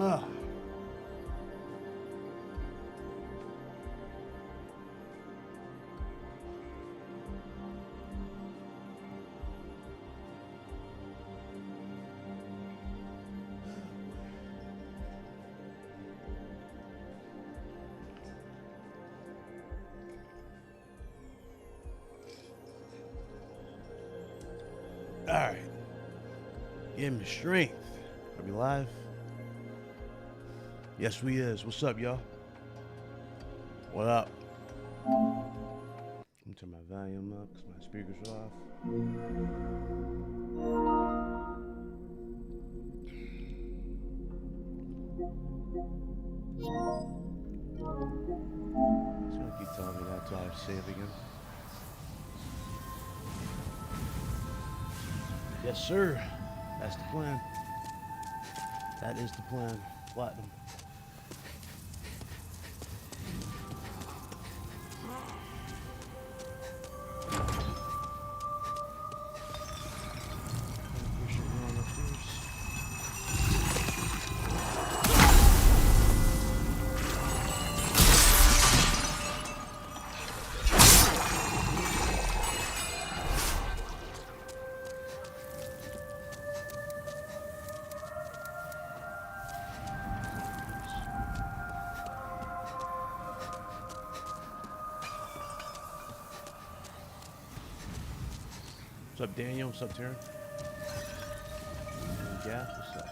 Oh. Alright. Give me strength. Are we live? Yes, we is. What's up, y'all? What up? Let me turn my volume up because my speakers are off. It's gonna keep telling me that until I save again. Yes, sir. That's the plan. That is the plan. Platinum. What's up, Daniel? What's up, Taryn? Yeah, what's up?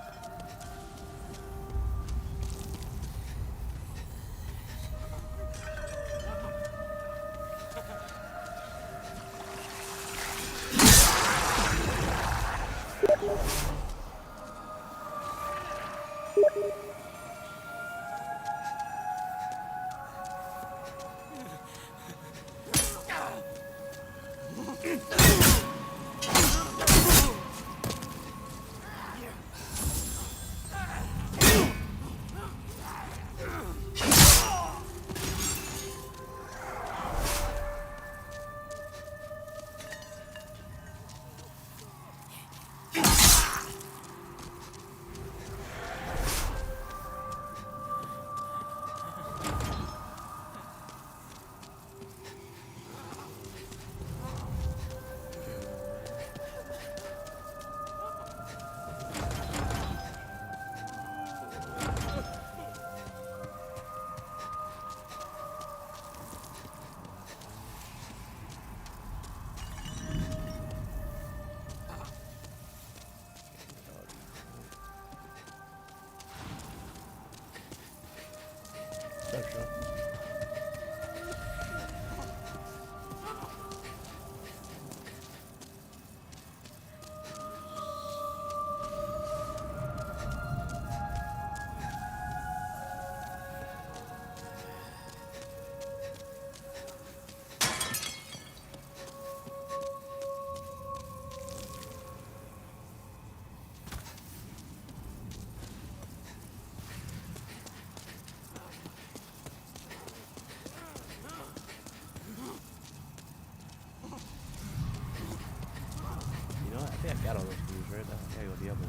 I got all those views, right? I gotta go the other way.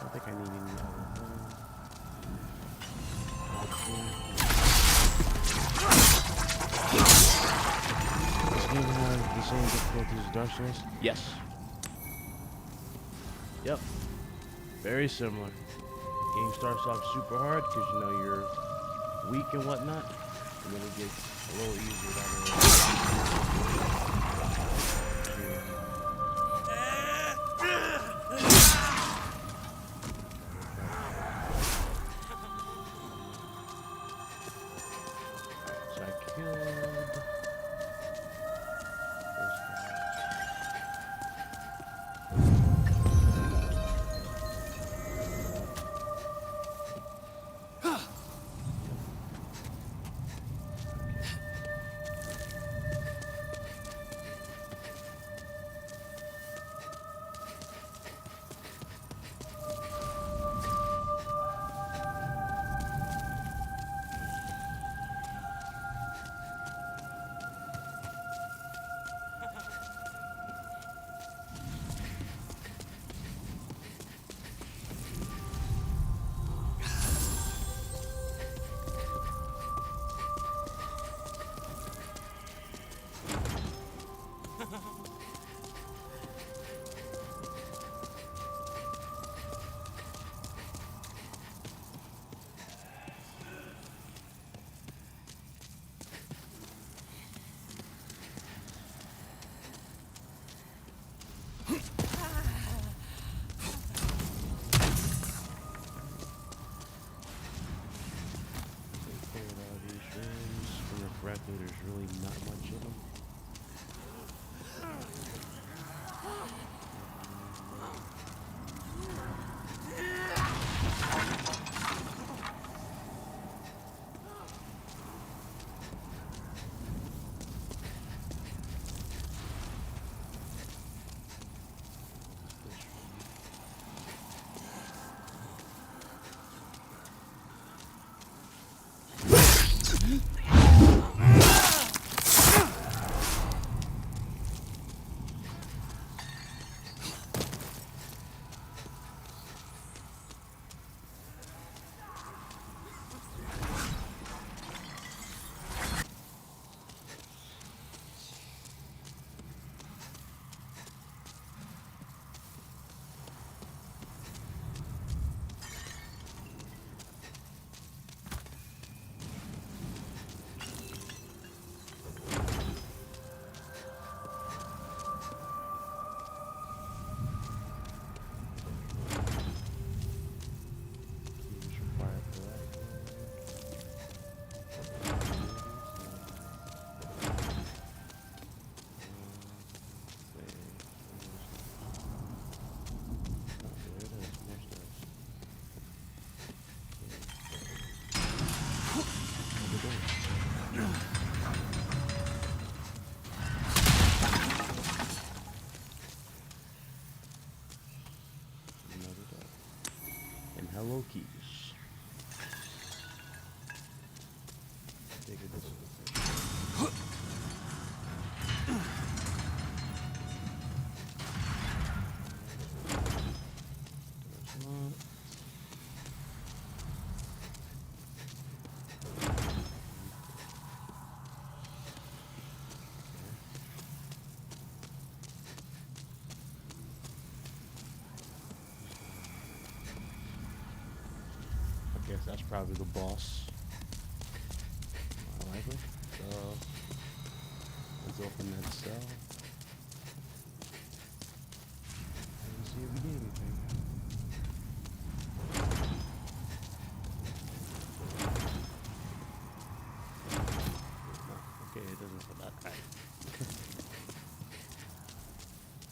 I think I need any other one. the same difficulty as Dark Souls? Yes. Yep. Very similar. Game starts off super hard because you know you're weak and whatnot, and then it gets a little easier down the road. So I killed those guys. Correctly, there's really not much of them. Hello keys. Take it this way. Guess that's probably the boss. Likely. So let's open that cell and see if we get anything. Okay, it doesn't feel that tight.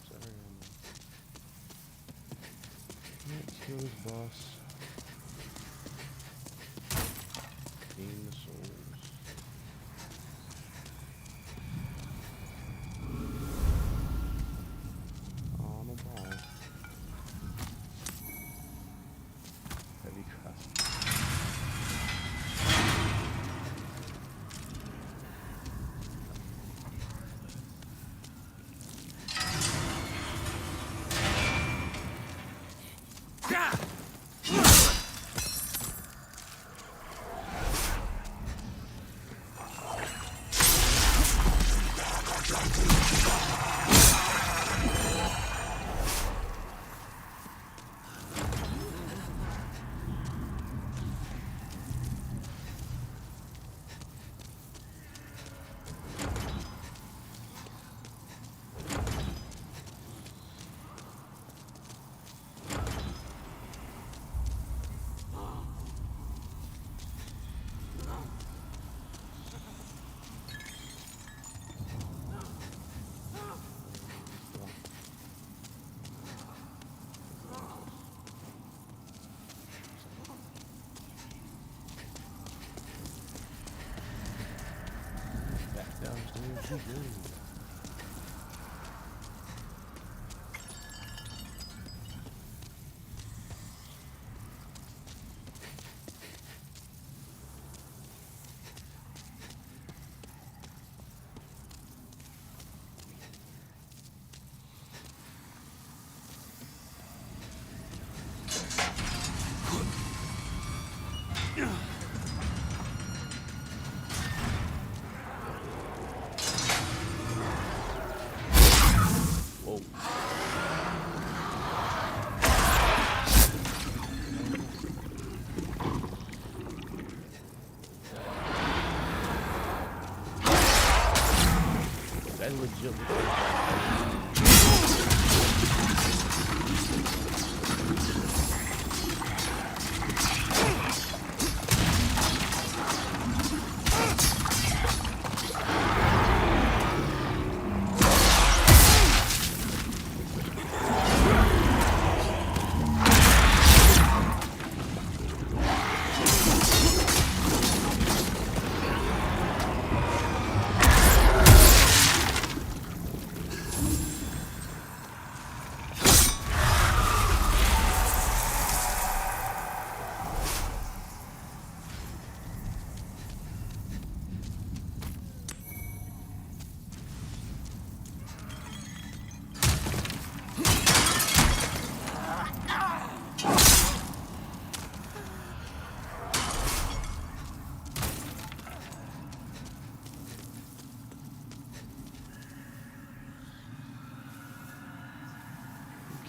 Sorry. Let's kill this boss. Gain the souls. On a ball. Heavy crust.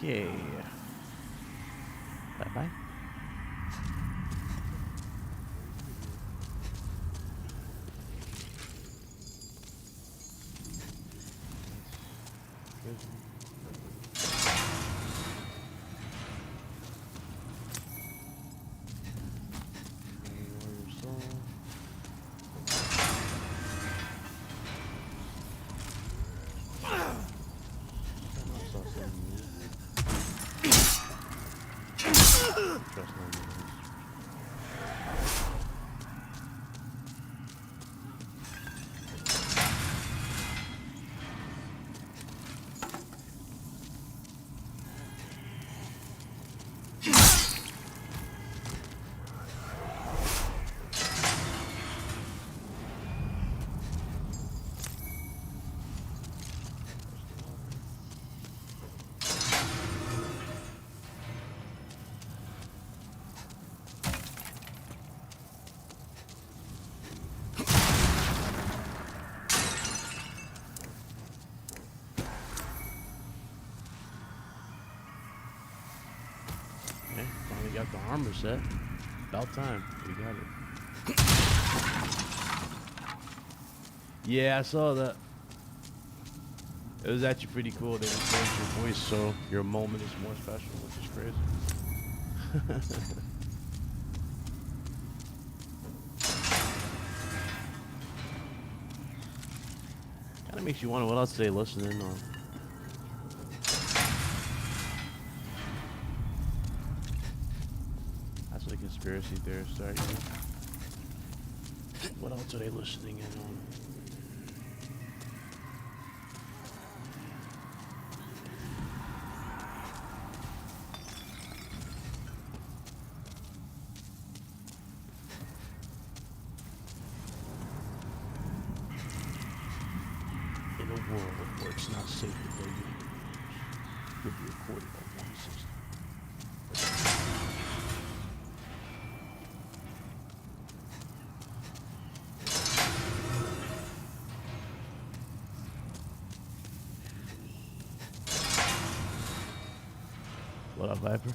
Okay. Bye-bye. Finally got the armor set. About time. We got it. Yeah, I saw that. It was actually pretty cool. They changed your voice so your moment is more special, which is crazy. Kind of makes you wonder what else they listening on. That's what the conspiracy theorists start. You know? What else are they listening in on? In a world where it's not safe to play video games, you'll be recorded on one system. What up, Viper?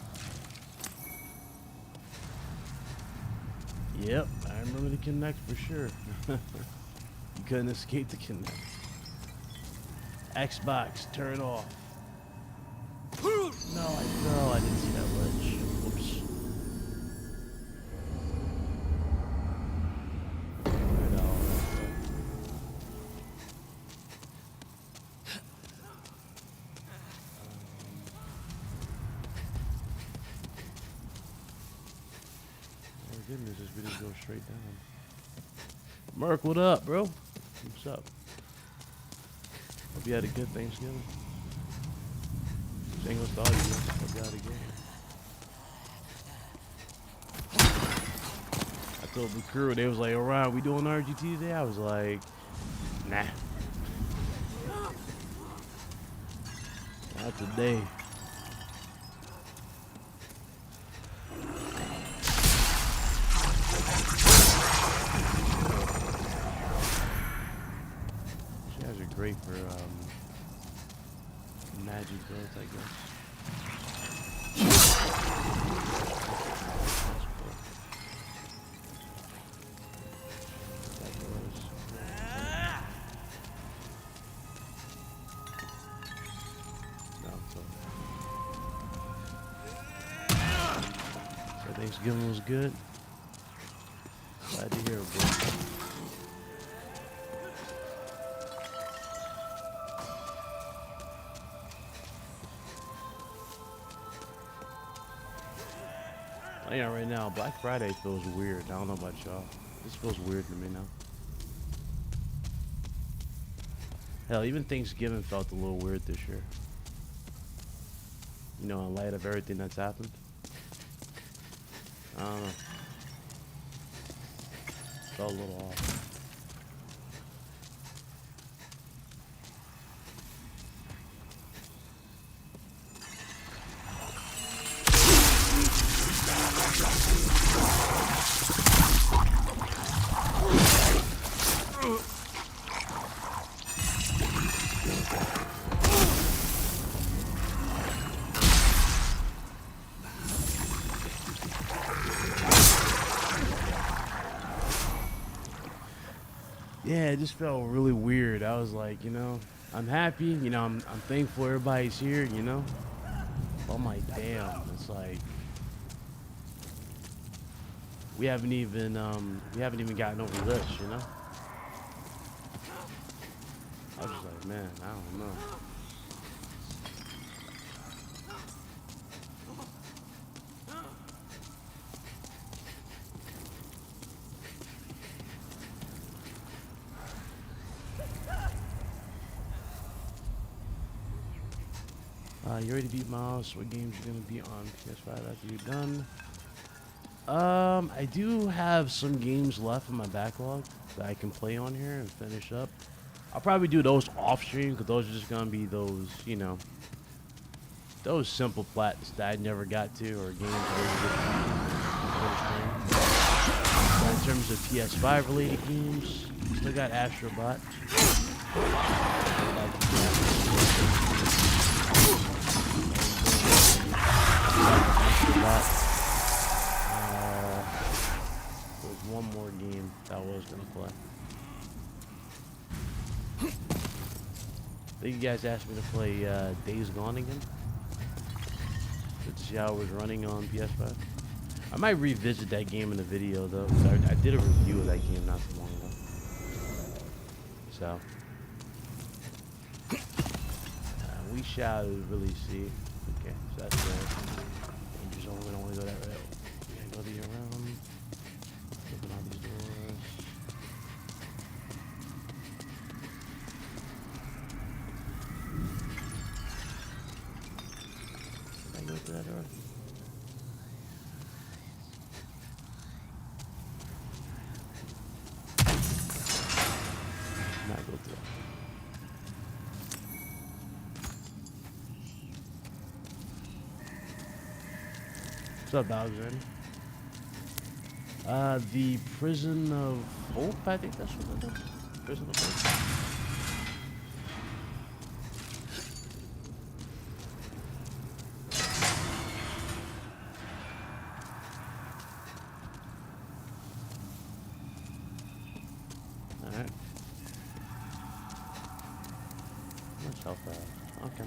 Yep, I remember the Kinect for sure. You couldn't escape the Kinect. Xbox, turn off. No, I didn't see that ledge. Whoops. Right out. Oh goodness, this video goes straight down. Merc, what up, bro? What's up? Hope you had a good Thanksgiving. Same with all you guys. Hope you had a good one. I told the crew, they was like, alright, we doing RGT today? I was like, nah. Not today. You guys are great for magic builds, I guess. Thanksgiving was good. Glad to hear it, bro. Yeah, right now, Black Friday feels weird. I don't know about y'all. This feels weird to me now. Hell, even Thanksgiving felt a little weird this year. You know, in light of everything that's happened. I don't know. Felt a little off. Yeah, it just felt really weird. I was like, you know, I'm happy, you know, I'm thankful everybody's here, you know. Oh my damn, it's like we haven't even gotten over this, you know. I was just like, man, I don't know. You ready to beat Miles? What games are gonna be on PS5 after you're done? I do have some games left in my backlog that I can play on here and finish up. I'll probably do those off stream because those are just gonna be those, you know, those simple plats that I never got to, or games I didn't get to. But in terms of PS5 related games, still got Astrobot. There's one more game that I was gonna play. I think you guys asked me to play Days Gone again. To see how it was running on PS5. I might revisit that game in the video though. I did a review of that game not too long ago. So we shall really see. Okay, so that's danger zone. We don't want to go that route. We gotta go the around. Open all these doors. Did I go through that door? Not go through that. What's up, dogs? Ready? The Prison of Hope, I think that's what it is. Prison of Hope. Alright. Much health okay.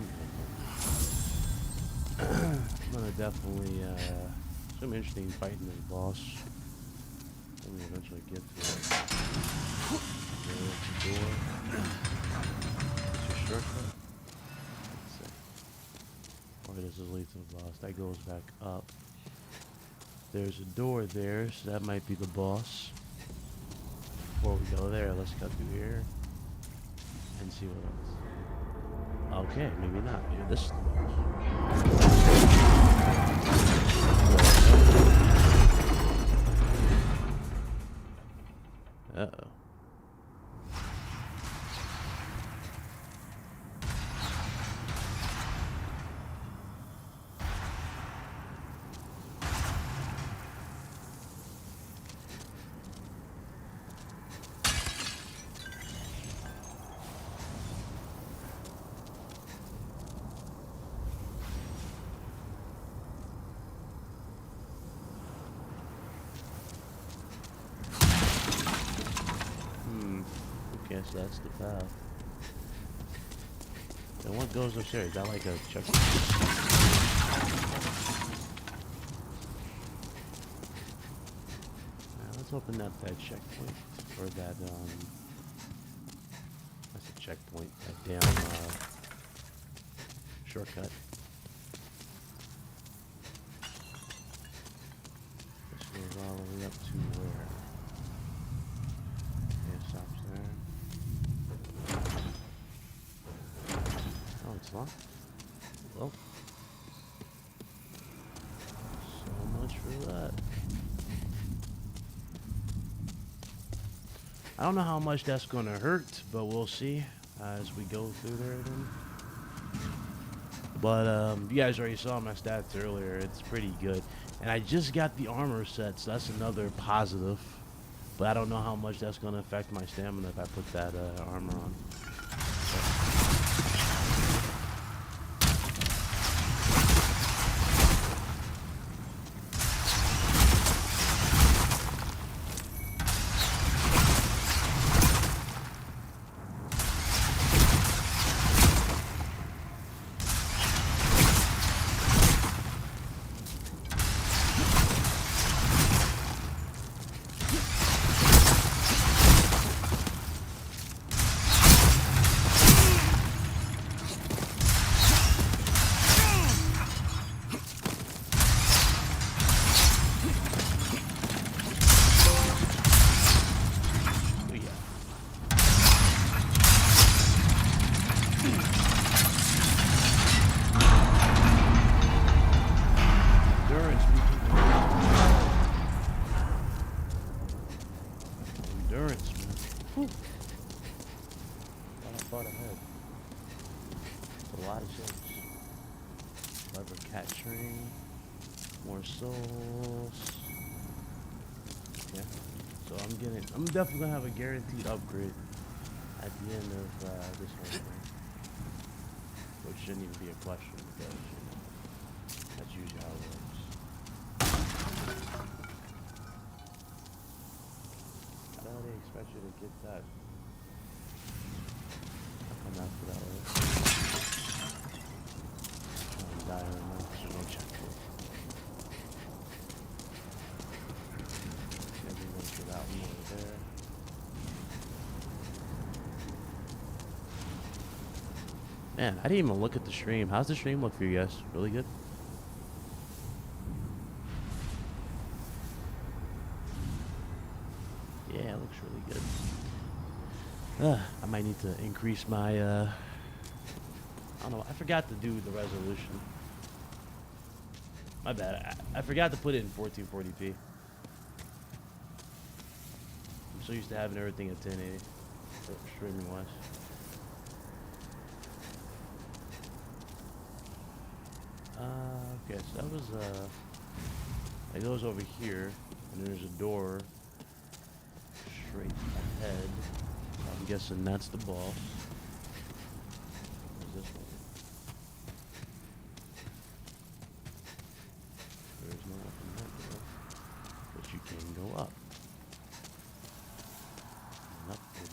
I'm gonna definitely, some interesting fighting this boss. Let me eventually get to it. There's the door. It's a shortcut. Let's see. Okay, this is lead to the boss. That goes back up. There's a door there, so that might be the boss. Before we go there, let's cut through here and see what else. Okay, maybe not. Maybe this is the boss. Uh-oh. Okay, so that's the path. And what goes upstairs? Is that like a checkpoint? Let's open up that checkpoint. Or that, that's a checkpoint. That damn, shortcut. This goes all the way up to where? Okay, it stops there. Oh, it's locked. Well, so much for that. I don't know how much that's gonna hurt, but we'll see as we go through there then. But you guys already saw my stats earlier. It's pretty good. And I just got the armor set, so that's another positive. But I don't know how much that's gonna affect my stamina if I put that armor on. Souls. Yeah, so I'm definitely gonna have a guaranteed upgrade at the end of this whole thing, which shouldn't even be a question because that's usually how it works. How do they expect you to get that? I'll come after that later. I'm dying right now, so no check. That one over there. Man, I didn't even look at the stream. How's the stream look for you guys? Really good? Yeah, it looks really good. I might need to increase my, I don't know. I forgot to do the resolution. My bad. I forgot to put it in 1440p. So used to having everything at 1080 streaming wise. Okay, so that was it goes over here, and there's a door straight ahead. I'm guessing that's the boss. Where's this one? There's no open that door, but you can go up.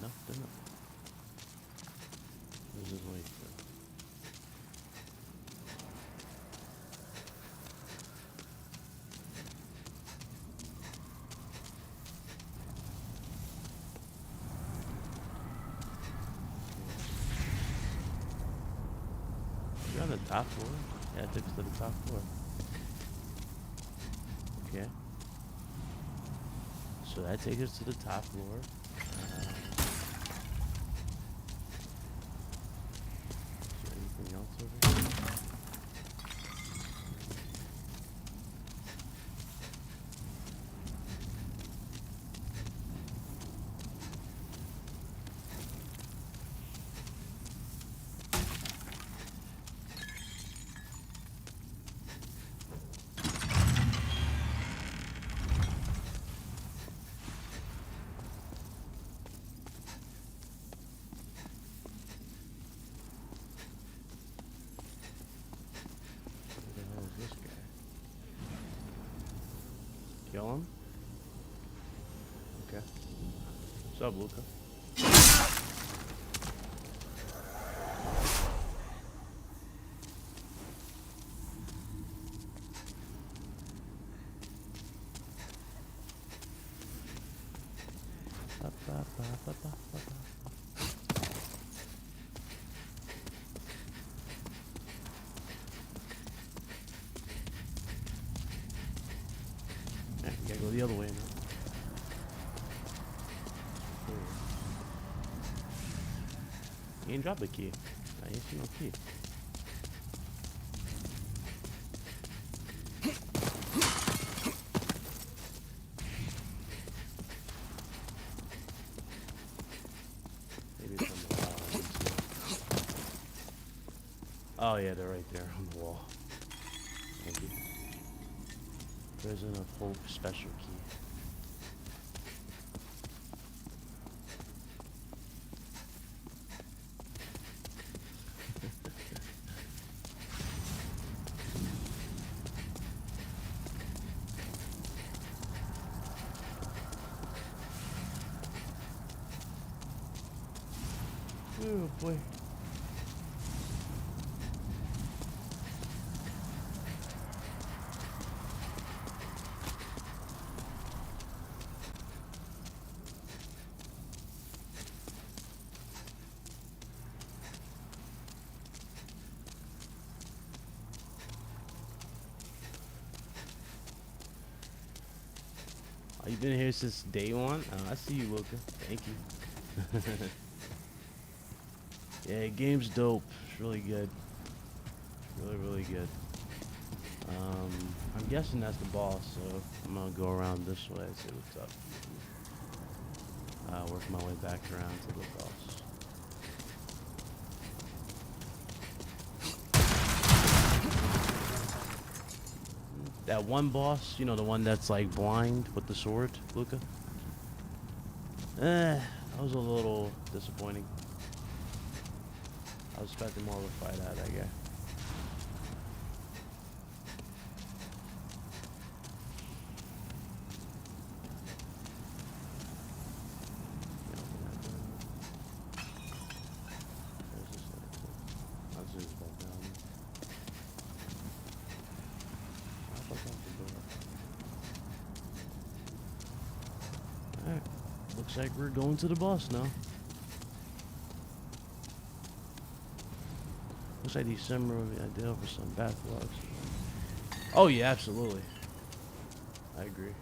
Nothing. This is like you're on the top floor? Yeah, it takes us to the top floor. Okay. So that takes us to the top floor. Kill him? Okay. What's up, Luca? You gotta go the other way now. You ain't dropped the key. I ain't seen no key. Maybe from the wall. Oh yeah, they're right there on the wall. Thank you. Prison of Hope special key. Oh boy. Oh, you've been here since day one? Oh, I see you, Luca. Thank you. Yeah, game's dope. It's really good. Really, really good. I'm guessing that's the boss, so I'm gonna go around this way and see what's up. Work my way back around to the boss. That one boss, you know, the one that's like blind with the sword, Luca? That was a little disappointing. I was expecting more of a fight out of that guy. Alright, looks like we're going to the boss now. Looks like December would be ideal for some backlogs. Oh yeah, absolutely. I agree.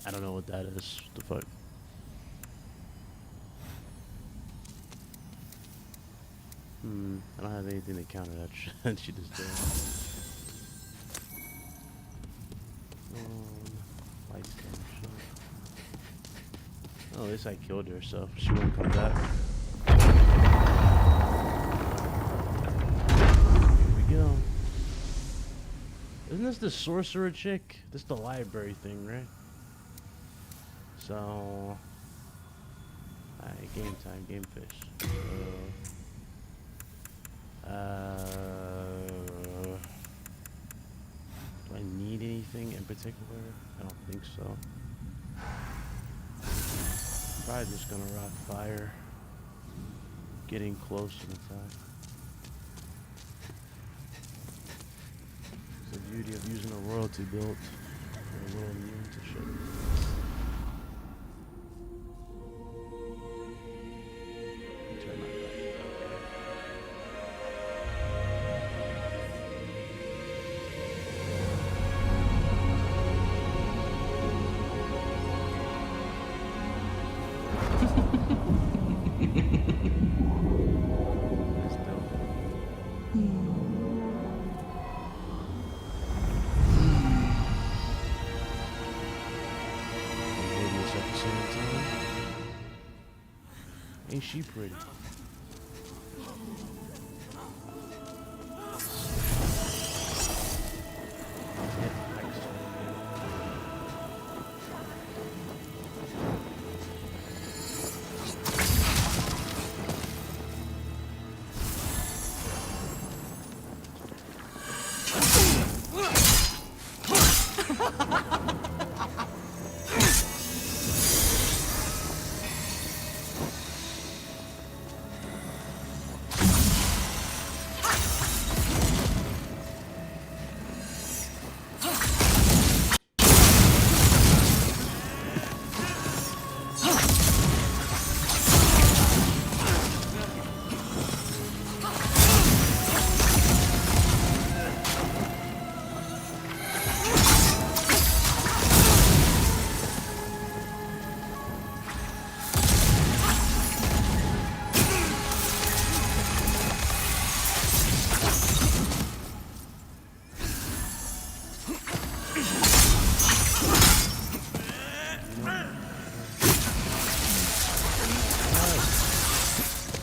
I don't know what that is. What the fuck? I don't have anything to counter that shit. She just did. Light scan. Oh, at least I killed her, so she won't come back. Here we go. Isn't this the sorcerer chick? This is the library thing, right? So, alright, game time, game fish. Do I need anything in particular? I don't think so. Probably just gonna rock fire. Getting close in fact. It's the beauty of using a royalty build. You're a little immune to shit. Turn my back. That's dope. Ladies at the same time. Ain't she pretty?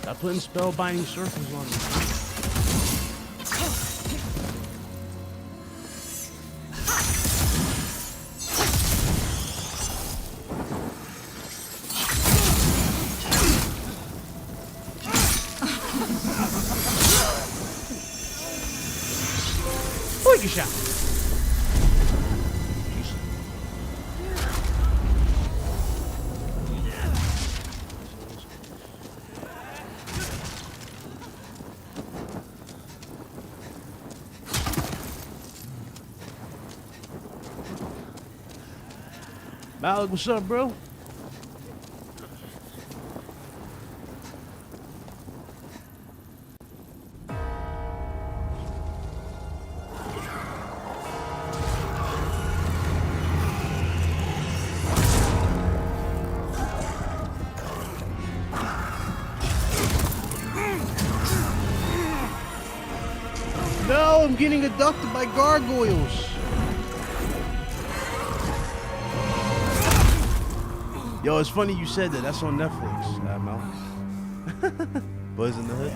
Stop putting spellbinding circles on me. Take a shot. Malik, what's up, bro? No, I'm getting abducted by gargoyles. Yo, it's funny you said that. That's on Netflix. Mal. Buzz in the Hood.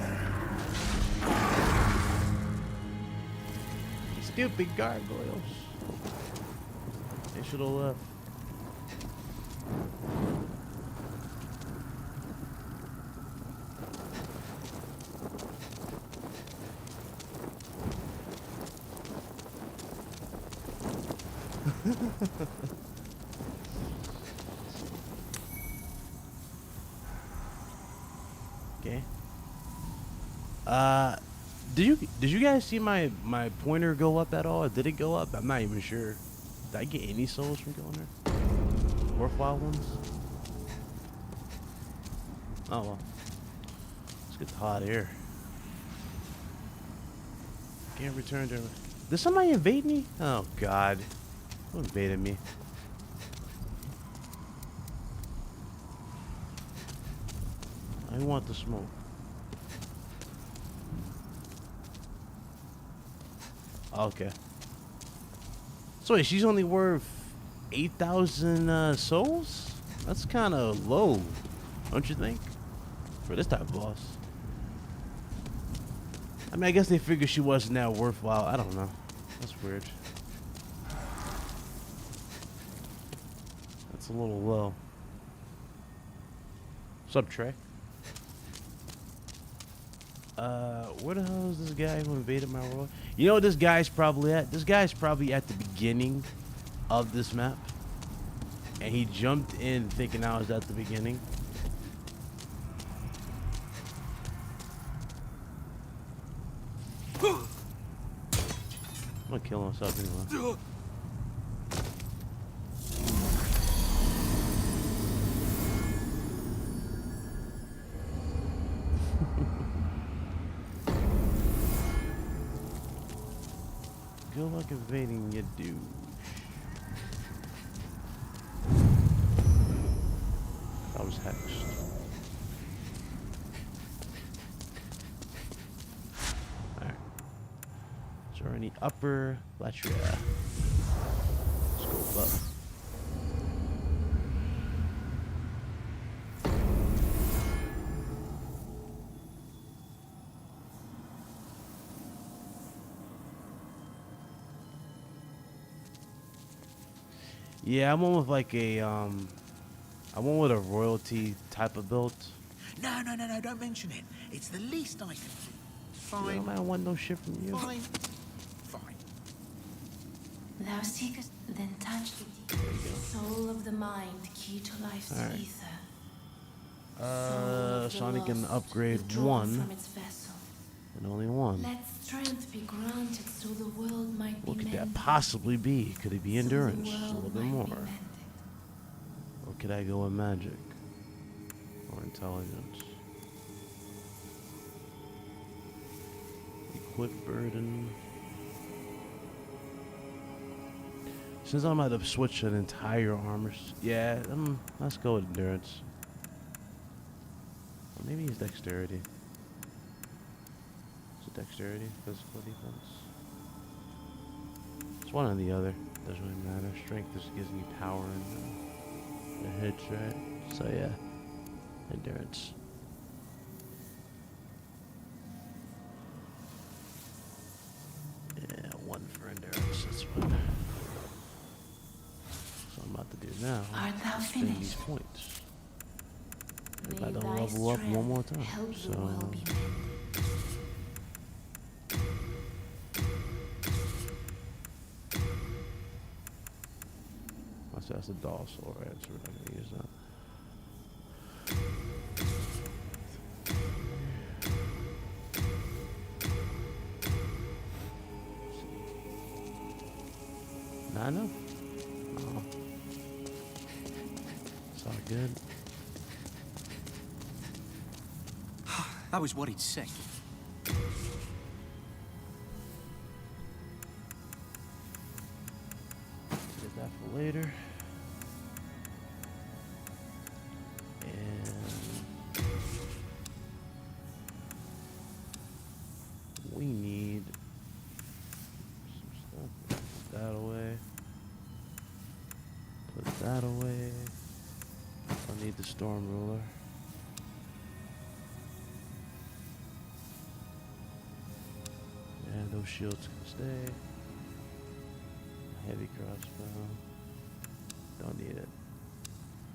Stupid gargoyles. They should have left. Okay. Did you guys see my pointer go up at all? Did it go up? I'm not even sure. Did I get any souls from going there? Worthwhile ones? Oh well. Let's get the hot air. Can't return to. Did somebody invade me? Oh God. Who invaded me? I want the smoke. Okay. So wait, she's only worth 8,000 souls? That's kind of low, don't you think? For this type of boss. I mean, I guess they figured she wasn't that worthwhile. I don't know. That's weird. That's a little low. What's up, Trey? Where the hell is this guy who invaded my world? You know what this guy's probably at? This guy's probably at the beginning of this map, and he jumped in thinking I was at the beginning. I'm gonna kill myself anyway. Good luck evading your dude. I was hexed. Alright. Is there any upper latria? Let's go up. Yeah, I'm on with like a I'm on with a royalty type of build. No, don't mention it. It's the least I can do. Fine. I don't want no shit from you. Fine. Thou seekest, then touch the soul of the mind, key to life's ether. Sony can upgrade one, from its vessel. and only one. Let strength be granted so the world might be What could mended. that possibly be? Could it be endurance? So the A little world bit might more. be mended. Or could I go with magic? Or intelligence? Equip burden. Since I'm about to switch an entire armor, yeah, let's go with endurance. Or maybe it's dexterity. Is it dexterity? Physical defense? It's one or the other. Doesn't really matter. Strength just gives me power and a hit, right? So yeah, endurance. Yeah, one for endurance. That's fine. So I'm about to do now. Art thou Spend these finished? points. I May gotta thy level up one more strength time. help So the world be mended. that's a doll sword, right? So we're not gonna use that. Not enough? No. It's all good. I was worried sick. Get that for later. And we need some stuff. Put that away. Put that away. I need the storm ruler. And those shields can stay. Heavy crossbow. Don't need it.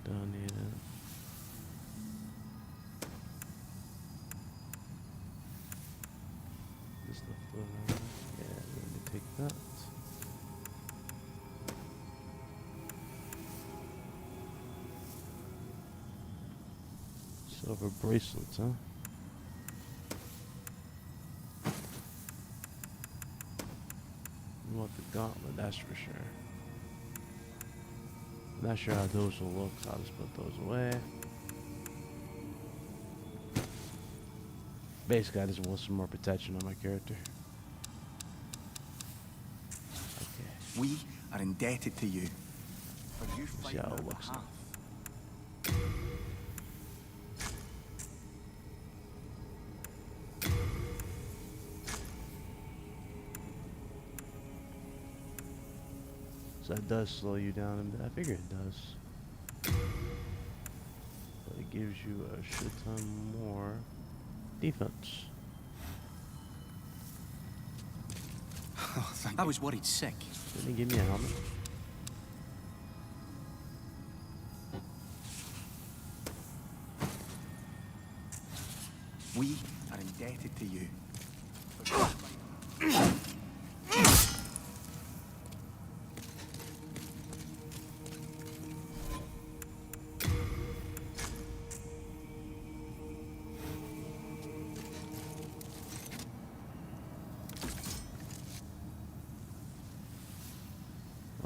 Don't need it. This stuff over. Yeah, let me take that. Silver bracelets, huh? You want the gauntlet, that's for sure. Not sure how those will look, so I'll just put those away. Basically, I just want some more protection on my character. Okay. We are indebted to you. For you See fighting how our it looks behalf. So that does slow you down a bit. I figure it does. But it gives you a shit ton more defense. Oh, thank you. I was worried sick. Didn't he give me a helmet? We are indebted to you.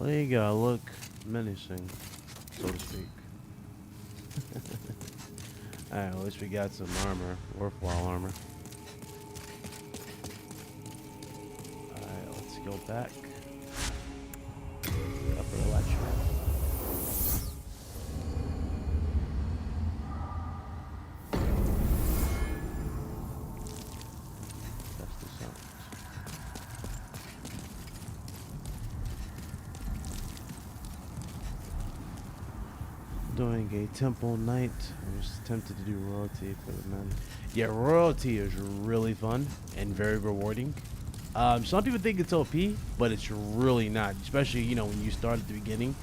Well, there you go. Look menacing, so to speak. Alright, at least we got some armor. Worthwhile armor. Alright, let's go back. Upper electric. Test this out. Doing a temple night. I was tempted to do royalty for the men. Yeah, royalty is really fun and very rewarding. Some people think it's OP, but it's really not. Especially, you know, when you start at the beginning,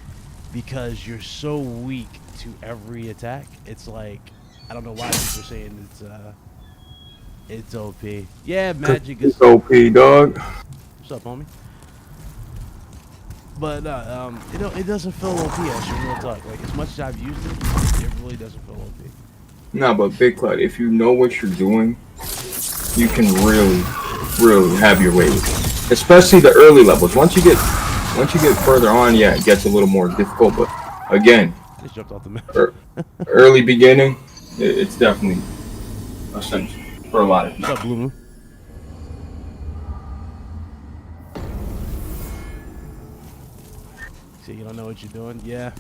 because you're so weak to every attack. It's like, I don't know why people are saying it's OP. Yeah, magic is OP, dog. What's up, homie? But you know, it doesn't feel OP actually. Real talk. Like as much as I've used it, it really doesn't feel OP. No, but Big Cloud, if you know what you're doing, you can really have your way with it. Especially the early levels. Once you get further on, yeah, it gets a little more difficult. But again, Just jumped off the map. Early beginning, it's definitely essential for a lot of people. What's up, Blue Moon? See, you don't know what you're doing? Yeah.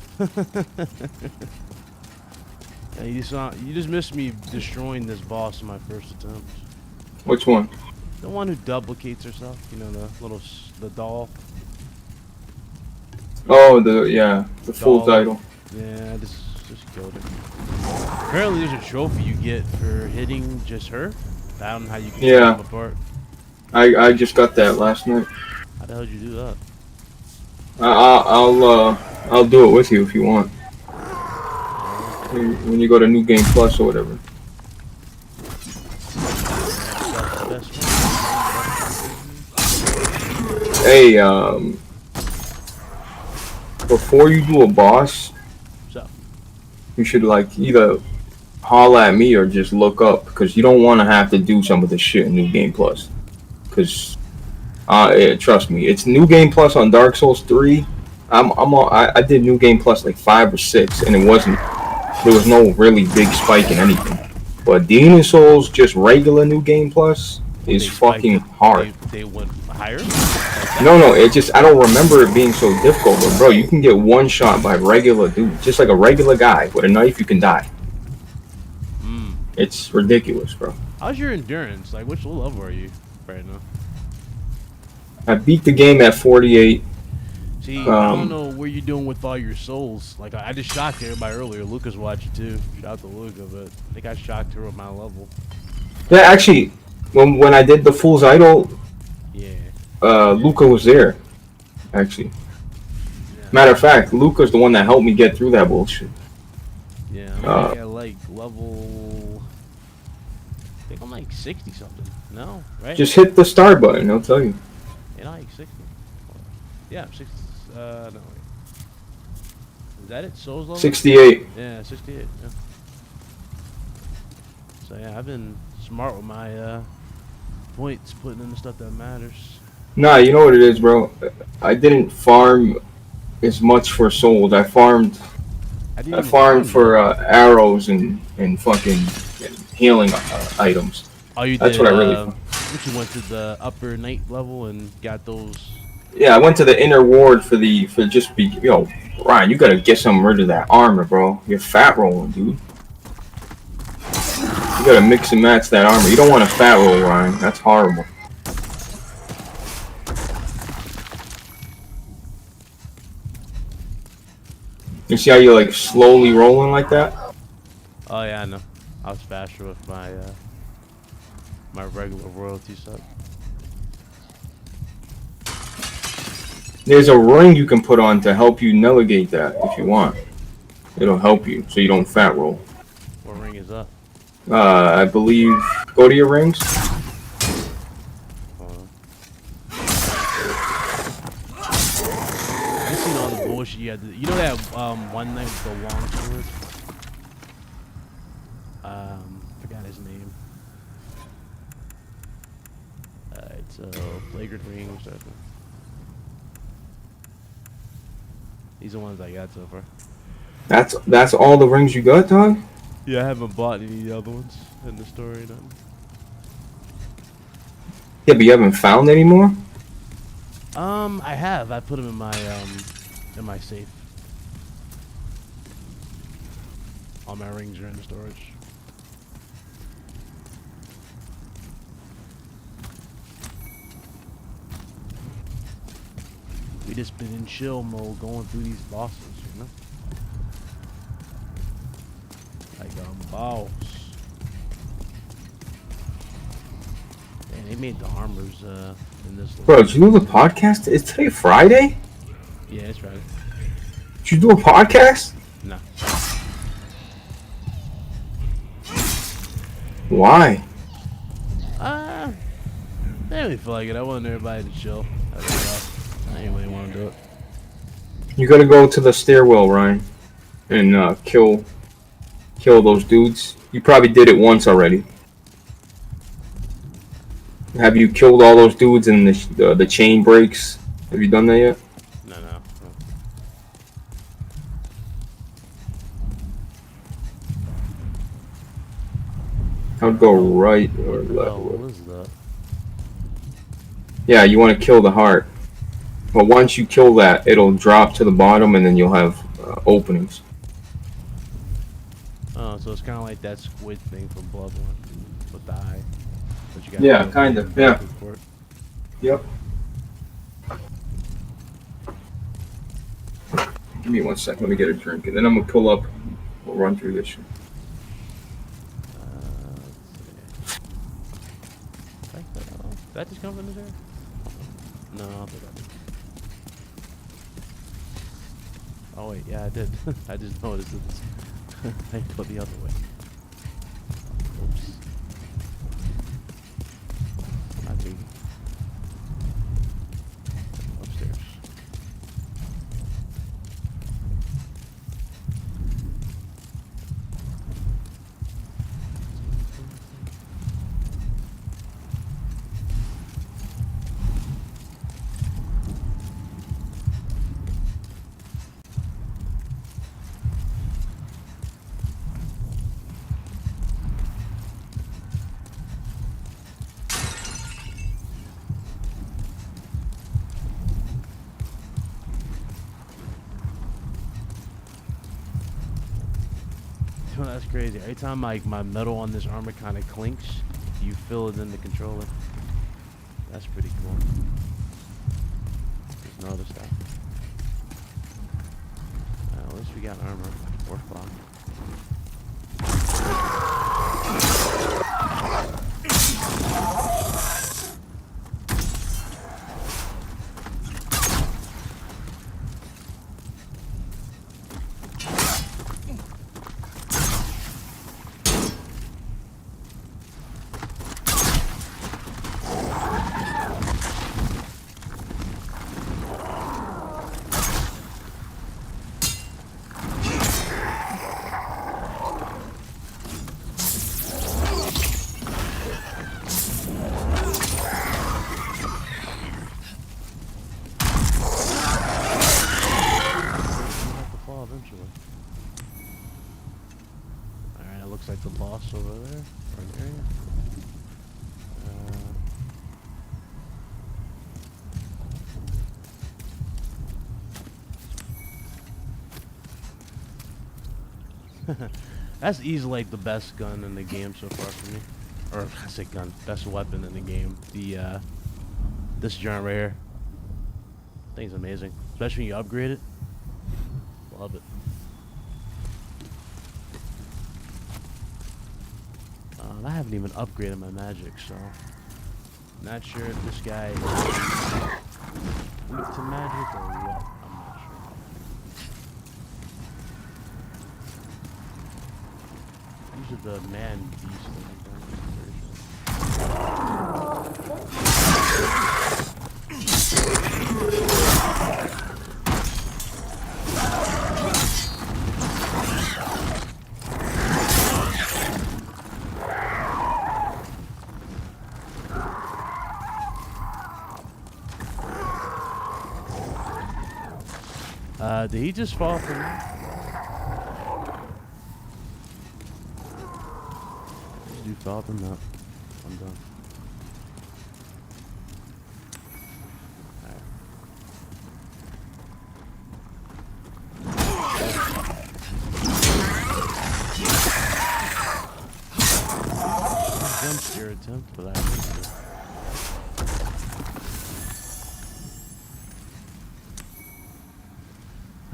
Yeah, you just missed me destroying this boss in my first attempt. Which one? The one who duplicates herself. You know, the doll. Oh, the full title. Yeah, I just killed it. Apparently, there's a trophy you get for hitting just her. I don't know how you can Yeah. them apart. I just got that last night. How the hell did you do that? I'll do it with you if you want. When you go to New Game Plus or whatever. Hey, before you do a boss, you should like either holler at me or just look up, because you don't want to have to do some of this shit in New Game Plus. Because, trust me, it's New Game Plus on Dark Souls 3. I did New Game Plus like 5 or 6, and there was no really big spike in anything. But Demon Souls, just regular New Game Plus, is fucking hard. They went higher? No, I don't remember it being so difficult, but bro, you can get one shot by regular dude, just like a regular guy with a knife, you can die. It's ridiculous, bro. How's your endurance? Like, which level are you right now? I beat the game at 48. See, I don't know where you're doing with all your souls. Like, I just shocked everybody earlier. Lucas watched it too. Shout out to Luca, but I think I shocked her with my level. Yeah, actually, when I did the Fool's Idol, yeah, Luca was there. Actually, yeah. Matter of fact, Luca's the one that helped me get through that bullshit. Yeah, I'm like level. I think I'm like 60 something. No, right? Just hit the start button. I'll tell you. Yeah, like 60. Yeah, 60. No, wait. Is that it? Souls level? 68. Yeah, 68. Yeah. So yeah, I've been smart with my points, putting in the stuff that matters. Nah, you know what it is, bro. I didn't farm as much for souls. I farmed for arrows and fucking healing items. Oh, you That's did, what I really farmed. Which you went to the upper night level and got those. Yeah, I went to the inner ward for just be. Yo, Ryan, you gotta get some rid of that armor, bro. You're fat rolling, dude. You gotta mix and match that armor. You don't want to fat roll, Ryan. That's horrible. You see how you're like slowly rolling like that? Oh yeah, I know. I was faster with my my regular royalty set. There's a ring you can put on to help you navigate that if you want. It'll help you so you don't fat roll. What ring is that? I believe. Go to your rings. I've seen all the bullshit you had to. You know that one night with the long sword? Forgot his name. It's flagrant ring or something. These are the ones I got so far. That's all the rings you got, dog? Yeah, I haven't bought any of the other ones in the store or nothing. Yeah, but you haven't found any more? I have. I put them in my safe. All my rings are in the storage. We just been in chill mode going through these bosses, you know? Like, boss. Man, they made the armors, in this. Bro, did you know the podcast? Is today Friday? Yeah, it's right. Did you do a podcast? No. Why? I didn't really feel like it. I wanted everybody to chill. I didn't really want to do it. You gotta go to the stairwell, Ryan, and kill those dudes. You probably did it once already. Have you killed all those dudes and the chain breaks? Have you done that yet? No. I'd go right or left. Oh, what is that? Yeah, you want to kill the heart. But once you kill that, it'll drop to the bottom, and then you'll have openings. Oh, so it's kind of like that squid thing from Bloodborne with the eye. But you Yeah, kind of. Yeah. Yep. Give me 1 second. Let me get a drink, and then I'm gonna pull up. We'll run through this shit. Did that just come from there? No, I don't think I did. Oh wait, yeah, I did. I just noticed it. I go the other way. Oops. I think upstairs. That's crazy. Every time my metal on this armor kind of clinks, you feel it in the controller. That's pretty cool. There's no other stuff. At least we got armor or cloth. Looks like the boss over there, or an area. That's easily like the best gun in the game so far for me. Or I say gun, best weapon in the game. The this giant right here. I think it's amazing, especially when you upgrade it. Love it. I haven't even upgraded my magic, so not sure if this guy is weak to magic or what. I'm not sure. These are the man beast Did he just fall from me? Did you fall from that? I'm done. Jump scare attempt, but I missed it.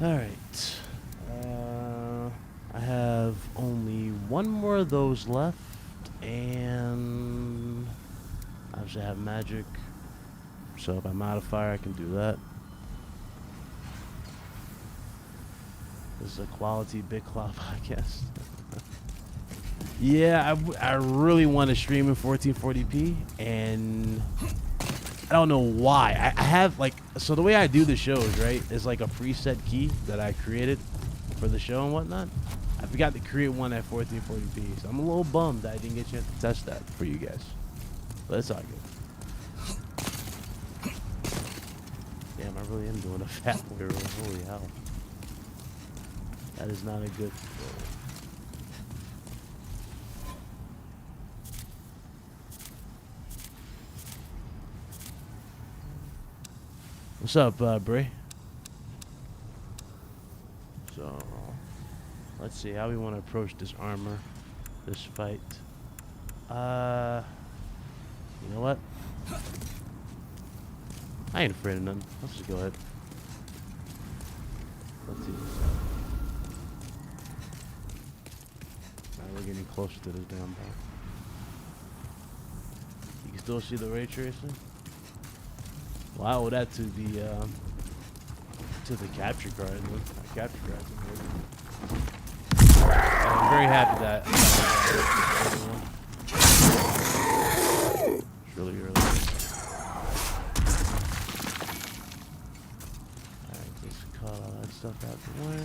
Alright. I have only one more of those left, and obviously I have magic. So if I'm out of fire, I can do that. This is a quality Big Cloud podcast. Yeah, I really want to stream in 1440p, and I don't know why. I have, like, so the way I do the shows, right, is like a preset key that I created for the show and whatnot. I forgot to create one at 1440p, so I'm a little bummed that I didn't get a chance to test that for you guys. But it's all good. Damn, I really am doing a fat boy roll. Holy hell. That is not a good roll. What's up, Bray? So, let's see how we want to approach this armor, this fight. You know what? I ain't afraid of nothing. Let's just go ahead. Let's see this out. Alright, we're getting closer to this damn bar. You can still see the ray tracing? Well, I owe that to the capture card. Capture card. I'm very happy that. It's really early. Alright, just cut all that stuff out the way.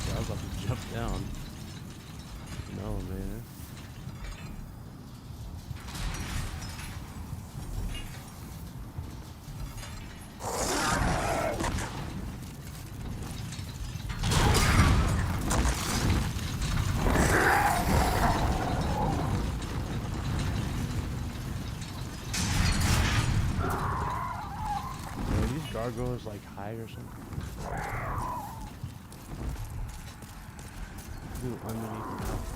I was about to jump down. No, man. Are these gargoyles like high or something? Underneath the mouth.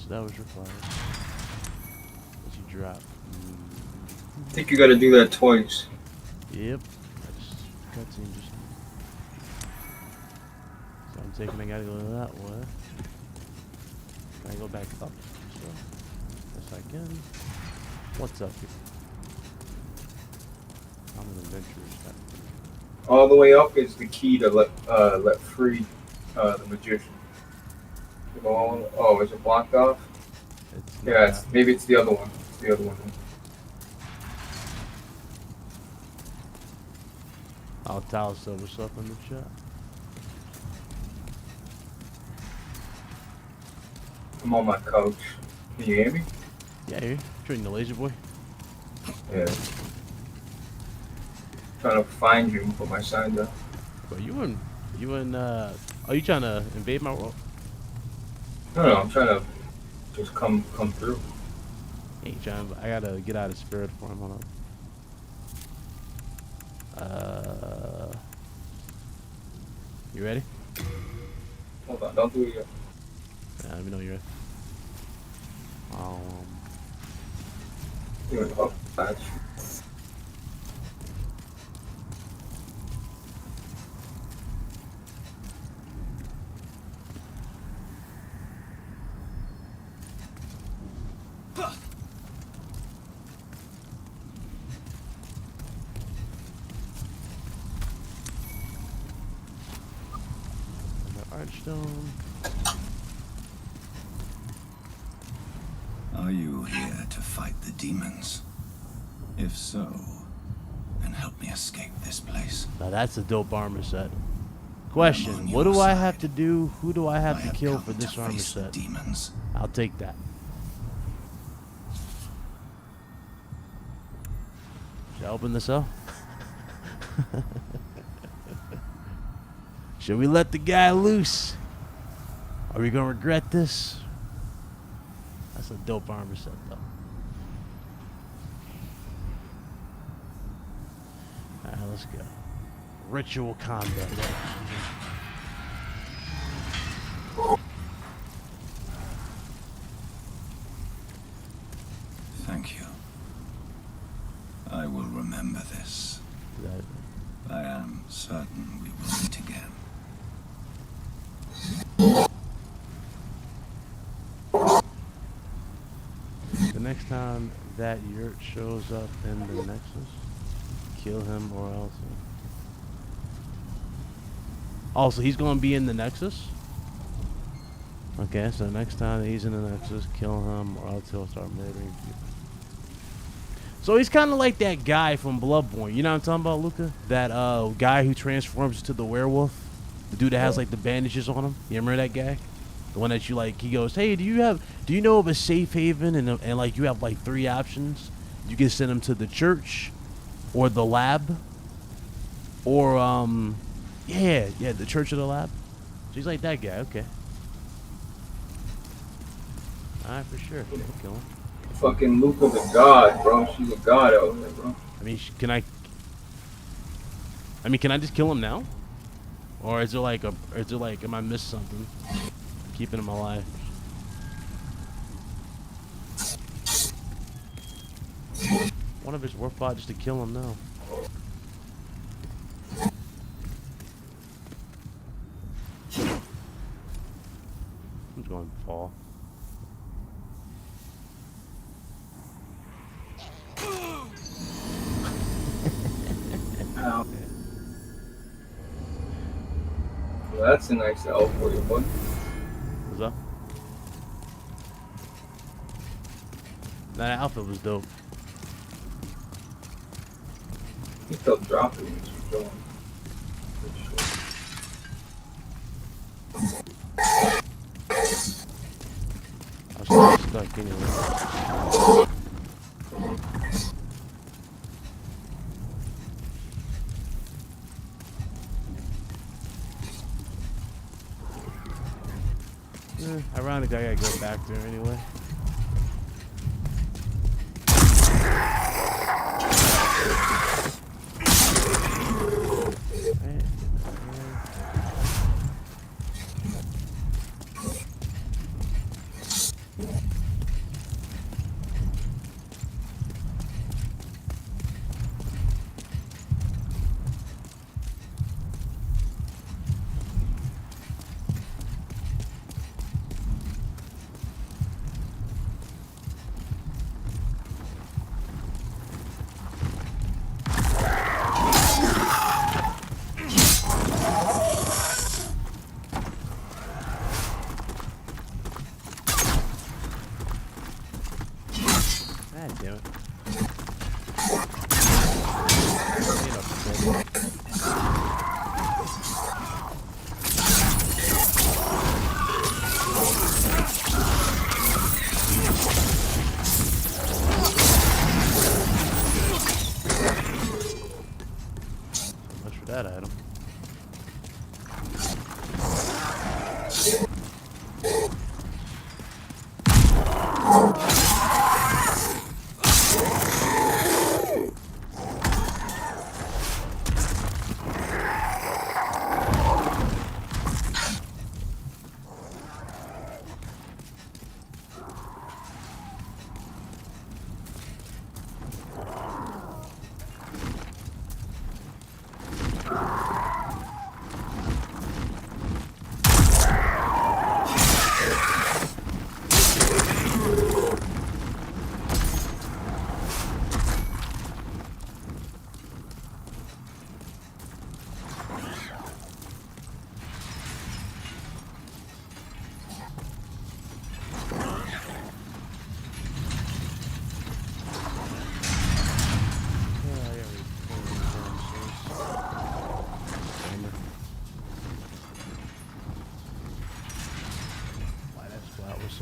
That was required. As you drop. I think you gotta do that twice. Yep. I just cutscene just. So I'm thinking I gotta go that way. Can I go back up? So, yes I can. What's up here? I'm an adventurous guy. All the way up is the key to let free the magician. Oh, is it blocked off? Yeah, maybe it's the other one. It's the other one. I'll tell us what's up in the chat. I'm on my couch. Can you hear me? Yeah, you're trading the laser boy. Yeah. Trying to find you and put my sign down. But are you trying to invade my world? No, I'm trying to just come through. Ain't trying, I gotta get out of spirit form. Hold on. You ready? Hold on, don't do it yet. Yeah, let me know you're ready. You went up, patch. Heartstone. Are you here to fight the demons? If so, then help me escape this place. Now that's a dope armor set. Question, I'm on what do your I have side. to do? Who do I have I to have kill come for this to armor face the set? demons. I'll take that. Should I open this up? Should we let the guy loose? Are we gonna regret this? That's a dope armor set though. Alright, let's go. Ritual combat. Thank you. I will remember this. I am certain we will meet again. The next time that yurt shows up in the Nexus, kill him or else. Oh, so he's gonna be in the Nexus? Okay, so next time that he's in the Nexus, kill him or else he'll start murdering people. So he's kind of like that guy from Bloodborne. You know what I'm talking about, Luca? That guy who transforms into the werewolf. The dude that has like the bandages on him. You remember that guy? The one that you like, he goes, hey, do you know of a safe haven? And like you have like 3 options. You can send him to the church or the lab or yeah, the church or the lab. So he's like that guy, okay. Alright, for sure. Kill him. Fucking Luca's a god, bro. She's a god out there, bro. I mean, can I just kill him now? Or is there like am I missed something? Keeping him alive. One of it's worth just to kill him now. I'm just going to fall. Ow. Well, that's a nice L for you, bud. What's up? That outfit was dope. You still dropping it. You're going. I was stuck anyway. Ironically, I gotta go back there anyway.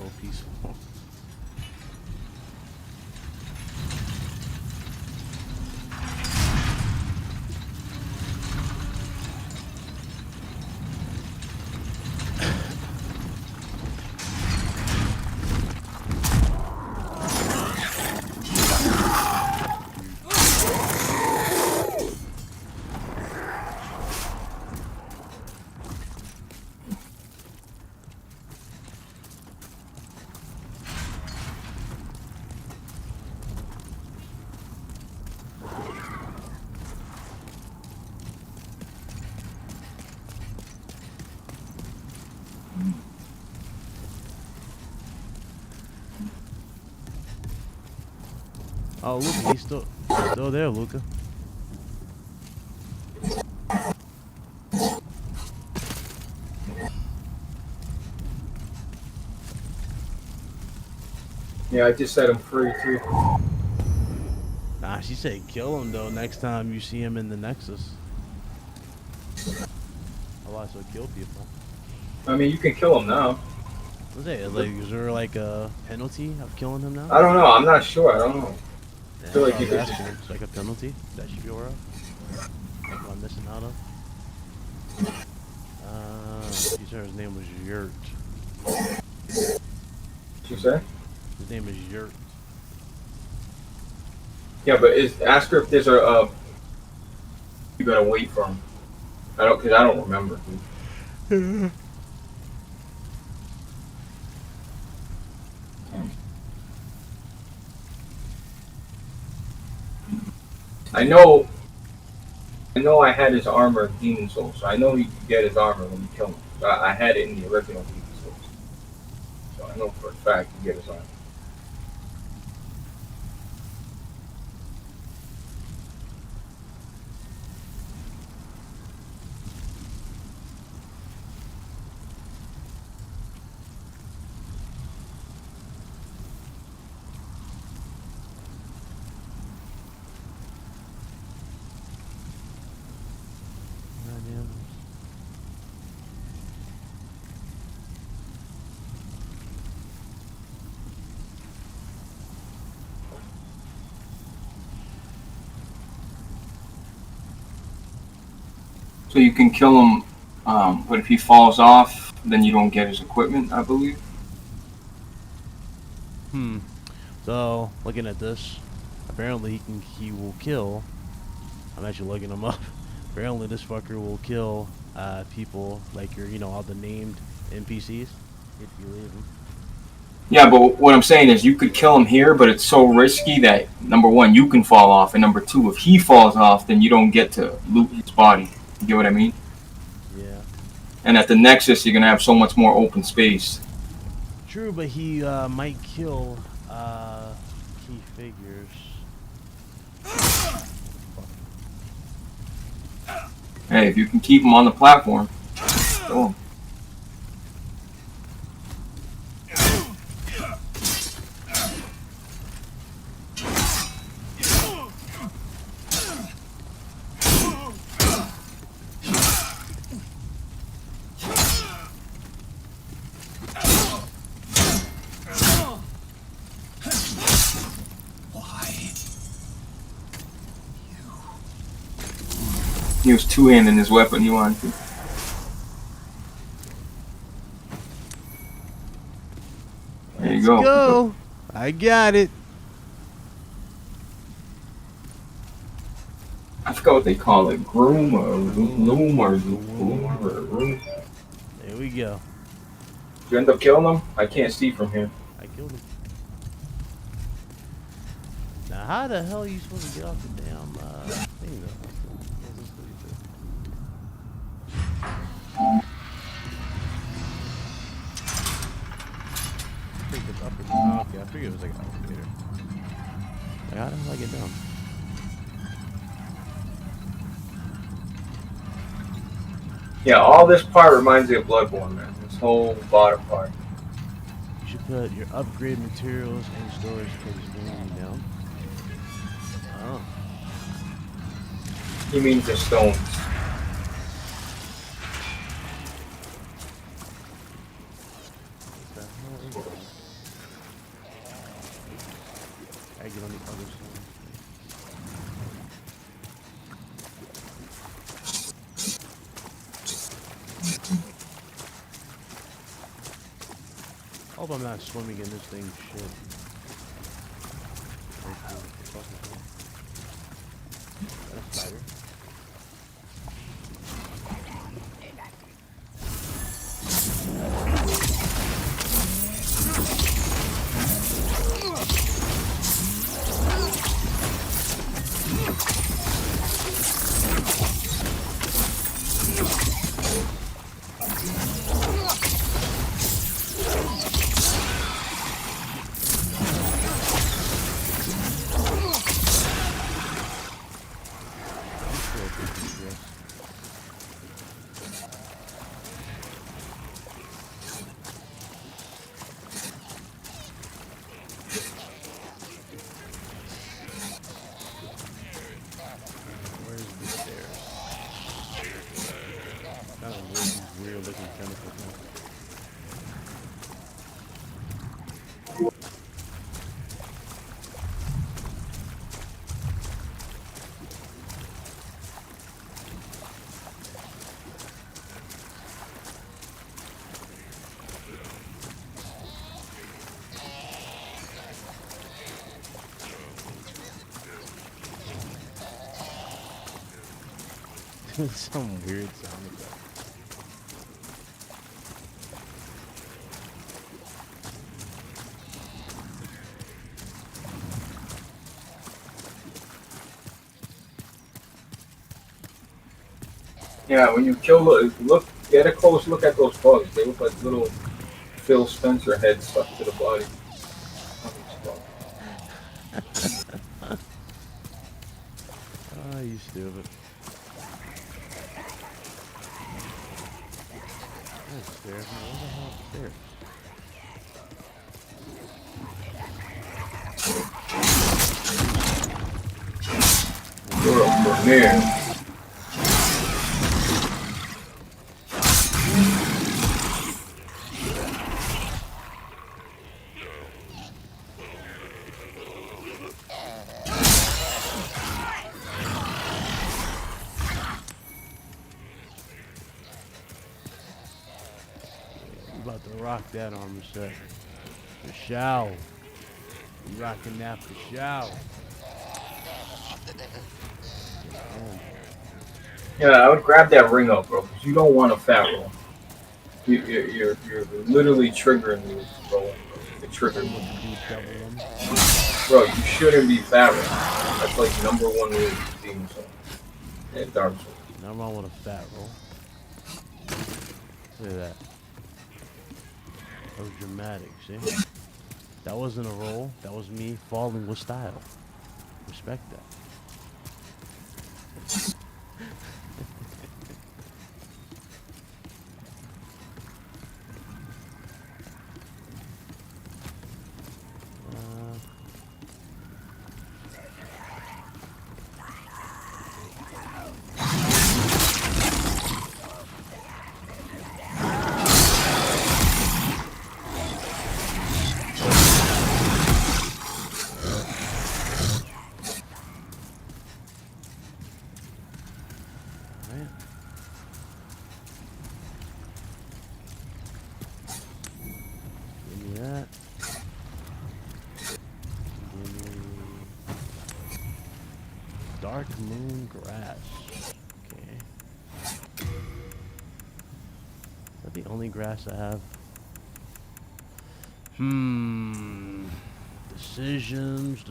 so peaceful. Oh, Luca, he's still there, Luca. Yeah, I just set him free too. Nah, she said kill him though next time you see him in the Nexus. Otherwise he'll kill people. I mean, you can kill him now. What's that? Like, is there like a penalty of killing him now? I don't know. I'm not sure. I don't know. Yeah, I feel like I you was could. asking. It's like a penalty that you be aware of. Like what I'm missing out of. He said his name was Yurt. What you say? His name is Yurt. Yeah, but ask her if there's a you gotta wait for him. I don't remember. I know I had his armor in Demon Souls, so I know you can get his armor when you kill him. So I had it in the original Demon Souls. So I know for a fact you get his armor. Goddamn. So you can kill him, but if he falls off, then you don't get his equipment, I believe. So, looking at this, apparently he will kill. I'm actually looking him up. Apparently this fucker will kill people like all the named NPCs if you leave them. Yeah, but what I'm saying is you could kill him here, but it's so risky that, number one, you can fall off, and number two, if he falls off, then you don't get to loot his body. You get what I mean? Yeah. And at the Nexus, you're going to have so much more open space. True, but he might kill key figures. Hey, if you can keep him on the platform, kill him. He was two-handing his weapon. He wanted to. There you go. Let's go. I got it. I forgot what they call it. Groom or loom or room. There we go. Did you end up killing him? I can't see from here. I killed him. Now, how the hell are you supposed to get off the damn thing, though? Okay, I figured it was like an elevator. Like, how the hell I get down? Yeah, all this part reminds me of Bloodborne, man. This whole bottom part. You should put your upgrade materials and storage because down. Oh. He means the stones. What the hell is that? Hope I'm not swimming in this thing. Shit. That's a spider. Some weird sound effect. Yeah, when you kill, get a close look at those bugs. They look like little Phil Spencer heads stuck to the body. Oh, you stupid. There. What the hell is there? You're up there. About to rock that armor set. For show. You rocking that for show. Yeah, I would grab that ring up, bro, because you don't want a fat roll. You're literally triggering the roll. The trigger. Bro, you shouldn't be fat roll. That's like number one rule of Demon Souls and Dark Souls. Nothing wrong with a fat roll. Look at that. That was dramatic, see? That wasn't a roll. That was me falling with style. Respect that. Dark moon grass. Okay. Is that the only grass I have? Decisions.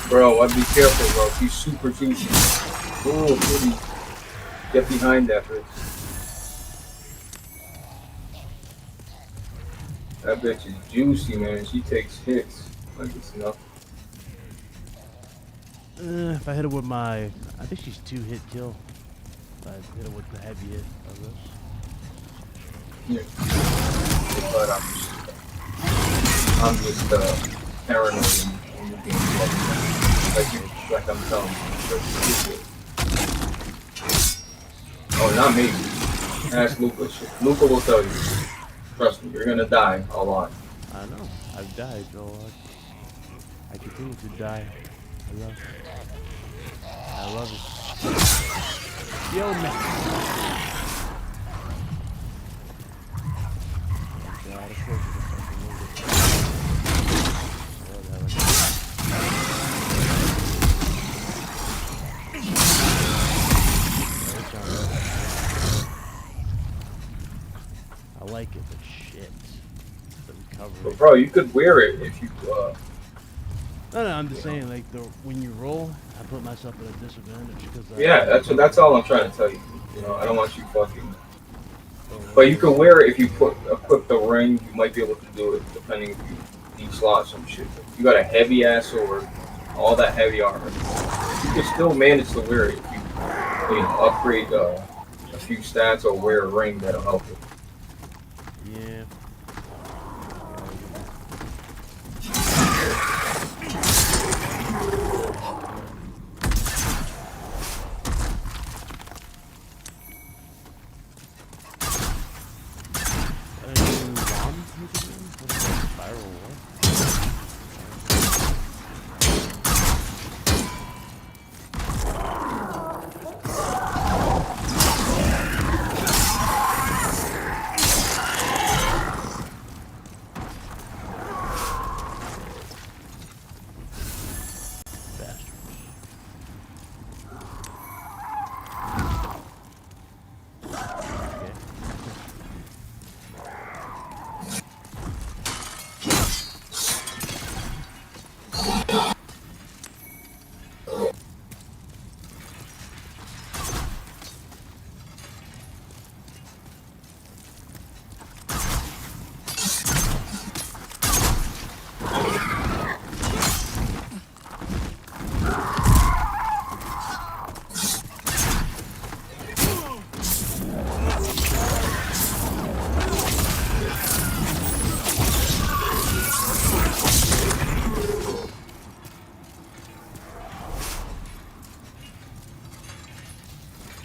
Bro, I'd be careful, bro. He's super juicy. Oh, pretty. Get behind that bitch. That bitch is juicy, man. She takes hits like it's nothing. If I hit it with my, I think she's 2-hit kill. If I hit it with the heavy hit of this. Yeah. But I'm just paranoid in the game. Like I'm telling you. Oh, not me. Ask Luca. Luca will tell you. Trust me, you're gonna die a lot. I know. I've died a lot. I continue to die. I love it. Yo, man. God, of course it's a fucking movie. I like it, but shit. The recovery. But bro, you could wear it if you. No, I'm just saying, like when you roll, I put myself at a disadvantage because. Yeah, that's all I'm trying to tell you. You know, I don't want you fucking. But you could wear it if you equip the ring. You might be able to do it depending if you de-slot some shit. If you got a heavy ass sword, all that heavy armor, you can still manage to wear it if you upgrade a few stats or wear a ring that'll help you. Yeah.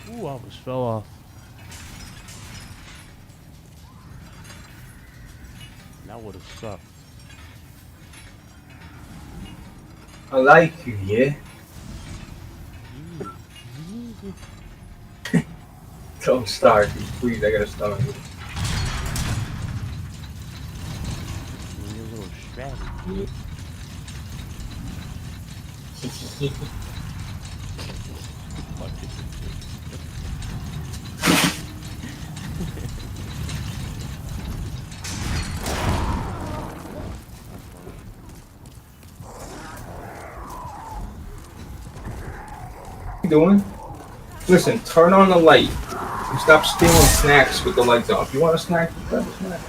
Ooh, I almost fell off. That would have sucked. I like you, yeah? Don't start, please. I gotta start. You're a little strategy. Doing? Listen, turn on the light. And stop stealing snacks with the lights off. You want a snack? Grab a snack.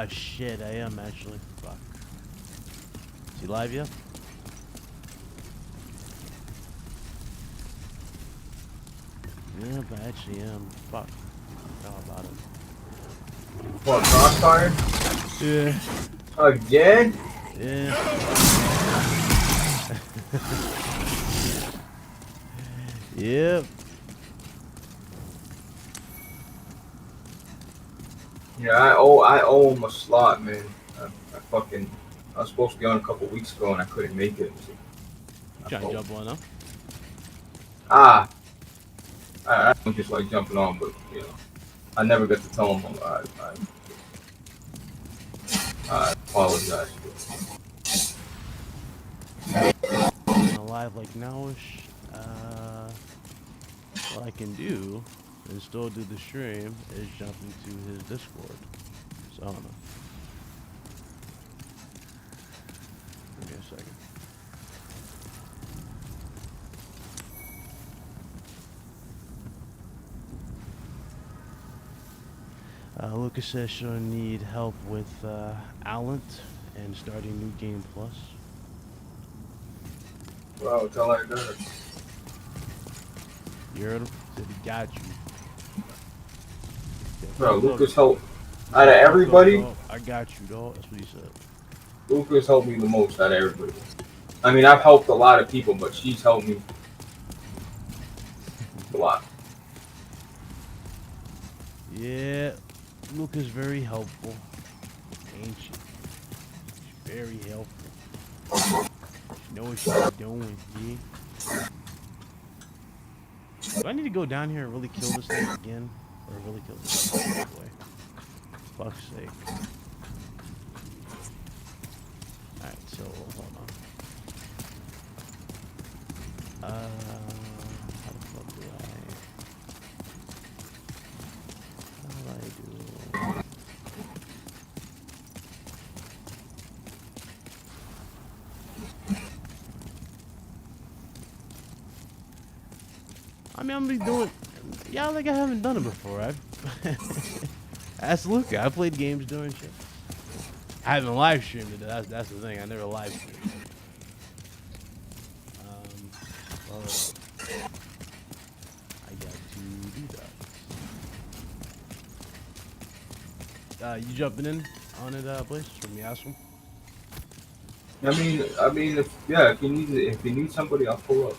Ah, shit, I am actually. Fuck. Is he live yet? Yeah, but I actually am. Fuck. How about it? What, Crossfire? Yeah. Again? Yeah. Yep. Yeah, I owe him a slot, man. I was supposed to be on a couple weeks ago and I couldn't make it. Trying to jump on, huh? I don't just like jumping on, but you know, I never get to tell him. I apologize. Live like nowish. What I can do and still do the stream is jump into his Discord. So I don't know. Give me a second. Lucas says she'll need help with Alent and starting New Game Plus. Wow, tell her that. You heard him? Said he got you. Bro, Lucas helped. Out of everybody, I got you, dog. That's what he said. Lucas helped me the most out of everybody. I mean, I've helped a lot of people, but she's helped me a lot. Yeah, Lucas very helpful. Ain't she? She's very helpful. She knows what she's doing, yeah? Do I need to go down here and really kill this thing again? Or really kill this thing anyway? Fuck's sake. Alright, so hold on. How the fuck do I do? I mean, I'm gonna be doing. Yeah, like I haven't done it before. Ask Luca. I played games doing shit. I haven't live streamed it. That's the thing. I never live streamed. Well, I got to do that. You jumping in on it, Blaze? From me, ask him. I mean, if you need somebody, I'll pull up.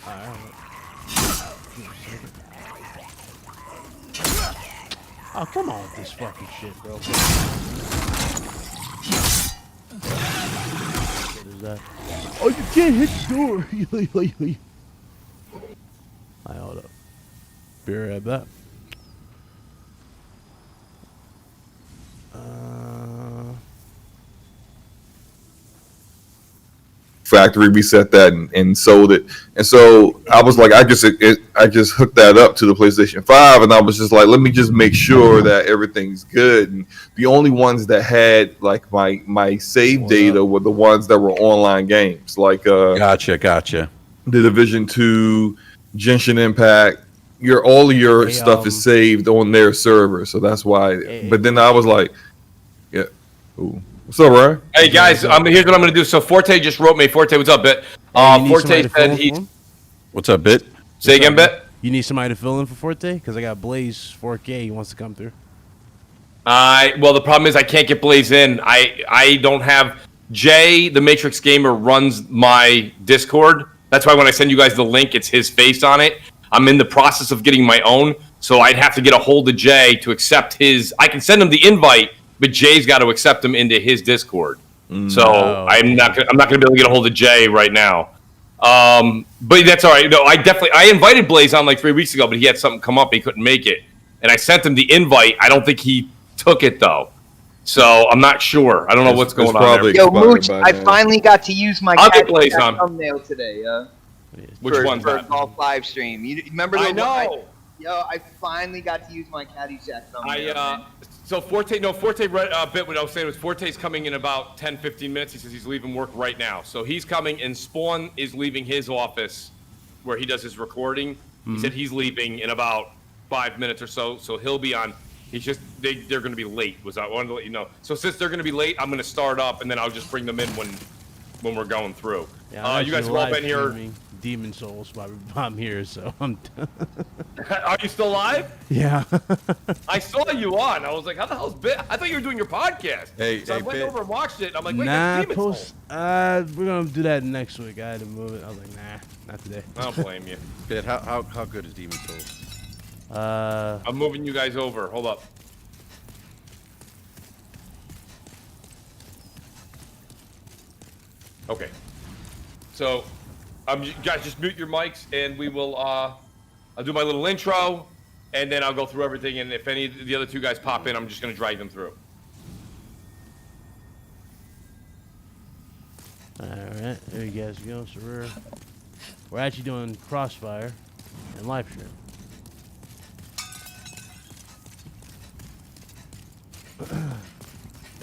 Alright. Oh, come on with this fucking shit, bro. What is that? Oh, you can't hit the door. Alright, hold up. Be right back. Factory reset that and sold it, and so I was like, I just hooked that up to the PlayStation 5, and I was just like, let me just make sure that everything's good. And the only ones that had like my save data were the ones that were online games, like Gotcha. The Division 2, Genshin Impact. All of your stuff is saved on their server, so that's why. But then I was like, yeah, ooh. What's up, Ryan? Hey guys, here's what I'm gonna do. So Forte just wrote me. Forte, what's up, Bit? Forte said he's. What's up, Bit? Say again, Bit. You need somebody to fill in for Forte? Because I got Blaze 4K. He wants to come through. Well, the problem is I can't get Blaze in. I don't have Jay, the Matrix Gamer, runs my Discord. That's why when I send you guys the link, it's his face on it. I'm in the process of getting my own, so I'd have to get a hold of Jay to accept his. I can send him the invite, but Jay's got to accept him into his Discord. So I'm not gonna be able to get a hold of Jay right now. But that's all right. No, I invited Blaze on like 3 weeks ago, but he had something come up, he couldn't make it, and I sent him the invite. I don't think he took it though, so I'm not sure. I don't know what's going on there. Yo, Mooch, I finally got to use my thumbnail today. Which one's for that? golf live stream. You remember? I know. I finally got to use my Caddyshack thumbnail. So Forte Bit what I was saying was Forte's coming in about 10-15 minutes. He says he's leaving work right now. So he's coming, and Spawn is leaving his office where he does his recording. He said he's leaving in about 5 minutes or so. So he'll be on. He's just they're going to be late. I wanted to let you know. So since they're going to be late, I'm going to start up and then I'll just bring them in when we're going through. Yeah, you guys have all been here. Demon Souls while I'm here, so I'm. Are you still live? Yeah. I saw you on. I was like, how the hell's Bit? I thought you were doing your podcast. So I went over and watched it. I'm like, wait, that's Demon Souls. We're gonna do that next week. I had to move it. I was like, nah, not today. I don't blame you. Bit, how good is Demon Souls? I'm moving you guys over. Hold up. Okay. So, you guys just mute your mics, and we will. I'll do my little intro, and then I'll go through everything. And if any of the other two guys pop in, I'm just gonna drag them through. All right, there you guys go. So we're actually doing Crossfire and Livestream.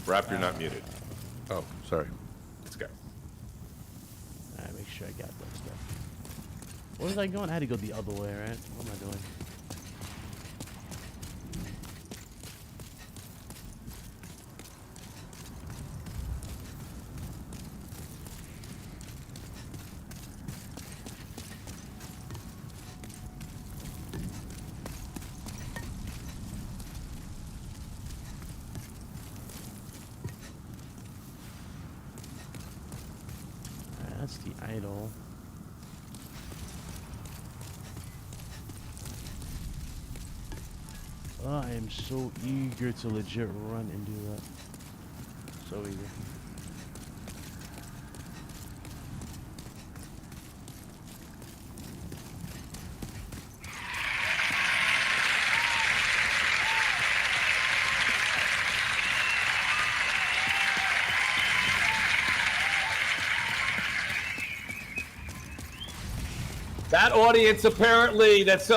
Rap, you're not muted. Oh, sorry. Let's go. Alright, make sure I got that stuff. Where was I going? I had to go the other way, right? What am I doing? That's the idol. Oh, I am so eager to legit run and do that. So eager. That audience apparently that's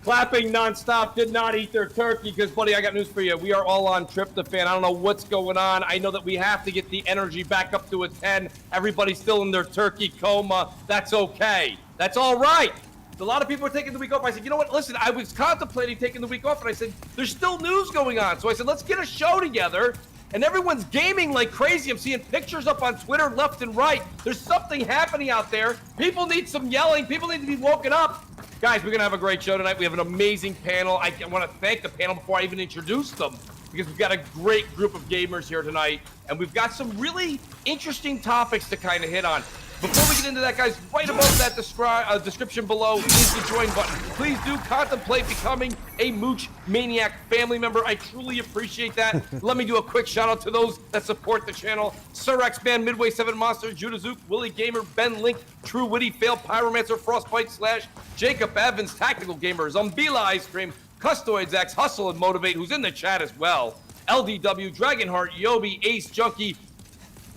clapping nonstop did not eat their turkey because, buddy, I got news for you. We are all on tryptophan. I don't know what's going on. I know that we have to get the energy back up to a 10. Everybody's still in their turkey coma. That's okay. That's all right. A lot of people are taking the week off. I said, you know what? Listen, I was contemplating taking the week off, and I said, there's still news going on. So I said, let's get a show together. And everyone's gaming like crazy. I'm seeing pictures up on Twitter left and right. There's something happening out there. People need some yelling. People need to be woken up. Guys, we're going to have a great show tonight. We have an amazing panel. I want to thank the panel before I even introduce them because we've got a great group of gamers here tonight. And we've got some really interesting topics to kind of hit on. Before we get into that, guys, right above that description below is the join button. Please do contemplate becoming a Mooch Maniac family member. I truly appreciate that. Let me do a quick shout out to those that support the channel. Sir X-Man, Midway 7 Monster, Judah Zook, Willie Gamer, Ben Link, True Witty, Fail, Pyromancer, Frostbite Slash, Jacob Evans, Tactical Gamer, Zumbila Ice Cream, Custoids X, Hustle and Motivate, who's in the chat as well. LDW, Dragonheart, Yobi, Ace Junkie,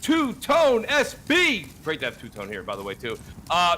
Two-Tone SB. Great to have Two-Tone here, by the way, too.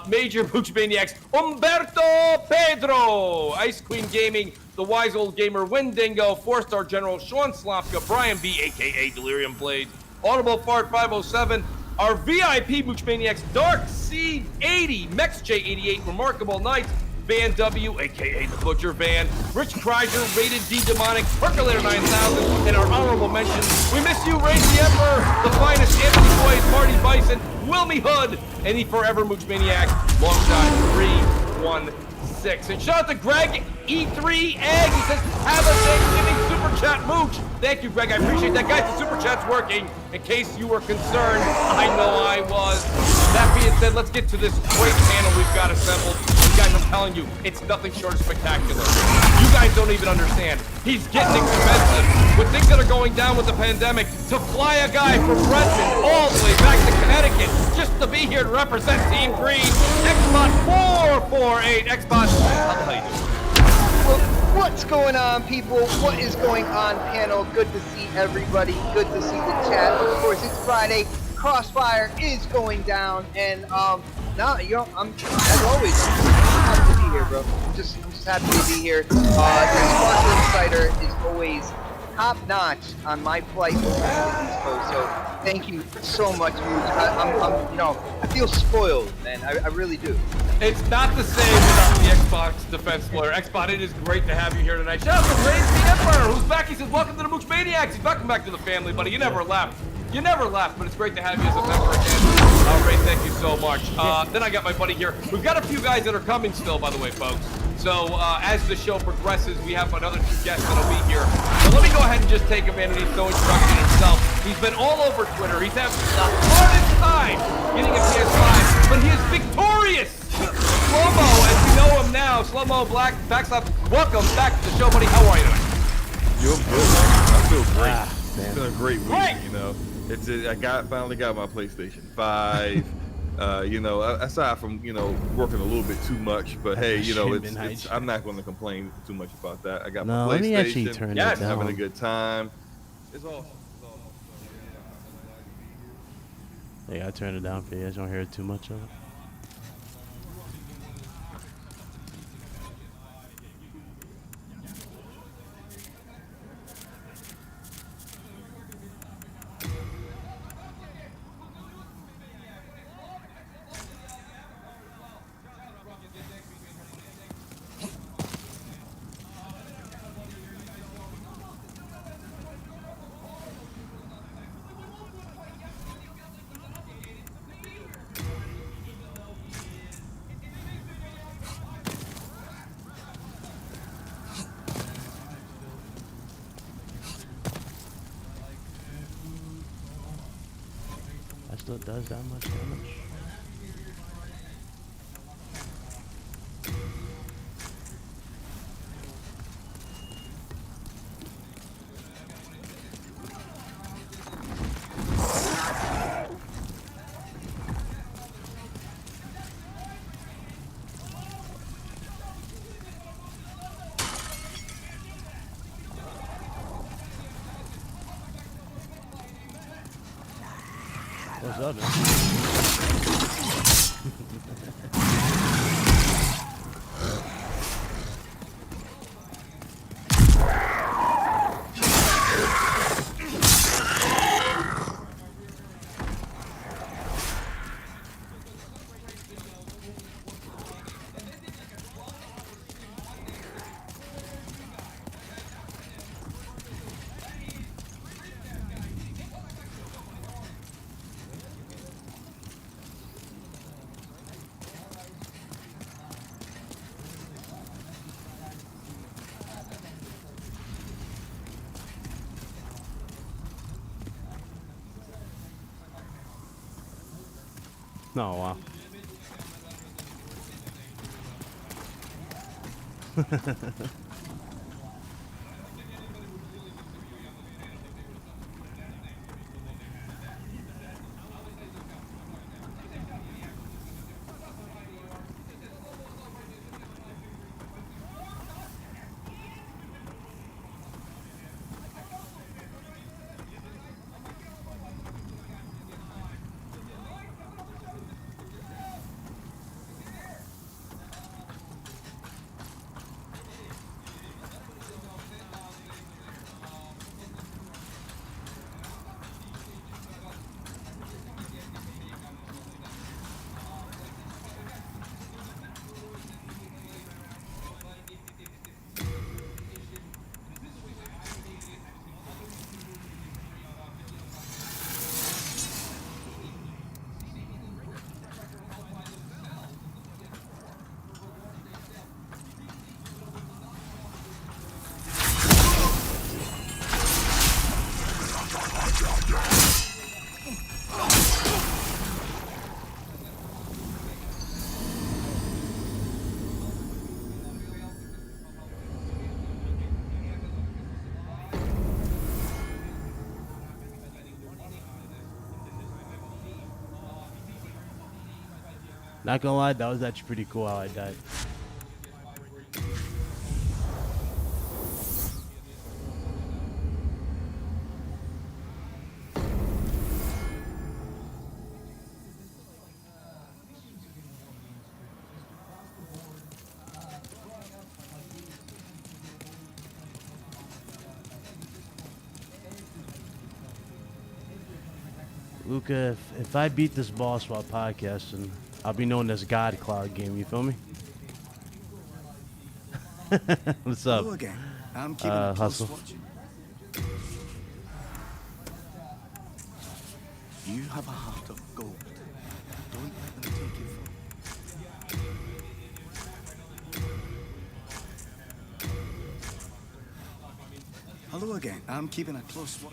Major Mooch Maniacs, Umberto Pedro. Ice Queen Gaming, The Wise Old Gamer, Windingo, 4-Star General, Sean Slopka, Brian B, a.k.a. Delirium Blades, Audible Fart 507, our VIP Mooch Maniacs, Dark Seed 80, Mex J88, Remarkable Knights, Van W, a.k.a. The Butcher Van, Rich Kreiser, Rated D Demonic, Percolator 9000, and our honorable mentions. We miss you, Raise the Emperor, the finest Anthony Boyd, Marty Bison, Wilmy Hood, and the Forever Mooch Maniac, long shot 316. And shout out to Greg E3 Egg. He says, have a Thanksgiving Super Chat Mooch. Thank you, Greg. I appreciate that. Guys, the Super Chat's working. In case you were concerned, I know I was. That being said, let's get to this great panel we've got assembled. Guys, I'm telling you, it's nothing short of spectacular. You guys don't even understand. He's getting expensive. With things that are going down with the pandemic, to fly a guy from Redmond all the way back to Connecticut just to be here to represent Team Green, Xbot448. Xbot, how the hell you doing? Well, what's going on, people? What is going on, panel? Good to see everybody. Good to see the chat. Of course, it's Friday. Crossfire is going down, and now, you know, I'm, as always, I'm happy to be here, bro. I'm just happy to be here. The Sponsor Insider is always top-notch on my flight over to the East Coast, so thank you so much, Mooch. You know, I feel spoiled, man. I really do. It's not the same without the Xbox defense lawyer. Xbox, it is great to have you here tonight. Shout out to Raise the Emperor, who's back. He says, welcome to the Mooch Maniacs. He's welcome back to the family, buddy. You never left. You never left, but it's great to have you as a member again. Ray, thank you so much. Then I got my buddy here. We've got a few guys that are coming still, by the way, folks. So as the show progresses, we have another 2 guests that'll be here. So let me go ahead and just take him in, and he's no introduction himself. He's been all over Twitter. He's having the hardest time getting a PS5, but he is victorious. Slow-mo, as you know him now, Slow-mo Black, Backslap, welcome back to the show, buddy. How are you tonight? Yo, I'm good. I feel great. Man. It's been a great week, you know. I finally got my PlayStation 5. You know, aside from, you know, working a little bit too much, but hey, you know, I'm not going to complain too much about that. I got my PlayStation. Let me actually turn it down. Having a good time. It's awesome. Hey, I turn it down for you guys. Don't hear too much of it. Still does that much damage. What's up, man? No, wow. Not gonna lie, that was actually pretty cool how I died. Luca, if I beat this boss while podcasting, I'll be known as God Cloud Game. You feel me? What's up? Hello again. I'm keeping a close Hustle. watch. You have a heart of gold. Don't let them take it from you. Hello again. I'm keeping a close watch.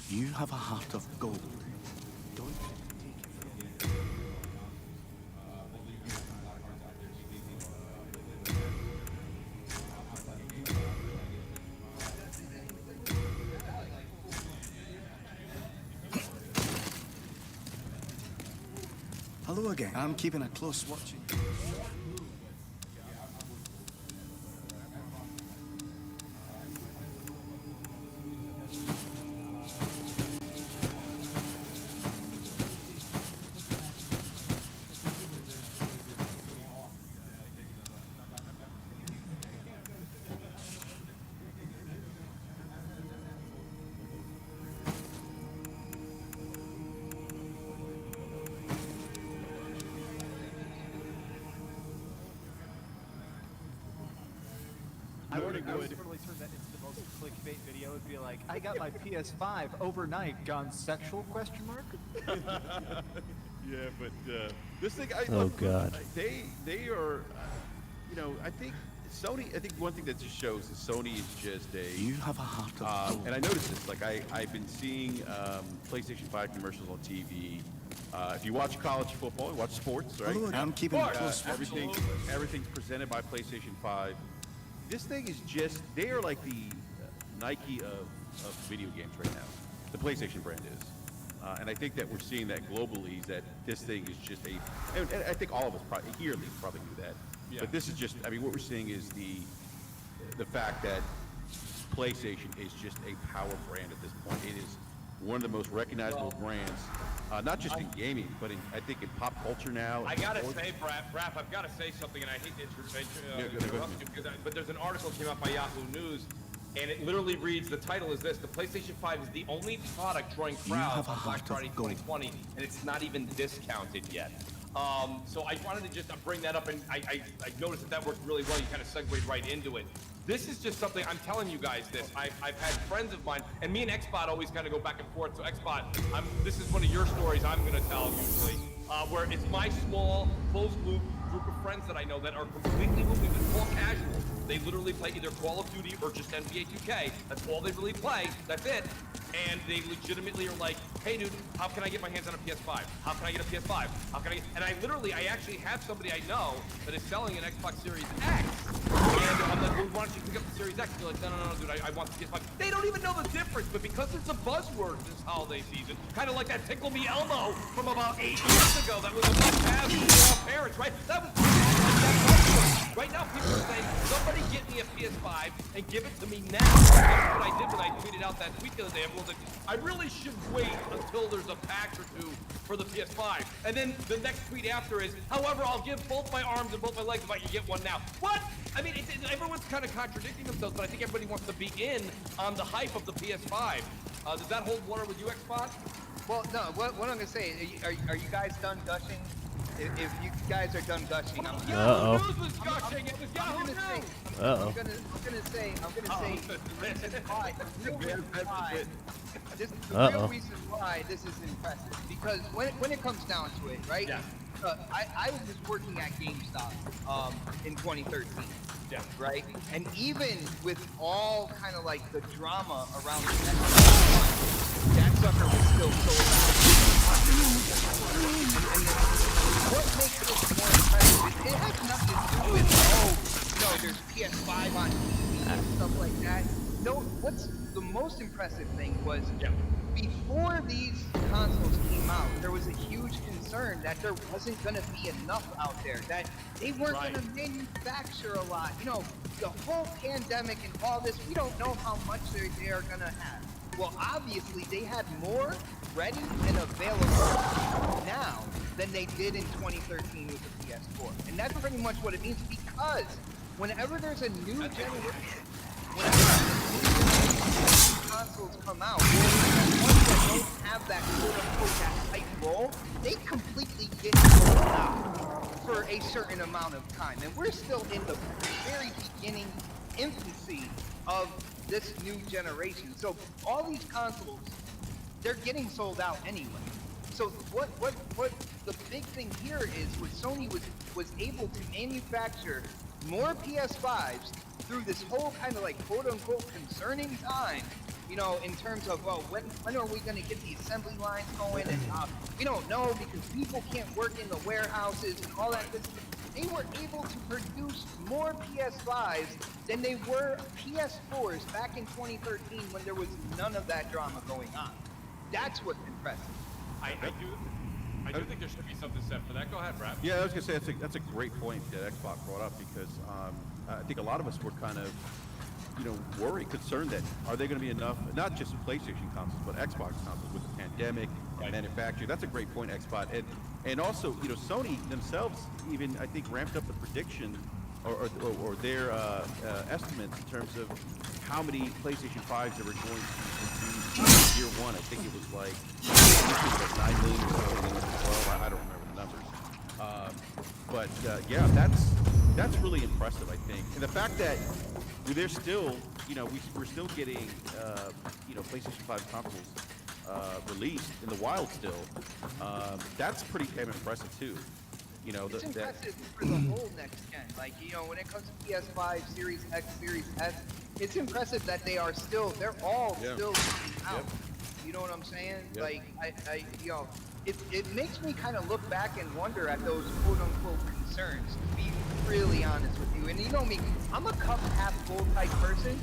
You have a heart of gold. Don't let them take it from you. Hello again. I'm keeping a close watch. I would totally turn that into the most clickbait video. It'd be like, I got my PS5 overnight, gone sexual, question mark? Yeah, but this thing, Oh, God. They are, you know, I think Sony, I think one thing that just shows is Sony is just a... You have a heart of gold. and I noticed this, like I've been seeing PlayStation 5 commercials on TV. If you watch college football, you watch sports, right? Hello again. I'm keeping a close watch. Everything's presented by PlayStation 5. This thing is just, they are like the Nike of video games right now. The PlayStation brand is. And I think that we're seeing that globally, is that this thing is just a, and I think all of us probably, here at least, probably knew that. Yeah. But this is just, I mean, what we're seeing is the fact that PlayStation is just a power brand at this point. It is one of the most recognizable brands, not just in gaming, but I think in pop culture now. I gotta say, Raph, I've gotta say something, and I hate to interrupt you, but there's an article that came out by Yahoo News, and it literally reads, the title is this: the PlayStation 5 is the only product drawing crowds on Black Friday 2020, and it's not even discounted yet. So I wanted to just bring that up, and I noticed that worked really well. You kind of segued right into it. This is just something, I'm telling you guys this. I've had friends of mine, and me and Xbot always kind of go back and forth. So Xbot, this is one of your stories I'm going to tell usually, where it's my small, closed loop group of friends that I know that are completely all casual. They literally play either Call of Duty or just NBA 2K. That's all they really play. That's it. And they legitimately are like, hey dude, how can I get my hands on a PS5? How can I get a PS5? How can I get... And I actually have somebody I know that is selling an Xbox Series X. And I'm like, well, why don't you pick up the Series X? They're like, no, dude, I want the PS5. They don't even know the difference, but because it's a buzzword this holiday season, kind of like that Tickle Me Elmo from about 8 years ago that was a must-have for our parents, right? That was buzzword. Right now, people are saying, somebody get me a PS5 and give it to me now. That's what I did when I tweeted out that tweet the other day. Everyone's like, I really should wait until there's a patch or two for the PS5. And then the next tweet after is, however, I'll give both my arms and both my legs if I can get one now. What? I mean, everyone's kind of contradicting themselves, but I think everybody wants to be in on the hype of the PS5. Does that hold water with you, Xbox? Well, no, what I'm gonna say, are you guys done gushing? If you guys are done gushing, I'm Yahoo News was gushing. It was Yahoo News. I'm gonna say the real reason why this is impressive, because when it comes down to it, right? Yeah. I was just working at GameStop in 2013. Yeah. Right? And even with all kind of like the drama around the Xbox, that sucker was still sold out. And what makes this more impressive, it has nothing to do with, there's PS5 on TV and stuff like that. no, what's the most impressive thing was before these consoles came out, there was a huge concern that there wasn't going to be enough out there, that they weren't going to manufacture a lot. You know, the whole pandemic and all this, we don't know how much they are going to have. Well, obviously, they had more ready and available now than they did in 2013 with the PS4. And that's pretty much what it means, because whenever there's a new generation, consoles come out, the ones that don't have that quote-unquote that type role, they completely get sold out for a certain amount of time. And we're still in the very beginning infancy of this new generation. So all these consoles, they're getting sold out anyway. So what the big thing here is what Sony was able to manufacture more PS5s through this whole kind of like quote-unquote concerning time, you know, in terms of, well, when are we going to get the assembly lines going? And we don't know because people can't work in the warehouses and all that. They were able to produce more PS5s than they were PS4s back in 2013 when there was none of that drama going on. That's what's impressive. I do think there should be something set for that. Go ahead, Brad. Yeah, I was gonna say that's a great point that Xbox brought up, because I think a lot of us were kind of, you know, worried, concerned that are there going to be enough, not just PlayStation consoles, but Xbox consoles with the pandemic and manufacturing. That's a great point, Xbox, and also, you know, Sony themselves even, I think, ramped up the prediction or their estimates in terms of how many PlayStation 5s they were going to produce year one. I think it was like 9 million or something, 12. I don't remember the numbers. But yeah, that's really impressive, I think. And the fact that they're still, you know, we're still getting, you know, PlayStation 5 consoles released in the wild still. That's pretty damn impressive too. You know, it's impressive for the whole next gen. Like, you know, when it comes to PS5, Series X, Series S, it's impressive that they're all still coming out. You know what I'm saying? Like, I you know, it makes me kind of look back and wonder at those quote-unquote concerns, to be really honest with you. And you know me, I'm a cup half full type person,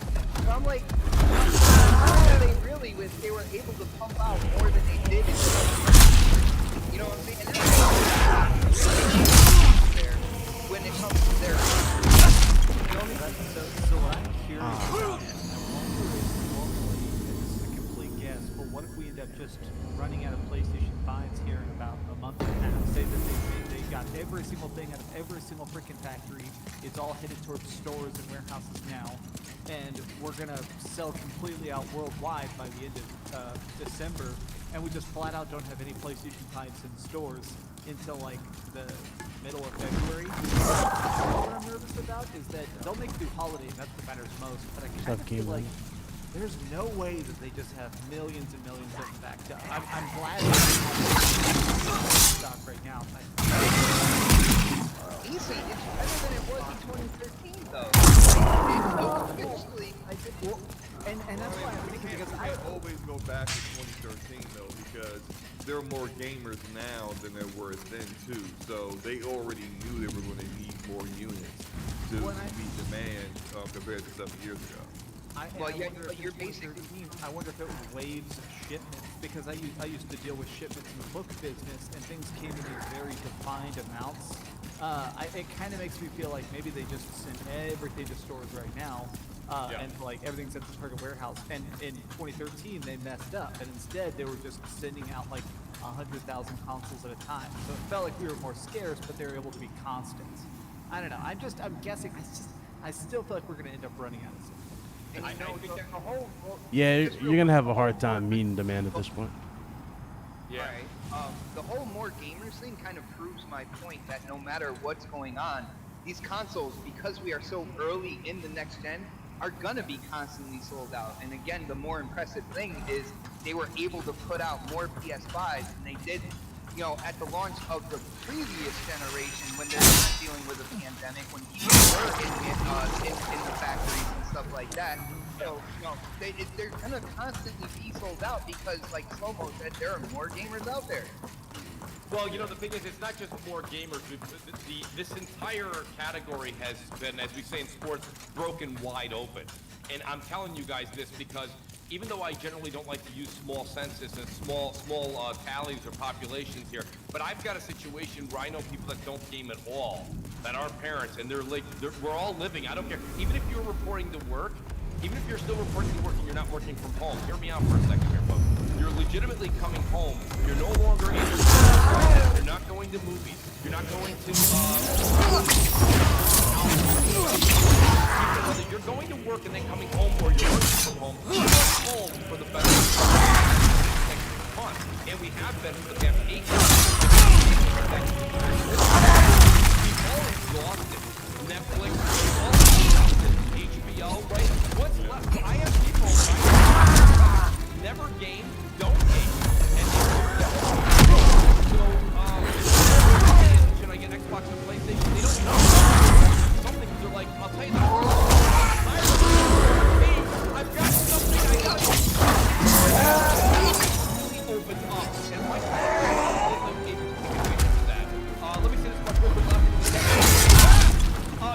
so I'm like, how are they really they were able to pump out more than they did in you know what I'm saying? And that's there when it comes to their, you know what I mean? So what I'm curious about, normally it's a complete guess, but what if we end up just running out of PlayStation 5s here in about a month and a half? Say that they got every single thing out of every single freaking factory. It's all headed towards stores and warehouses now, and we're gonna sell completely out worldwide by the end of December, and we just flat out don't have any PlayStation 5s in stores until like the middle of February. What I'm nervous about is that they'll make it through holiday, and that's what matters most, but I kind of feel like there's no way that they just have millions and millions of them backed up. I'm glad stock right now. Easy, it's better than it was in 2013 though. And that's why I'm thinking, because I always go back to 2013 though, because there are more gamers now than there were then too. So they already knew they were going to need more units to meet demand compared to 7 years ago. I wonder if it was waves of shipments, because I used to deal with shipments in the book business, and things came in very defined amounts. It kind of makes me feel like maybe they just send everything to stores right now, and like everything's at the target warehouse. And in 2013 they messed up, and instead they were just sending out like 100,000 consoles at a time. So it felt like we were more scarce, but they were able to be constant. I don't know. I'm guessing. I still feel like we're gonna end up running out of stuff. And you know, the whole, yeah, you're gonna have a hard time meeting demand at this point. Yeah. Right. The whole more gamers thing kind of proves my point that no matter what's going on, these consoles, because we are so early in the next gen, are gonna be constantly sold out. And again, the more impressive thing is they were able to put out more PS5s than they did, you know, at the launch of the previous generation when they're not dealing with a pandemic, when people were in the factories and stuff like that. So, you know, they're gonna constantly be sold out because, like Slow-Mo said, there are more gamers out there. Well, you know, the thing is, it's not just more gamers. This entire category has been, as we say in sports, broken wide open. And I'm telling you guys this because even though I generally don't like to use small census and small tallies or populations here, but I've got a situation where I know people that don't game at all, that are parents, and we're all living. I don't care. Even if you're reporting to work, even if you're still reporting to work and you're not working from home, hear me out for a second here, folks. You're legitimately coming home. You're no longer able to. You're not going to movies. You're not going to. Whether you're going to work and then coming home, or you're working from home, you're home for the better month. And we have been for the past 8 months. We've all exhausted Netflix, all exhausted HBO, right? What's left? I have people never game, don't game, and should I get Xbox and PlayStation? They don't know something. They're like, I'll tell you that. I've got something I got. Really opened up, and my that. Let me say this much real quick.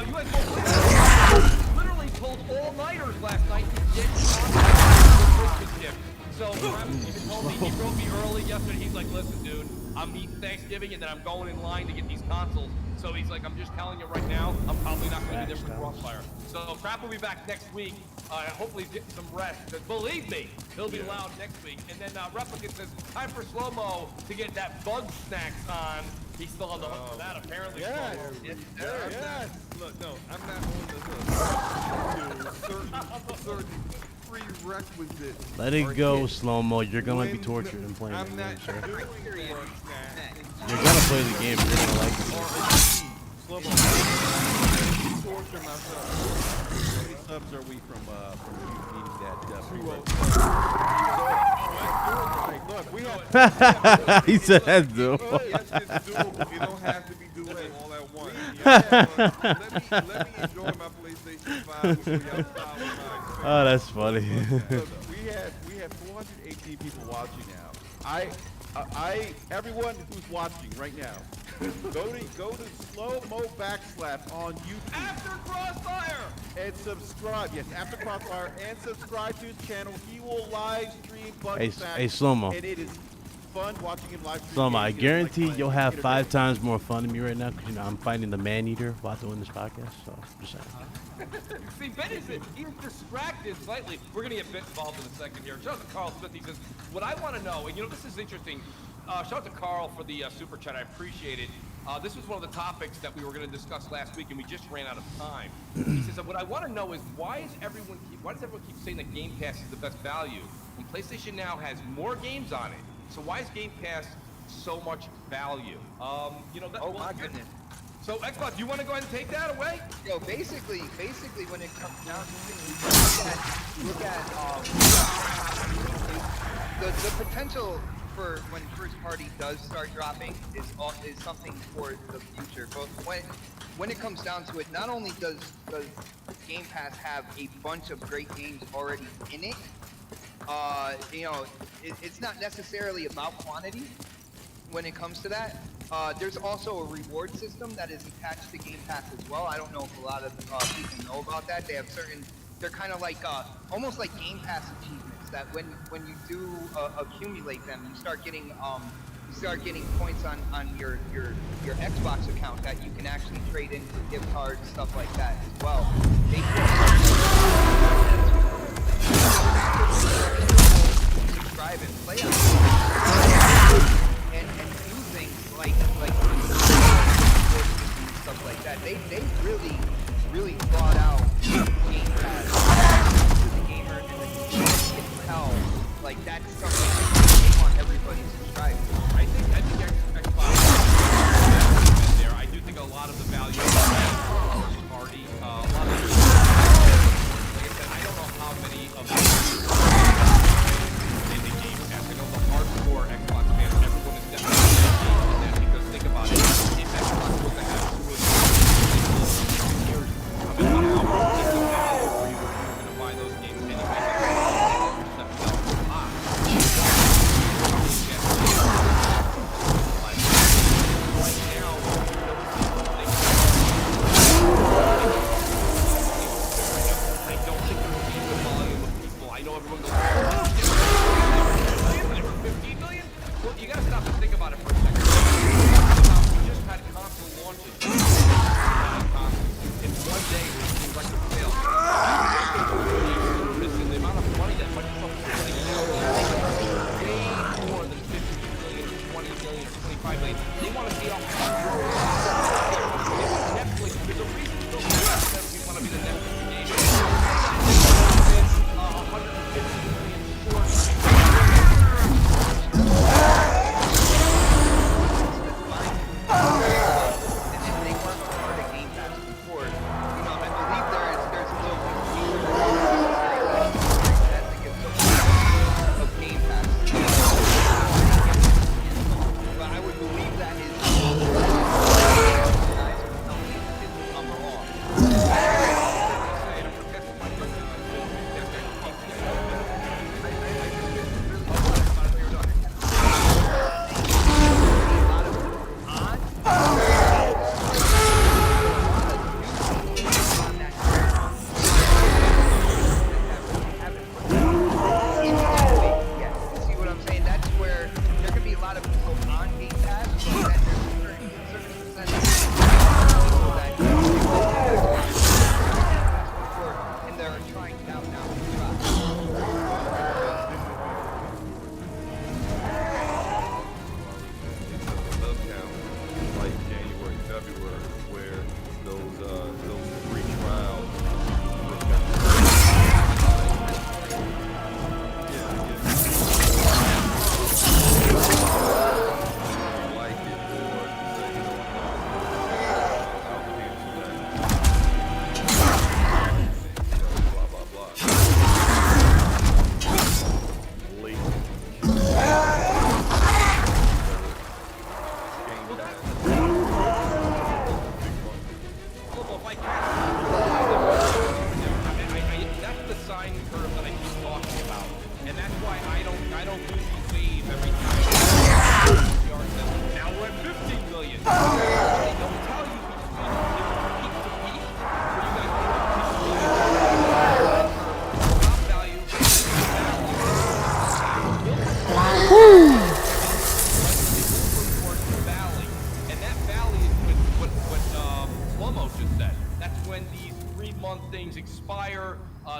You guys both literally pulled all-nighters last night to get on the Christmas gift. So Travis even told me, he wrote me early yesterday. He's like, listen, dude, I'm eating Thanksgiving and then I'm going in line to get these consoles. So he's like, I'm just telling you right now, I'm probably not going to be there for Crossfire. So Crap will be back next week. Hopefully he's getting some rest. Because believe me, he'll be loud next week. And then Replicant says, time for Slow-Mo to get that bug snacks on. He's still on the hook for that, apparently. Yes. Yes. Look, no, I'm not on the certain prerequisites. Let it go, Slow-Mo. You're gonna be tortured in playing the game, sir. You're gonna play the game. You're gonna like it. Slow-Mo. Torture myself. How many subs are we from eating that Look, we have. He said that's doable. Yes, it's doable. You don't have to be doing it all at once. Yeah, let me enjoy my PlayStation 5 with y'all. Oh, that's funny. Look, we have 418 people watching now. Everyone who's watching right now, go to Slow-Mo Backslap on YouTube. After Crossfire! And subscribe. Yes, after Crossfire, and subscribe to his channel. He will live stream Hey, Slow-Mo. And it is fun watching him live stream. Slow-Mo, I guarantee you'll have 5 times more fun than me right now because, you know, I'm fighting the man-eater while doing this podcast. So, just saying. See, Ben is even distracted slightly. We're going to get Ben involved in a second here. Shout out to Carl Smith. He says, what I want to know, and you know, this is interesting. Shout out to Carl for the super chat. I appreciate it. This was one of the topics that we were going to discuss last week, and we just ran out of time. He says, what I want to know is why does everyone keep saying that Game Pass is the best value when PlayStation now has more games on it? So why is Game Pass so much value? You know, oh my goodness. So Xbox, do you want to go ahead and take that away? Yo, basically, when it comes down to things, look at the potential for when first party does start dropping is something for the future. But when it comes down to it, not only does Game Pass have a bunch of great games already in it, you know, it's not necessarily about quantity when it comes to that. There's also a reward system that is attached to Game Pass as well. I don't know if a lot of people know about that. They have they're kind of like almost like Game Pass achievements that when you do accumulate them, you start getting points on your Xbox account that you can actually trade in for gift cards, stuff like that as well. Subscribe and play and do things like stuff like that. They really thought out Game Pass to the gamer, and then you can tell like that's something they want everybody to subscribe to. I think Xbox is there. I do think a lot of the value of party, a lot of know everyone goes, 15 million? Well, you gotta stop and think about it for a second. We just had console launches. In one day, we're seeing record sales. And the amount of money that Microsoft is putting out way more than 50 million, 20 million, 25 million. They want to see off Netflix. There's a reason that we want to be the Netflix game. 150 million short.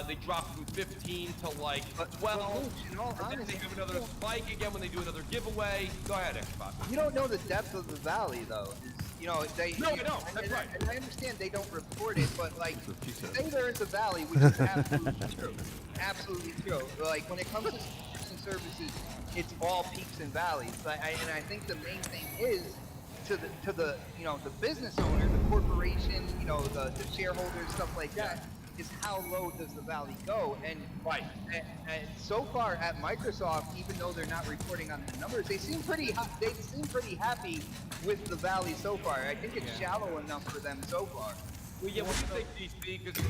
They drop from 15 to like 12. And then they have another spike again when they do another giveaway. Go ahead, Xbox. You don't know the depth of the valley, though. You know, they. No, I don't. That's right. And I understand they don't report it, but like, say there is a valley, which is absolutely true. Absolutely true. Like when it comes to subscription services, it's all peaks and valleys. And I think the main thing is to the you know the business owner, the corporation, you know the shareholders, stuff like that. Is how low does the valley go? And and so far at Microsoft, even though they're not reporting on the numbers, they seem pretty happy with the valley so far. I think it's shallow enough for them so far. Well, yeah, what do you think, DC? Because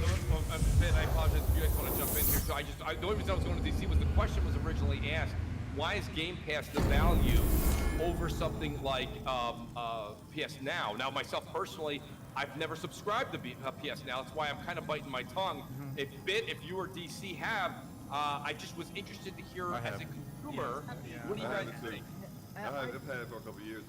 I apologize if you guys want to jump in here. So the only reason I was going to DC was the question was originally asked: why is Game Pass the value over something like PS Now? Now, myself personally, I've never subscribed to PS Now. That's why I'm kind of biting my tongue. If you or DC have, I just was interested to hear as a consumer, what do you guys think? I've had it for a couple years.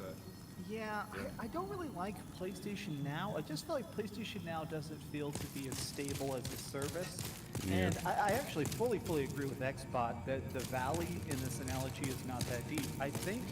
Yeah, I don't really like PlayStation Now. I just feel like PlayStation Now doesn't feel to be as stable as a service. Yeah. And I actually fully agree with Xbot that the valley in this analogy is not that deep. I think,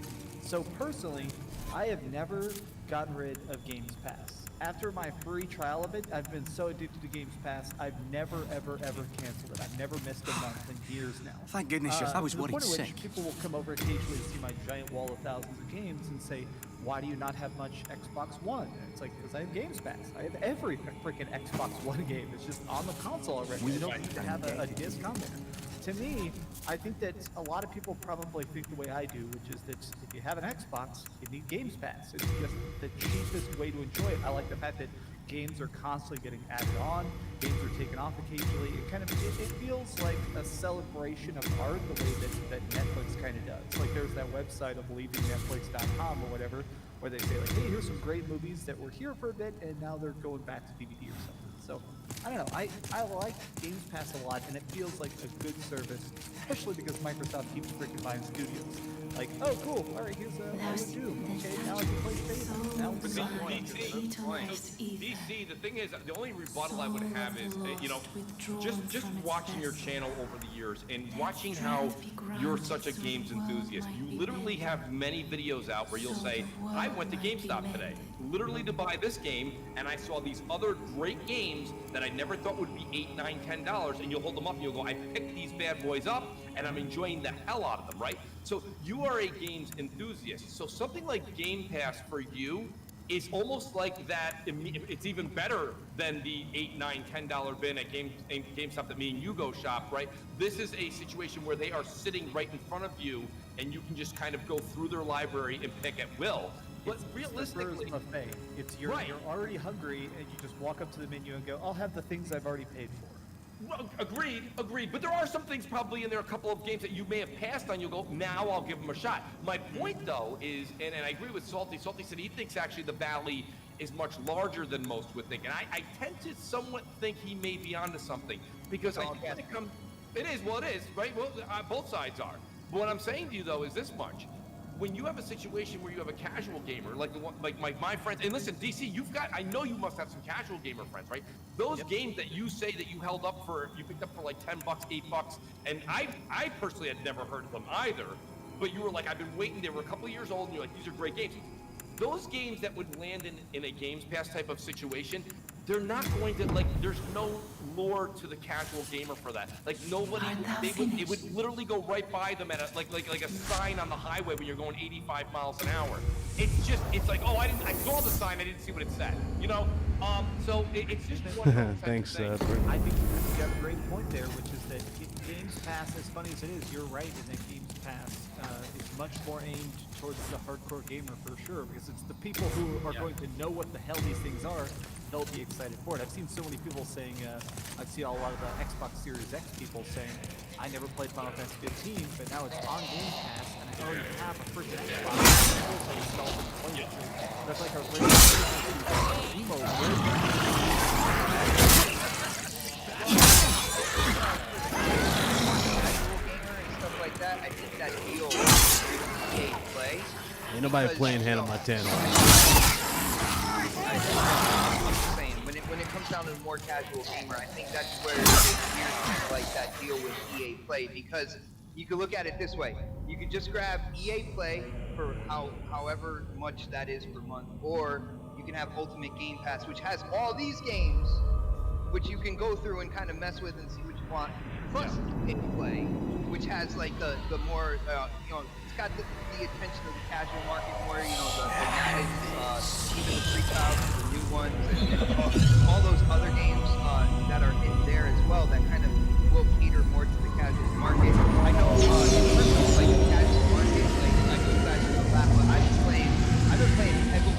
so personally, I have never gotten rid of Games Pass. After my free trial of it, I've been so addicted to Games Pass, I've never, ever canceled it. I've never missed a month in years now. Thank goodness, I was worried sick. To the point at which people will come over occasionally to see my giant wall of thousands of games and say, why do you not have much Xbox One? And it's like, because I have Games Pass. I have every freaking Xbox One game. It's just on the console already. You don't need to have a disc on there. To me, I think that a lot of people probably think the way I do, which is that if you have an Xbox, you need Games Pass. It's just the cheapest way to enjoy it. I like the fact that games are constantly getting added on, games are taken off occasionally. It feels like a celebration of art the way that Netflix kind of does. Like there's that website of leavingnetflix.com or whatever, where they say like, hey, here's some great movies that were here for a bit and now they're going back to DVD or something. So I don't know. I like Games Pass a lot, and it feels like a good service, especially because Microsoft keeps freaking buying studios. Like, oh, cool. All right, here's Doom. Okay, now I can play Fable. Now But it's DC, the thing is, the only rebuttal I would have is, you know, just watching your channel over the years and watching how you're such a games enthusiast. You literally have many videos out where you'll say, I went to GameStop today, literally to buy this game, and I saw these other great games that I never thought would be $8, $9, $10, and you'll hold them up and you'll go, I picked these bad boys up, and I'm enjoying the hell out of them, right? So you are a games enthusiast. So something like Game Pass for you is almost like that. It's even better than the $8, $9, $10 bin at GameStop that me and you go shop, right? This is a situation where they are sitting right in front of you, and you can just kind of go through their library and pick at will. But realistically, it's you're already hungry, and you just walk up to the menu and go, I'll have the things I've already paid for. Well, agreed. But there are some things probably in there, a couple of games that you may have passed on. You'll go, now I'll give them a shot. My point, though, is, and I agree with Salty. Salty said he thinks actually the Valley is much larger than most would think. And I tend to somewhat think he may be onto something. Because I think it is, right? Well, both sides are. But what I'm saying to you, though, is this much. When you have a situation where you have a casual gamer, like the one, like my friends, and listen, DC, I know you must have some casual gamer friends, right? Those games that you say that you held up for, you picked up for like $10, $8, and I personally had never heard of them either, but you were like, I've been waiting, they were a couple of years old, and you're like, these are great games. Those games that would land in a Games Pass type of situation, they're not going to, like, there's no lure to the casual gamer for that. Like, nobody, it would literally go right by them at a, like a sign on the highway when you're going 85 miles an hour. It's like, oh, I saw the sign, I didn't see what it said, you know? So it's just one of those Thanks, I think you got a great point there, which is that Games Pass, as funny as it is, you're right in that Games Pass is much more aimed towards the hardcore gamer for sure, because it's the people who are going to know what the hell these things are. They'll be excited for it. I've seen so many people saying, I see a lot of the Xbox Series X people saying, I never played Final Fantasy 15, but now it's on Game Pass, and I already have a freaking Xbox. I installed and played it. That's like a regular emo stuff like that. I think that deal with EA Play. Ain't nobody playing Hannah Montana. I'm just saying, when it comes down to the more casual gamer, I think that's where it's kind of like that deal with EA Play, because you could look at it this way. You could just grab EA Play for however much that is per month, or you can have Ultimate Game Pass, which has all these games, which you can go through and kind of mess with and see what you want, plus EA Play, which has like the more, you know, it's got the attention of the casual market more, you know, the Madden, even the free trials, the new ones, and all those other games that are in there as well that kind of will cater more to the casual market. I know in terms of like the casual market, like I know you guys know that, but I've been playing Peggle 2,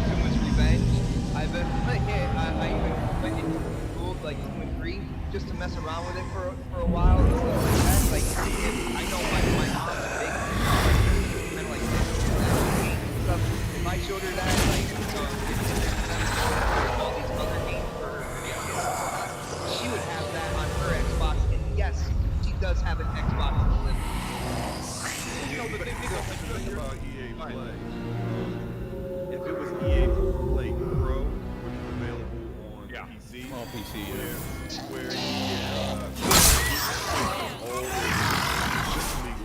Too Much Revenge. I've been playing, I even went into school like 2 and 3 just to mess around with it for a while and stuff like that. Like I know my mom's big kind of like stuff. If I showed her that, like all these other games for her, she would have that on her Xbox. And yes, she does have an Xbox to live. You know, the thing about EA Play, if it was EA Play Pro, which is available on PC, on PC, where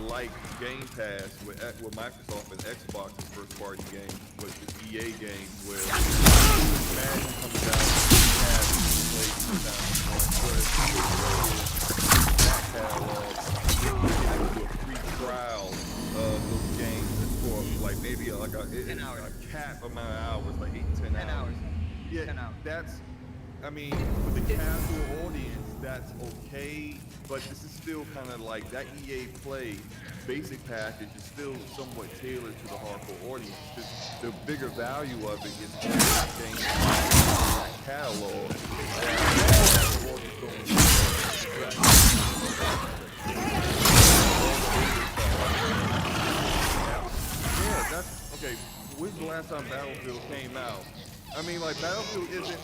like Game Pass with Microsoft and Xbox's first party games with the EA games where Madden comes out and has played that catalog, you can do a free trial of those games for like maybe like a cap amount of hours, like 8 to 10 hours. Yeah, 10 hours. That's, I mean, for the casual audience, that's okay, but this is still kind of like that EA Play basic package is still somewhat tailored to the hardcore audience. The bigger value of it is the game catalog. Yeah, that's okay. When's the last time Battlefield came out I mean, like Battlefield isn't.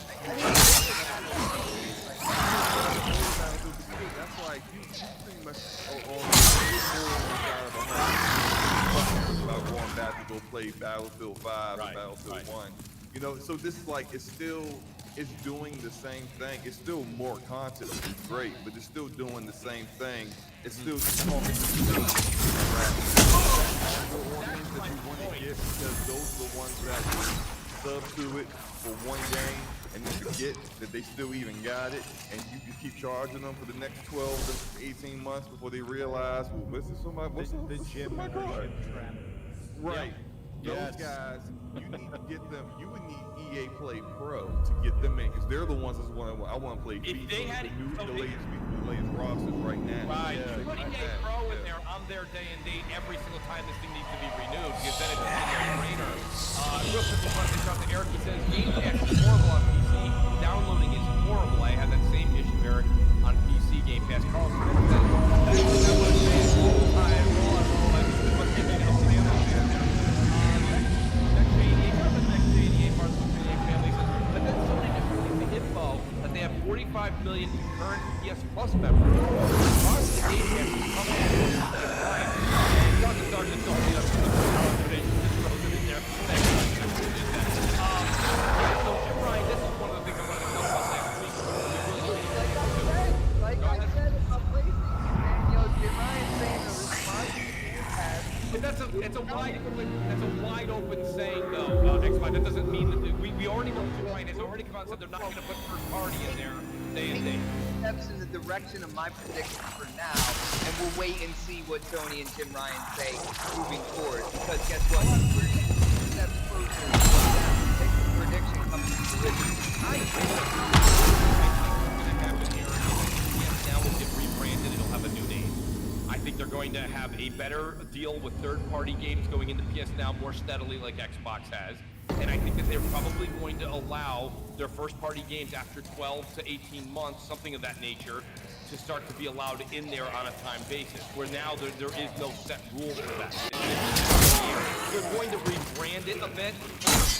That's like you pretty much about going back to go play Battlefield 5 or Battlefield 1. You know, so this is like it's doing the same thing. It's still more content, which is great, but it's still doing the same thing. It's still talking to the organs that you want to get because those are the ones that sub to it for one game and then forget that they still even got it, and you can keep charging them for the next 12 to 18 months before they realize, well, this is somebody. What's the gym membership trap. Right. Yes. Those guys, you need to get them. You would need EA Play Pro to get them in because they're the ones that's I want to play FIFA. They had the latest rosters right now. Right. Put EA Pro in there. I'm there day and date every single time this thing needs to be renewed because then it's a no-brainer. Real simple question out to Eric. He says Game Pass is horrible on PC. Downloading is horrible. I had that same issue, Eric, on PC Game Pass. Carl Smith says that's what I want to say. Roll time, roll on, roll. Next 88 parts of the 88 family says, but then Sony just released the info that they have 45 million current PS Plus members. Plus, the Game Pass is coming at $49. And Dr. Sergeant told me that's just throws it in there. Thanks, so Jim Ryan, this is one of the things I wanted to talk about last week. Like I said about PlayStation, man, you know, Jim Ryan saying the response to Game Pass. But that's a wide open saying though, Xbox. That doesn't mean that we already know Jim Ryan has already come out and said they're not going to put first party in there day and day. Steps in the direction of my prediction for now, and we'll wait and see what Sony and Jim Ryan say moving forward. Because guess what? We're 2 steps closer to the prediction coming to fruition. I think what's going to happen here is yes, now we'll get rebranded. It'll have a new name. I think they're going to have a better deal with third-party games going into PS Now more steadily like Xbox has. And I think that they're probably going to allow their first-party games after 12 to 18 months, something of that nature, to start to be allowed in there on a time basis, where now there is no set rule for that. They're going to rebrand it a bit,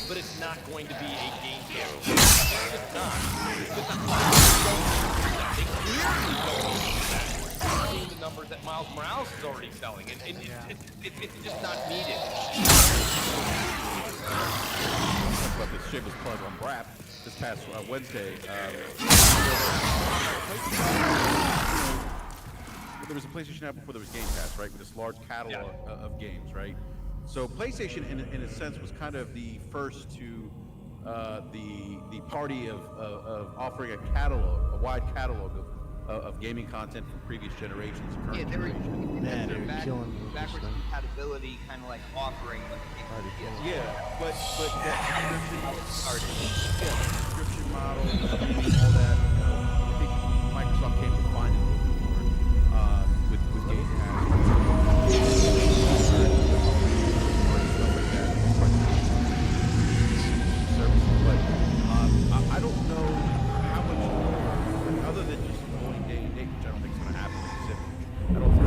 but it's not going to be a game changer. It's just not. They clearly don't do that. Seeing the numbers that Miles Morales is already selling, and it's just not needed. About this shameless plug on Brap this past Wednesday. There was a PlayStation app before there was Game Pass, right? With this large catalog of games, right? So PlayStation, in a sense, was kind of the first to the party of offering a catalog, a wide catalog of gaming content from previous generations. And current generations. Backwards compatibility, kind of like offering when it came to PS4. Yeah, but that subscription model, streaming, all that. You know, I think Microsoft came to find it a little bit more with Game Pass. But I don't know how much more, other than just going day and date, which I don't think is going to happen. I don't think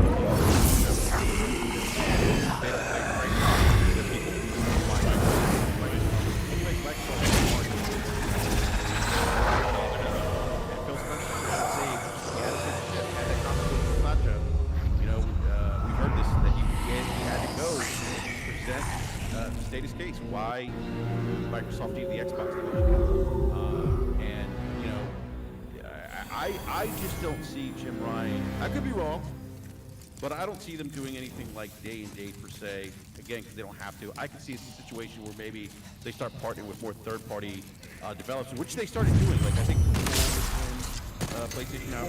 state his case why Microsoft needed the Xbox division. And you know, I just don't see Jim Ryan. I could be wrong, but I don't see them doing anything like day and date per se. Again, because they don't have to. I can see a situation where maybe they start partnering with more third-party developers, which they started doing. Like I think PlayStation now.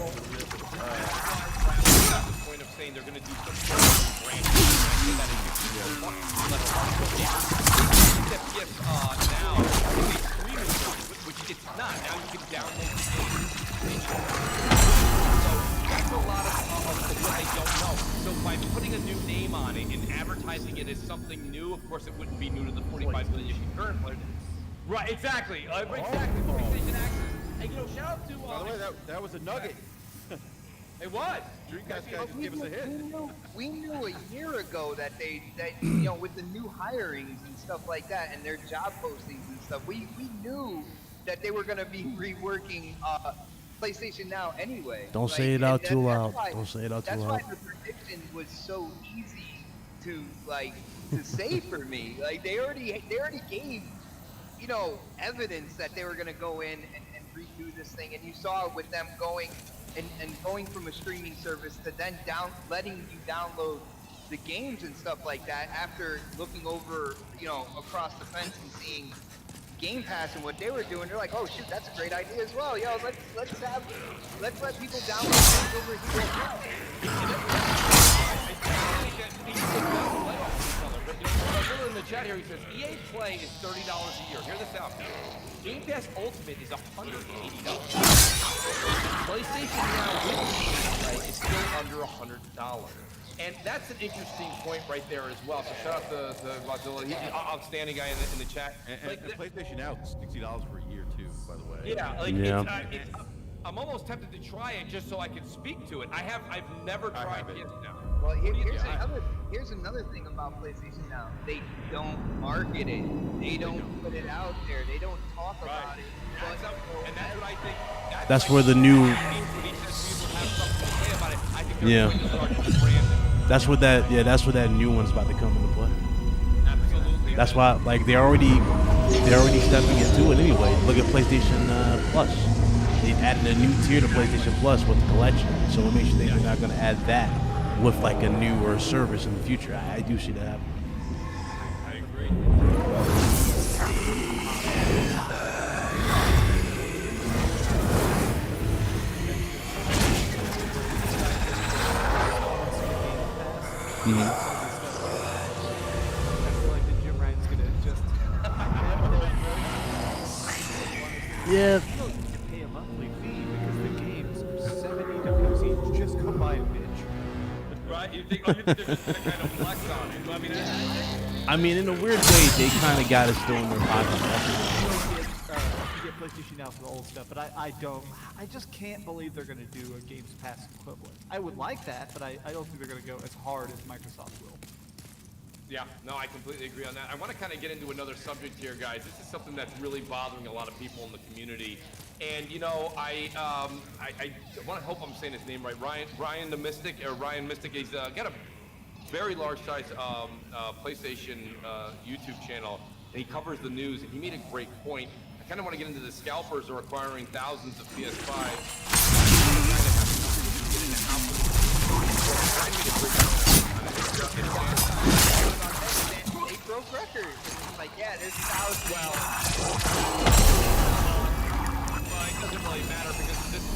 At the point of saying they're going to do some sort of brand. Except yes, now it's a streaming service, which it's not. Now you can download the game. So that's a lot of what they don't know. So by putting a new name on it and advertising it as something new, of course it wouldn't be new to the 45 million current players. Right, exactly. Exactly. PlayStation Access. And you know, shout out to. By the way, that was a nugget. It was. Dreamcast guys just give us a hit. We knew a year ago that you know, with the new hirings and stuff like that, and their job postings and stuff, we knew that they were going to be reworking PlayStation Now anyway. Don't say it out too loud. Don't say it out too loud. That's why the prediction was so easy to say for me. Like they already gave, you know, evidence that they were going to go in and redo this thing, and you saw it with them going and going from a streaming service to then letting you download the games and stuff like that after looking over, you know, across the fence and seeing Game Pass and what they were doing. They're like, oh shoot, that's a great idea as well. Yo, let's let people download games over here as well. In the chat here, he says EA Play is $30 a year. Hear this out. Game Pass Ultimate is $180. PlayStation Now with is still under $100. And that's an interesting point right there as well. So shout out to Godzilla. He's an outstanding guy in the chat. And PlayStation Now is $60 for a year too, by the way. Yeah, I'm almost tempted to try it just so I can speak to it. I've never tried it now. Well, here's another thing about PlayStation Now. They don't market it. They don't put it out there. They don't talk about it. And that's what I think. That's where the new. Yeah. That's what that. Yeah, that's where that new one's about to come into play. Absolutely. That's why, like, they're already stepping into it anyway. Look at PlayStation Plus. They added a new tier to PlayStation Plus with the collection, so what makes you think they're not going to add that with like a newer service in the future? I do see that happen. I agree. Yeah. Pay a monthly fee because the games are $70 each. Just come buy a bitch. Right? You think they're just gonna kind of flex on it? I mean, in a weird way, they kind of got it still in their pocket. You get PlayStation Now for the old stuff, but I just can't believe they're going to do a Games Pass equivalent. I would like that, but I don't think they're going to go as hard as Microsoft will. Yeah, no, I completely agree on that. I want to kind of get into another subject here, guys. This is something that's really bothering a lot of people in the community. And, you know, I want to hope I'm saying his name right. Ryan Mystic, he's got a very large size PlayStation YouTube channel, and he covers the news, and he made a great point. I kind of want to get into the Scalpers are acquiring thousands of PS5s. They broke records. Like, yeah, there's thousands. Well, it doesn't really matter because this is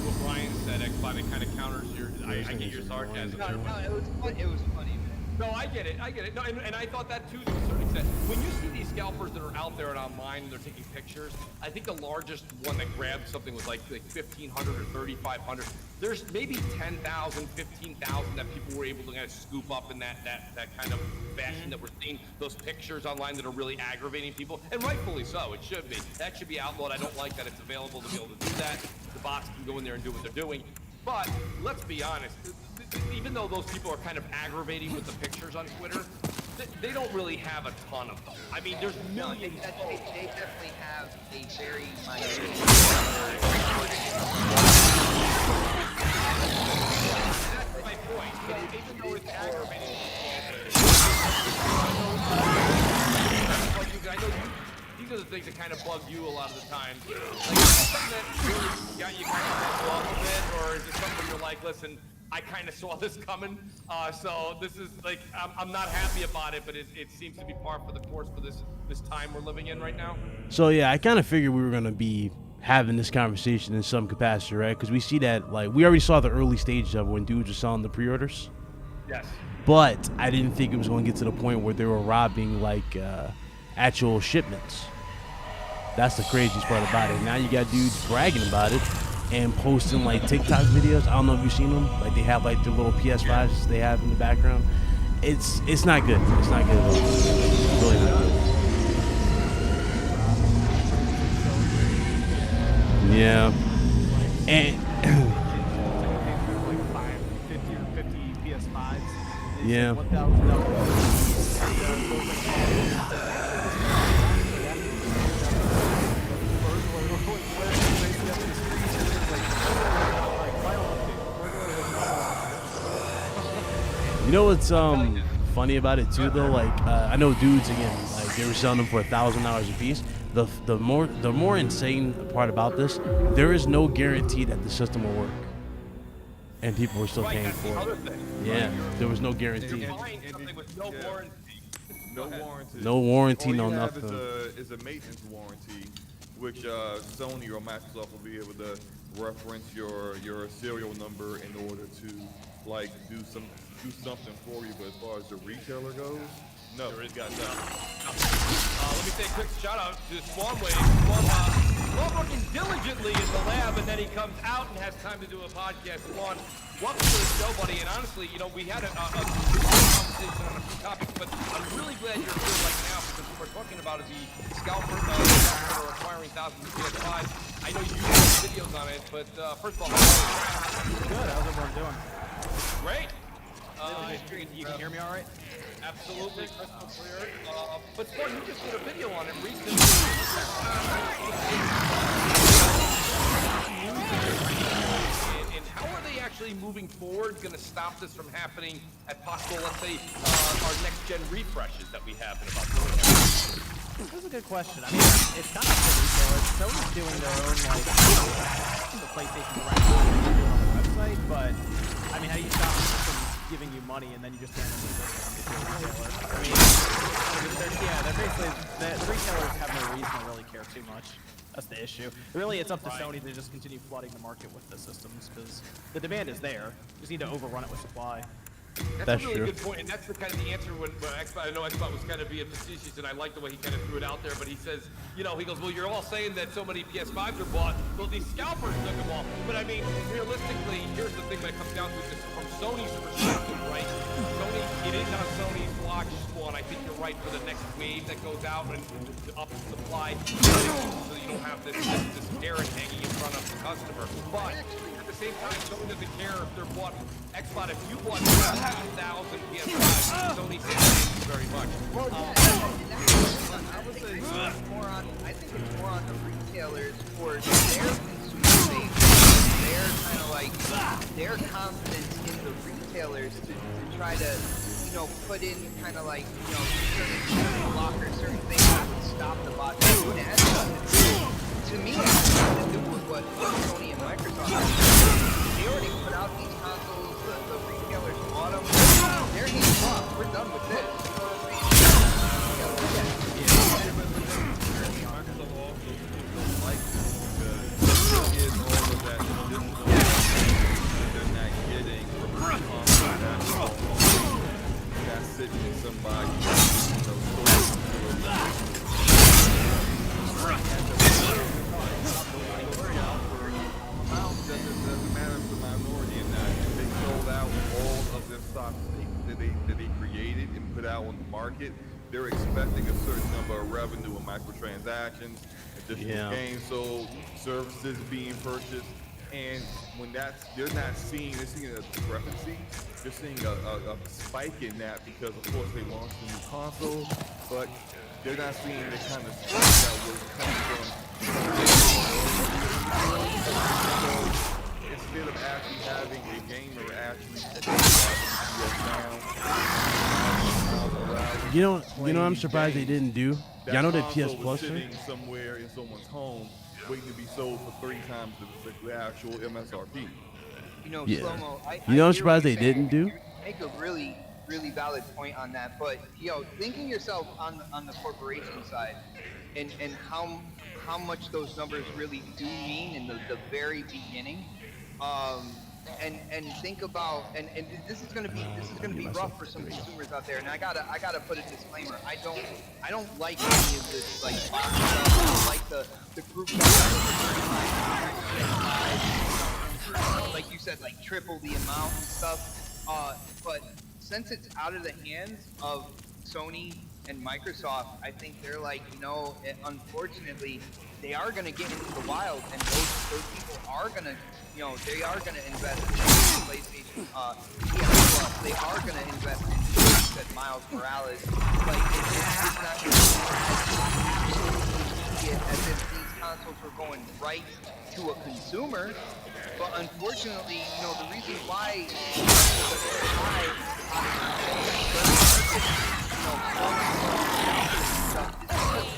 what Ryan said, Xbox. It kind of counters your. I get your sarcasm. No, it was funny. No, I get it. No, and I thought that too to a certain extent. When you see these scalpers that are out there and online and they're taking pictures, I think the largest one that grabbed something was like 1,500 or 3,500. There's maybe 10,000, 15,000 that people were able to kind of scoop up in that kind of fashion that we're seeing those pictures online that are really aggravating people, and rightfully so. It should be. That should be outlawed. I don't like that it's available to be able to do that. The bots can go in there and do what they're doing. But let's be honest. Even though those people are kind of aggravating with the pictures on Twitter, they don't really have a ton of them. I mean, there's millions. They definitely have a very minor. That's my point. Even though it's aggravating, I know these are the things that kind of bug you a lot of the time. Like, is it something that really got you kind of pissed off a bit, or is it something you're like, listen, I kind of saw this coming, so this is like, I'm not happy about it, but it seems to be par for the course for this time we're living in right now. So yeah, I kind of figured we were gonna be having this conversation in some capacity, right? Because we see that, like, we already saw the early stages of when dudes were selling the pre-orders. Yes. But I didn't think it was going to get to the point where they were robbing like actual shipments. That's the craziest part about it. Now you got dudes bragging about it and posting like TikTok videos. I don't know if you've seen them. Like, they have like their little PS5s they have in the background. It's not good. It's not good at all. It's really not good. Yeah. And Yeah. You know what's funny about it too though? Like I know dudes again, like they were selling them for $1,000 a piece. The more insane part about this, there is no guarantee that the system will work, and people were still paying for it. Yeah, there was no guarantee. No warranty. No warranty, no All you have nothing. is a maintenance warranty, which Sony or Microsoft will be able to reference your serial number in order to like do something for you. But as far as the retailer goes, no, it's got nothing. Let me say a quick shout out to Swan Wave. Swan working diligently in the lab, and then he comes out and has time to do a podcast. Swan, welcome to the show, buddy. And honestly, you know, we had a conversation on a few topics, but I'm really glad you're here right now because what we're talking about is the Scalpers that are acquiring thousands of PS5. I know you do videos on it, but first of all, Good. How's everyone doing? great. You can hear me all right? Absolutely, crystal clear. But Swan, you just did a video on it recently. And how are they actually moving forward going to stop this from happening at possible, let's say, our next gen refreshes that we have in about 4 years? That's a good question. I mean, it's kind of up to retailers. Sony's doing their own, like, the PlayStation Direct on the website, but, I mean, how do you stop them from giving you money and then you just hand them the system to the retailer? I mean, they're basically, the retailers have no reason to really care too much. That's the issue. Really, it's up to Sony to just continue flooding the market with the systems because the demand is there. You just need to overrun it with supply. That's a really good point, and that's the kind of the answer when Xbox, I know Xbox was kind of being facetious, and I like the way he kind of threw it out there, but he says, you know, he goes, well, you're all saying that so many PS5s are bought, well, these scalpers took them all. But I mean, realistically, here's the thing that it comes down to, this from Sony's perspective, right? Sony, it is on Sony's watch, Swan. I think you're right for the next wave that goes out and to up the supply, so you don't have this carrot hanging in front of the customer. But at the same time, Sony doesn't care if they're bought. Xbox, if you bought 15,000 PS5, Sony says thank you very much. I would say it's more on. I think it's more on the retailers for their consumer base. They're kind of like their confidence in the retailers to try to, you know, put in kind of like, you know, certain blockers, certain things to stop the bot. To me, it has to do with what Sony and Microsoft are doing. They already put out these consoles. The retailers bought them. They're hands off. We're done with this. You know what I mean? Microsoft also don't like this because it is all of that they're not getting from the console that's sitting in somebody's, you know, doesn't matter if the minority or not. They sold out all of their stock that they created and put out on the market. They're expecting a certain number of revenue and microtransactions, additional games sold, services being purchased, and when they're seeing a discrepancy. They're seeing a spike in that because, of course, they launched a new console, but they're not seeing the kind of spike that was coming from. So instead of actually having a gamer actually You know, I'm surprised they didn't do. Y'all know that PS Plus sitting somewhere in someone's home, waiting to be sold for 3 times the actual MSRP. You know, Slow-Mo, I'm surprised they didn't do. You make a really, really valid point on that, but thinking yourself on the corporation side, and how much those numbers really do mean in the very beginning, and think about and this is gonna be rough for some consumers out there, and I gotta put a disclaimer. I don't like any of this like box stuff. I don't like the group like you said, like triple the amount and stuff. But since it's out of the hands of Sony and Microsoft, I think they're like, unfortunately, they are going to get into the wild, and those people are going to, they are going to invest in PlayStation PS Plus. they are going to invest in, like you said, Miles Morales. Like, it's not going to be as if these consoles were going right to a consumer. But unfortunately, you know, the reason why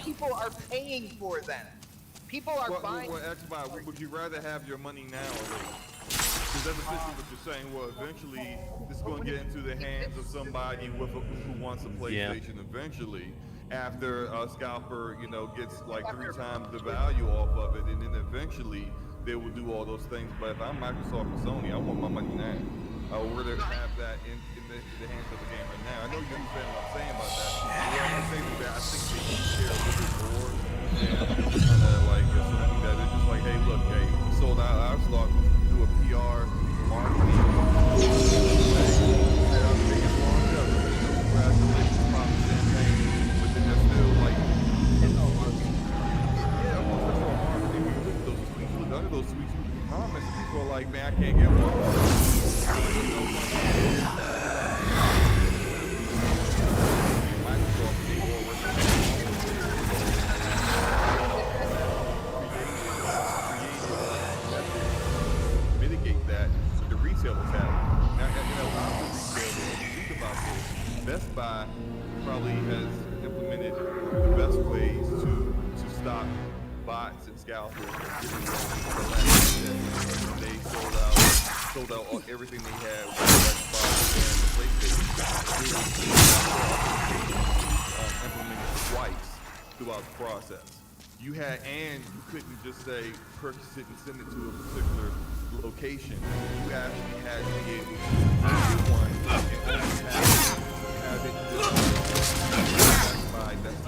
people are paying for them. People are buying. Well, Xbox, would you rather have your money now already? Because that's essentially what you're saying. Well, eventually, this is going to get into the hands of somebody who wants a PlayStation eventually. After Scalper, you know, gets like 3 times the value off of it, and then eventually they will do all those things. But if I'm Microsoft and Sony, I want my money now. I would rather have that in the hands of the gamer now. I know you understand what I'm saying about that. Yeah, I'm saying that I think they need to share a little bit more. And kind of like something that they're just like, hey, look, hey, we sold out our stock, do a PR marketing. Congratulations, pop champagne. But then they're still like, yeah, of course, that's all marketing. When you look at those tweets, look under those tweets, comments, people are like, man, I can't get one. Mitigate that, but the retailers have. Now, you know, retailers, when you think about this, Best Buy probably has implemented the best ways to stop bots and scalpers. They sold out everything they had with Xbox and the PlayStation. Implemented twice throughout the process. You couldn't just say purchase it and send it to a particular location. You actually had to be able to get one and only have it by that's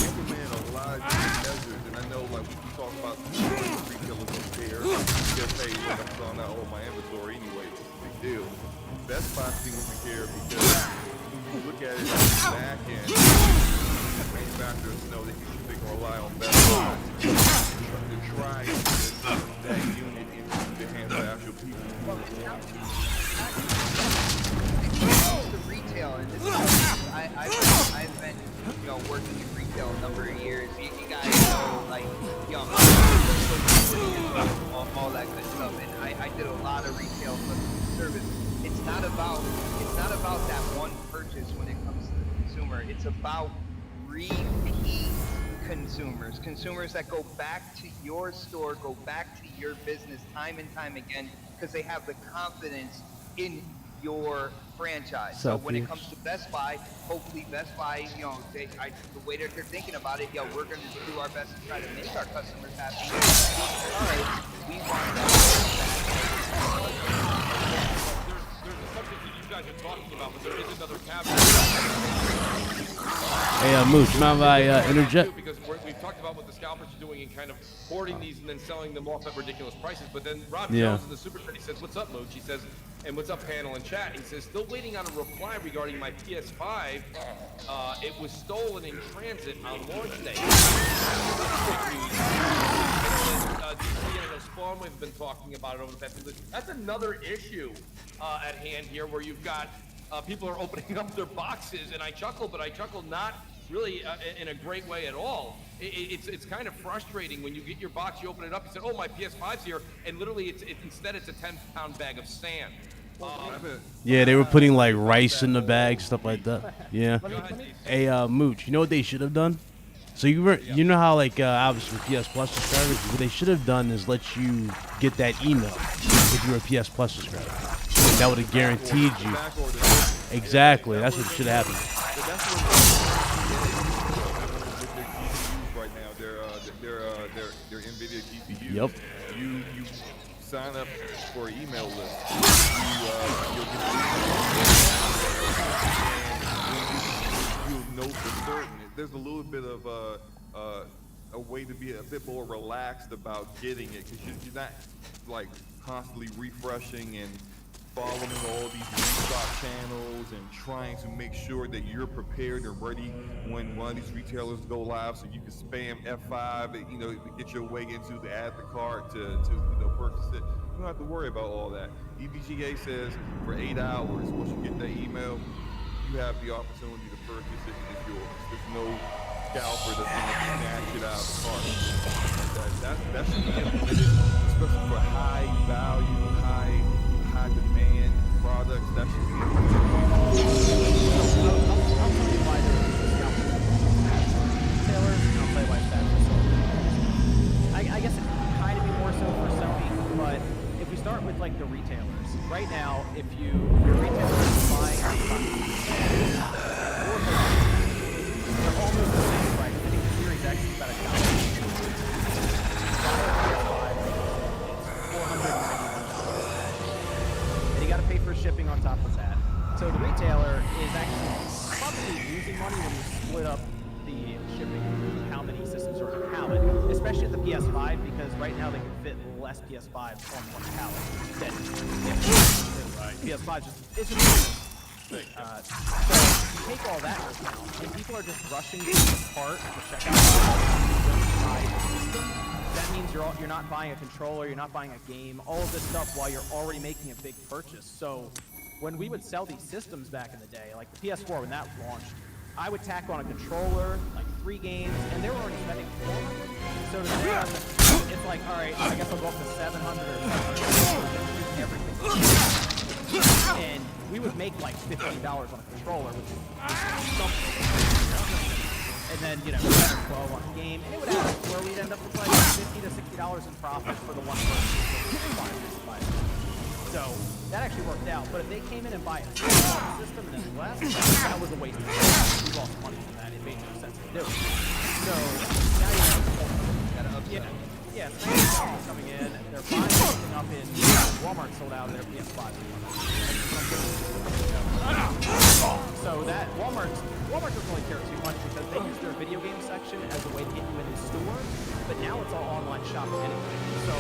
implement a lot of different measures, and I know like we talk about retailers don't care. They'll pay when I'm selling out all my inventory anyway. It's a big deal. Best Buy seems to care because when you look at it on the back end, manufacturers know they can rely on Best Buy to try to get that unit into the hands of actual people. The retail, and this is I've been, you know, working in retail a number of years. You guys know, like, you know, all that good stuff. And I did a lot of retail customer service. It's not about that one purchase when it comes to the consumer. It's about repeat consumers that go back to your store, go back to your business time and time again because they have the confidence in your franchise. So when it comes to Best Buy, hopefully Best Buy, you know, the way that they're thinking about it, yo, we're going to do our best to try to make our customers happy. All right, we want that. There's a subject that you guys are talking about, but there is another caveat. Hey, Mooch, mind if I interject? Because we've talked about what the scalpers are doing and kind of hoarding these and then selling them off at ridiculous prices. But then Rob Jones in the Super Chat, he says, "What's up, Mooch?" He says, "And what's up, panel and chat?" He says, "Still waiting on a reply regarding my PS5. It was stolen in transit on launch day." Spawn, we've been talking about it over the past. That's another issue at hand here, where you've got people are opening up their boxes, and I chuckle, but I chuckle not really in a great way at all. It's kind of frustrating when you get your box, you open it up, you say, "Oh, my PS5's here," and literally instead it's a 10-pound bag of sand. Yeah, they were putting like rice in the bag, stuff like that. Yeah. Hey, Mooch, you know what they should have done? So you know how like obviously PS Plus subscribers, what they should have done is let you get that email if you're a PS Plus subscriber. That would have guaranteed you. Exactly, that's what should have happened. Right now, they're NVIDIA GPUs. Yep. You sign up for an email list. You'll know for certain. There's a little bit of a way to be a bit more relaxed about getting it, because you're not like constantly refreshing and following all these restock channels and trying to make sure that you're prepared and ready when one of these retailers go live, so you can spam F5 and, you know, get your way into the add to cart to you know, purchase it. You don't have to worry about all that. EVGA says for 8 hours, once you get that email, you have the opportunity to purchase it and it's yours. There's no scalper that's going to snatch it out of the cart. That should be implemented, especially for high value, high demand products. That should be implemented. I'll tell you why there is scalpers retailers, and I'll tell you why it's bad for Sony. I guess it could kind of be more so for Sony, but if we start with like the retailers, right now, if your retailer is buying a they're almost the same price. I think the Series X is about $1. And you got to pay for shipping on top of that. So the retailer is actually probably losing money when you split up the shipping, how many systems are on a pallet, especially at the PS5, because right now they can fit less PS5s on one pallet than PS5 just isn't. So you take all that into account, and people are just rushing to the cart to check out the system. That means you're not buying a controller, you're not buying a game, all of this stuff while you're already making a big purchase. So when we would sell these systems back in the day, like the PS4 when that launched, I would tack on a controller, like 3 games, and they were already spending $400. So to them, it's like, all right, I guess I'll go up to $700 or $700 everything. And we would make like $15 on a controller, which is something. And then, you know, 10 or 12 on a game, and it would add up to where we'd end up with like $50 to $60 in profit for the one person. So that actually worked out. But if they came in and buy a system and then left, that was a waste of time. We lost money from that. It made no sense to do it. So now you have Sony's coming in, they're buying something up in Walmart, sold out of their PS5. So that Walmart doesn't really care too much because they use their video game section as a way to get you in the store, but now it's all online shopping anyway. So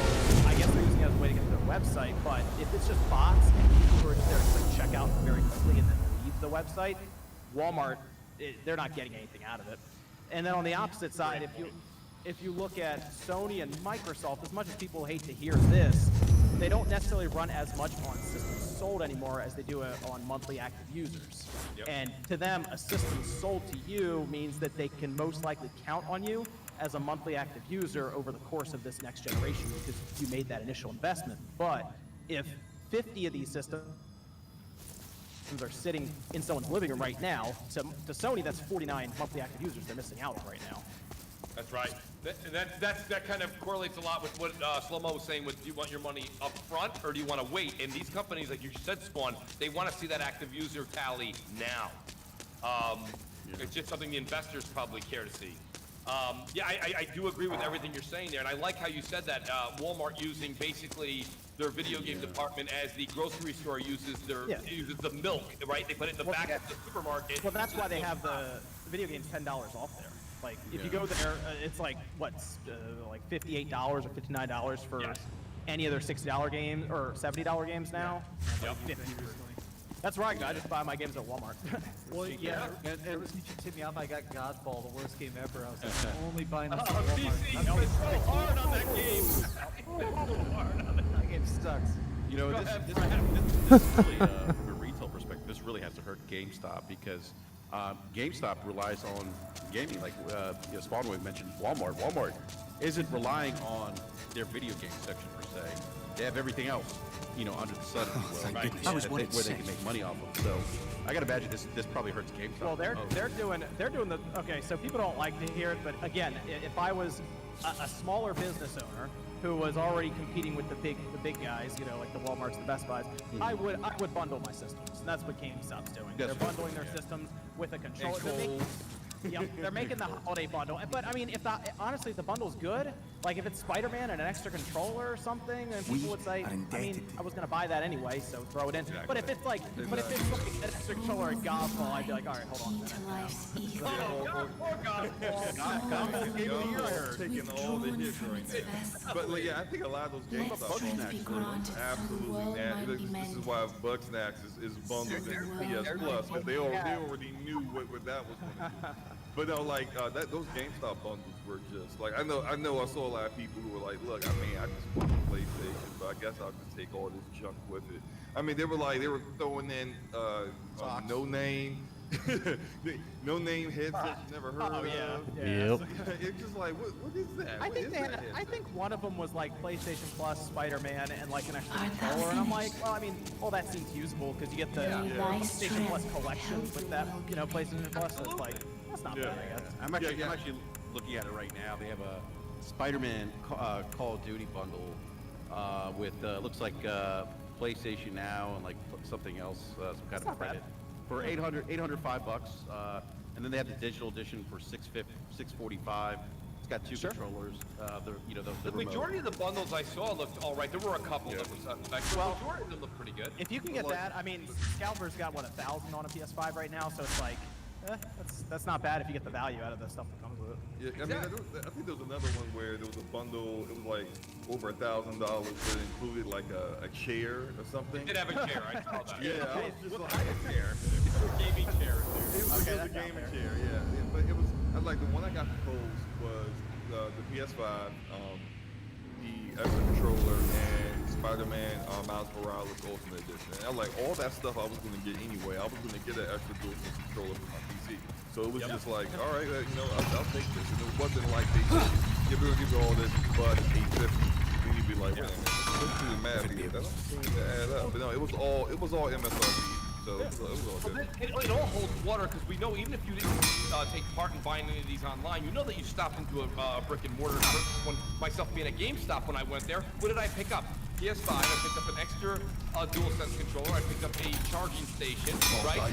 I guess they're using it as a way to get to their website, but if it's just bots and people who are there to click checkout very quickly and then leave the website, Walmart, they're not getting anything out of it. And then on the opposite side, if you look at Sony and Microsoft, as much as people hate to hear this, they don't necessarily run as much on systems sold anymore as they do on monthly active users. Yep. And to them, a system sold to you means that they can most likely count on you as a monthly active user over the course of this next generation because you made that initial investment. But if 50 of these systems are sitting in someone's living room right now, to Sony, that's 49 monthly active users they're missing out on right now. That's right. That kind of correlates a lot with what Slow-Mo was saying with, do you want your money up front or do you want to wait? And these companies, like you said, Spawn, they want to see that active user tally now. It's just something the investors probably care to see. I do agree with everything you're saying there, and I like how you said that Walmart using basically their video game department as the grocery store uses uses the milk, right? They put it in the back of the supermarket. Well, that's why they have the video games $10 off there. Like, if you go there, it's like, like $58 or $59 for any of their $60 games or $70 games now. Yep. That's right, I just buy my games at Walmart. Well, yeah, and ever since you tipped me off, I got Godfall, the worst game ever. I was like, only buying this at Walmart. I was so hard on that game. So hard on it. That game sucks. You know, this really, from a retail perspective, this really has to hurt GameStop because GameStop relies on gaming. Like Spawn mentioned Walmart. Walmart isn't relying on their video game section per se. They have everything else, under the sun, right? Where they can make money off of. So I gotta imagine this probably hurts GameStop. Well, they're doing the okay. So people don't like to hear it, but again, if I was a smaller business owner who was already competing with the big guys, like the Walmarts, the Best Buys, I would bundle my systems, and that's what GameStop's doing. They're bundling their systems with a controller. They're making the holiday bundle. But I mean, honestly, if the bundle's good, like if it's Spider-Man and an extra controller or something, and people would say, I mean, I was gonna buy that anyway, so throw it in. Exactly. But if it's like an extra controller and Godfall, I'd be like, all right, hold on a minute. Taking all the hits right now. But I think a lot of those games are Bugsnax are absolutely nasty. This is why Bugsnax is bundled in PS Plus, because they already knew what that was going to do. But no, those GameStop bundles were just like I know I saw a lot of people who were like, look, I mean, I just want to PlayStation, but I guess I'll just take all this junk with it. I mean, they were throwing in no name headsets you never heard of. Yep. It's just like, what is that? I think I think one of them was like PlayStation Plus, Spider-Man, and like an extra controller. And I'm like, well, I mean, all that seems usable because you get the PlayStation Plus collection with that, you know, PlayStation Plus. So it's like, that's not bad, I guess. I'm actually looking at it right now. They have a Spider-Man Call of Duty bundle with looks like PlayStation Now and like something else, some kind of credit for $805. And then they have the digital edition for $645. It's got two controllers. The majority of the bundles I saw looked all right. There were a couple that were suspect. Well, the majority of them looked pretty good. If you can get that, I mean, Scalpers got what, 1,000 on a PS5 right now, so it's like, that's not bad if you get the value out of the stuff that comes with it. Yeah, I mean, I think there was another one where there was a bundle. It was like over $1,000, but it included like a chair or something. They did have a chair. I saw that. Yeah, I was just like, kind of chair? It's a gaming chair. It was a gaming chair. Yeah, but it was like the one I got proposed was the PS5, the extra controller, and Spider-Man Miles Morales Ultimate Edition. And I was like, all that stuff I was going to get anyway. I was going to get an extra DualSense controller for my PC. So it was just like, all right, you know, I'll take this. And it wasn't like they said, yeah, we're going to give you all this, but it's $850. Then you'd be like, wait a minute, let's do the math here. That don't seem to add up. But no, it was all MSRP. So it was all good. It all holds water because we know even if you didn't take part in buying any of these online, you know that you stopped into a brick and mortar. When myself being at GameStop when I went there, what did I pick up? PS5, I picked up an extra DualSense controller, I picked up a charging station, right?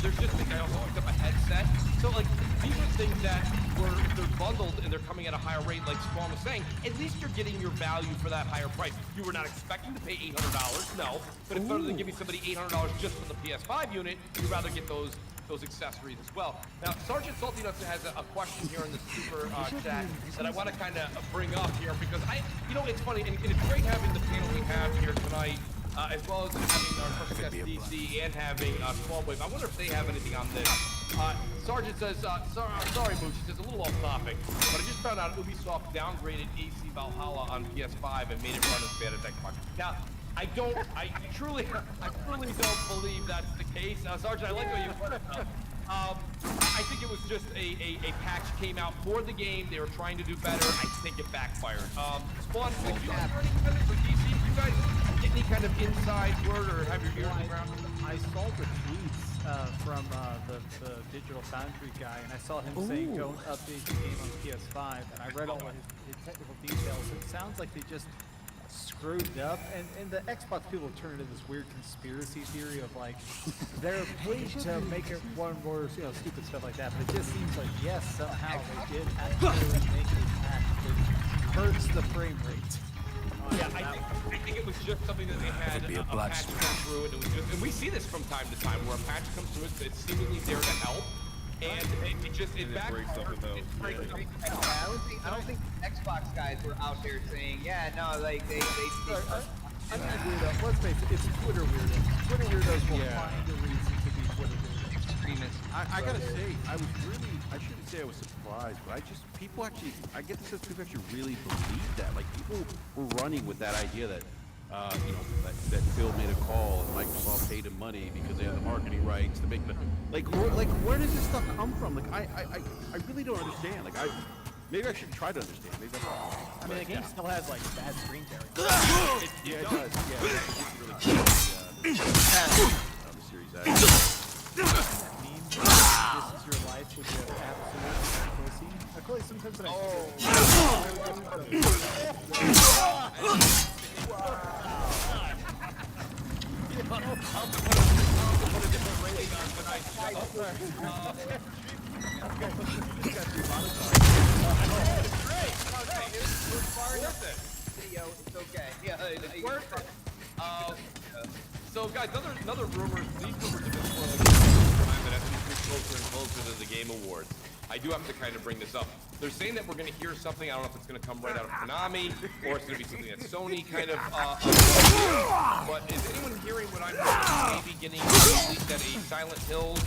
There's just things, I also picked up a headset. So like, these are things that they're bundled and they're coming at a higher rate, like Spawn was saying. At least you're getting your value for that higher price. You were not expecting to pay $800, no. But if rather than giving somebody $800 just for the PS5 unit, you'd rather get those accessories as well. Now, Sergeant Salty Nuts has a question here in the super chat that I want to kind of bring up here because it's funny and it's great having the panel we have here tonight, as well as having our first guest DC and having Small Wave. I wonder if they have anything on this. Sergeant says, sorry, Mooch, he says a little off topic, but I just found out Ubisoft downgraded AC Valhalla on PS5 and made it run as bad as Xbox. Now, I truly don't believe that's the case. Sergeant, I like how you put it. I think it was just a patch came out for the game. They were trying to do better. I think it backfired. Spawn, if you have any kind of, or DC, if you guys get any kind of inside word or have your ear on the ground? I saw the tweets from the Digital Foundry guy, and I saw him saying don't update the game on PS5, and I read all his technical details. It sounds like they just screwed up, and the Xbox people turned into this weird conspiracy theory of like they're paid to make it one more, you know, stupid stuff like that. But it just seems like yes, somehow they did actually make a patch that hurts the frame rate. Yeah, I think it was just something that they had a patch come through, and it was just, and we see this from time to time where a patch comes through, it's seemingly there to help. And it breaks something else. I don't think Xbox guys were out there saying, yeah, no, like they I mean, weirdo. Let's face it, it's Twitter weirdos. Twitter weirdos will find a reason to be Twitter weirdos. Extremists. I gotta say, I shouldn't say I was surprised, but I get the sense people actually really believe that. Like, people were running with that idea that, that Phil made a call and Microsoft paid him money because they had the marketing rights to make the, where does this stuff come from? Like, I really don't understand. Like, maybe I should try to understand. Maybe that's wrong. I mean, the game still has like bad screen tearing. Yeah, it does. Yeah, it's really cool. The Series X. That means this is your life with your absolute pussy. I feel like sometimes when It's okay. Yeah, it's worth it. So guys, another rumor. These rumors have been swirling for time, and as we get closer and closer to the Game Awards, I do have to kind of bring this up. They're saying that we're going to hear something. I don't know if it's going to come right out of Konami or it's going to be something that Sony kind of. But is anyone hearing what I'm hearing? Maybe getting released at a Silent Hill,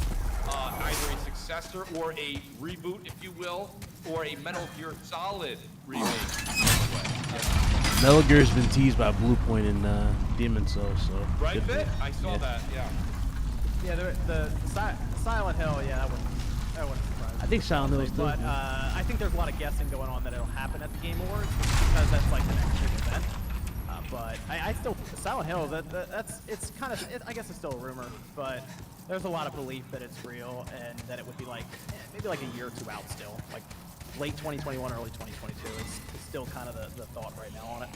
either a successor or a reboot, if you will, or a Metal Gear Solid remake. Metal Gear's been teased by Blue Point and Demon Souls, so. Right, Bit? I saw that. Yeah. Yeah, the Silent Hill. Yeah, that wouldn't surprise me. I think Silent Hill is good. But I think there's a lot of guessing going on that it'll happen at the Game Awards because that's like the next big event. But I still Silent Hill. It's kind of I guess it's still a rumor, but there's a lot of belief that it's real and that it would be like maybe like a year or two out still, like late 2021, early 2022 is still kind of the thought right now on it.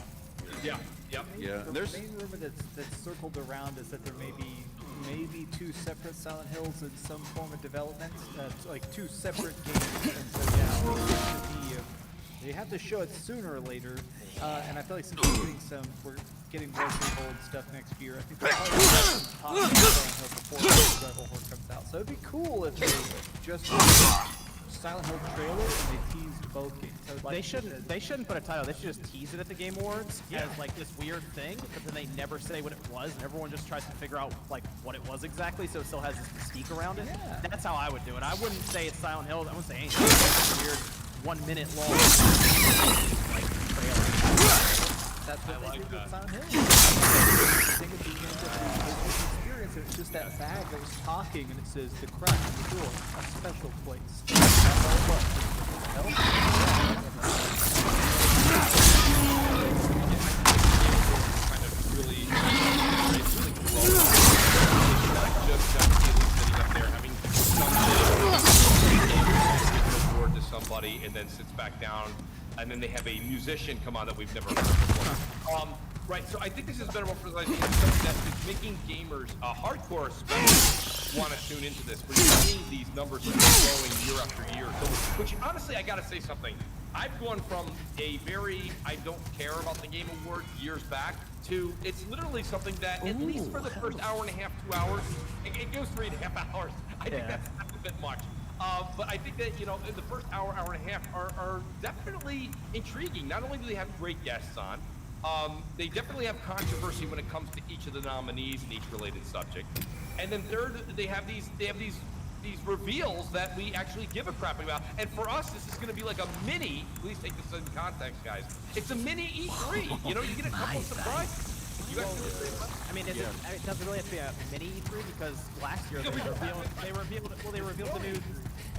Yeah. Yep. Yeah. The main rumor that's circled around is that there may be maybe 2 separate Silent Hills in some form of development, like 2 separate games. And so yeah, they have to show it sooner or later. And I feel like since we're getting Resident Evil stuff next year, I think they'll probably have some talk about Silent Hill before Resident Evil comes out. So it'd be cool if they just Silent Hill trailer and they teased both games. So like they shouldn't put a title. They should just tease it at the Game Awards as like this weird thing, but then they never say what it was, and everyone just tries to figure out like what it was exactly, so it still has this mystique around it. Yeah. That's how I would do it. I wouldn't say it's Silent Hill. I wouldn't say anything. It's like a weird 1 minute long like trailer. That's what they did with Silent Hill. It's just that bag that was talking, and it says the crack in the door, a special place. That's all it was. Kind of really controlled. It's not just sitting up there having something board to somebody and then sits back down, and then they have a musician come on that we've never heard before. Right, so I think this is better representation that is making gamers, hardcore especially, want to tune into this. We're seeing these numbers that are growing year after year. So, which honestly, I gotta say something. I've gone from a very I don't care about the Game Award years back to it's literally something that at least for the first hour and a half, 2 hours, it goes 3.5 hours. I think that's a bit much. But I think that, you know, in the first hour, hour and a half are definitely intriguing. Not only do they have great guests on, they definitely have controversy when it comes to each of the nominees and each related subject. And then third, they have these reveals that we actually give a crap about. And for us, this is going to be like a mini. Please take this in context, guys. It's a mini E3. You know, you get a couple of surprises. You guys feel the same way? I mean, it doesn't really have to be a mini E3 because last year they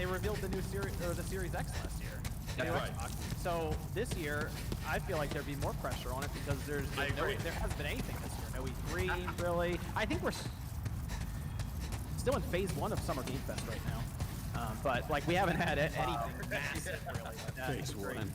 revealed the new series or the Series X last year. That's right. So this year, I feel like there'd be more pressure on it because there hasn't been anything this year. No E3 really. I think we're still in phase 1 of Summer Game Fest right now. But like we haven't had anything massive really. Phase 1.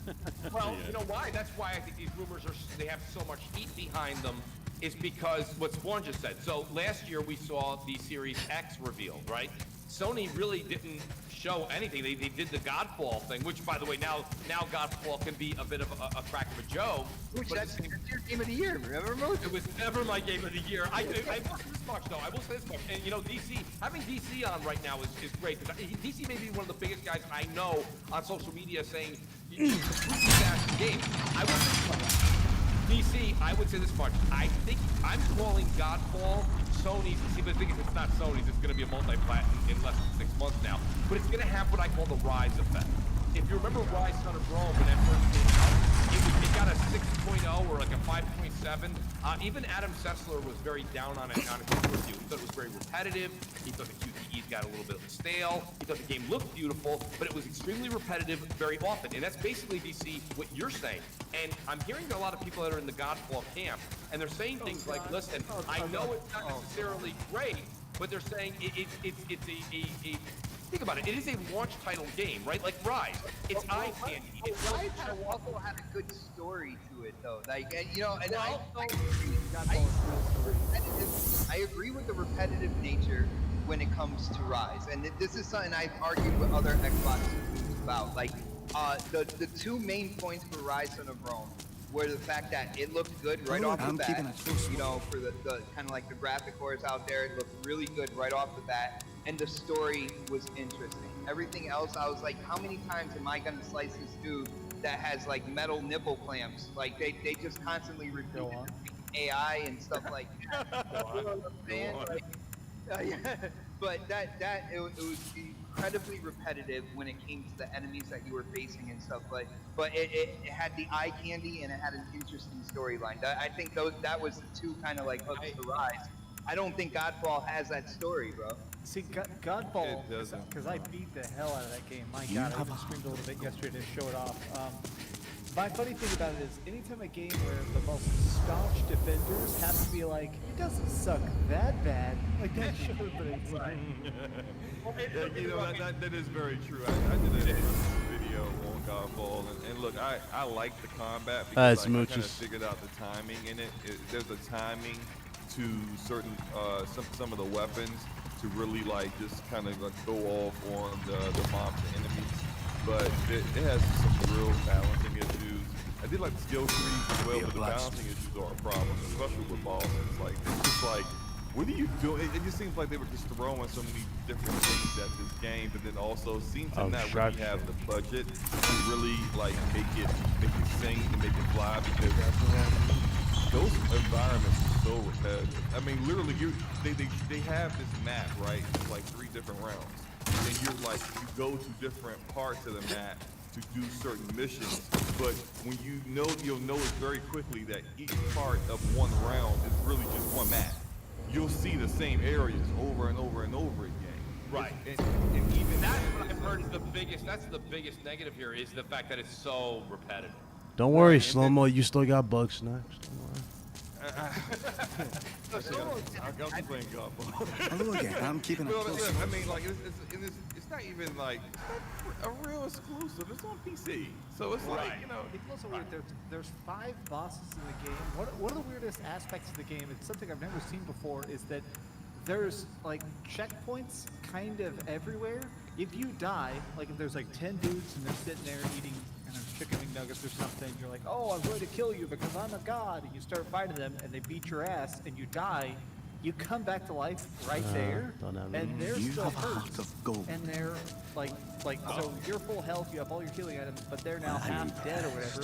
Well, you know why? That's why I think these rumors they have so much heat behind them. Is because what Spawn just said. So last year we saw the Series X revealed, right? Sony really didn't show anything. They did the Godfall thing, which, by the way, now Godfall can be a bit of a crack of a joke. Which that's your game of the year, remember, Mo? It was never my game of the year. I will say this much, though. I will say this much. And, you know, DC, having DC on right now is great. Because DC may be one of the biggest guys I know on social media saying, you should completely bash the game. I will say this much. DC, I would say this much. I think I'm calling Godfall Sony's. See, but the thing is, it's not Sony's. It's going to be a multi-plat in less than 6 months now. But it's going to have what I call the Rise effect. If you remember Rise Son of Rome when that first came out, it got a 6.0 or like a 5.7. Even Adam Sessler was very down on it on his review. He thought it was very repetitive. He thought the QTEs got a little bit stale. He thought the game looked beautiful, but it was extremely repetitive very often. And that's basically, DC, what you're saying. And I'm hearing a lot of people that are in the Godfall camp, and they're saying things like, listen, I know it's not necessarily great, but they're saying it's a think about it. It is a launch title game, right? Like Rise. It's eye candy. Rise also had a good story to it, though. Like, you know, and I agree with the repetitive nature when it comes to Rise, and this is something I've argued with other Xbox users about. Like, the 2 main points for Rise Son of Rome were the fact that it looked good right off the bat. You know, for the kind of like the graphic cores out there, it looked really good right off the bat. And the story was interesting. Everything else, I was like, how many times am I gonna slice this dude that has like metal nipple clamps? Like they just constantly repeat AI and stuff like that. You know what I'm saying? Like, but it was incredibly repetitive when it came to the enemies that you were facing and stuff. But it had the eye candy and it had an interesting storyline. I think that was the two kind of like hooks to Rise. I don't think Godfall has that story, bro. See, Godfall, because I beat the hell out of that game. My God, I even streamed a little bit yesterday to show it off. My funny thing about it is, anytime a game where the most staunch defenders have to be like, it doesn't suck that bad, like that should have been inside. Yeah, you know, that is very true. I did a video on Godfall, and look, I like the combat because I kind of figured out the timing in it. There's a timing to certain some of the weapons to really like just kind of like go off on the mobs and enemies, but it has some real balancing issues. I did like the skill trees as well, but the balancing issues are a problem, especially with bosses. Like it's just like, what are you doing? It just seems like they were just throwing so many different things at this game, but then also seems to not really have the budget to really like make it sing and make it fly, because those environments are so repetitive. I mean, literally, they have this map, right? It's like 3 different rounds, and you're like, you go to different parts of the map to do certain missions, but when you'll notice very quickly that each part of one round is really just one map. You'll see the same areas over and over and over again. Right. And even that's what I've heard is the biggest. That's the biggest negative here is the fact that it's so repetitive. Don't worry, Slow-Mo, you still got bug snacks. Don't worry. I'll be playing Godfall. Hello again. I'm keeping it close. I mean, like, it's not even like a real exclusive. It's on PC, so it's like, you know. It's also weird. There's 5 bosses in the game. One of the weirdest aspects of the game, it's something I've never seen before, is that there's like checkpoints kind of everywhere. If you die, like if there's like 10 dudes and they're sitting there eating chicken McNuggets or something, you're like, oh, I'm going to kill you because I'm a god, and you start fighting them and they beat your ass and you die, you come back to life right there, and they're still hurt, and they're like so you're full health, you have all your healing items, but they're now half dead or whatever,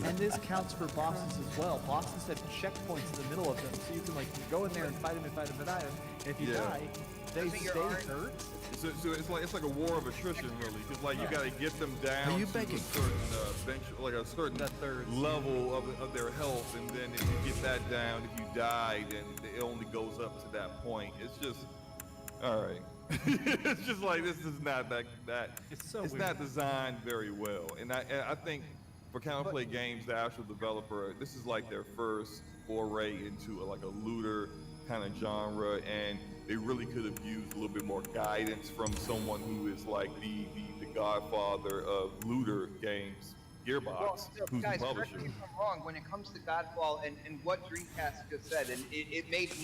and this counts for bosses as well. Bosses have checkpoints in the middle of them, so you can like go in there and fight them and fight them and fight them, and if you die, they stay hurt. So it's like a war of attrition, really, because like you got to get them down to a certain bench, like a certain level of their health, and then if you get that down, if you die, then it only goes up to that point. It's just, all right. It's just like, this is not that it's not designed very well, and I think for Counterplay Games, the actual developer, this is like their first foray into like a looter kind of genre, and they really could have used a little bit more guidance from someone who is like the godfather of looter games, Gearbox, who's guys, the correct publisher. me if I'm wrong, when it comes to Godfall and what Dreamcast just said, and it made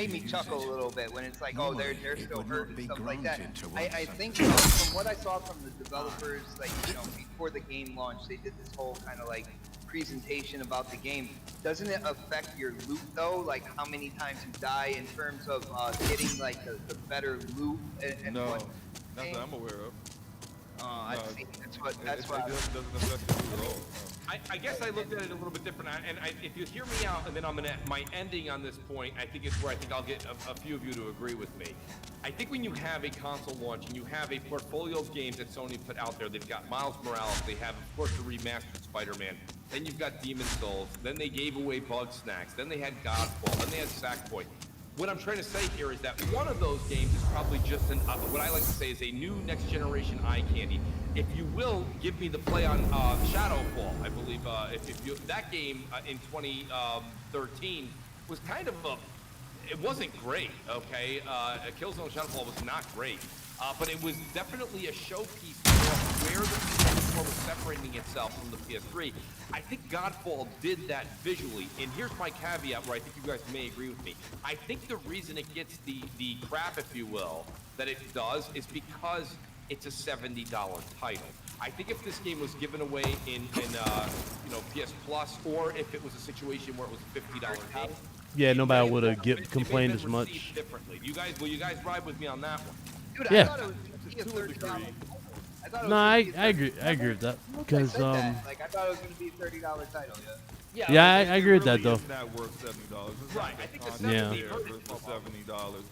me chuckle a little bit when it's like, oh, they're still hurt and stuff like that. I think from what I saw from the developers, like, you know, before the game launched, they did this whole kind of like presentation about the game. Doesn't it affect your loot though? Like how many times you die in terms of getting like the better loot? And No, what not that I'm aware of. I see. That's what. It doesn't affect the loot at all. I guess I looked at it a little bit different, and if you hear me out, and then my ending on this point, I think it's where I think I'll get a few of you to agree with me. I think when you have a console launch and you have a portfolio of games that Sony put out there, they've got Miles Morales, they have, of course, the remastered Spider-Man, then you've got Demon Souls, then they gave away Bug Snacks, then they had Godfall, then they had Sackboy. What I'm trying to say here is that one of those games is probably just what I like to say is a new next generation eye candy. If you will, give me the play on Shadowfall. I believe that game in 2013 was kind of it wasn't great, okay? Killzone Shadowfall was not great, but it was definitely a showpiece for where the PS4 was separating itself from the PS3. I think Godfall did that visually, and here's my caveat where I think you guys may agree with me. I think the reason it gets the crap, if you will, that it does is because it's a $70 title. I think if this game was given away in PS Plus, or if it was a situation where it was a $50 game, yeah, nobody would have complained as much. Differently. Will you guys ride with me on that one? Dude, yeah. I thought it was going to be a $30. No, I agree with that because like I thought it was going to be a $30 title. Yeah. Yeah, I agree with that, though. It's not worth $70. It's Right, not I think the the content 70 there for $70.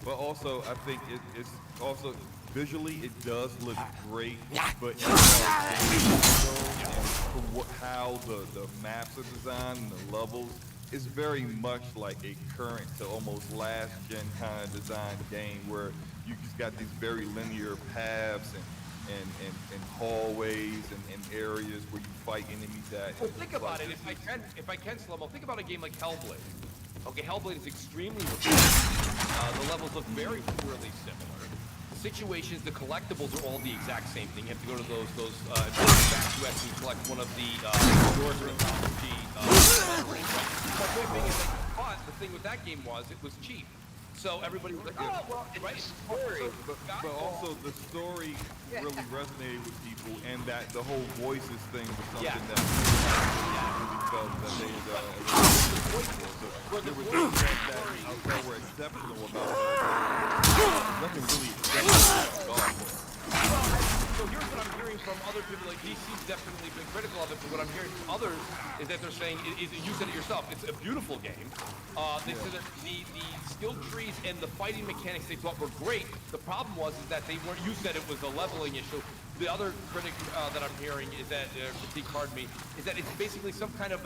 But also, I think it's also visually it does look great. But as far as gameplay goes, and from how the maps are designed and the levels, it's very much like a current to almost last gen kind of design game where you just got these very linear paths and hallways and areas where you fight enemies at. Well, think about it. If I can, Slow-mo, think about a game like Hellblade. Okay, Hellblade is extremely repetitive. The levels look very really similar. The situations, the collectibles are all the exact same thing. You have to go to those back to actually collect one of the doors or anthology. But the thing with that game was it was cheap. So everybody was like, oh, well, it's right. Story, but also the story really resonated with people, and that the whole voices thing was something that really felt that they had there were things that were exceptional about it. Nothing really exceptional at all. So here's what I'm hearing from other people, like DC's definitely been critical of it, but what I'm hearing from others is that they're saying, you said it yourself, it's a beautiful game. They said that the skill trees and the fighting mechanics they thought were great. The problem was is that they weren't, you said it was a leveling issue. The other critic that I'm hearing is that, critique, pardon me, is that it's basically some kind of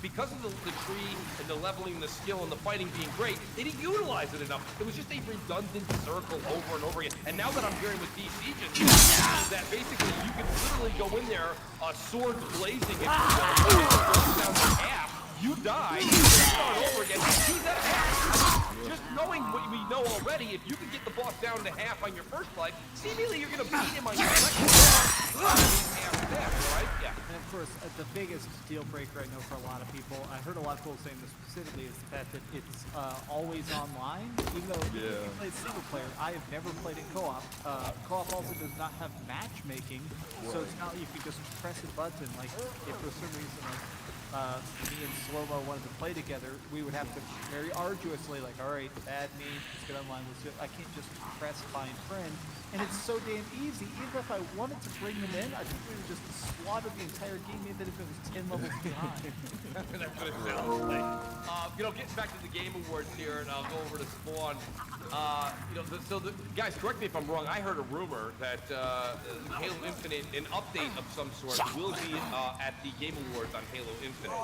because of the tree and the leveling, the skill and the fighting being great, they didn't utilize it enough. It was just a redundant circle over and over again. And now that I'm hearing with DC just that basically you can literally go in there, swords blazing, and down to half, you die, you start over again, he's at half. Just knowing what we know already, if you can get the boss down to half on your first fight, seemingly you're going to beat him on your second fight. Right? Yeah. And of course, the biggest deal breaker I know for a lot of people, I heard a lot of people saying this specifically, is the fact that it's always online, even though you play single player. I have never played it co-op. Co-op also does not have matchmaking, so it's not like you can just press a button. Like, if for some reason, me and Slow-mo wanted to play together, we would have to very arduously, like, all right, add me, let's get online, I can't just press find friend. And it's so damn easy. Even if I wanted to bring them in, I think we would just slaughter the entire game, even if it was 10 levels behind. That's what it sounds like. Getting back to the Game Awards here, and I'll go over to Spawn. Guys, correct me if I'm wrong. I heard a rumor that Halo Infinite, an update of some sort, will be at the Game Awards on Halo Infinite.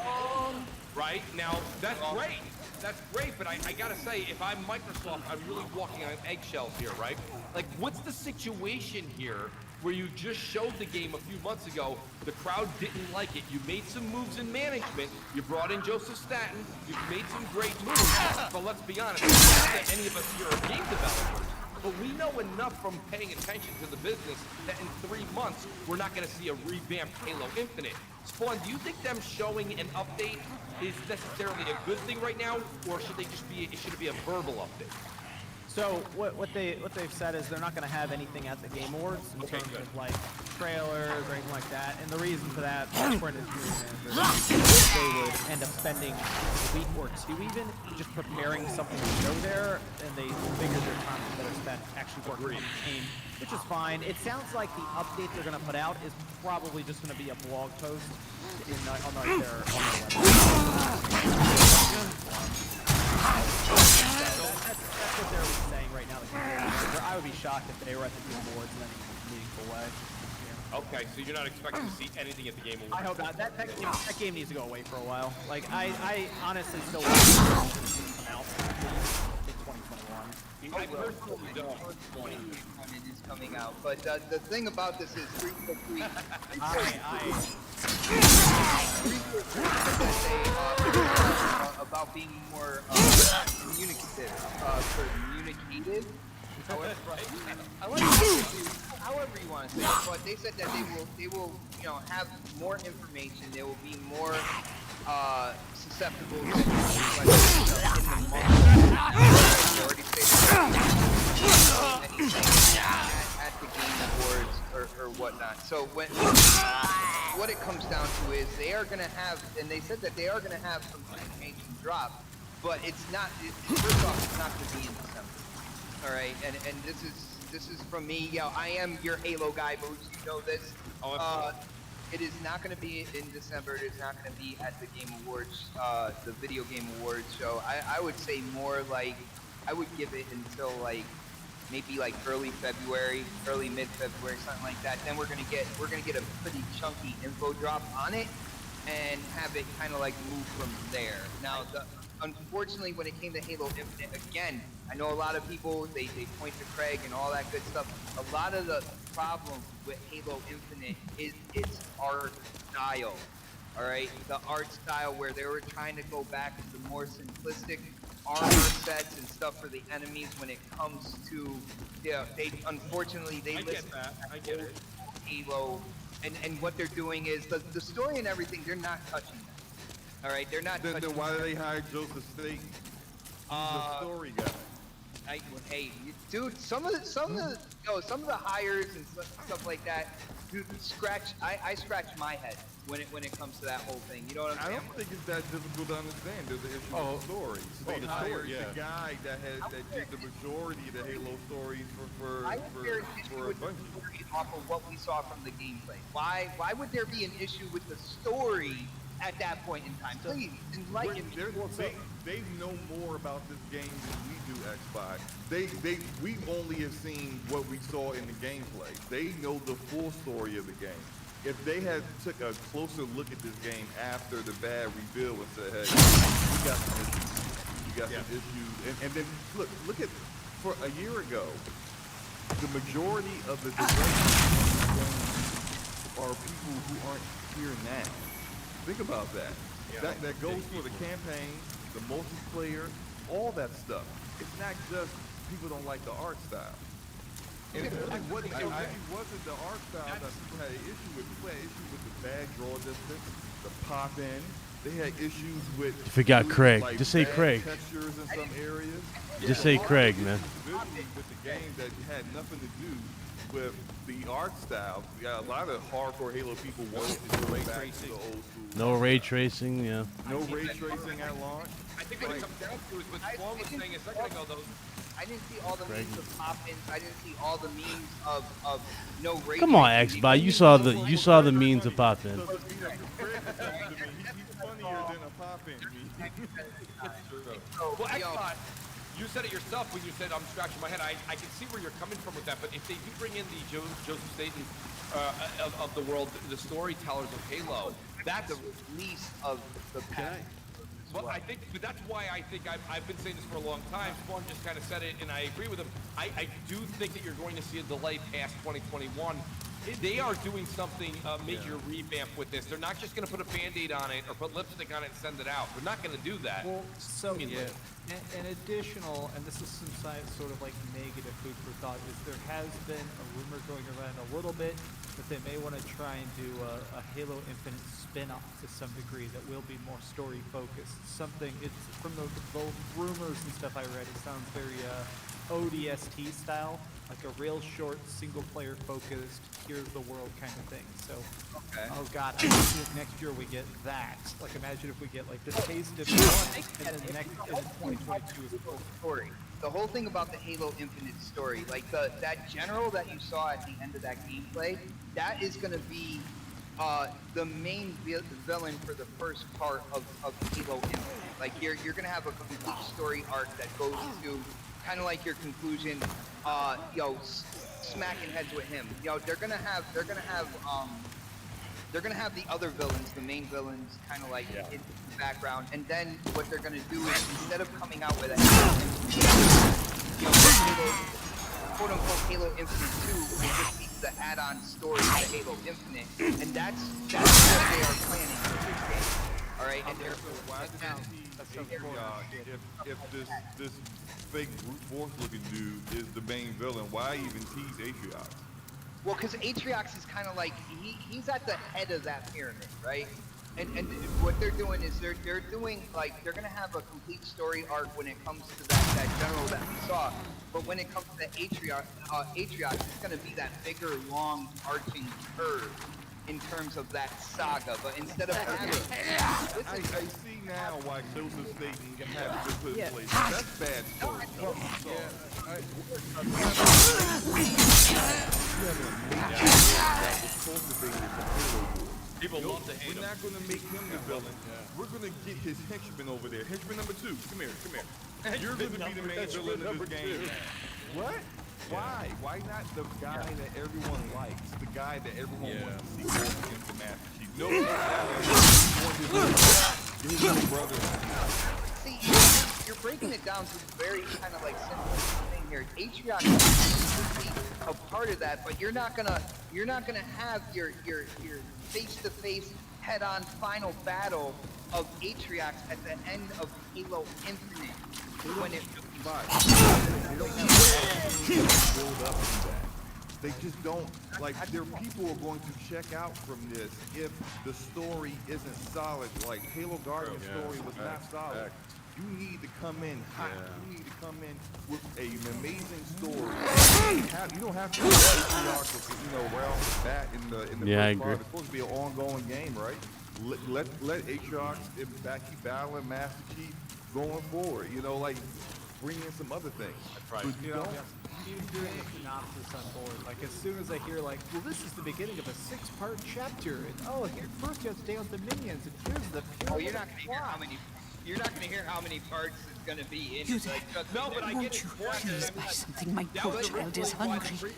Right? Now, that's great. That's great, but I gotta say, if I'm Microsoft, I'm really walking on eggshells here, right? Like, what's the situation here where you just showed the game a few months ago, the crowd didn't like it, you made some moves in management, you brought in Joseph Staten, you made some great moves, but let's be honest, not that any of us here are game developers, but we know enough from paying attention to the business that in 3 months, we're not gonna see a revamped Halo Infinite. Spawn, do you think them showing an update is necessarily a good thing right now, or should it be a verbal update? So what they've said is they're not going to have anything at the Game Awards in terms of like trailers or anything like that. And the reason for that, according to the they would end up spending a week or two even just preparing something to go there, and they figured their time was better spent actually working on the game, which is fine. It sounds like the update they're going to put out is probably just going to be a blog post on their website. That's what they're saying right now. I would be shocked if they were at the Game Awards in any meaningful way. Okay, so you're not expecting to see anything at the Game Awards? I hope not. That game needs to go away for a while. Like, I honestly still want it to come out in 2021. I've heard so many when it is coming out, but the thing about this is 343 about being more communicative, however you want to say it, but they said that they will have more information. They will be more susceptible to in the month. Already stated anything at the Game Awards or whatnot. So what it comes down to is they are going to have, and they said that they are going to have some information drop, but it's not. First off, it's not going to be in December. All right, and this is from me. I am your Halo guy, Moose. You know this. It is not going to be in December. It is not going to be at the Game Awards, the Video Game Awards show. I would say more like, I would give it until like maybe like early February, early mid-February, something like that. Then we're gonna get a pretty chunky info drop on it and have it kind of like move from there. Now, unfortunately, when it came to Halo Infinite, again, I know a lot of people they point to Craig and all that good stuff. A lot of the problem with Halo Infinite is its art style. All right, the art style where they were trying to go back to the more simplistic armor sets and stuff for the enemies when it comes to, they unfortunately they listen I get it. Halo, and what they're doing is the story and everything, they're not touching that. All right, they're not. Then touching why that. do they hire Joseph Staten? He's a story guy. Hey, dude, some of the hires and stuff like that, dude, I scratch my head when it comes to that whole thing. You know what I'm saying? I don't think it's that difficult to understand. There's an issue with the story. So they hired the guy that did the majority of the Halo stories for a bunch of off of what we saw from the gameplay. Why would there be an issue with the story at that point in time? Please enlighten me. They know more about this game than we do, Xbox. We only have seen what we saw in the gameplay. They know the full story of the game. If they had took a closer look at this game after the bad reveal and said, hey, we got some issues. We got some issues. And then look at, for a year ago, the majority of the developers are people who aren't here now. Think about that. That goes for the campaign, the multiplayer, all that stuff. It's not just people don't like the art style. And it wasn't the art style that people had an issue with. People had issues with the bad draw distance, the pop in. They had issues with. You forgot Craig. Like just say Craig. Textures in some areas. Just say Craig, man. With the game that had nothing to do with the art style. Yeah, a lot of hardcore Halo people wanted to go back to the old school. No ray tracing, yeah. No ray tracing at launch. I think what it comes down to is what Spawn was saying a second ago, though. I didn't see all the memes of pop-ins. I didn't see all the memes of no ray. Come on, Xbox. You saw the memes of pop in. He's funnier than a pop-in. Well, Xbox, you said it yourself when you said I'm scratching my head. I can see where you're coming from with that, but if they do bring in the Joseph Staten of the world, the storytellers of Halo, that's the release of the pack. Well, but that's why I think I've been saying this for a long time. Spawn just kind of said it, and I agree with him. I do think that you're going to see a delay past 2021. They are doing something major revamp with this. They're not just going to put a Band-Aid on it or put lipstick on it and send it out. They're not going to do that. Well, so an additional, and this is some sort of like negative food for thought, is there has been a rumor going around a little bit that they may want to try and do a Halo Infinite spin-off to some degree that will be more story focused. Something, it's from the rumors and stuff I read, it sounds very ODST style, like a real short single player focused, here's the world kind of thing. So, oh god, I see if next year we get that. Like imagine if we get like the taste of one, and then next in 2022 is a full story. The whole thing about the Halo Infinite story, like that general that you saw at the end of that gameplay, that is going to be the main villain for the first part of Halo Infinite. Like you're going to have a complete story arc that goes to kind of like your conclusion, smacking heads with him. They're gonna have the other villains, the main villains, kind of like in the background. And then what they're gonna do is instead of coming out with a quote unquote Halo Infinite 2, will just be the add-on story to Halo Infinite, and that's what they are planning for this game. All right, and if this fake brute force looking dude is the main villain, why even tease Atriox? Well, because Atriox is kind of like he's at the head of that pyramid, right? And what they're doing is they're doing like they're gonna have a complete story arc when it comes to that general that we saw. But when it comes to Atriox, it's gonna be that bigger, long, arching curve in terms of that saga. But instead of having, I see now why Joseph Staten can have to put in place. That's bad story. You have an amazing that was cultivated from Halo. People love to hate We're him. not gonna make him the villain. We're gonna get his henchman over there. Henchman number 2. Come here. You're gonna be the main villain of this game. What? Why? Why not the guy that everyone likes? The guy that everyone wants to see go against the Master Chief? No, his little brother. See, you're breaking it down to a very kind of like simple thing here. Atriox is completely a part of that, but you're not gonna have your face-to-face, head-on final battle of Atriox at the end of Halo Infinite when it. They just don't, like, their people are going to check out from this if the story isn't solid. Like, Halo Guardian story was not solid. You need to come in hot. You need to come in with an amazing story. You don't have to be right off the bat in the first part. It's supposed to be an ongoing game, right? Let Atriox keep battling Master Chief going forward. Like, bring in some other things. That's right. Even doing the synopsis on board, like as soon as I hear like, well, this is the beginning of a 6-part chapter, and first you have to stay with the minions, and here's the. You're not gonna hear how many. You're not gonna hear how many parts it's gonna be in. But I get it. Please buy something. My poor child is hungry.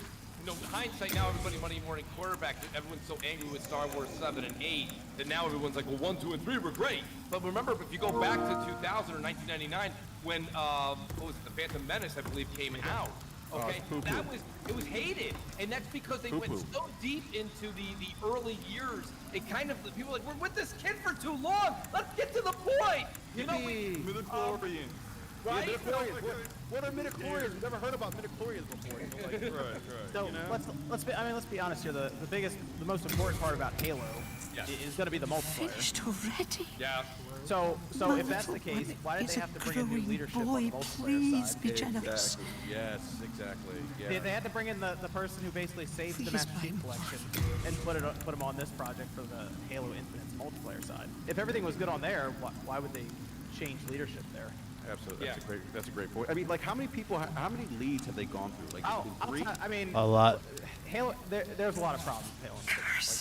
Hindsight now, everybody Monday morning quarterback. Everyone's so angry with Star Wars 7 and 8 that now everyone's like, well, 1, 2, and 3 were great. But remember, if you go back to 2000 or 1999, when what was it, the Phantom Menace, I believe, came out. Okay, it was hated, and that's because they went so deep into the early years. It kind of people were like, we're with this kid for too long. Let's get to the point. Midichlorians. Right? What are midichlorians? We've never heard about midichlorians before. Right. So let's be honest here. The most important part about Halo is going to be the multiplayer. Finished already? Yeah. So if that's the case, why did they have to bring in new leadership on the multiplayer please side? be generous. Yes, exactly. Yeah. They had to bring in the person who basically saved the Master Chief Collection and put him on this project for the Halo Infinite's multiplayer side. If everything was good on there, why would they change leadership there? Absolutely. That's a great point. I mean, like, how many leads have they gone through? Like, three? A lot. Halo, there's a lot of problems with Halo.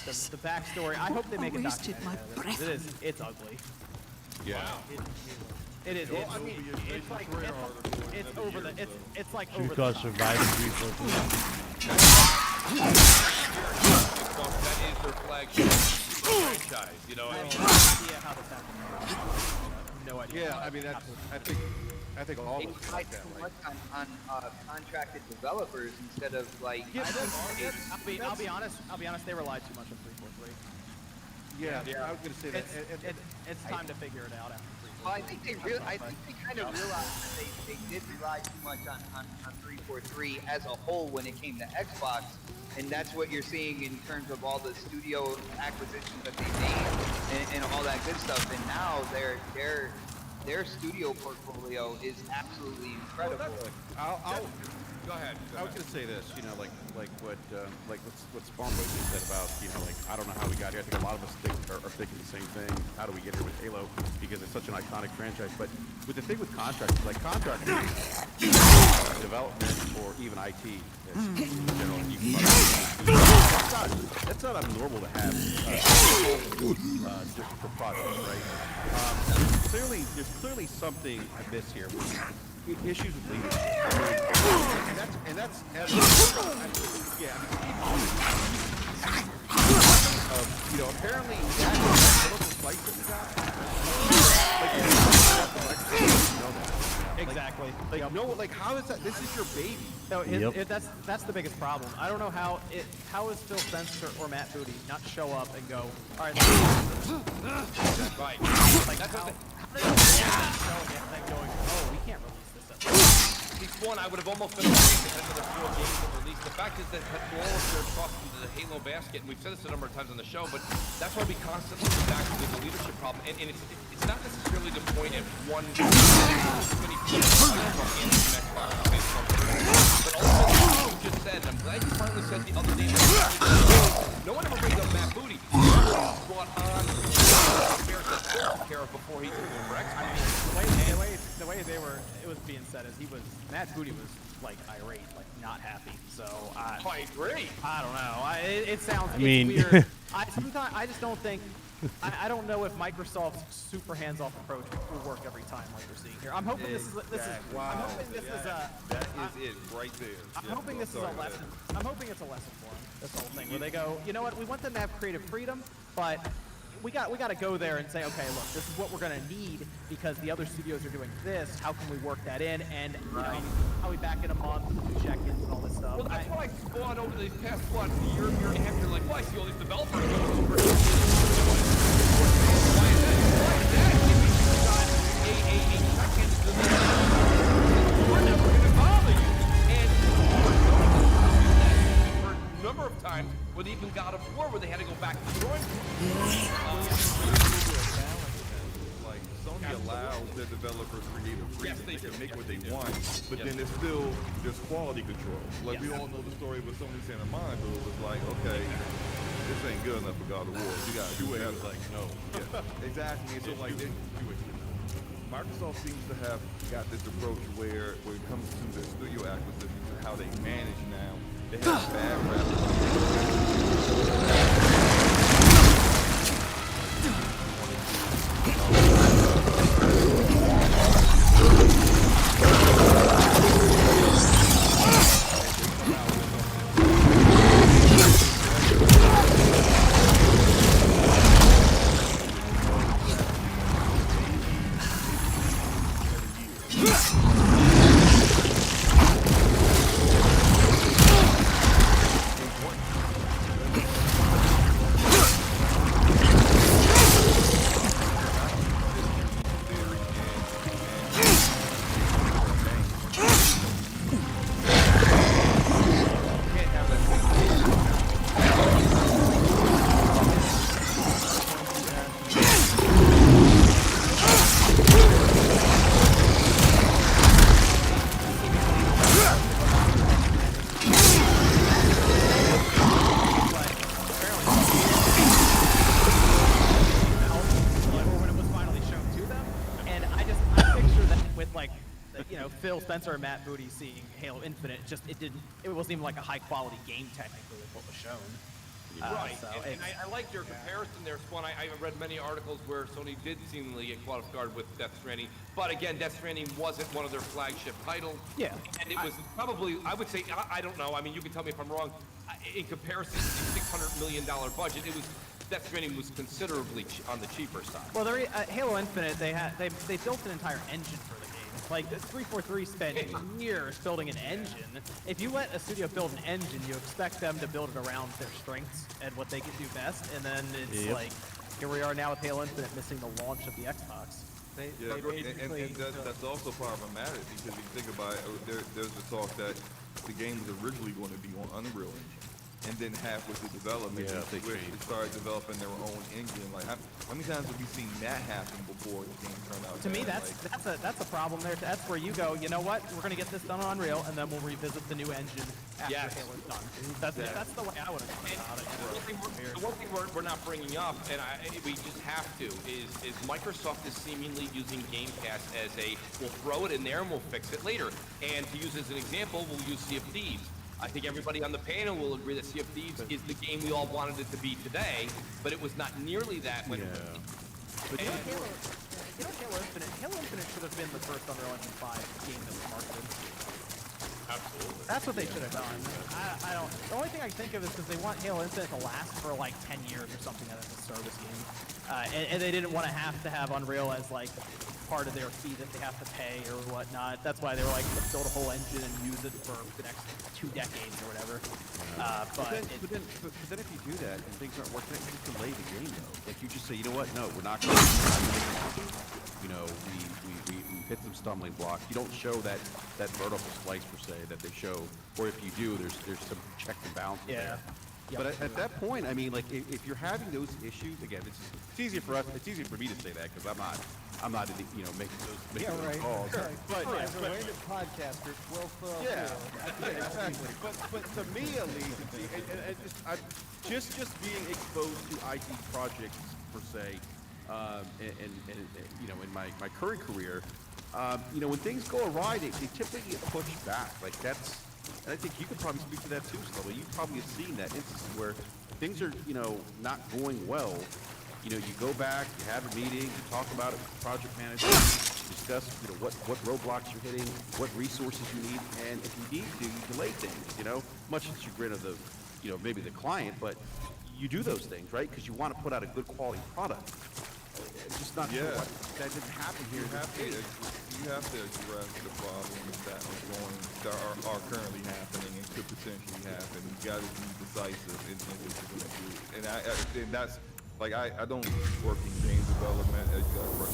Like the backstory. I hope they make a documentary. It's ugly. Yeah. It is. It's like it's over the. It's like over the top. Surviving 3 That is their flagship franchise. I have no idea how this happened. No idea. Yeah, I mean, I think all of us like that. Too much on contracted developers instead of like. I'll be honest. They relied too much on 343. Yeah, I was gonna say that. It's time to figure it out after 343. Well, I think they kind of realized that they did rely too much on 343 as a whole when it came to Xbox, and that's what you're seeing in terms of all the studio acquisitions that they made and all that good stuff. And now their studio portfolio is absolutely incredible. Go ahead. I was gonna say this, like what Spawnboy just said about, like, I don't know how we got here. I think a lot of us are thinking the same thing. How do we get here with Halo? Because it's such an iconic franchise. But with the thing with contractors, like contractors, development, or even IT, in general, that's not abnormal to have for projects, right? There's clearly something amiss here. Issues with leadership, and that's apparently that's a little fight that we got. Exactly. How is that? This is your baby. No, that's the biggest problem. I don't know how is Phil Spencer or Matt Booty not show up and go, all right. Right. Like how did they going? Oh, we can't release this episode. One, I would have almost been okay because of the 4 games that released. The fact is that all of their trust into the Halo basket, and we've said this a number of times on the show, but that's why we constantly go back to the leadership problem. And it's not necessarily to point at one many people but ultimately, what you just said, and I'm glad you finally said the other day, no one ever brings up Matt Booty. Brought on care of before he took over Xbox. The way it was being said is Matt Booty was like irate, like not happy. So I agree. I don't know. It sounds. I mean, it's weird. I just don't think. I don't know if Microsoft's super hands-off approach will work every time, like we're seeing here. I'm hoping this is. Wow. I'm hoping this is a. That is it right there. I'm hoping this is a lesson. I'm hoping it's a lesson for them. This whole thing where they go, you know what? We want them to have creative freedom, but we got to go there and say, okay, look, this is what we're gonna need because the other studios are doing this. How can we work that in? And you know, how we back in a month, check-ins and all this stuff. Well, that's why I gone over these past year and a half. You're like, well, I see all these developers going over. Why is that? If you've got a check-in system, we're never gonna bother you. And for a number of times, where they even got a war where they had to go back to the drawing board. Like Sony allows their developers creative freedom. They can make what they want, but then there's quality control. Like we all know the story with Sony Santa Monica. It was like, okay, this ain't good enough for God of War. You gotta do it. It's like, no. Yeah, exactly. And so like, Microsoft seems to have got this approach where when it comes to the studio acquisitions and how they manage now, they have bad rap. Spencer and Matt Booty seeing Halo Infinite, it wasn't even like a high quality game technically with what was shown. Right, So and I like your comparison there, Swan. I read many articles where Sony did seemingly get caught off guard with Death Stranding, but again, Death Stranding wasn't one of their flagship titles. Yeah. And it was probably, I would say, I don't know, I mean, you can tell me if I'm wrong, in comparison to the $600 million budget, Death Stranding was considerably on the cheaper side. Well, Halo Infinite, they built an entire engine for the game. Like, 343 spent years building an engine. If you let a studio build an engine, you expect them to build it around their strengths and what they can do best, and then it's like, here we are now with Halo Infinite missing the launch of the Xbox. That's also problematic because if you think about it, there's the talk that the game was originally going to be on Unreal Engine. And then halfway through development, they started developing their own engine. Like, how many times have we seen that happen before the game turned out? To me, that's a problem there. That's where you go, you know what? We're going to get this done on Unreal, and then we'll revisit the new engine after Halo's done. That's the way I would have gone about it. The one thing we're not bringing up, and we just have to, is Microsoft is seemingly using Game Pass as we'll throw it in there and we'll fix it later. And to use as an example, we'll use Sea of Thieves. I think everybody on the panel will agree that Sea of Thieves is the game we all wanted it to be today, but it was not nearly that when it was. But Halo Infinite should have been the first Unreal Engine 5 game that was marketed. Absolutely. That's what they should have done. I don't. The only thing I can think of is because they want Halo Infinite to last for like 10 years or something as a service game, and they didn't want to have Unreal as like part of their fee that they have to pay or whatnot. That's why they were like, let's build a whole engine and use it for the next 2 decades or whatever. But then if you do that and things aren't working, you just delay the game though. Like you just say, you know what? No, we're not going to. You know, we hit some stumbling blocks. You don't show that vertical slice per se that they show, or if you do, there's some checks and balances there. Yep. But at that point, I mean, like if you're having those issues, again, it's easier for us. It's easier for me to say that because I'm not in the, making those calls. Sure. But as a rated podcaster, exactly. But to me at least, just being exposed to IT projects per se, and in my current career, you know, when things go awry, they typically get pushed back. Like that's, and I think you could probably speak to that too, Slowly. You probably have seen that instance where things are, you know, not going well. You know, you go back, you have a meeting, you talk about it with the project manager, you discuss, you know, what roadblocks you're hitting, what resources you need, and if you need to, you delay things, you know, much to the chagrin of the, you know, maybe the client, but you do those things, right? Because you want to put out a good quality product. It's just not sure why that didn't happen here. You have to address the problems that are currently happening and could potentially happen. You got to be decisive in what you're going to do. And that's like I don't work in game development. As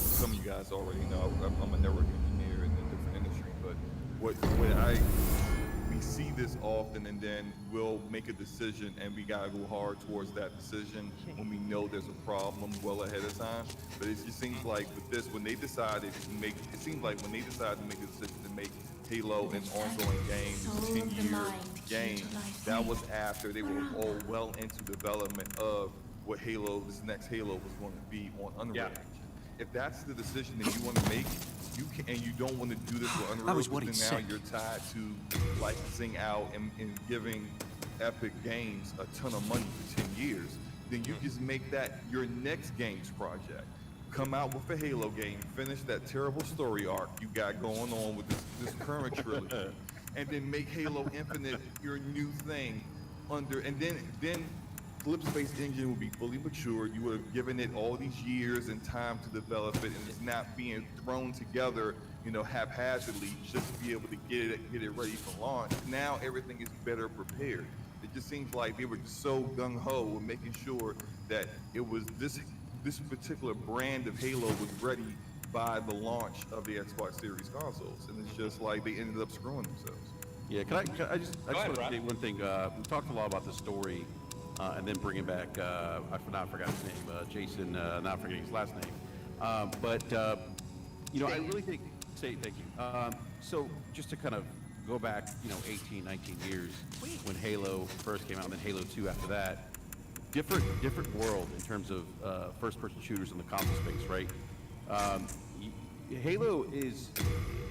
some of you guys already know, I'm a network engineer in a different industry. But we see this often, and then we'll make a decision, and we gotta go hard towards that decision when we know there's a problem well ahead of time. But it just seems like with this, when they decided to make, it seems like when they decided to make a decision to make Halo an ongoing game, 10-year game, that was after they were all well into development of what Halo, this next Halo was going to be on Unreal. Yeah. If that's the decision that you want to make, you can, and you don't want to do this with Unreal, because now you're tied to licensing out and giving Epic Games a ton of money for 10 years, then you just make that your next games project. Come out with a Halo game, finish that terrible story arc you got going on with this current trilogy, and then make Halo Infinite your new thing and then Flipspace engine will be fully mature. You would have given it all these years and time to develop it, and it's not being thrown together, you know, haphazardly just to be able to get it ready for launch. Now everything is better prepared. It just seems like they were just so gung-ho with making sure that it was this particular brand of Halo was ready by the launch of the Xbox Series consoles, and it's just like they ended up screwing themselves. Yeah, I just want to say one thing. We talked a lot about the story. And then bringing back, I forgot his name, Jason, not forgetting his last name. But, you know, I really think, thank you. So just to kind of go back, you know, 18, 19 years when Halo first came out, and then Halo 2 after that, different world in terms of first-person shooters in the console space, right? Halo is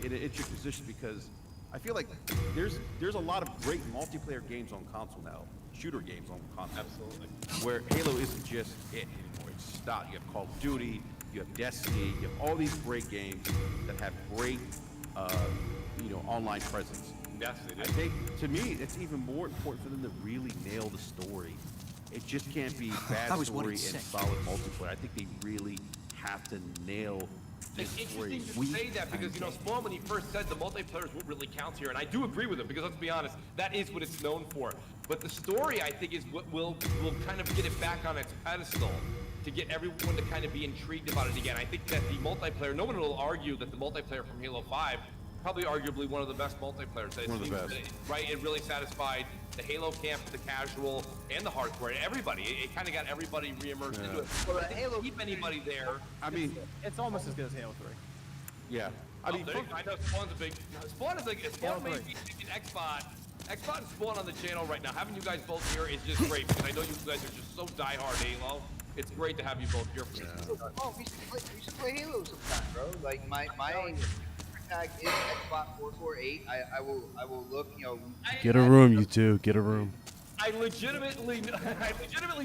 in an interesting position because I feel like there's a lot of great multiplayer games on console now. Shooter games on console. Absolutely. Where Halo isn't just it anymore. It's stock. You have Call of Duty, you have Destiny, you have all these great games that have great, you know, online presence. Yes, they do. I think, to me, it's even more important for them to really nail the story. It just can't be bad story and solid multiplayer. I think they really have to nail this story. It's interesting to say that because, you know, Spawn, when he first said the multiplayer is what really counts here, and I do agree with him because, let's be honest, that is what it's known for. But the story, I think, is what will kind of get it back on its pedestal to get everyone to kind of be intrigued about it again. I think that the multiplayer, no one will argue that the multiplayer from Halo 5, probably arguably one of the best multiplayers. One of the best. Right, it really satisfied the Halo camp, the casual, and the hardcore, and everybody. It kind of got everybody re-immersed into it. Well, the Halo keep anybody there. I mean, it's almost as good as Halo 3. Yeah. I mean, I know Spawn's a big. Spawn is like Spawn may be in Xbox and Spawn on the channel right now. Having you guys both here is just great because I know you guys are just so diehard Halo. It's great to have you both here. Oh, we should play Halo sometime, bro. Like my tag is Xbox 448. I will look. You know. Get a room, you two. Get a room. I legitimately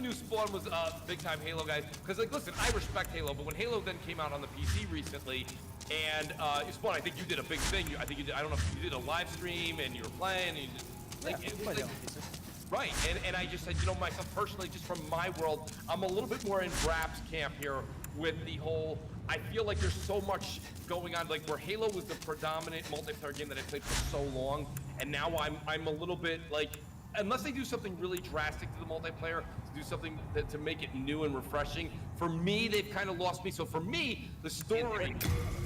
knew Spawn was big time Halo guys because, like, listen, I respect Halo, but when Halo then came out on the PC recently, and Spawn, I think you did a big thing. I think you did. I don't know if you did a live stream and you were playing. And you just, like, it was like, right, and I just said, you know, myself personally, just from my world, I'm a little bit more in Brap's camp here with the whole. I feel like there's so much going on, like where Halo was the predominant multiplayer game that I played for so long, and now I'm a little bit like, unless they do something really drastic to the multiplayer, to do something to make it new and refreshing, for me, they've kind of lost me. So for me, the story.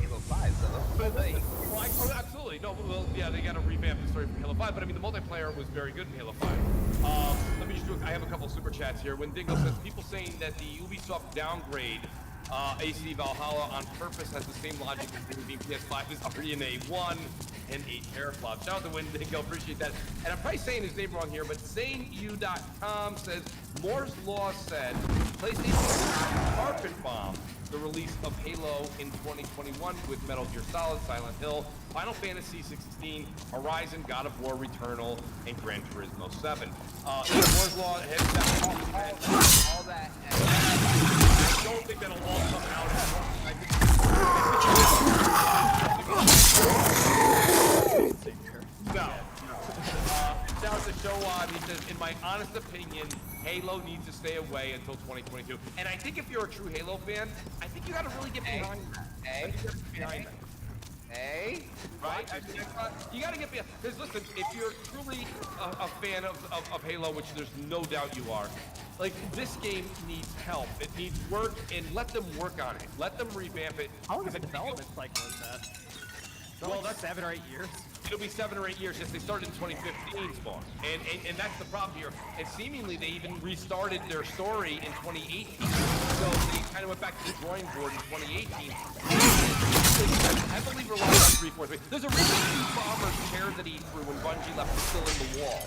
Halo 5, though. Well, absolutely. No, well, yeah, they got to revamp the story from Halo 5, but I mean, the multiplayer was very good in Halo 5. Let me just do. I have a couple super chats here. When Dingo says people saying that the Ubisoft downgrade AC Valhalla on purpose has the same logic as moving PS5 is already in A1 and 8 teraflops. Shout out to Wendigo, appreciate that. And I'm probably saying his name wrong here, but SaneU.com says Moore's Law said PlayStation carpet bomb the release of Halo in 2021 with Metal Gear Solid, Silent Hill, Final Fantasy 16, Horizon, God of War, Returnal, and Gran Turismo 7. Moore's Law has all that. I don't think that'll all come out. No. Shout out to Showon. He says, in my honest opinion, Halo needs to stay away until 2022. And I think if you're a true Halo fan, I think you got to really get behind that. Right? I mean, you got to get behind. Because listen, if you're truly a fan of Halo, which there's no doubt you are, like, this game needs help. It needs work, and let them work on it. Let them revamp it. How long of a development cycle is that? Well, that's 7 or 8 years. It'll be 7 or 8 years. Yes, they started in 2015, Spawn. And that's the problem here. And seemingly, they even restarted their story in 2018. So they kind of went back to the drawing board in 2018. I believe we're on 3-4-3. There's a reason Bomber's chair that he threw when Bungie left was still in the wall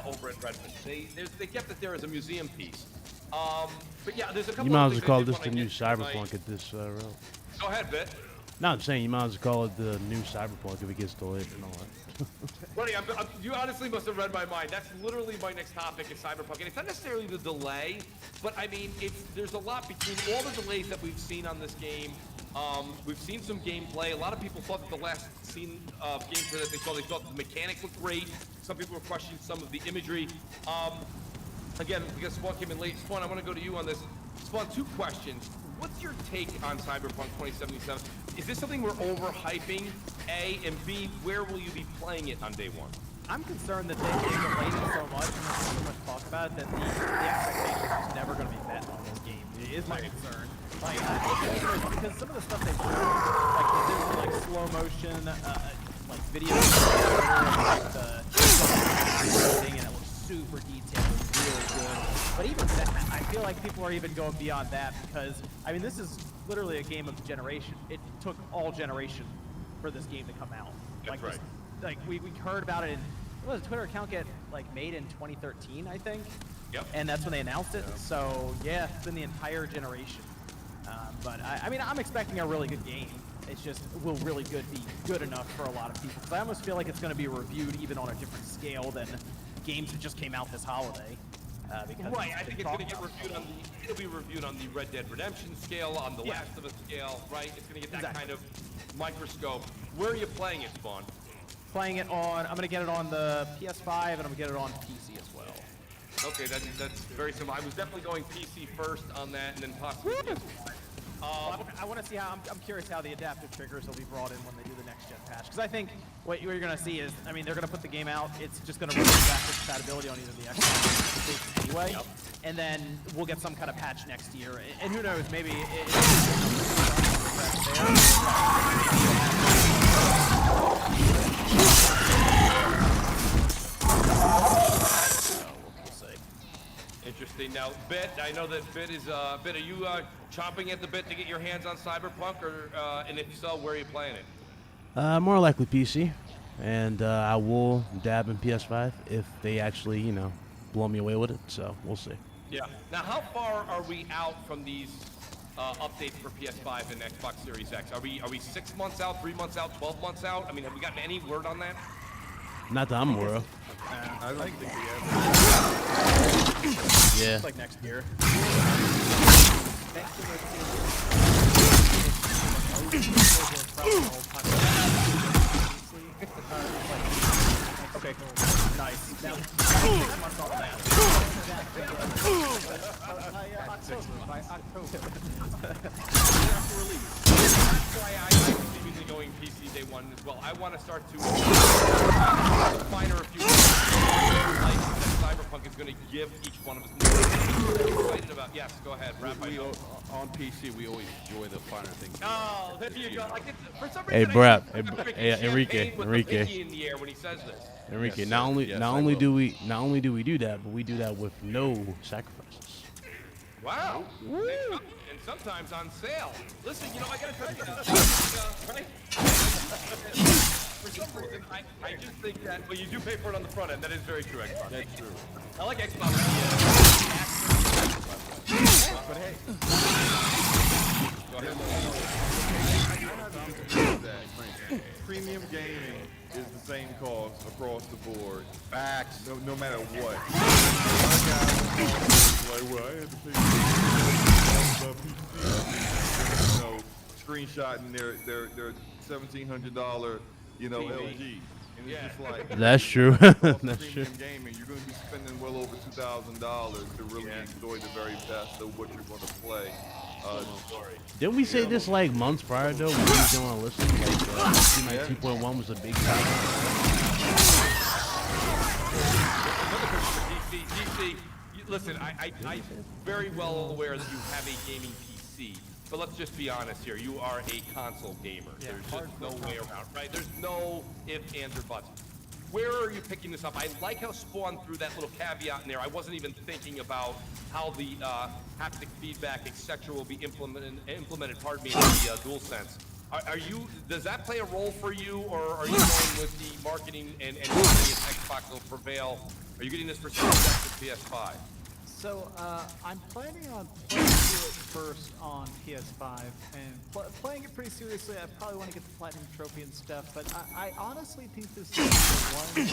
over at Redmond. They kept it there as a museum piece. But yeah, there's a couple. You might as well call this the new Cyberpunk at this route. Go ahead, Bit. No, I'm saying you might as well call it the new Cyberpunk if it gets delayed and all that. Buddy, you honestly must have read my mind. That's literally my next topic is Cyberpunk. And it's not necessarily the delay, but I mean, there's a lot between all the delays that we've seen on this game. We've seen some gameplay. A lot of people thought that the last scene of gameplay that they thought the mechanics looked great. Some people were questioning some of the imagery. Again, because Spawn came in late. Spawn, I want to go to you on this. Spawn, 2 questions. What's your take on Cyberpunk 2077? Is this something we're overhyping, A, and B, where will you be playing it on day 1? I'm concerned that they delayed it so much and there's so much talk about it that the expectations are just never going to be met on this game. It is my concern. Like, because some of the stuff they showed, like there's like slow motion, like video, like the thing, and it looks super detailed, really good. But even that, I feel like people are even going beyond that because, I mean, this is literally a game of generation. It took all generation for this game to come out. That's right. Like we heard about it in, what was a Twitter account get like made in 2013, I think? Yep. And that's when they announced it. So yeah, it's been the entire generation. But I mean, I'm expecting a really good game. It's just, will really be good enough for a lot of people? Because I almost feel like it's going to be reviewed even on a different scale than games that just came out this holiday. Right, I think it's going to get reviewed on it'll be reviewed on the Red Dead Redemption scale, on the Last of Us scale, right? It's going to get that kind of microscope. Where are you playing it, Spawn? Playing it on, I'm going to get it on the PS5 and I'm going to get it on PC as well. Okay, that's very similar. I was definitely going PC first on that and then possibly PS5. I want to see how, I'm curious how the adaptive triggers will be brought in when they do the next gen patch. Because I think what you're going to see is, I mean, they're going to put the game out, it's just going to run backwards compatibility on either the Xbox anyway, and then we'll get some kind of patch next year. And who knows, maybe Interesting. Now, Bit, I know that Bit is, Bit, are you chomping at the bit to get your hands on Cyberpunk, or, and if so, where are you playing it? More likely PC, and I will dab in PS5 if they actually, you know, blow me away with it, so we'll see. Yeah. Now, how far are we out from these updates for PS5 and Xbox Series X? Are we 6 months out, 3 months out, 12 months out? I mean, have we gotten any word on that? Not that I'm aware of. I don't think we ever. Yeah. It's like next year. Okay, cool. Nice. Now, 6 months on that. That's why I'm usually going PC day 1 as well. I want to start to finer a few things like that Cyberpunk is going to give each one of us more excited about. Yes, go ahead. On PC, we always enjoy the finer things. Oh, there you go. Like for some Hey, reason, Brad. I Hey, Enrique. in the air when he says this. Enrique. Yes, not only do we do that, but we do that with no sacrifices. Wow. And sometimes on sale. Listen, you know, I gotta tell you, right? For some reason, I just think that, well, you do pay for it on the front end. That is very true, Xbox. That's true. I like Xbox. But hey. Go ahead. Premium gaming is the same cost across the board. Facts. No matter what. Like, well, I had to pay PC, screenshotting their $1,700, LG. And it's just like, that's true. That's true. Gaming, you're going to be spending well over $2,000 to really enjoy the very best of what you're going to play. Didn't we say this like months prior though? When we didn't want to listen. Like, 2.1 was a big time. DC, listen, I'm very well aware that you have a gaming PC, but let's just be honest here. You are a console gamer. There's just no way around, right? There's no ifs, ands, or buts. Where are you picking this up? I like how Spawn threw that little caveat in there. I wasn't even thinking about how the haptic feedback, etc., will be implemented. Pardon me, in the DualSense. Are you? Does that play a role for you, or are you going with the marketing and Xbox will prevail? Are you getting this for Series X or PS5? So I'm planning on playing through it first on PS5 and playing it pretty seriously. I probably want to get the Platinum Trophy and stuff, but I honestly think this is the one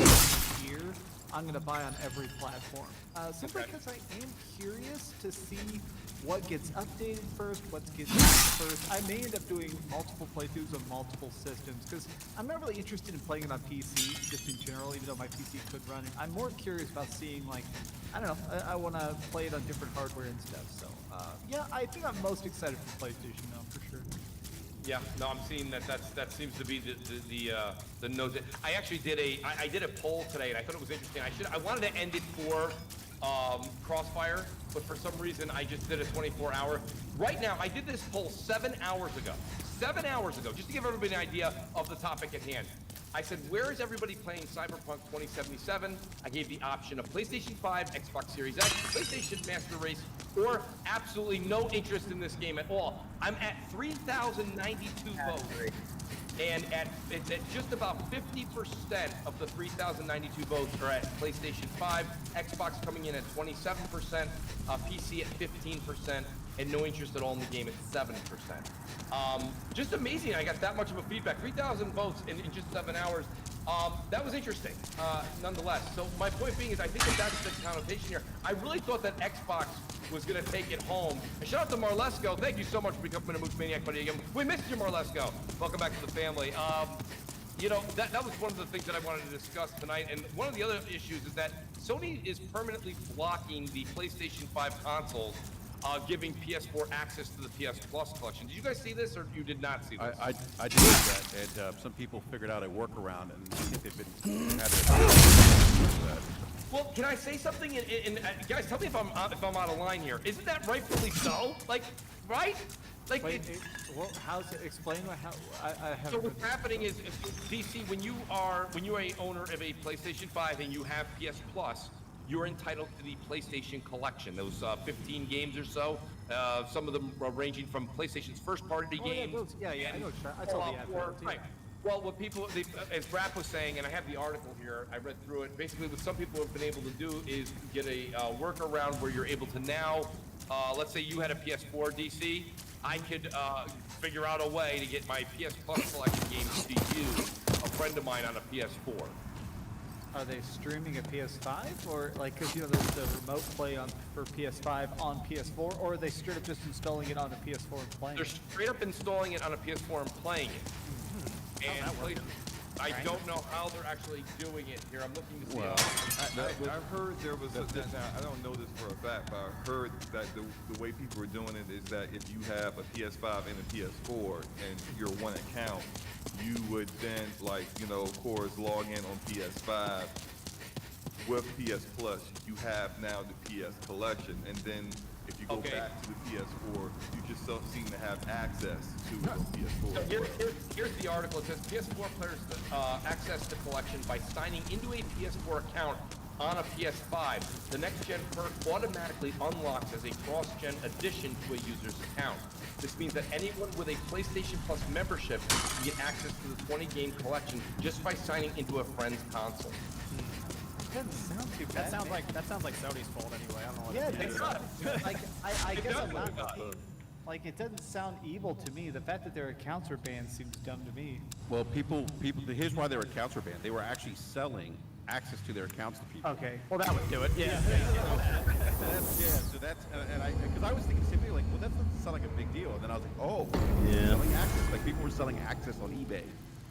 year I'm going to buy on every platform. Simply because I am curious to see what gets updated first, what gets patched first. I may end up doing multiple playthroughs on multiple systems because I'm not really interested in playing it on PC just in general, even though my PC could run it. I'm more curious about seeing, like, I don't know, I want to play it on different hardware and stuff. So yeah, I think I'm most excited for PlayStation though, for sure. Yeah, no, I'm seeing that seems to be the note. I actually did I did a poll today, and I thought it was interesting. I wanted to end it for Crossfire, but for some reason I just did a 24-hour. Right now, I did this poll 7 hours ago. 7 hours ago, just to give everybody an idea of the topic at hand. I said, where is everybody playing Cyberpunk 2077? I gave the option of PlayStation 5, Xbox Series X, PlayStation Master Race, or absolutely no interest in this game at all. I'm at 3,092 votes. And at just about 50% of the 3,092 votes are at PlayStation 5, Xbox coming in at 27%, PC at 15%, and no interest at all in the game at 7%. Just amazing I got that much of a feedback. 3,000 votes in just 7 hours. That was interesting, nonetheless. So my point being is I think that's the connotation here. I really thought that Xbox was going to take it home. And shout out to Marlesco. Thank you so much for becoming a Mooch Maniac buddy again. We missed you, Marlesco. Welcome back to the family. You know, that was one of the things that I wanted to discuss tonight. And one of the other issues is that Sony is permanently blocking the PlayStation 5 consoles, giving PS4 access to the PS Plus collection. Did you guys see this, or you did not see this? I did see that, and some people figured out a workaround, and I think they've been that. Well, can I say something? And guys, tell me if I'm out of line here. Isn't that rightfully so? Like, right? Like, wait, well, how's it? Explain how. I haven't. So what's happening is, DC, when you are an owner of a PlayStation 5 and you have PS Plus, you're entitled to the PlayStation Collection. Those 15 games or so. Some of them are ranging from PlayStation's first-party games. Yeah, I know. I saw the ad. Right. Well, what people, as Rap was saying, and I have the article here, I read through it. Basically, what some people have been able to do is get a workaround where you're able to now, let's say you had a PS4 DC, I could figure out a way to get my PS Plus collection games to you, a friend of mine, on a PS4. Are they streaming a PS5, or like, because there's the remote play for PS5 on PS4, or are they straight up just installing it on a PS4 and playing? They're straight up installing it on a PS4 and playing it. And I don't know how they're actually doing it here. I'm looking to see. Well, I've heard there was. I don't know this for a fact, but I've heard that the way people are doing it is that if you have a PS5 and a PS4 and your one account, you would then, like, of course, log in on PS5 with PS Plus. You have now the PS collection, and then if you go back to the PS4, you just seem to have access to the PS4. So here's the article. It says PS4 players access the collection by signing into a PS4 account on a PS5, the next-gen perk automatically unlocks as a cross-gen addition to a user's account. This means that anyone with a PlayStation Plus membership can get access to the 20-game collection just by signing into a friend's console. Doesn't sound too bad. That sounds like Sony's fault anyway. I don't know what Yeah, it is. like I guess I'm not. Like, it doesn't sound evil to me. The fact that their accounts are banned seems dumb to me. Well, people. Here's why their accounts were banned. They were actually selling access to their accounts to people. Okay, well that would do it. Yeah. So that's and I because I was thinking simply like, well, that doesn't sound like a big deal. And then I was like, oh, Yeah. selling access. Like people were selling access on eBay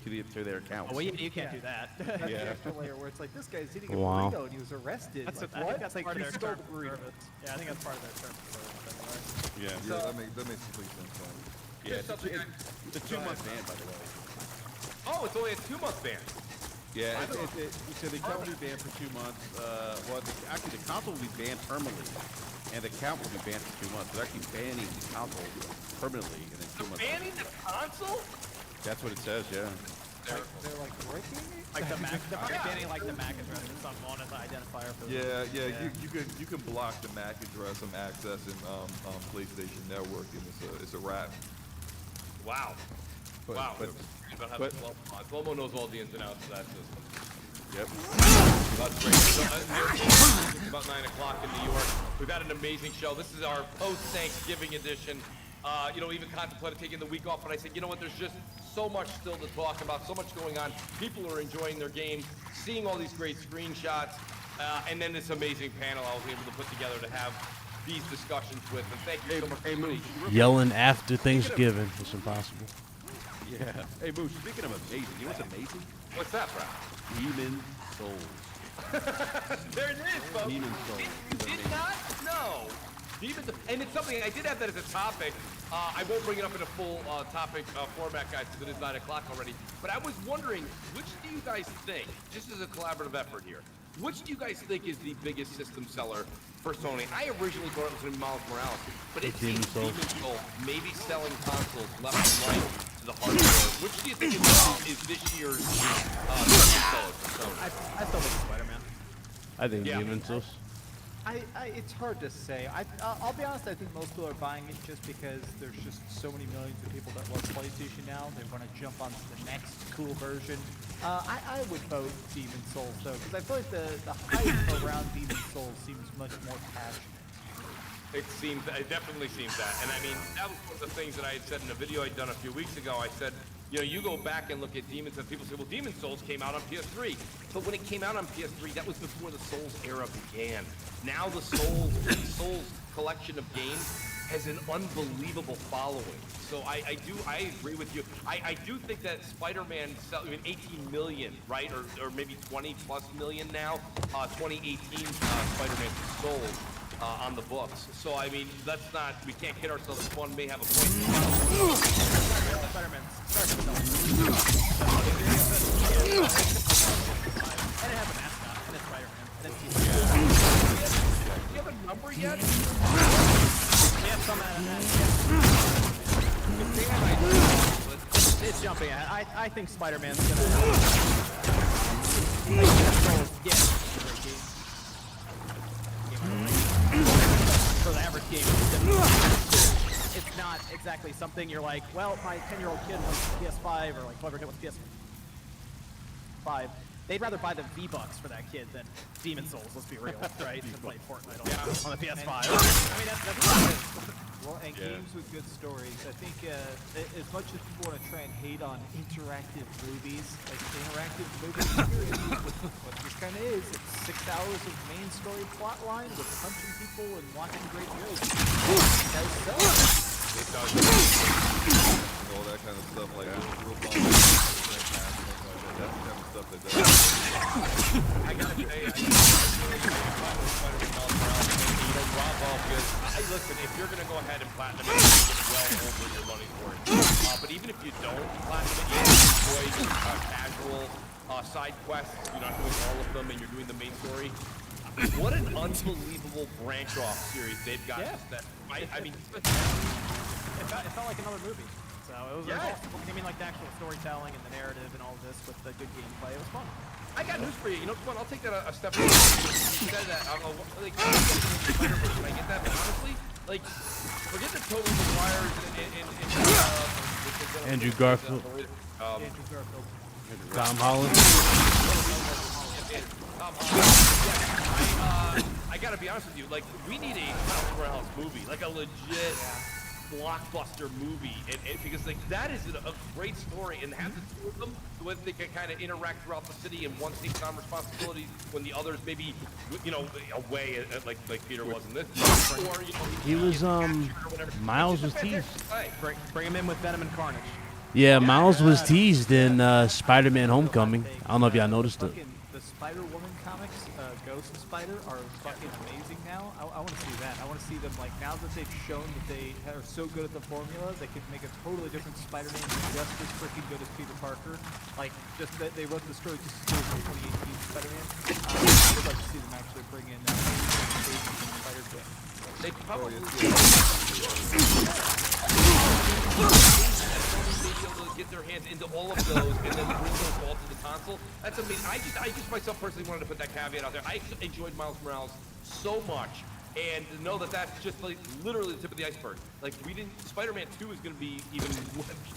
to their accounts. Oh, well, you can't do that. That's Yeah. the extra layer where it's like, this guy's eating a Wow. burrito and he was arrested. That's like, I what? think that's like, part of he their stole terms the of burrito. service. Yeah, I think that's part of their terms of service. Anyway. Yeah, that makes complete sense. Yeah, it's a 2-month ban, by the way. Oh, it's only a 2-month ban. Yeah, so the account will be banned for 2 months. Actually, the console will be banned permanently, and the account will be banned for 2 months. They're actually banning the console permanently, and then 2 months. Banning the console? That's what it says, yeah. They're like breaking it? Like the Mac, they're probably banning like the MAC address or something on as an identifier for them. Yeah. You can block the MAC address from accessing PlayStation Network, and it's a wrap. Wow. Wow. But Slomo knows all the ins and outs of that system. Yep. That's great. So, it's about 9 o'clock in New York. We've had an amazing show. This is our post-Thanksgiving edition. Even contemplated taking the week off, but I said, you know what, there's just so much still to talk about, so much going on. People are enjoying their game, seeing all these great screenshots, and then this amazing panel I was able to put together to have these discussions with. And thank you so much. Hey, Moose. Yelling after Thanksgiving. It's impossible. Yeah. Hey, Moose, speaking of amazing, you know what's amazing? What's that, bro? Demon Souls. There it is, folks. Demon Souls. You did not know. Demon, and it's something, I did have that as a topic. I won't bring it up in a full topic format, guys, because it is 9 o'clock already. But I was wondering, which do you guys think, just as a collaborative effort here, which do you guys think is the biggest system seller for Sony? I originally thought it was going to be Miles Morales, but it seems Demon Soul maybe selling consoles left and right to the hardware. Which do you think is this year's system seller for Sony? I still think Spider-Man. I think Demon Souls. It's hard to say. I'll be honest, I think most people are buying it just because there's just so many millions of people that love PlayStation now. They're going to jump onto the next cool version. I would vote Demon Souls, though, because I feel like the hype around Demon Souls seems much more passionate. It definitely seems that. And I mean, that was one of the things that I had said in a video I'd done a few weeks ago. I said, you go back and look at Demons, and people say, well, Demon Souls came out on PS3. But when it came out on PS3, that was before the Souls era began. Now the Souls collection of games has an unbelievable following. So I agree with you. I do think that Spider-Man, 18 million, right? Or maybe 20 plus million now. 2018 Spider-Man sold. On the books. So, I mean, we can't kid ourselves. One may have a point. Spider-Man. And it has a mascot, and it's Spider-Man. And it's Do you have a number yet? We have some It's jumping ahead. I think Spider-Man's gonna for the average game, it's not exactly something you're like, well, my 10-year-old kid wants PS5, or like whoever kid wants PS5. They'd rather buy the V-Bucks for that kid than Demon Souls, let's be real, right? To play Fortnite on the PS5. I mean, that's well, and games with good stories. I think as much as people want to try and hate on interactive movies, like interactive movie experiences, what this kind of is, it's 6 hours of main story plot line with punching people and watching great jokes. It does sell. It does. All that kind of stuff, like real fun. That's the kind of stuff that does. I gotta say, Rob Alford, listen, if you're gonna go ahead and platinum it, it's well over your money's worth. But even if you don't platinum it, you enjoy casual side quests. You're not doing all of them, and you're doing the main story. What an unbelievable branch off series they've got. Yeah. I mean, it felt like another movie. So it was awesome. I mean, like the actual storytelling and the narrative and all of this with the good gameplay. It was fun. I got news for you. You know, come on, I'll take that a step further. You said that. Like, I get that, but honestly, like, forget the Tobey Maguire and Andrew Garfield. Andrew Garfield. Tom Holland. I gotta be honest with you. Like, we need a Miles Morales movie, like a legit blockbuster movie, and because like that is a great story, and have the two of them so that they can kind of interact throughout the city, and one takes on responsibilities when the others maybe, you know, away, like Peter was in this. Or, you know, He was Miles was teased. Bring him in with Venom and Carnage. Yeah, Miles was teased in Spider-Man: Homecoming. I don't know if y'all noticed it. The Spider-Woman comics, Ghost and Spider, are fucking amazing now. I want to see that. I want to see them, like, now that they've shown that they are so good at the formula, they could make a totally different Spider-Man just as freaking good as Peter Parker. Like, just that they wrote the story just as good as the 2018 Spider-Man. I would like to see them actually bring in Spider-Man. They probably get their hands into all of those and then bring those all to the console. That's amazing. I just myself personally wanted to put that caveat out there. I enjoyed Miles Morales so much, and to know that that's just like literally the tip of the iceberg. Like, we didn't. Spider-Man 2 is going to be even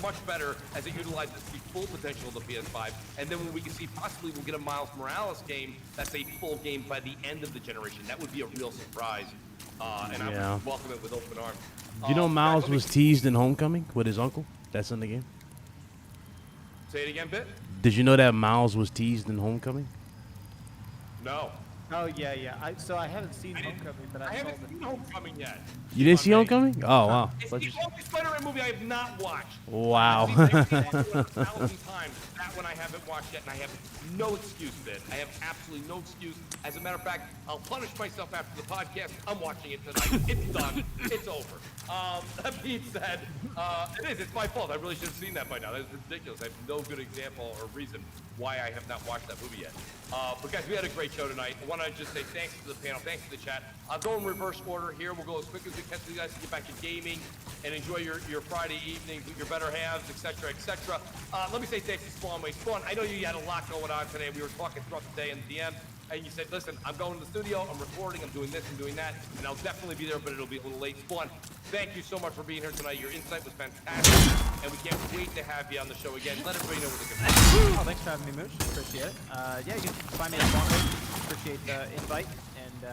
much better as it utilizes the full potential of the PS5. And then when we can see possibly we'll get a Miles Morales game that's a full game by the end of the generation. That would be a real surprise. And I would welcome it with open arms. Do you know Miles was teased in Homecoming with his uncle? That's in the game. Say it again, Bit? Did you know that Miles was teased in Homecoming? No. Oh yeah. So I haven't seen Homecoming, but I haven't seen Homecoming yet. You didn't see Homecoming? Oh wow. It's the only Spider-Man movie I have not watched. Wow. I've seen it 1,000 times. That one I haven't watched yet, and I have no excuse, Bit. I have absolutely no excuse. As a matter of fact, I'll punish myself after the podcast. I'm watching it tonight. It's done. It's over. That being said, it's my fault. I really should have seen that by now. That is ridiculous. I have no good example or reason why I have not watched that movie yet. But guys, we had a great show tonight. I want to just say thanks to the panel, thanks to the chat. I'll go in reverse order here. We'll go as quick as we can so you guys can get back to gaming and enjoy your Friday evenings with your better halves, etc., etc. Let me say thanks to Spawn. Spawn, I know you had a lot going on today. We were talking throughout the day in the DM. And you said, listen, I'm going to the studio, I'm recording, I'm doing this, I'm doing that, and I'll definitely be there, but it'll be a little late. Spawn, thank you so much for being here tonight. Your insight was fantastic, and we can't wait to have you on the show again. Let everybody know where they can find you. Oh, thanks for having me, Mooch. Appreciate it. Yeah, you can find me at Spawn. Appreciate the invite, and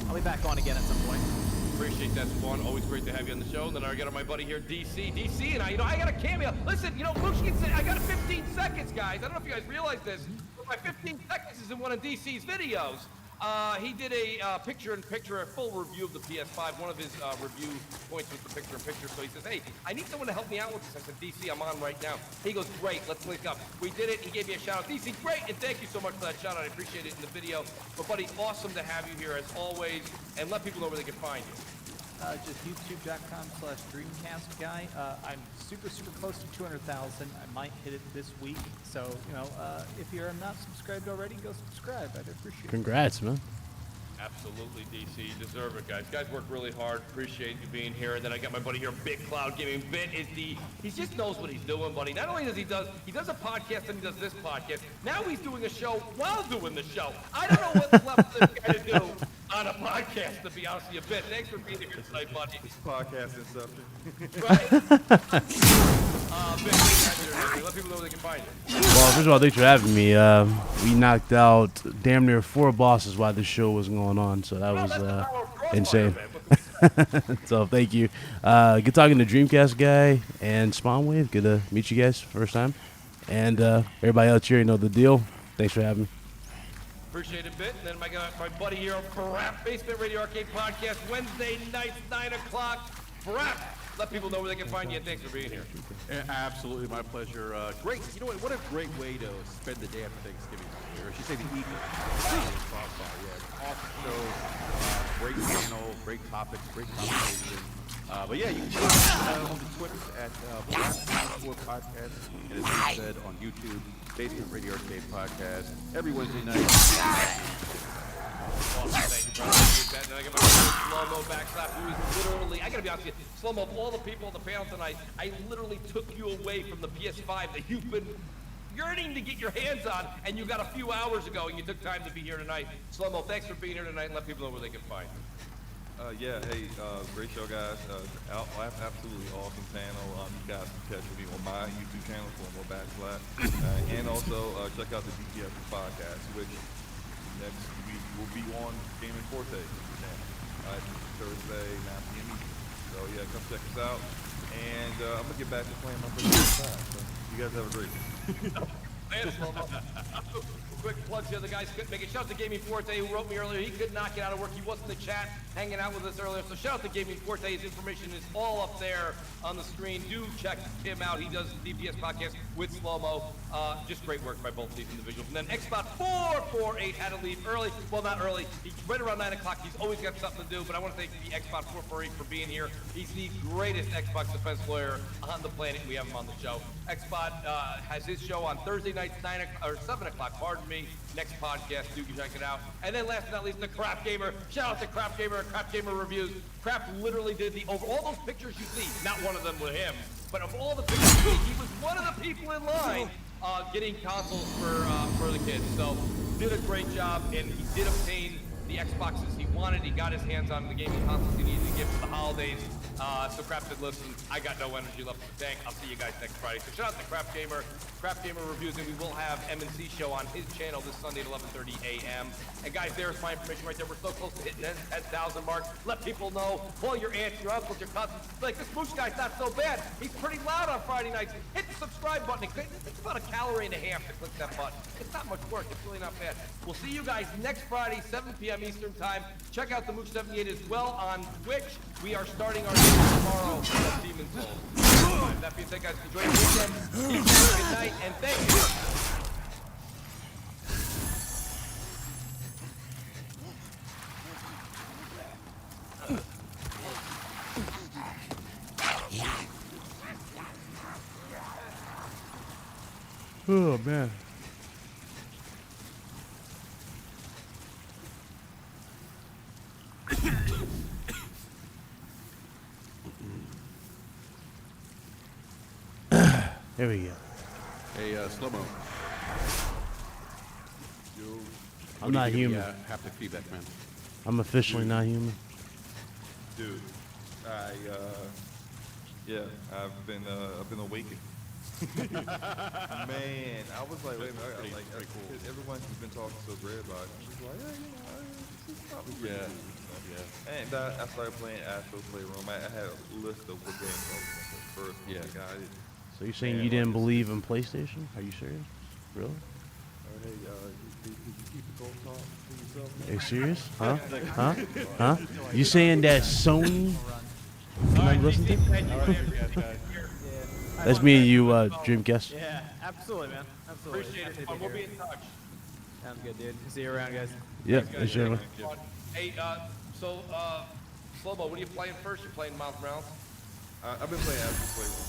I'll be back on again at some point. Appreciate that, Spawn. Always great to have you on the show. And then I got my buddy here, DC. DC, and I got a cameo. Listen, Mooch can say, I got 15 seconds, guys. I don't know if you guys realize this. My 15 seconds is in one of DC's videos. He did a picture-in-picture, a full review of the PS5. One of his review points was the picture-in-picture. So he says, hey, I need someone to help me out with this. I said, DC, I'm on right now. He goes, great, let's link up. We did it. He gave me a shout-out. DC, great, and thank you so much for that shout-out. I appreciate it in the video. But, buddy, awesome to have you here as always. And let people know where they can find you. Just youtube.com/dreamcast guy. I'm super close to 200,000. I might hit it this week. So, if you're not subscribed already, go subscribe. I'd appreciate it. Congrats, man. Absolutely, DC. You deserve it, guys. Guys work really hard. Appreciate you being here. And then I got my buddy here, Big Cloud Gaming. Bit is he just knows what he's doing, buddy. Not only does he does a podcast and he does this podcast. Now he's doing a show while doing the show. I don't know what's left for this guy to do on a podcast, to be honest with you. Bit, thanks for being here tonight, buddy. Podcast inception. Right? Bit, let people know where they can find you. Well, first of all, thanks for having me. We knocked out damn near 4 bosses while this show was going on, so that was insane. So thank you. Good talking to Dreamcast guy and Spawnwave. Good to meet you guys first time. And everybody else here, you know the deal. Thanks for having me. Appreciate it, Bit. And then my buddy here on Barap, Basement Radio Arcade Podcast, Wednesday nights, 9 o'clock. Barap, let people know where they can find you, and thanks for being here. Absolutely, my pleasure. Great. You know what a great way to spend the day after Thanksgiving. Or I should say the evening. Yeah, awesome show, great panel, great topics, great conversation. But yeah, you can check us on the Twitters at @getTHISwork Podcast, and as you said, on YouTube, Basement Radio Arcade Podcast, every Wednesday night. Awesome, thank you, brother. And then I got my Slow-Mo backslap, who is literally, I gotta be honest with you, Slow-Mo, of all the people on the panel tonight, I literally took you away from the PS5 that you've been yearning to get your hands on, and you got a few hours ago, and you took time to be here tonight. Slow-mo, thanks for being here tonight, and let people know where they can find you. Yeah, hey, great show, guys. Absolutely awesome panel. You guys can catch me on my YouTube channel for more Backslash. And also check out the DPS podcast, which next week will be on Gaming Forte. Thursday, 9 p.m. So yeah, come check us out. And I'm going to get back to playing my first time. So you guys have a great one. Quick plug to the guys couldn't make it. Shout out to Gaming Forte who wrote me earlier. He could not get out of work. He was in the chat hanging out with us earlier. So shout out to Gaming Forte. His information is all up there on the screen. Do check him out. He does the DPS podcast with Slow-Mo. Just great work by both these individuals. And then Xbot 448 had to leave early. Well, not early. He's right around 9 o'clock. He's always got something to do. But I want to thank the Xbot 448 for being here. He's the greatest Xbox defense lawyer on the planet. We have him on the show. Xbot has his show on Thursday nights, 7 o'clock. Pardon me. Next podcast, do check it out. And then last but not least, the Crap Gamer. Shout out to Crap Gamer and Crap Gamer Reviews. Crap literally did over all those pictures you see. Not one of them with him, but of all the pictures you see, he was one of the people in line getting consoles for the kids. So did a great job, and he did obtain the Xboxes he wanted. He got his hands on the gaming consoles he needed to give for the holidays. So Crap said, listen, I got no energy left to tank. I'll see you guys next Friday. So shout out to Crap Gamer Reviews, and we will have M&C show on his channel this Sunday at 11:30 a.m. And guys, there's my information right there. We're so close to hitting that 10,000 mark. Let people know. Call your aunts, your uncles, your cousins. Like, this Mooch guy's not so bad. He's pretty loud on Friday nights. Hit the subscribe button. It's about a calorie and a half to click that button. It's not much work. It's really not bad. We'll see you guys next Friday, 7 p.m. Eastern time. Check out the Mooch 78 as well on Twitch. We are starting our stream tomorrow with Demon Souls. That being said, guys, enjoy the weekend. Good night, and thank you. Oh, man. There we go. Hey, Slow-Mo. I'm not human. Haptic feedback, man. I'm officially not human. Dude, I've been awakened. Man, I was like, wait a minute, like cool. Everyone's been talking so great about it. I was like, this is probably pretty cool. Yeah. And I started playing Astro Playroom. I had a list of what games I was going to play first. Yeah. Got it. So you're saying you didn't believe in PlayStation? Are you serious? Really? Hey, did you keep the gold talk to yourself? Are you serious? Huh? Huh? You saying that Sony? Can I listen to? That's me and you, Dreamcast. Yeah, absolutely, man. Absolutely. Appreciate it. We'll be in touch. Sounds good, dude. See you around, guys. Yeah, Thanks, sure. Hey, Slow-Mo, what are you playing first? You're playing Miles Morales? I've been playing Astro Playroom.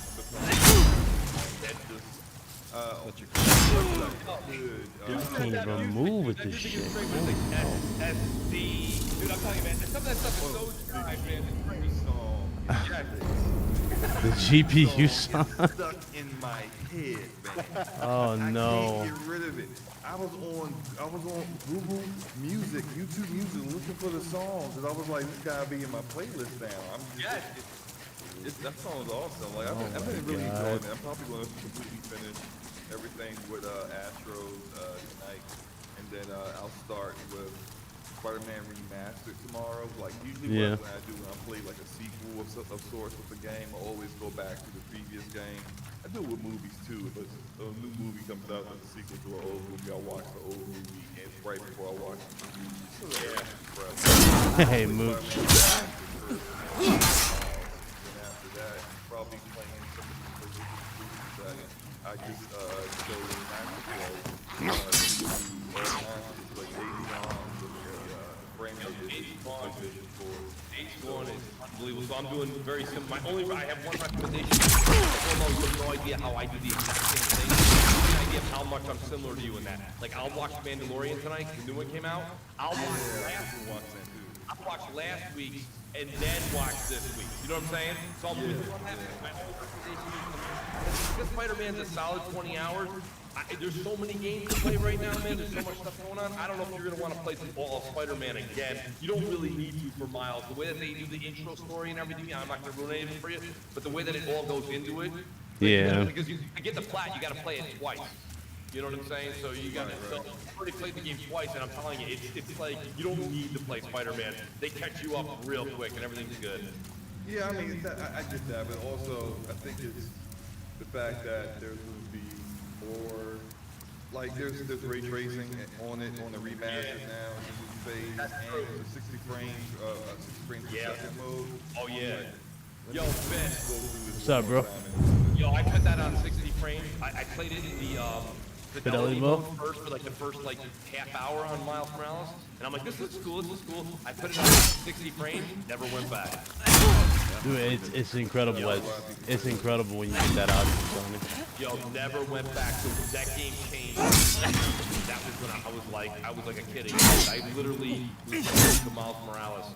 You can't even move with this shit. Dude, I'm telling you, man, some of that stuff is so dry, man. The GPU song. Stuck in my head, man. Oh no. I can't get rid of it. I was on Google Music, YouTube Music, looking for the songs, and I was like, this gotta be in my playlist now. That song is awesome. Like I've been really enjoying it. I'm probably going to completely finish everything with Astros tonight, and then I'll start with Spider-Man Remastered tomorrow. Like usually what I do when I play like a sequel of sorts with the game, I always go back to the previous game. I do it with movies too. If a new movie comes out as a sequel to an old movie, I'll watch the old movie and right before I watch the new movie. Hey, Mooch. That, probably playing some of the movies that I just showed in like Daisy Arms and Frame PlayStation 4. H1 is unbelievable. So I'm doing very similar. I have one recommendation. You have no idea how I do the exact same thing. You have no idea of how much I'm similar to you in that. Like, I'll watch Mandalorian tonight, the new one came out. I'll watch last week's and then watch this week. You know what I'm saying? So I'm with you on that. My only recommendation is because Spider-Man's a solid 20 hours, There's so many games to play right now, man. There's so much stuff going on. I don't know if you're going to want to play through all of Spider-Man again. You don't really need to for Miles. The way that they do the intro story and everything, I'm not going to ruin anything for you, but the way that it all goes into it. Yeah. Because to get the plat, you got to play it twice. You know what I'm saying? So you got to already played the game twice, and I'm telling you, it's like you don't need to play Spider-Man. They catch you up real quick, and everything's good. Yeah, I mean, I get that, but also I think it's the fact that there's going to be more, like there's ray tracing on it on the remaster now. Phase and 60 frames, 60 frames per second mode. Oh yeah. Yo, Ben. What's up, bro? Yo, I put that on 60 frames. I played it in the Fidelity mode first for like the first half hour on Miles Morales, and I'm like, this looks cool. This looks cool. I put it on 60 frames. Never went back. Dude, it's incredible. It's incredible when you get that out of Sony. Yo, never went back. So that game changed. That was when I was like a kid again. I literally was to Miles Morales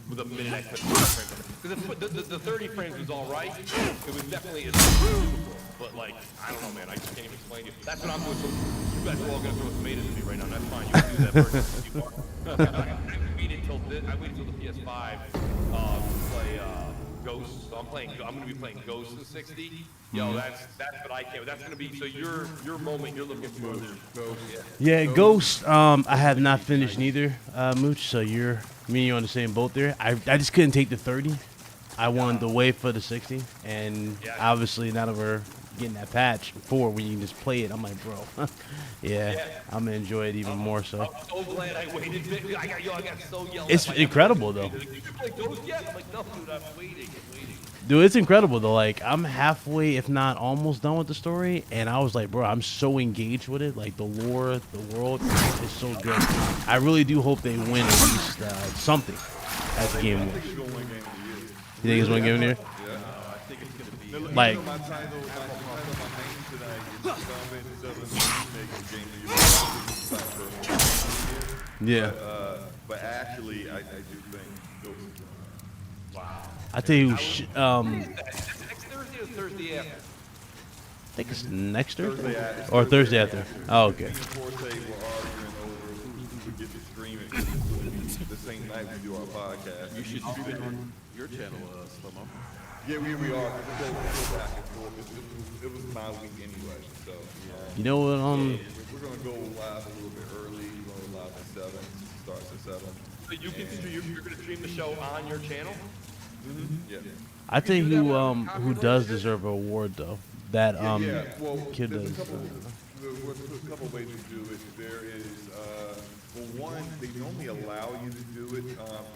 with a minute I put 30 frames. Because the 30 frames was all right. It was definitely beautiful, but like I don't know, man. I just can't even explain to you. That's what I'm doing. So you guys are all gonna throw tomatoes at me right now. That's fine. You can do that first if you want. I waited till the PS5 to play Ghosts. So I'm gonna be playing Ghosts in 60. Yo, that's what I can. That's gonna be so your moment you're looking for. Ghost. Yeah, Ghost. I have not finished neither, Mooch. So me and you on the same boat there. I just couldn't take the 30. I wanted to wait for the 60, and obviously now that we're getting that patch 4 when you can just play it, I'm like, bro, I'm gonna enjoy it even more. So I'm so glad I waited. I got so yelled. It's incredible though. Did you play Ghost yet? I'm like, no, dude, I'm waiting. Dude, it's incredible though. Like I'm halfway, if not almost done with the story, and I was like, bro, I'm so engaged with it. Like the lore, the world is so good. I really do hope they win at least something at the game. You think it's one game in here? Yeah, I think it's gonna be like. My title main tonight is Yeah. But actually, I do think Ghost is going. Wow. I tell you, Next Thursday or Thursday after? I think it's next Thursday or Thursday after. Oh, okay. The same night we do our podcast. You should stream it on your channel, Slomo. Yeah, we are. We'll go back and forth. It was my week anyway, so yeah. You know what? We're gonna go live a little bit early. We're going live at 7. Starts at 7. So you're gonna stream the show on your channel? Yeah. I think who does deserve an award though. That Well, kid there's does. a couple ways to do it. There is well, one, they normally allow you to do it.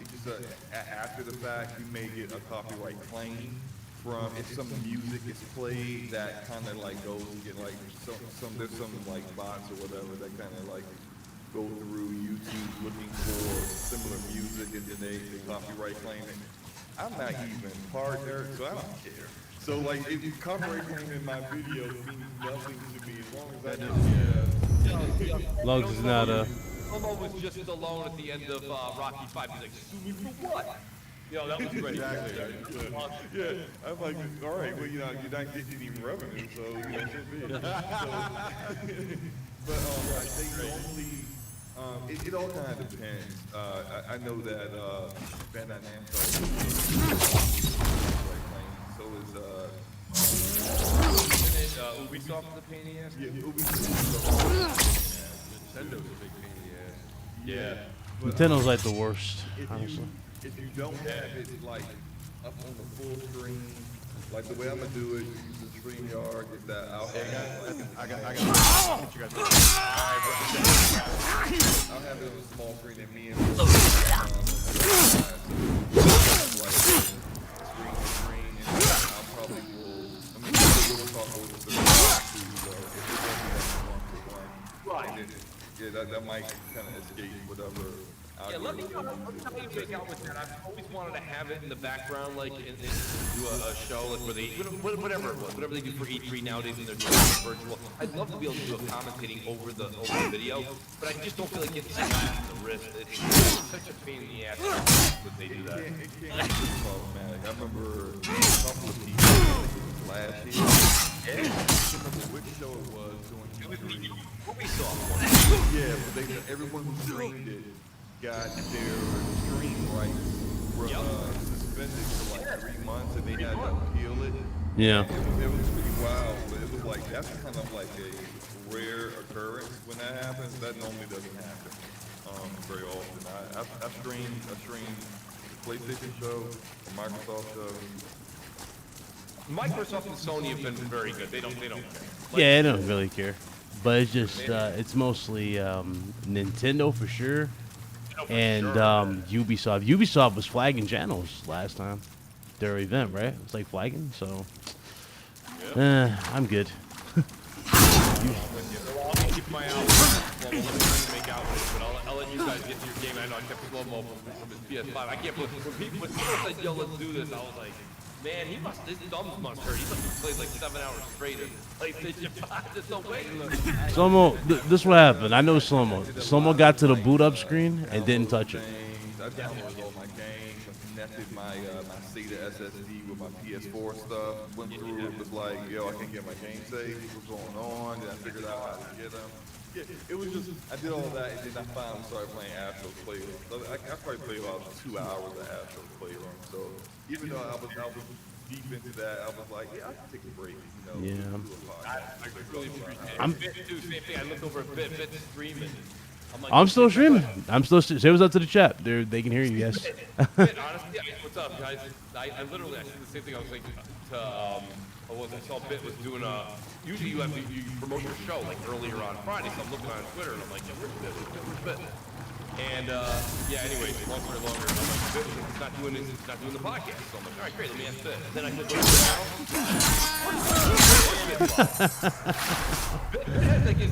It's just after the fact, you may get a copyright claim from if some music is played that kind of like goes and get like there's some like bots or whatever that kind of like go through YouTube looking for similar music and then they copyright claim it. I'm not even partner, so I don't care. So like, if you copyright claim in my video means nothing to me as long as I know. As long as it's not Slomo was just alone at the end of Rocky 5. He's like, sue me for what? Yo, that was great. Exactly. Yeah, I'm like, all right, well, you're not getting any revenue, so it should be. But they normally, it all kind of depends. I know that Bandai Namco, so is Ubisoft the pain in the ass? Yeah, Ubisoft. Nintendo's a big pain in the ass. Yeah. Nintendo's like the worst, honestly. If you don't have it like up on the full screen, like the way I'm gonna do it, use the StreamYard, get that out. I got you guys. I'll have it on a small screen and me and I'll probably we'll talk over the Right. Yeah, that might kind of escape whatever. Yeah, let me know how you make out with that. I've always wanted to have it in the background, like, and do a show, like, where they, whatever it was, whatever they do for E3 nowadays, and they're doing virtual. I'd love to be able to do a commentating over the video, but I just don't feel like getting in the wrist. It's such a pain in the ass when they do that. It can't be difficult, man. Like, I remember a couple of people, I think it was last year. I can't remember which show it was doing TV. Yeah, but everyone who streamed it got their stream rights were suspended for like 3 months, and they had to appeal it. Yeah. It was pretty wild, but it was like, that's kind of like a rare occurrence when that happens. That normally doesn't happen very often. I streamed the PlayStation show, the Microsoft show. Microsoft and Sony have been very good. They don't care. Like, Yeah, I don't really care. But it's just, it's mostly Nintendo for sure. And Ubisoft. Ubisoft was flagging channels last time. Their event, right? It's like flagging, so. I'm good. I'll keep my eye out. Well, we're trying to make out with it, but I'll let you guys get to your game. I know I kept the slow-mo from his PS5. I can't believe when people said, yo, let's do this, I was like, man, his thumbs must hurt. He must have played like 7 hours straight of PlayStation 5. There's no way. Slow-mo, this what happened. I know Slow-mo. Slow-mo got to the boot up screen and didn't touch it. I downloaded all my games, connected my SATA SSD with my PS4 stuff, went through it, was like, yo, I can't get my game saved, what's going on, then I figured out how to get them. Yeah, it was just, I did all that, and then I finally started playing Astro's Playroom. So I probably played about 2 hours of Astro's Playroom, so even though I was deep into that, I was like, yeah, I can take a break, you know. Yeah. I really appreciate it. Bit, too, same thing. I look over at Bit streaming. I'm still streaming. Say what's up to the chat. They can hear you, yes. Honestly, what's up, guys? I literally, I said the same thing. I was like, I saw Bit was doing usually you promote your show like earlier on Friday, so I'm looking on Twitter and I'm like, yeah, where's Bit? And yeah, anyway, long story longer, I'm like, Bit, he's not doing this, he's not doing the podcast. So I'm like, all right, great, let me ask Bit. Then I click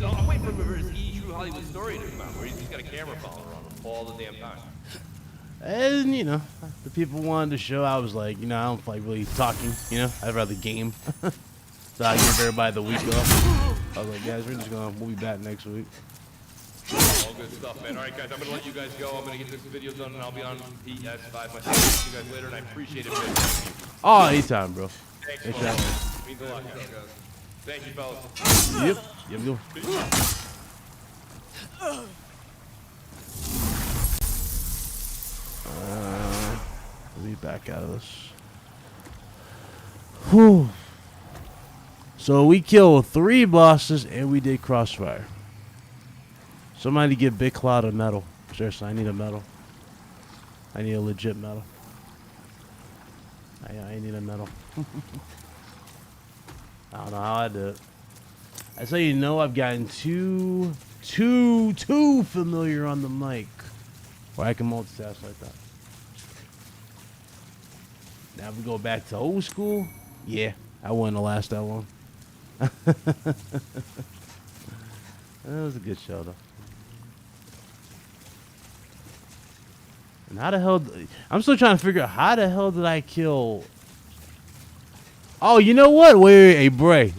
on I'm waiting for his True Hollywood Story to come out, where he's got a camera follower on him all the damn time. And, you know, the people wanted to show. I was like, you know, I don't like really talking, you know. I'd rather game. So I give everybody the week off. I was like, guys, we'll be back next week. All good stuff, man. All right, guys, I'm going to let you guys go. I'm going to get this video done, and I'll be on PS5 myself. See you guys later, and I appreciate it, man. Thank you. Oh, anytime, bro. Thanks, anytime. Means a lot, guys. Thank you, fellas. Yep. Let me back out of this. Whew. So we killed 3 bosses and we did crossfire. Somebody get Big Cloud a medal. Seriously, I need a medal. I need a legit medal. I need a medal. I don't know how I did it. I tell you, I've gotten too familiar on the mic where I can multitask like that. Now if we go back to old school, yeah, I wouldn't have lasted that long. That was a good show, though. And how the hell... I'm still trying to figure out how the hell did I kill... Oh, you know what? Wait, hey, Bray.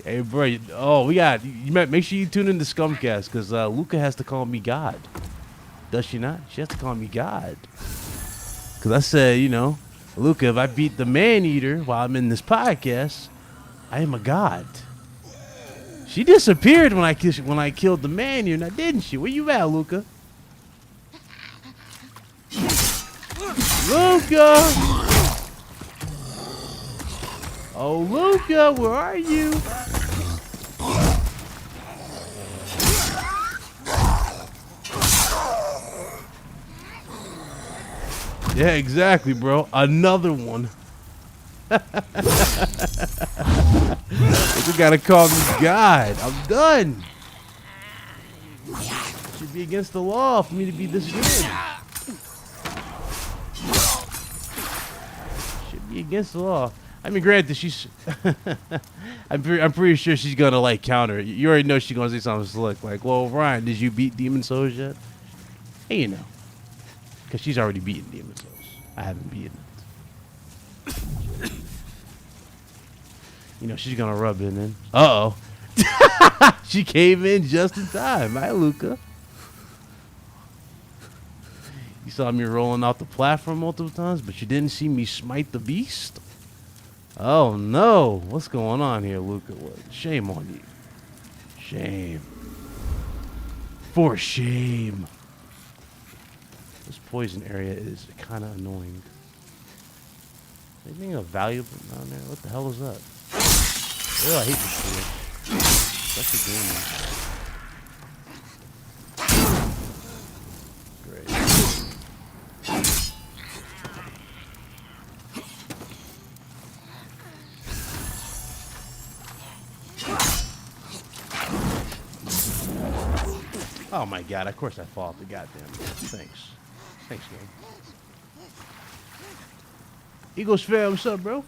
Oh, we got... Make sure you tune in to Scumcast, because Luca has to call me God. Does she not? She has to call me God. Because I said, you know, Luca, if I beat the man-eater while I'm in this podcast, I am a god. She disappeared when I killed the man-eater, now didn't she? Where you at, Luca? Luca! Oh, Luca, where are you? Yeah, exactly, bro. Another one. You gotta call me God. I'm done. Should be against the law for me to be this good. Should be against the law. I mean, granted, she's... I'm pretty sure she's gonna, like, counter. You already know she's gonna say something slick. Like, well, Ryan, did you beat Demon Souls yet? Hey, you know. Because she's already beaten Demon Souls. I haven't beaten it. You know, she's gonna rub it in. Uh-oh. She came in just in time. Hi, Luca. saw me rolling off the platform multiple times, but you didn't see me smite the beast? Oh no! What's going on here, Luca? Shame on you. Shame. For shame. This poison area is kind of annoying. Anything valuable down there? What the hell is that? Oh, I hate this shit. That's a game. Great. Oh my god, of course I fall off the goddamn. Thanks. Thanks, game. Eagles fair, what's up, bro?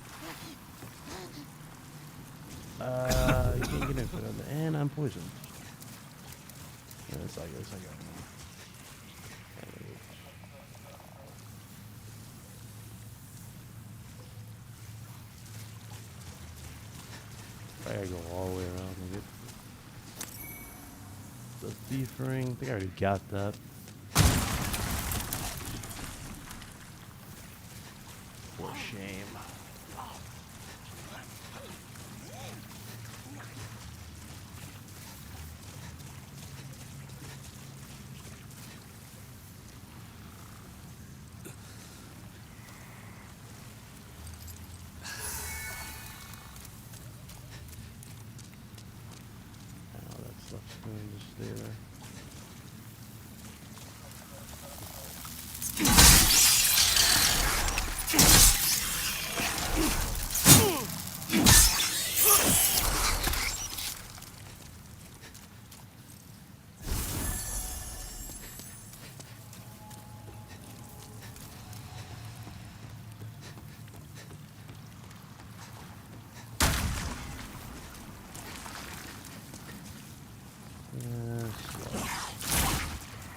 You can't get in for that. And I'm poisoned. Yeah, that's like this. I got one. I gotta go all the way around and get the thief ring. I think I already got that. For shame. There.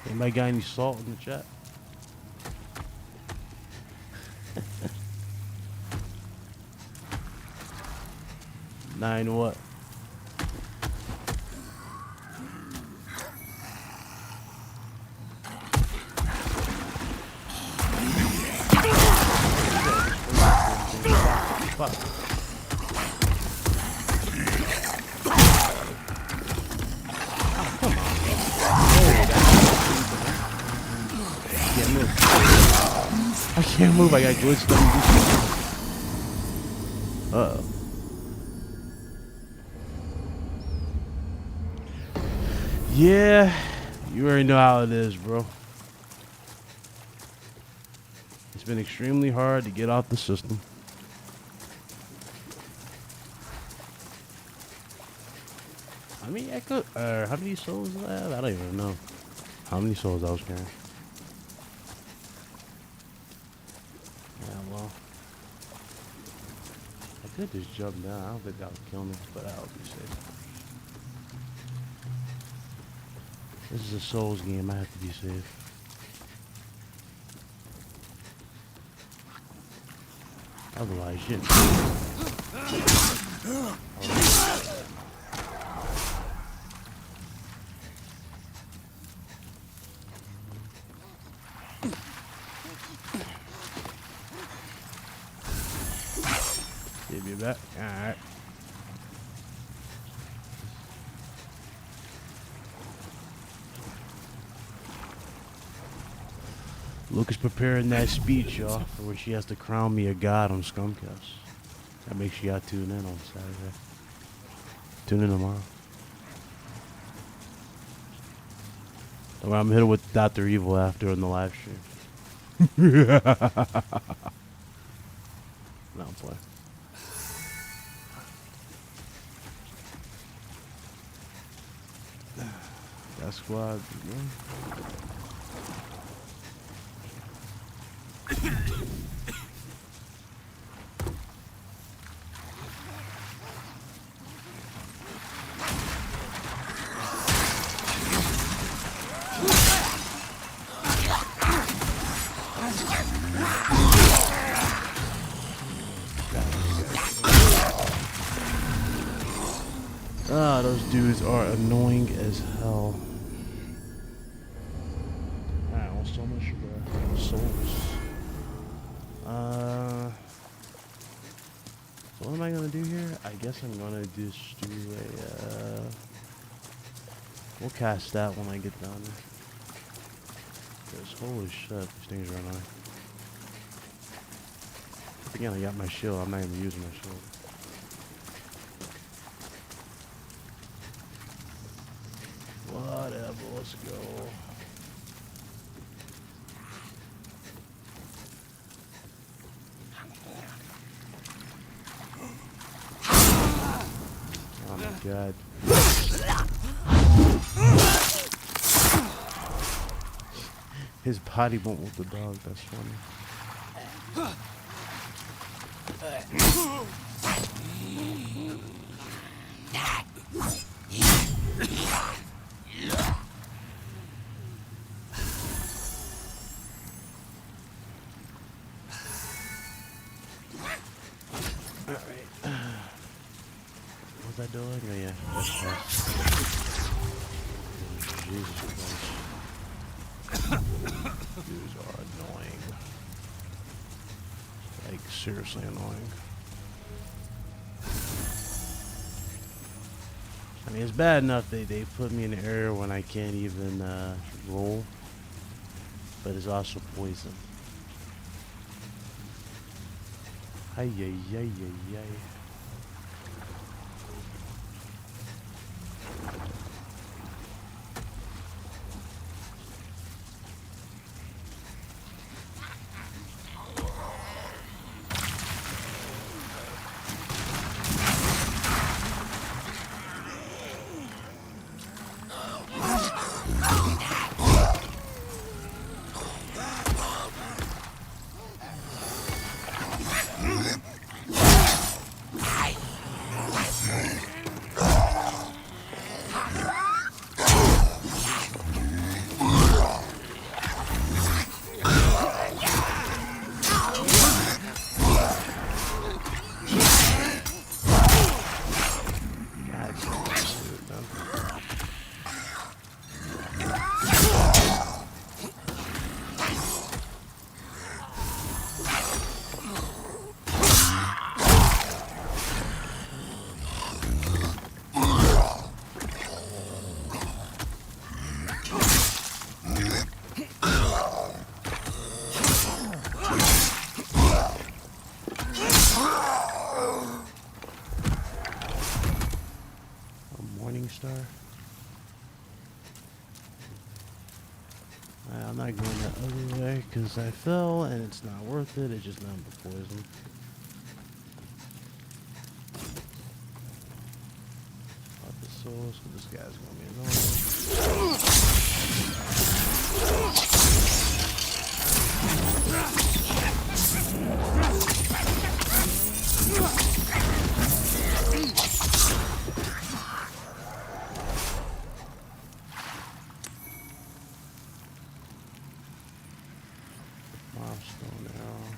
Anybody got any salt in the chat? Nine what? Fuck. I can't move, I got glitched up. Uh-oh. Yeah, you already know how it is, bro. It's been extremely hard to get off the system. How many souls do I have? I don't even know. How many souls I was carrying. Yeah, well. I could just jump down. I don't think that would kill me, but I would be safe. This is a Souls game. I have to be safe. Otherwise, shit. Give you that. All right. Luke is preparing that speech, y'all, for when she has to crown me a god on Scumcast. That makes you gotta tune in on Saturday. Tune in tomorrow. Well, I'm hitting with Dr. Evil after in the live stream. No, I'm playing. That squad, ah, those dudes are annoying as hell. Alright, well, am I gonna do here? I guess I'm gonna just do a. We'll cast that when I get done. Because holy shit, these things are annoying. Again, I got my shield. I'm not even using my shield. Whatever, let's go. Oh my god. His body won't with the dog, that's funny. What's that doing? Oh yeah, that's fast. Jesus Christ. Dudes are annoying. Like, seriously annoying. I mean, it's bad enough they put me in an area when I can't even roll. But it's also poison. Ay, ay, ay, ay, ay. Star. I'm not going that other way because I fell and it's not worth it. It's just nothing but poison. Fuck the souls, so this guy's gonna be milestone arrow.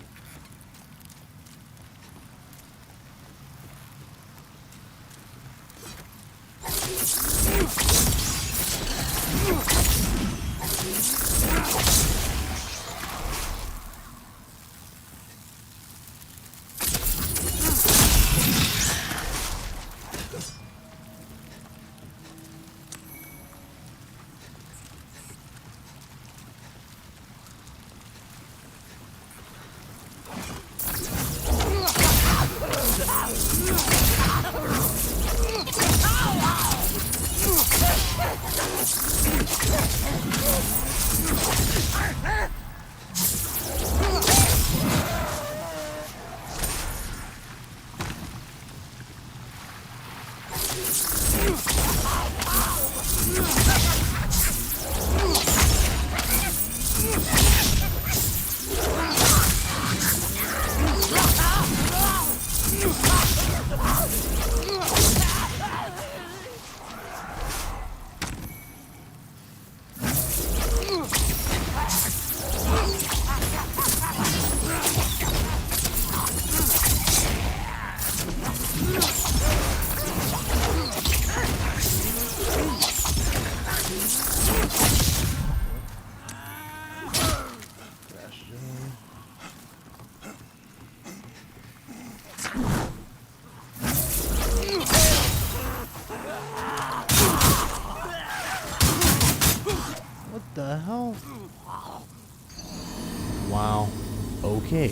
Okay.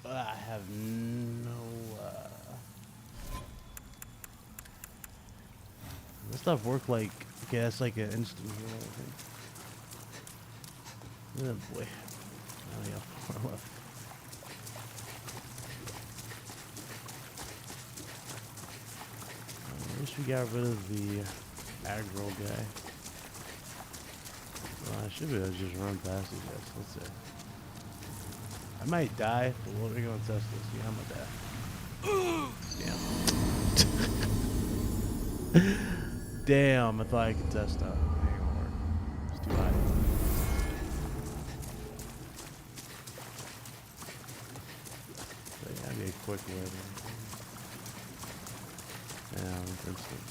I have no. This stuff work like. Okay, that's like an instant heal, I think. Oh boy. Oh yeah, 4 left. At least we got rid of the aggro guy. Well, I should be able to just run past these guys. Let's see. I might die, but we're gonna test this. Yeah, I'm gonna die. Damn. Damn, I thought I could test that. It ain't gonna work. It's too high. So yeah, that'd be a quick way. Yeah, I'm instant.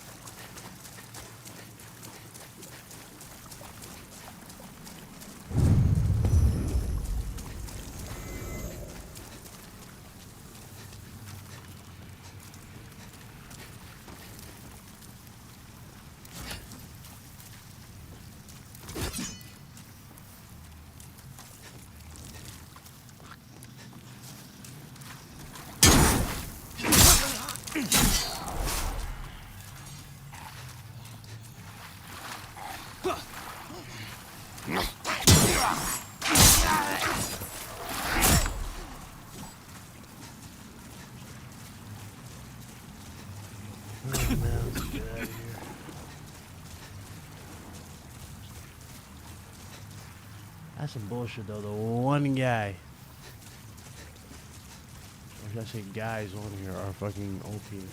That's some bullshit though. The one guy, or should I say guys on here, are fucking OP. There's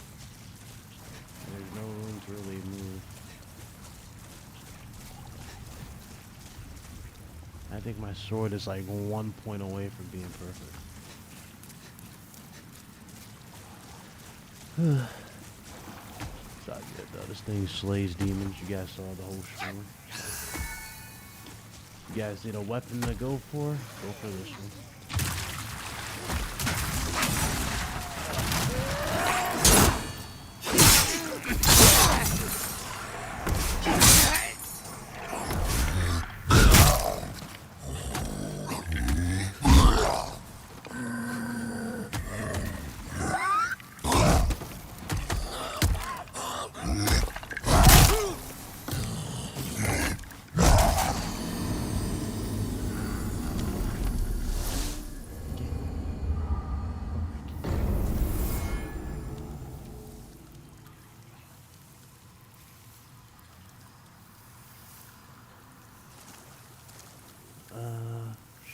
no room to really move. I think my sword is like 1 point away from being perfect. It's not good though. This thing slays demons. You guys saw the whole stream. You guys need a weapon to go for? Go for this one.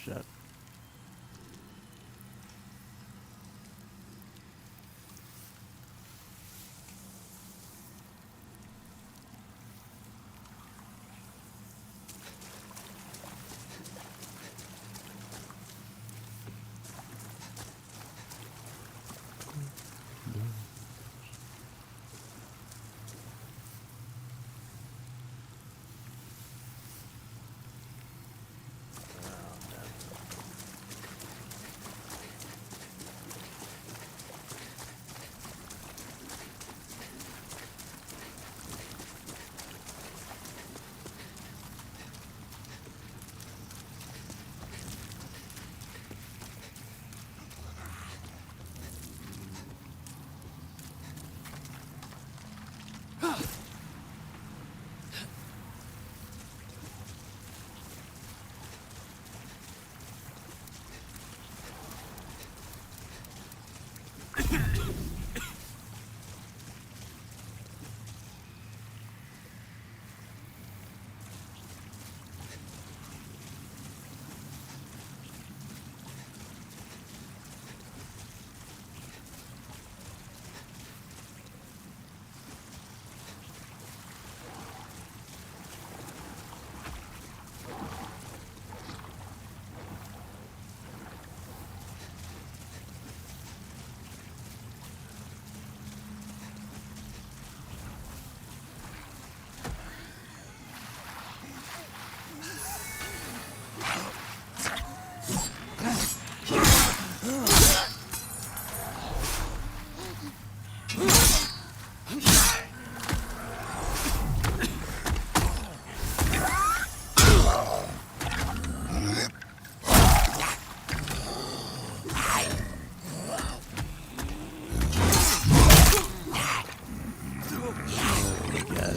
Shit.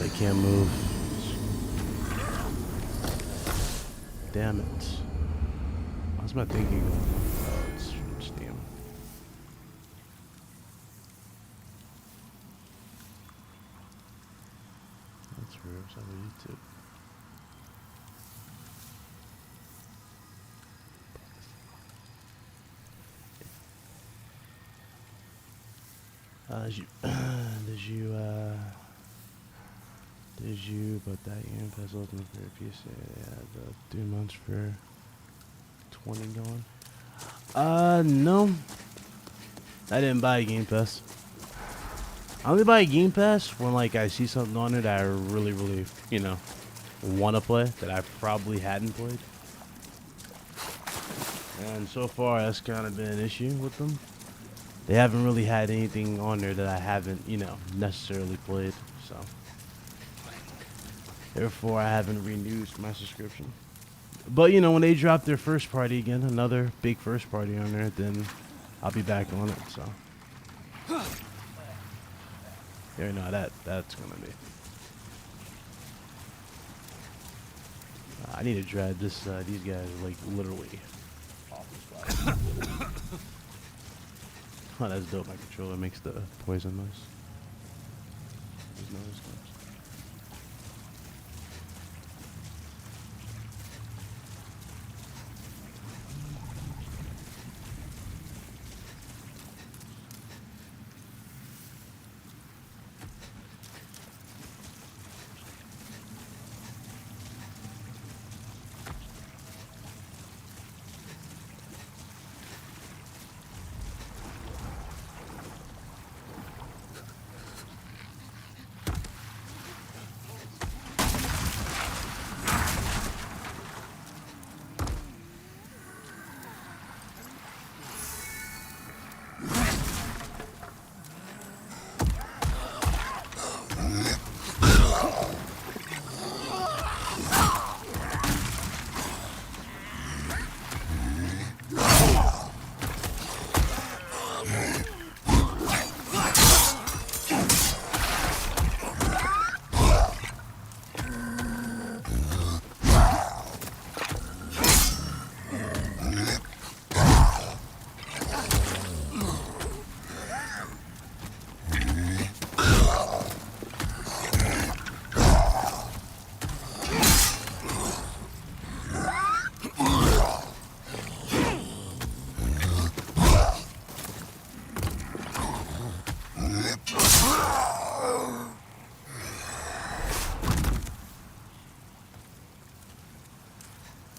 I can't move. Damn it. How's my thinking going? Oh, it's damn. That's weird. What's on YouTube? Did you put that game puzzle in for a piece? Yeah, the 3 months for 20 going. No. I didn't buy a Game Pass. I only buy a Game Pass when like I see something on it that I really, you know, want to play that I probably hadn't played. And so far that's kind of been an issue with them. They haven't really had anything on there that I haven't, you know, necessarily played, so. Therefore, I haven't renewed my subscription. But, you know, when they drop their first party again, another big first party on there, then I'll be back on it, so. You already know how that's gonna be. I need to drag this, these guys are, like, literally off the spot. Oh, that's dope. My controller makes the poison noise. There's no response.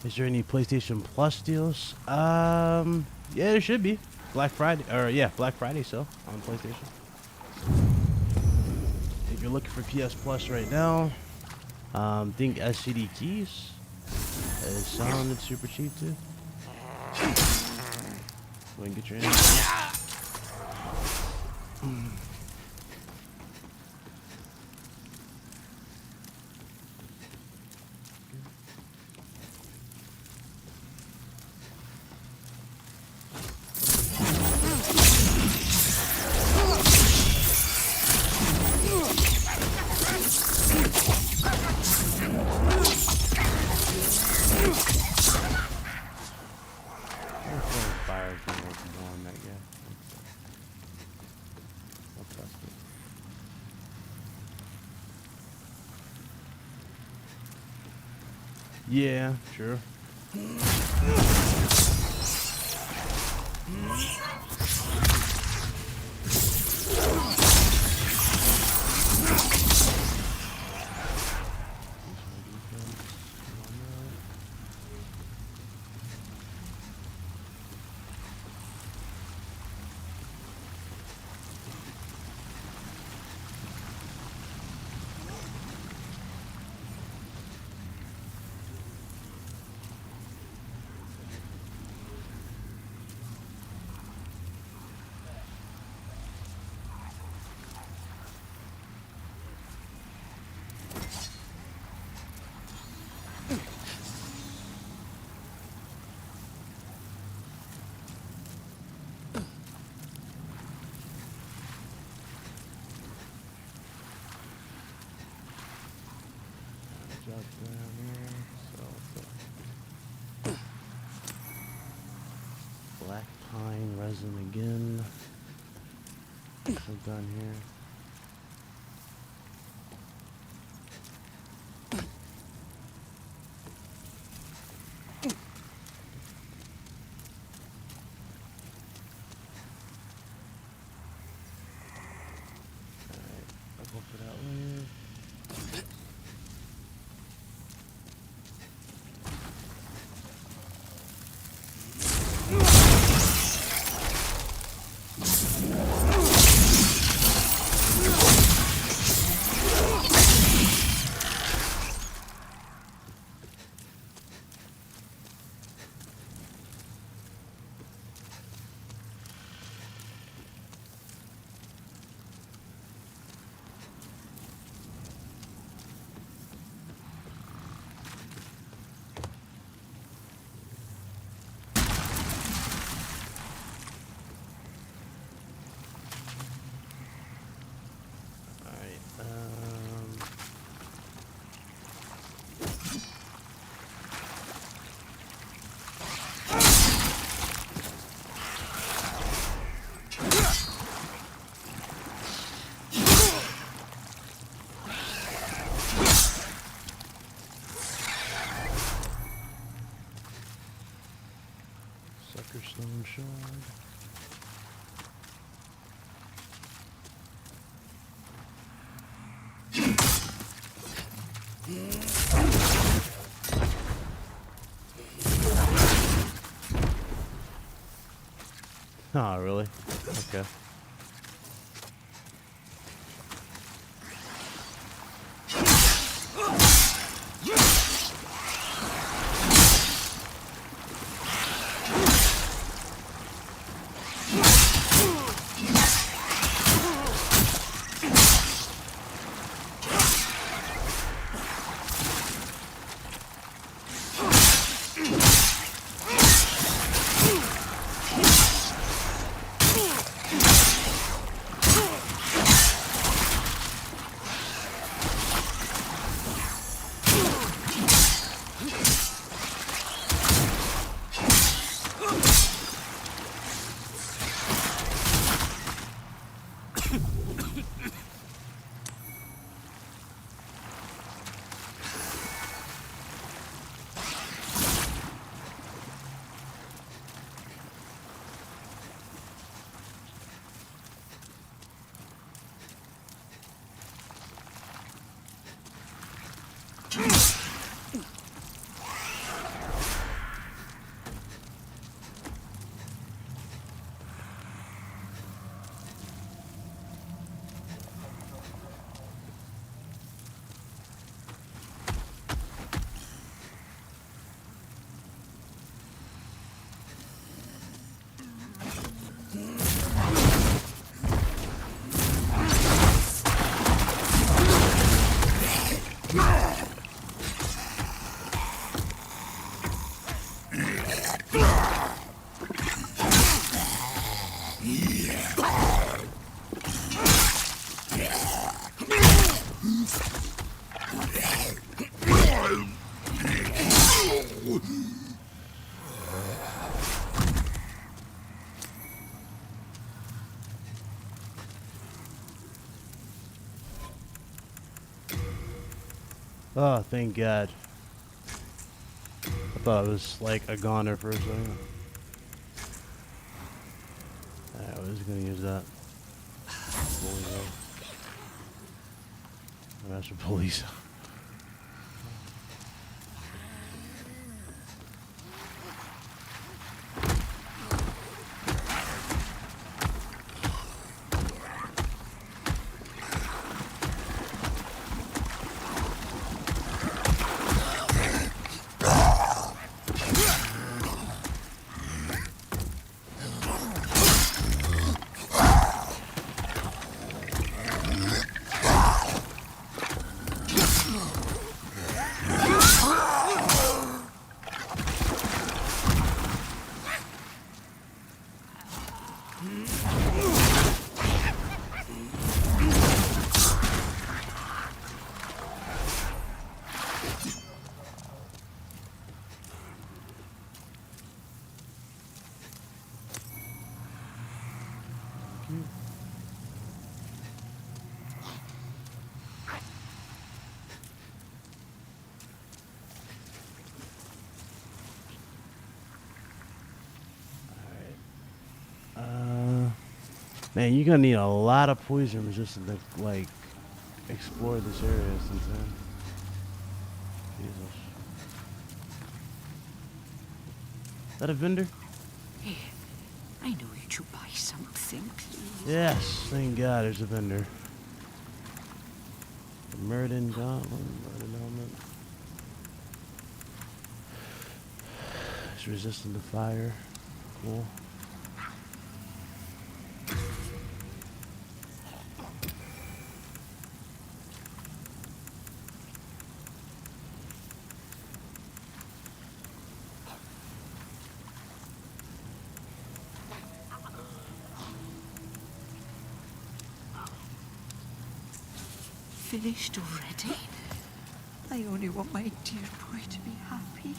Is there any PlayStation Plus deals? Yeah, there should be. Black Friday, or yeah, Black Friday sale on PlayStation. If you're looking for PS Plus right now, think SCD keys is selling it super cheap too. Go and get your Yeah, sure. up down here. So black pine resin again. We're done here. Stone shard. Oh, really? Okay. Oh, thank God. I thought it was like a goner for a second. I was gonna use that. Master Police. Man, you're gonna need a lot of poison resistant to like explore this area sometime. Jesus. Is that a vendor? Here, I know you to buy something, please. Yes, thank God there's a vendor. The Murden Gauntlet, Murden Helmet. It's resistant to fire. Cool. Finished already? I only want my dear boy to be happy.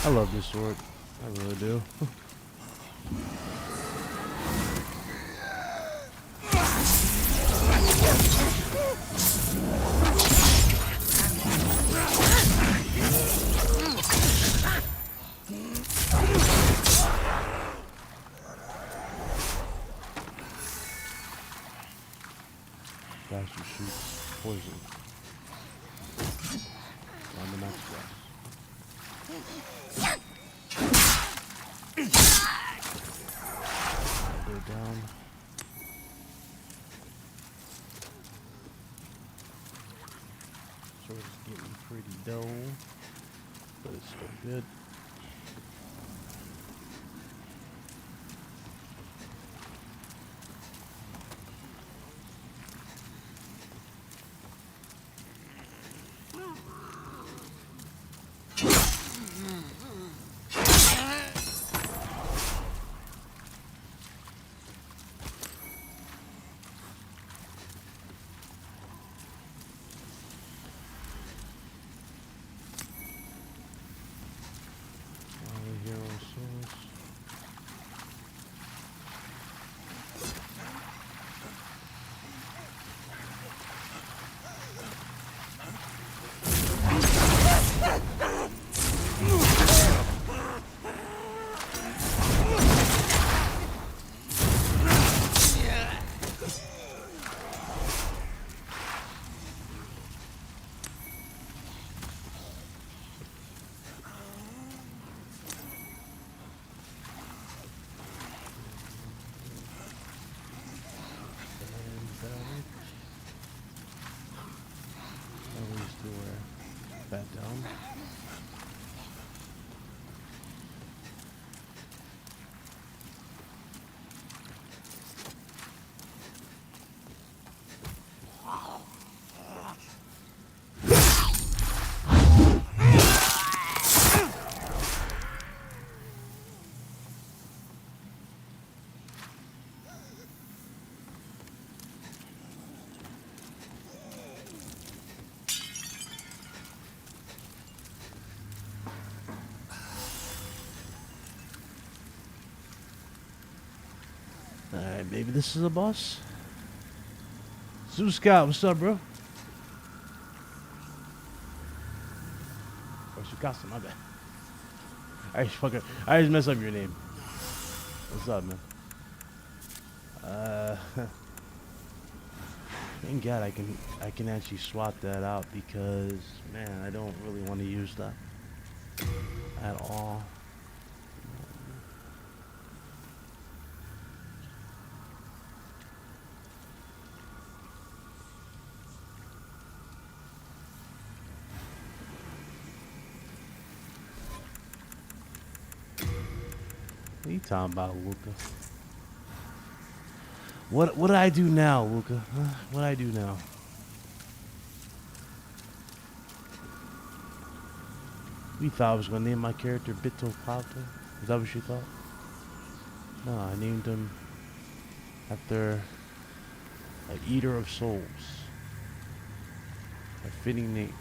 I love this sword. I really do. Faster shoots poison. On the next one. Go down. Sword is getting pretty dull, but it's still good. Alright, maybe this is a boss. Zoo Scout, what's up, bro? Or Sukasa, my bad. I just messed up your name. What's up, man? Thank God I can actually swap that out because, man, I don't really want to use that at all. What are you talking about, Luca? What do I do now, Luca? Huh? What do I do now? We thought I was gonna name my character Bito Pato. Is that what you thought? No, I named him after an eater of souls. A fitting name.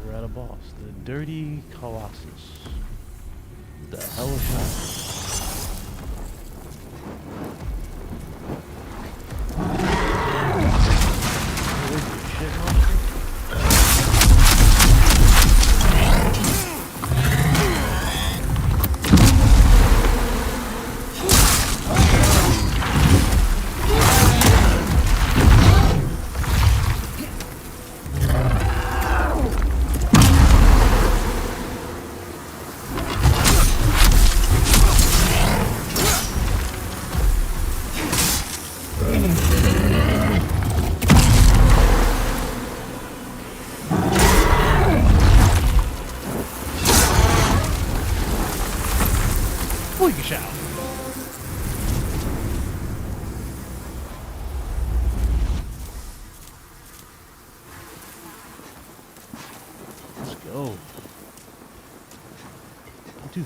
We're at a boss, the Dirty Colossus. The hell is that?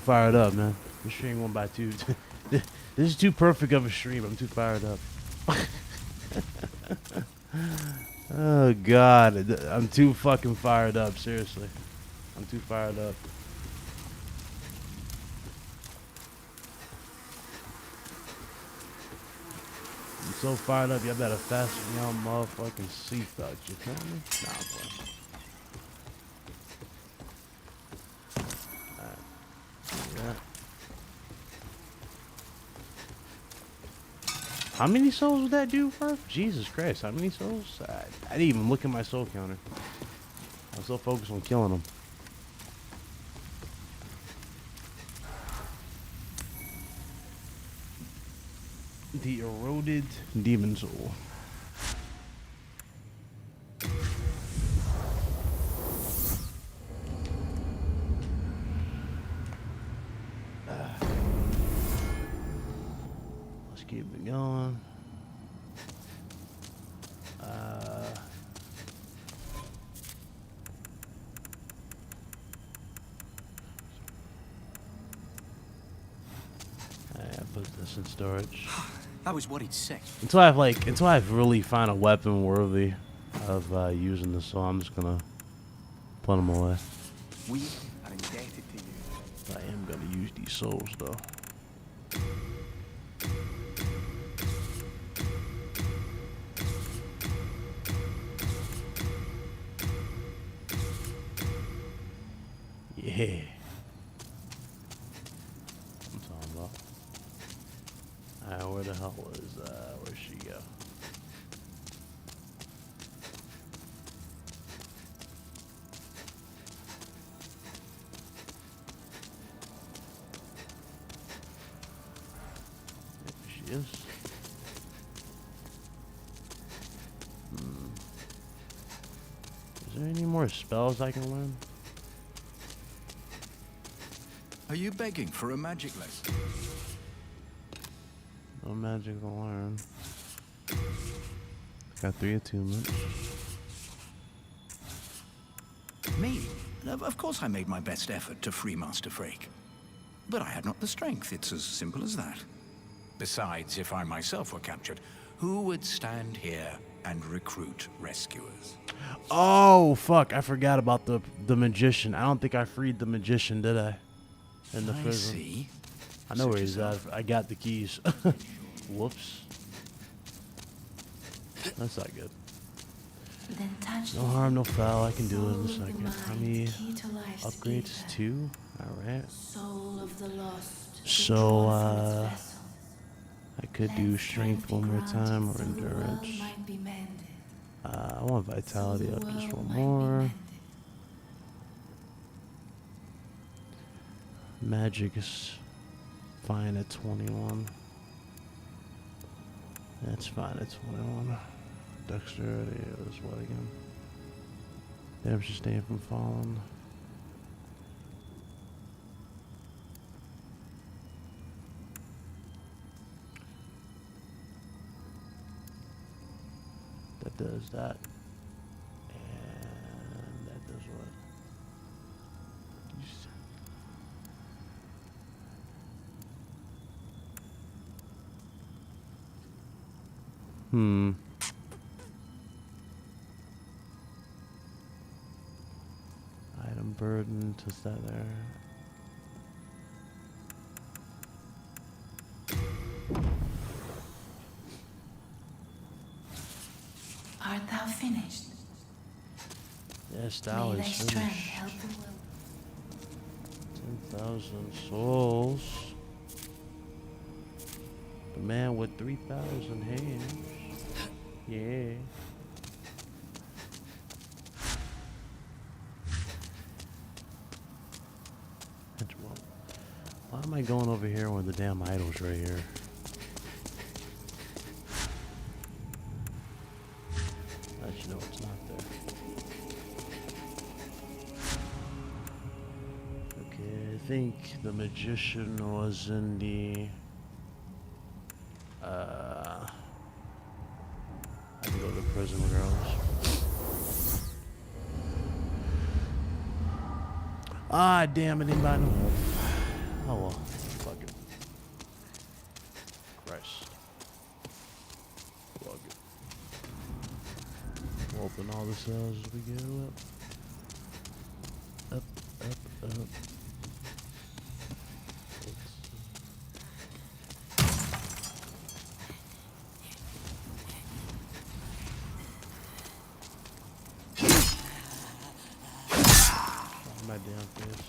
Fired up, man. This stream went by too. This is too perfect of a stream. I'm too fired up. Oh God, I'm too fucking fired up. Seriously, I'm too fired up. I'm so fired up. Y'all better fasten y'all motherfucking seatbelts. You feel me? Nah, boy. How many souls would that do for? Jesus Christ, how many souls? I didn't even look at my soul counter. I was so focused on killing them. The eroded demon soul. Keep it going. I put this in storage. I was worried sick. Until I've really found a weapon worthy of using this, so I'm just gonna put them away. We are indebted to you. I am gonna use these souls though. Yeah. I'm talking about. Alright, where the hell is where'd she go? There she is. Is there any more spells I can learn? Are you begging for a magic lesson? No magic to learn. Got 3 attunements. Me? Of course I made my best effort to free Master Frake. But I had not the strength. It's as simple as that. Besides, if I myself were captured, who would stand here and recruit rescuers? Oh, fuck. I forgot about the magician. I don't think I freed the magician, did I? In the I prison. see. I know where he's at. I got the keys. Whoops. That's not good. Then touch No harm, no foul. I can do it in a Soul of the second. How mind, many key to life's upgrades? ether. 2? Alright. Soul of the lost. So, withdrawn from its vessel. I could do Let strength be one more granted time or so the world endurance. might be mended. I want vitality So the up just world one might be more. mended. Magic is fine at 21. That's fine at 21. Dexterity is what again? Damage sustained from falling. That does that. And that does what? Item burden, just that there. Art thou finished? Yes, thou May thy is strength finished. help the will. 10,000 souls. The man with 3,000 hands. Yeah. Why am I going over here when the damn idol's right here? Actually, no, it's not there. Okay, I think the magician was in the... I can go to prison regardless. Ah, damn it, didn't buy no help. Oh well, fuck it. Christ. Fuck it. We'll open all the cells as we go up. Up, up, up. My damn face.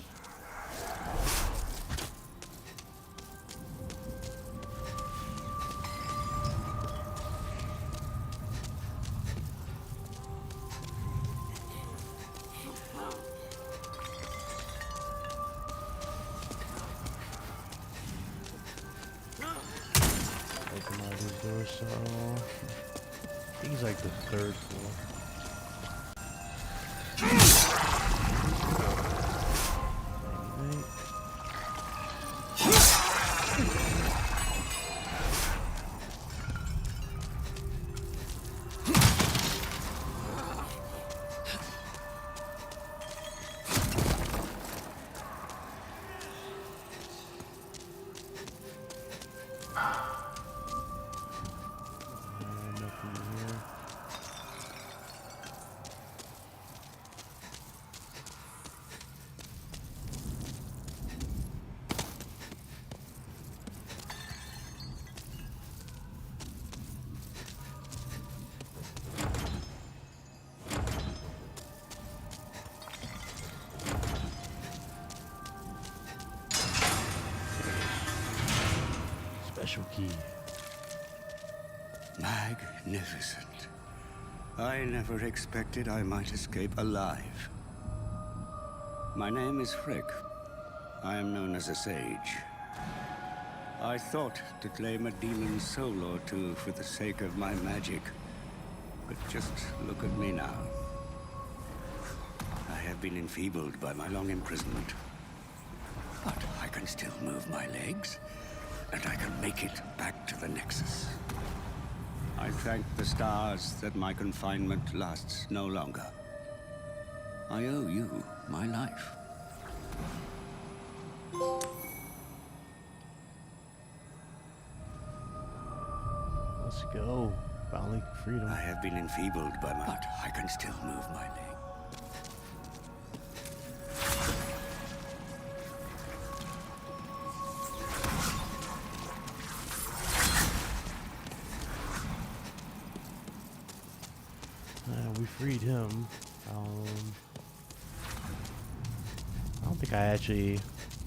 Open all these doors, so I think it's like the 3rd floor. Special key. Magnificent. I never expected I might escape alive. My name is Frick. I am known as a sage. I thought to claim a demon soul or two for the sake of my magic. But just look at me now. I have been enfeebled by my long imprisonment. But I can still move my legs, and I can make it back to the Nexus. I thank the stars that my confinement lasts no longer. I owe you my life. Let's go. Finally, freedom. I have been enfeebled by my... But I can still move my leg. freed him. I don't think I actually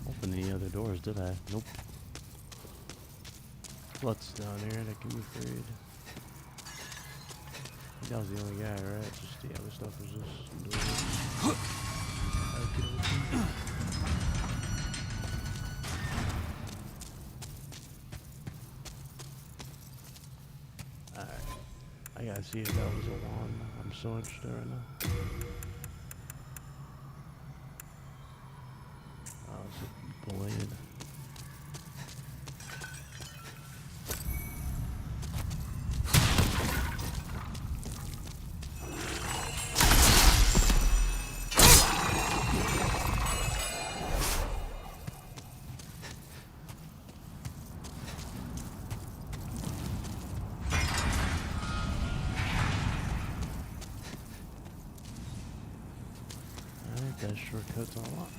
opened any other doors, did I? Nope. What's down here that can be freed? I think that was the only guy, right? Just the other stuff was just doors. Alright. I gotta see if that was a wand. I'm so interested right now. Oh, it's a blade. That shortcut's unlocked.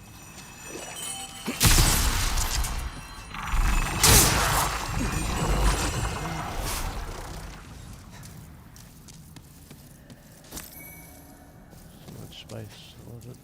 So much spice, I love it.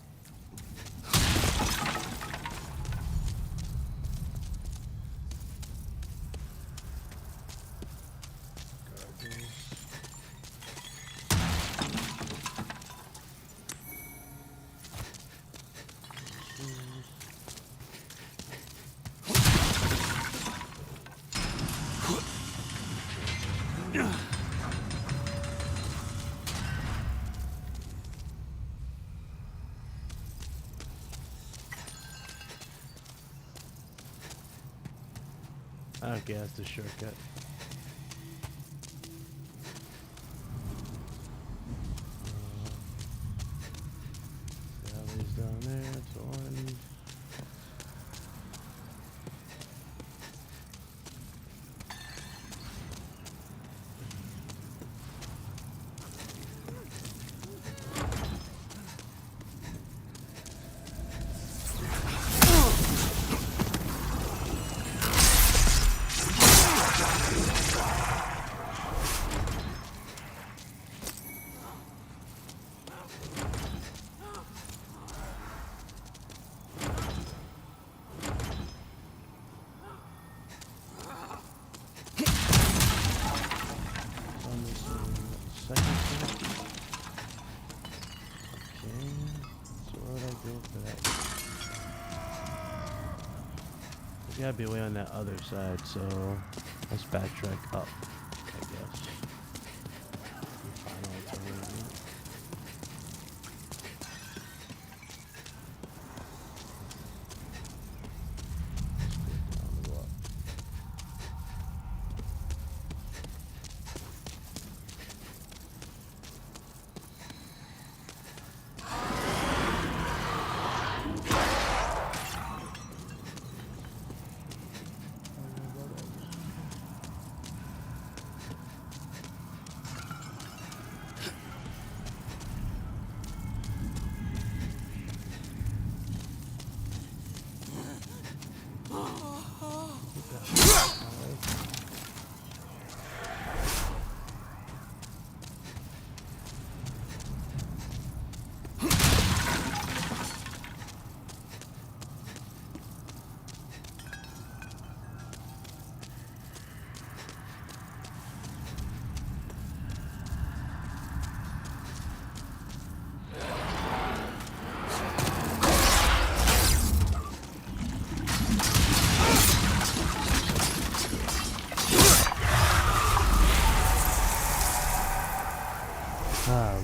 Okay, that's the shortcut. Sally's down there, it's on. Gotta be way on that other side, so let's backtrack up, I guess. Final alternative.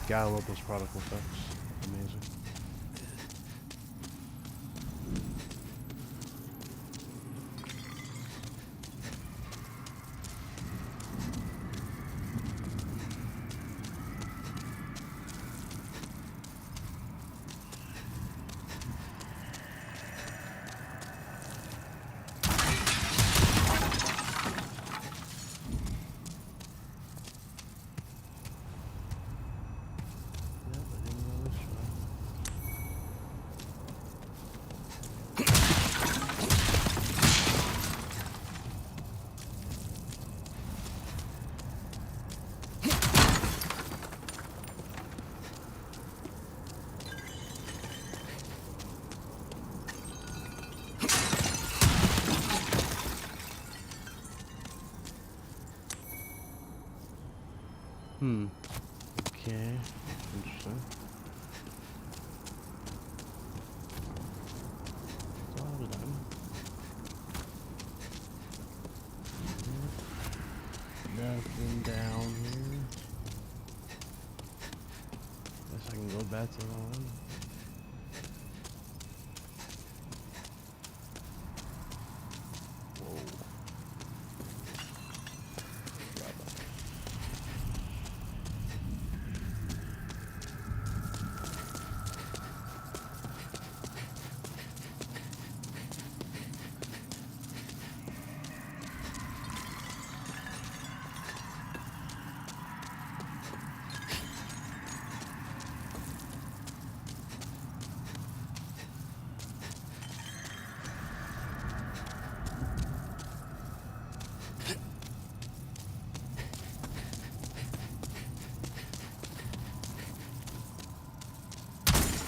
Gotta love those particle effects. Amazing. man. It's all done. Nothing down here. Guess I can go back to the one.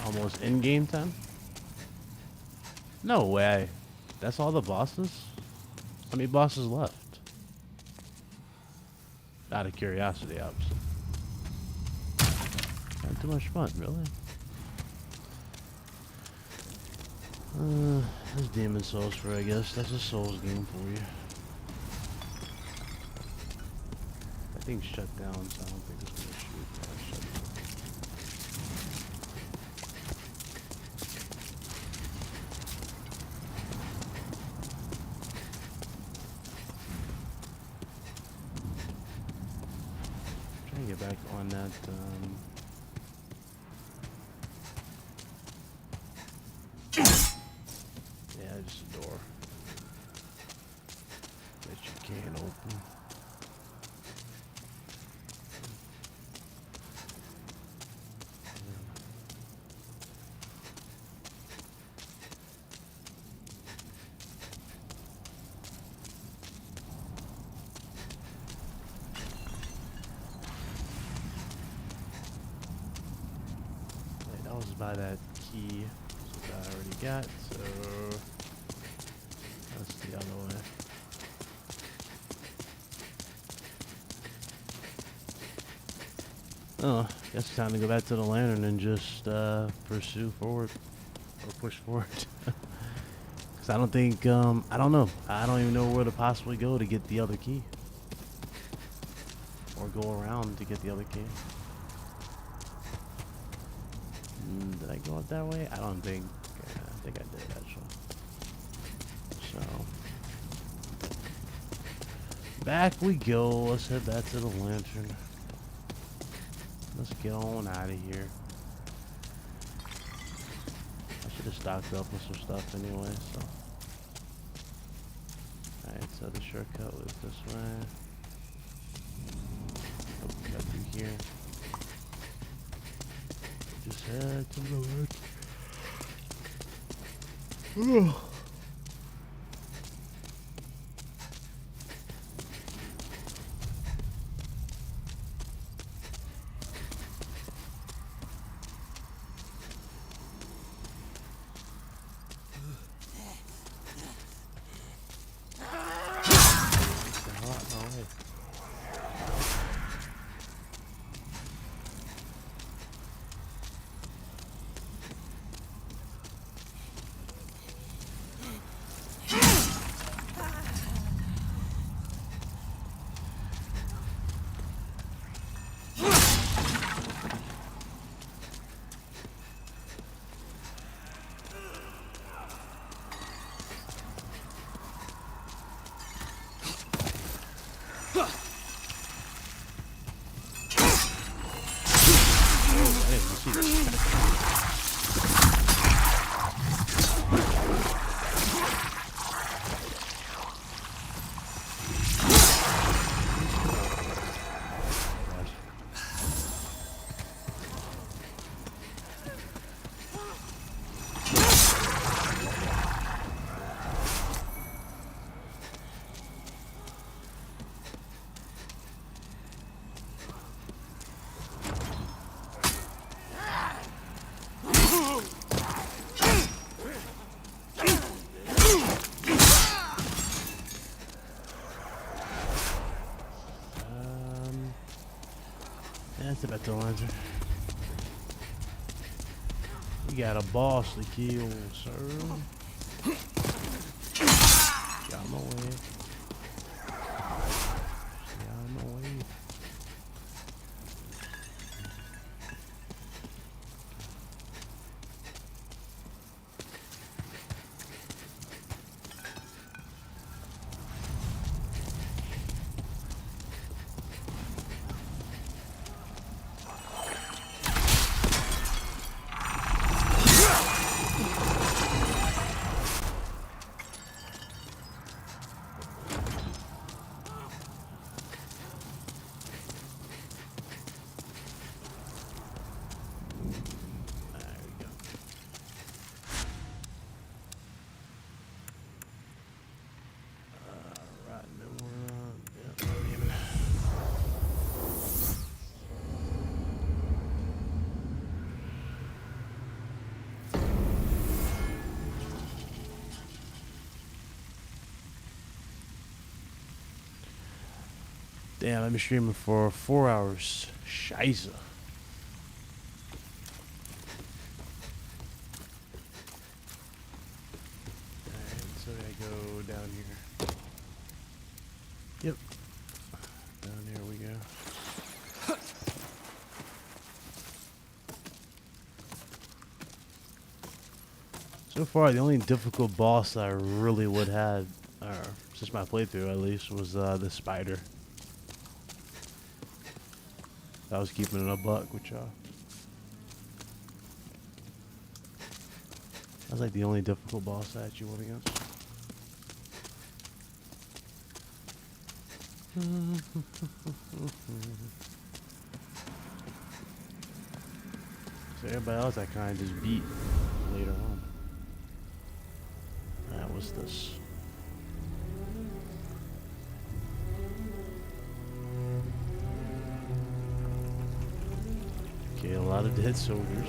Almost in-game time? No way. That's all the bosses? How many bosses left? Out of curiosity, obviously. Not too much fun, really. That's Demon Souls for, I guess. That's a Souls game for you. That thing's shut down, so I don't think it's gonna shoot. Yeah, it's shut down. Trying to get back on that. Yeah, just a door that you can't open. Wait, that was by that key. I already got, so that's the other way. Oh, guess it's time to go back to the lantern and just pursue forward or push forward. Because I don't think, I don't know. I don't even know where to possibly go to get the other key. Or go around to get the other key. Did I go out that way? I don't think. I think I did actually. So back we go. Let's head back to the lantern. Let's get on out of here. I should have stocked up with some stuff anyway. So alright, so the shortcut was this way. Oh, got through here. Just head to the left. That's about the lantern. You got a boss to kill, sir. Get out of my way. Get out of my way. Damn, I've been streaming for 4 hours. Scheiße. Alright, so I go down here. Yep. Down here we go. So far, the only difficult boss I really would have, or since my playthrough at least, was the spider. I was keeping it a buck with y'all. That's like the only difficult boss I actually went against. So everybody else I kind of just beat later on. What's this? Okay, a lot of dead soldiers.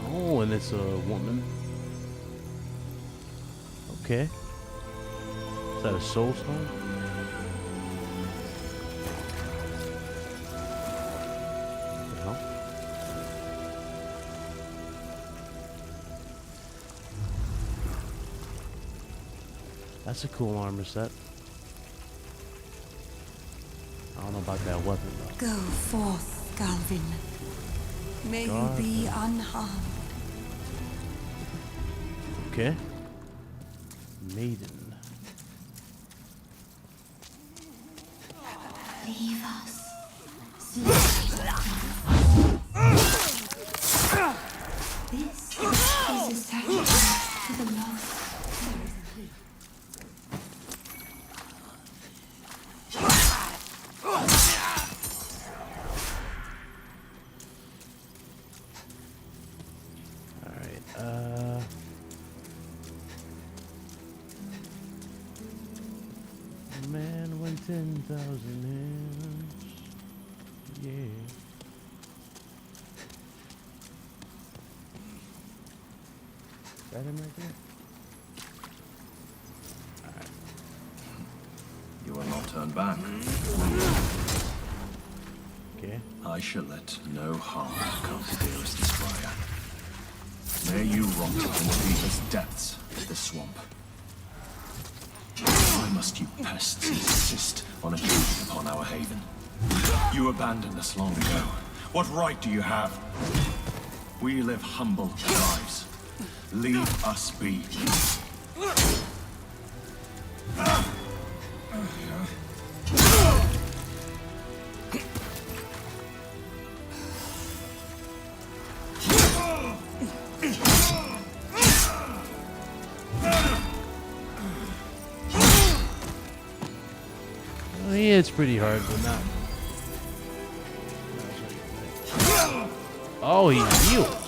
Oh, and it's a woman. Okay. Is that a soul stone? What the hell? That's a cool armor set. I don't know about that weapon though. Go forth, Galvin. May you be unharmed. Okay. Maiden. Leave us. This is a sacrifice to the lost. Man went 10,000 hands. Yeah. Is that him right there? Alright. You will not turn back. Okay. I shall let no harm come to dearest Squire. May you rot in the deepest depths of the swamp. Why must you pests insist on intruding upon our haven? You abandoned us long ago. What right do you have? We live humble lives. Leave us be. Yeah, it's pretty hard, but not. Oh, he heals.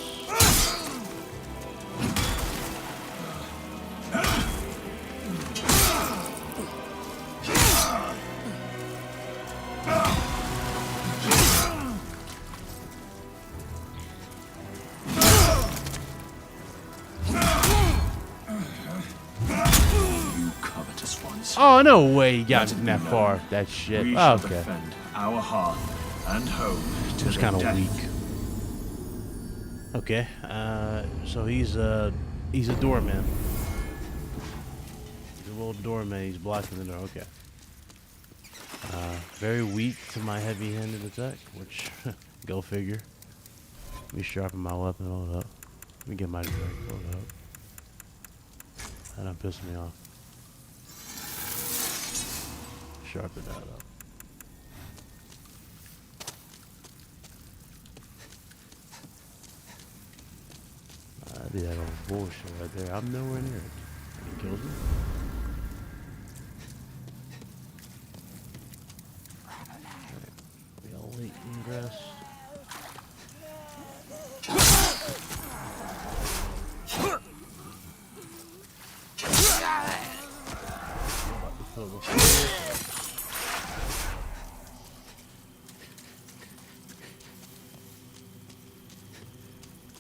Covetous ones. Oh, no way you got that far. That shit. We Oh, shall okay. defend our hearth And home to Just the kind of death. weak. Okay, so he's a doorman. He's a little doorman. He's blocking the door. Okay. Very weak to my heavy-handed attack, which go figure. Let me sharpen my weapon. Hold up. Let me get my drink. Hold up. That don't piss me off. Sharpen that up. I did that old bullshit right there. I'm nowhere near it. He kills me. Alright. We got late ingress.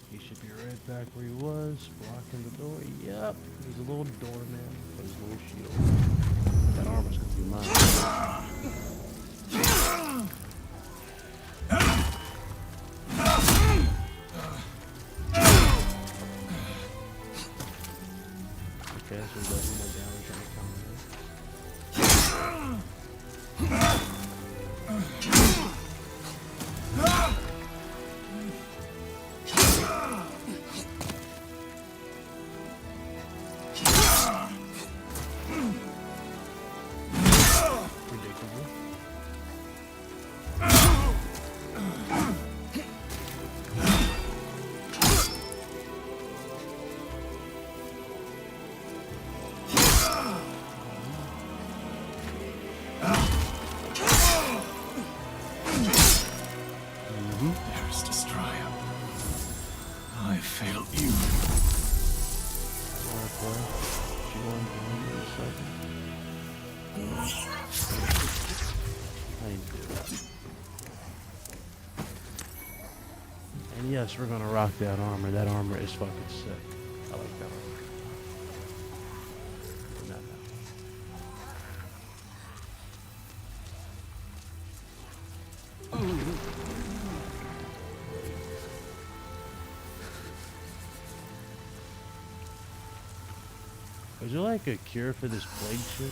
He should be right back where he was, blocking the door. Yep, he's a little doorman with his little shield. That armor's gonna be mine. Okay, so he does more damage on the counter. There's Destroyer. I failed you. And yes, we're gonna rock that armor. That armor is fucking sick. I like that armor. Not that Is there like a cure for this plague shit?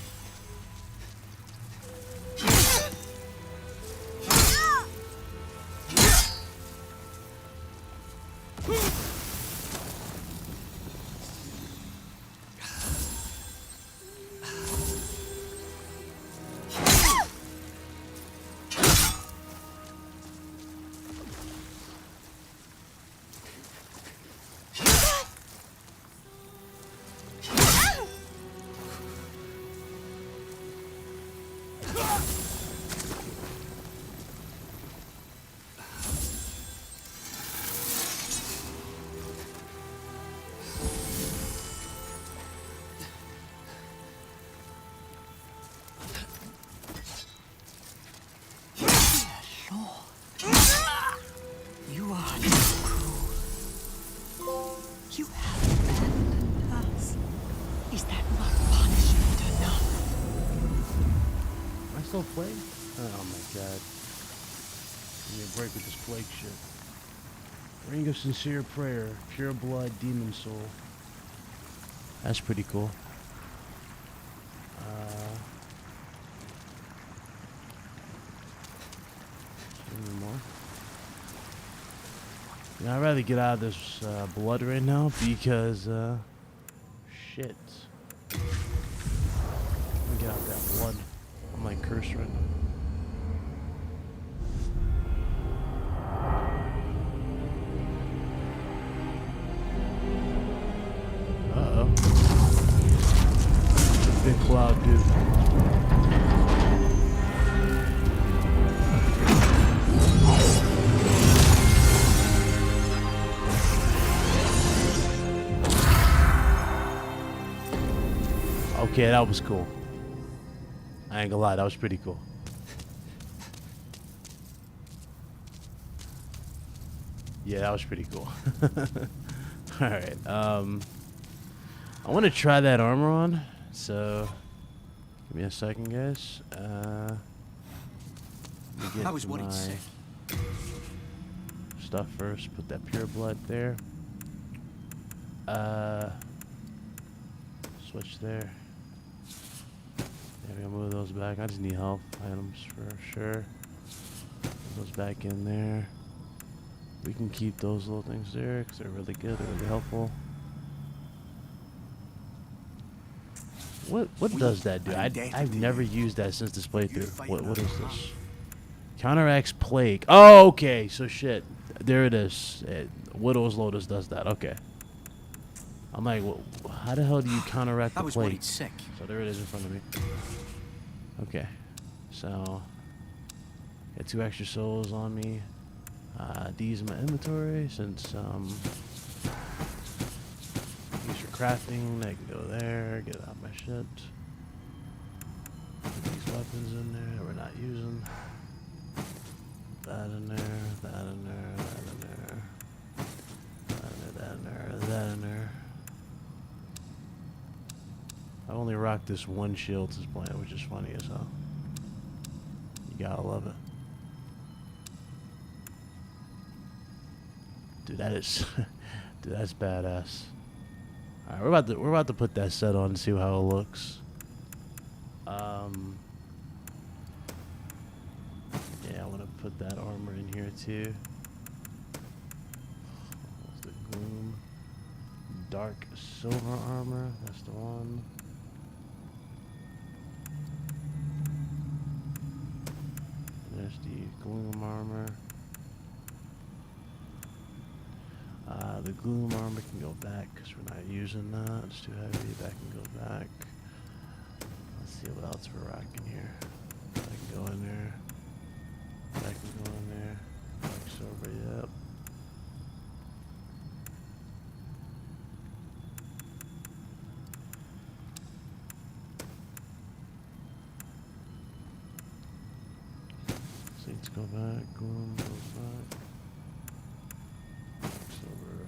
You are too cruel. You have abandoned us. Is that not punishment enough? Am I still playing? Oh my god. Give me a break with this plague shit. Ring of Sincere Prayer. Pure Blood Demon Soul. That's pretty cool. Any more? Yeah, I'd rather get out of this blood right now because, shit. Let me get out that blood. I'm like cursed right now. Uh-oh. Big cloud, dude. Okay, that was cool. I ain't gonna lie, that was pretty cool. Yeah, that was pretty cool. Alright, I want to try that armor on, so give me a second, guys. How is what he'd say? stuff first. Put that pure blood there. Switch there. Yeah, we gotta move those back. I just need health items for sure. Put those back in there. We can keep those little things there because they're really good. They're really helpful. What does that do? I've never used that since this playthrough. What is this? Counteracts plague. Oh, okay. So shit. There it is. Widow's Lotus does that. Okay. I'm like, well, how the hell do you counteract the plague? Sick. So there it is in front of me. Okay. So got 2 extra souls on me. These in my inventory since these for crafting. They can go there. Get out my shit. Put these weapons in there that we're not using. That in there. That in there. That in there. That in there. That in there. I only rocked this one shield this playing, which is funny as hell. You gotta love it. Dude, that is dude, that's badass. Alright, we're about to put that set on and see how it looks. Yeah, I wanna put that armor in here too. What's the gloom? Dark silver armor, that's the one. There's the gloom armor. The gloom armor can go back because we're not using that. It's too heavy. That can go back. Let's see what else we're rocking here. That can go in there. That can go in there. Dark silver, yep. Seats go back. Gloom goes back. Silver.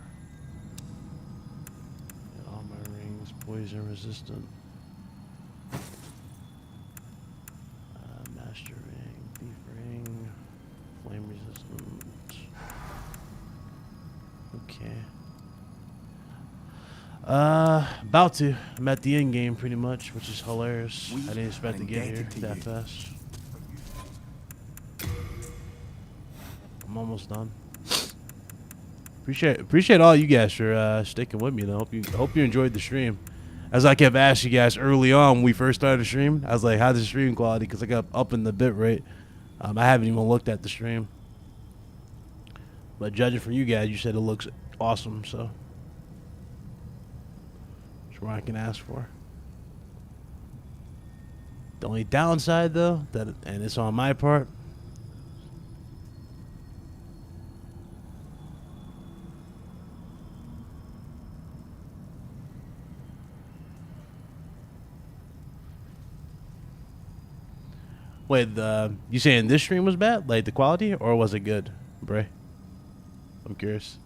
And all my rings poison resistant. Master ring, thief ring, flame resistant. Okay. About to. I'm at the end game pretty much, which is hilarious. I didn't expect to get here that fast. I'm almost done. Appreciate all you guys for sticking with me though. Hope you enjoyed the stream. As I kept asking you guys early on when we first started the stream, I was like, how's the stream quality? Because I got up in the bit rate. I haven't even looked at the stream. But judging from you guys, you said it looks awesome, so that's what I can ask for. The only downside though, and it's on my part, wait, you saying this stream was bad? Like the quality, or was it good, Bray? I'm curious.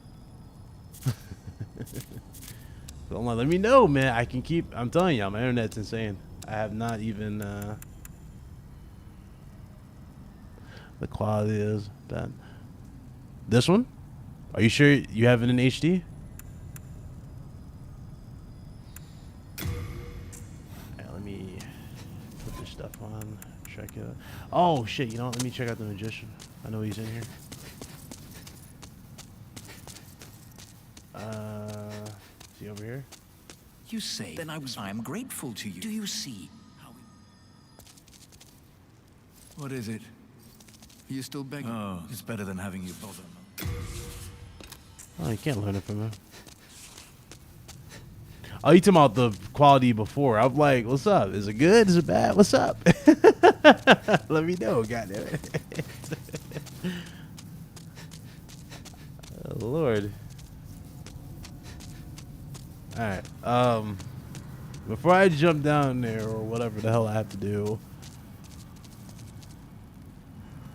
So I'm like, let me know, man. I can keep. I'm telling y'all, my internet's insane. I have not even. The quality is bad. This one? Are you sure you have it in HD? Let me put this stuff on. Check it out. Oh shit! You know what? Let me check out the magician. I know he's in here. Is he over here? You say, then I am grateful to you. Do you see how What is it? Are you still begging? Oh, it's better than having you bother. Oh, you can't learn it from him. Oh, you talking about the quality before. I'm like, what's up? Is it good? Is it bad? What's up? Let me know, goddamn it. Oh, Lord. Alright, before I jump down there or whatever the hell I have to do.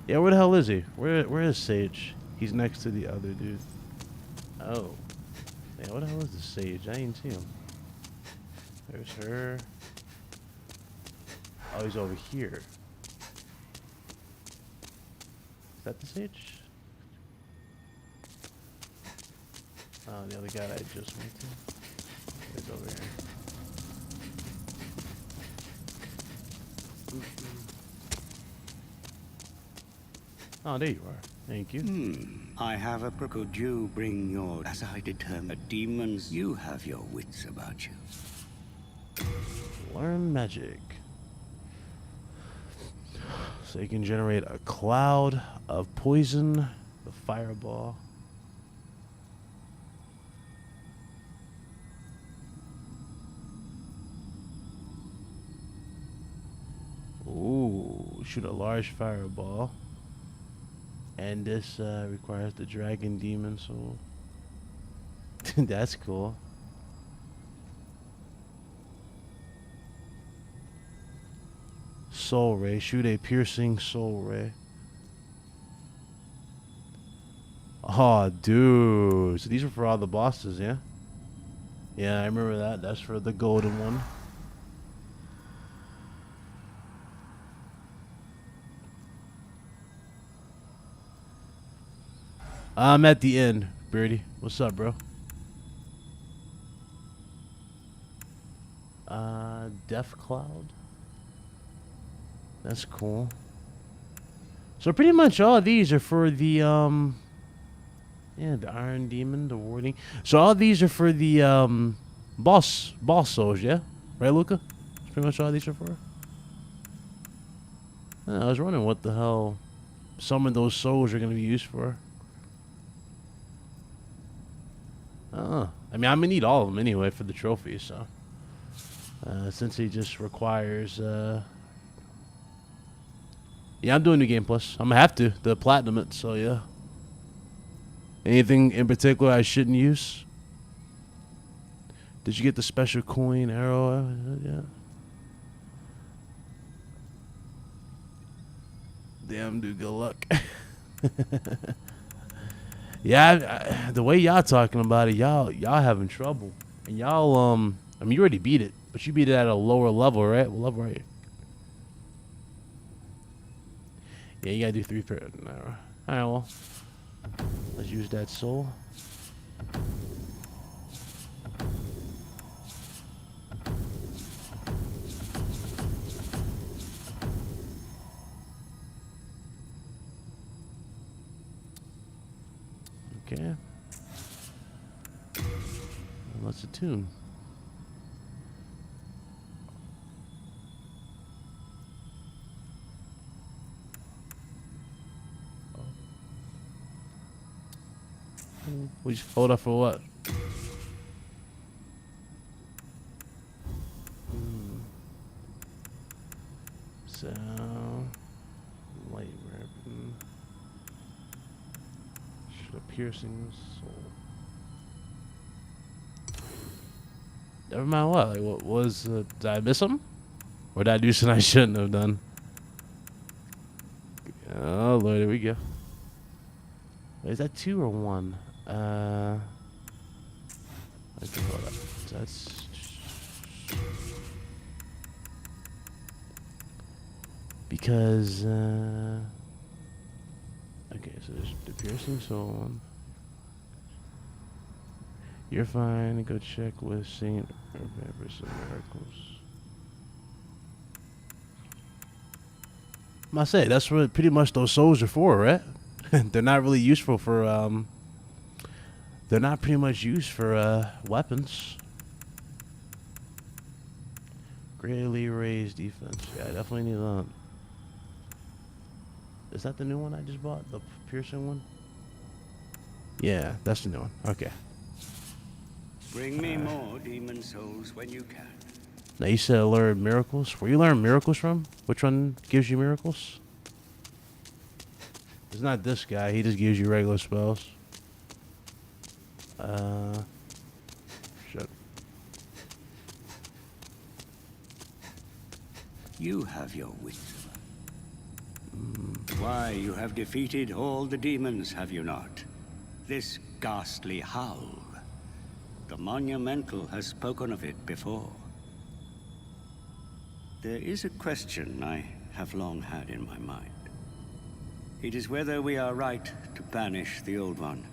Yeah, where the hell is he? Where is Sage? He's next to the other dude. Oh. Man, what the hell is the Sage? I didn't see him. There's her. Oh, he's over here. Is that the Sage? The other guy that I just went to is over here. Oh, there you are. Thank you. I have a could you bring your, as I determine demons, you have your wits about you. Learn magic. So you can generate a cloud of poison, the fireball. Ooh, shoot a large fireball. And this requires the dragon demon soul. That's cool. Soul ray. Shoot a piercing soul ray. Oh, dude. So these are for all the bosses, yeah? Yeah, I remember that. That's for the golden one. I'm at the end, Birdie. What's up, bro? Death Cloud. That's cool. So pretty much all of these are for the yeah, the Iron Demon, the Warding. So all these are for the boss souls, yeah? Right, Luca? That's pretty much all these are for. I was wondering what the hell some of those souls are gonna be used for. I mean, I'm gonna need all of them anyway for the trophies, so since he just requires yeah, I'm doing New Game Plus. I'm gonna have to platinum it, so yeah. Anything in particular I shouldn't use? Did you get the special coin arrow? Yeah. Damn, dude, good luck. Yeah, the way y'all talking about it, y'all having trouble, and y'all I mean, you already beat it, but you beat it at a lower level, right? What level are you? Yeah, you gotta do 3 per an hour. All right, well, let's use that soul. Okay. Let's attune. We just hold up for what? So, light weapon. Should a piercing soul. Never mind what. Like, what was? Did I miss something? Or did I do something I shouldn't have done? Oh Lord, here we go. Wait, is that 2 or 1? Okay, hold up. That's because okay, so there's the piercing soul one. You're fine. Go check with Saint Remember some miracles. I say that's what pretty much those souls are for, right? They're not really useful for they're not pretty much used for weapons. Greatly raised defense. Yeah, I definitely need that. Is that the new one I just bought? The piercing one? Yeah, that's the new one. Okay. Bring me more demon souls when you can. Now you said learn miracles. Where you learn miracles from? Which one gives you miracles? It's not this guy. He just gives you regular spells. Shit. You have your wits. Why, you have defeated all the demons, have you not? This ghastly howl. The Monumental has spoken of it before. There is a question I have long had in my mind. It is whether we are right to banish the Old One.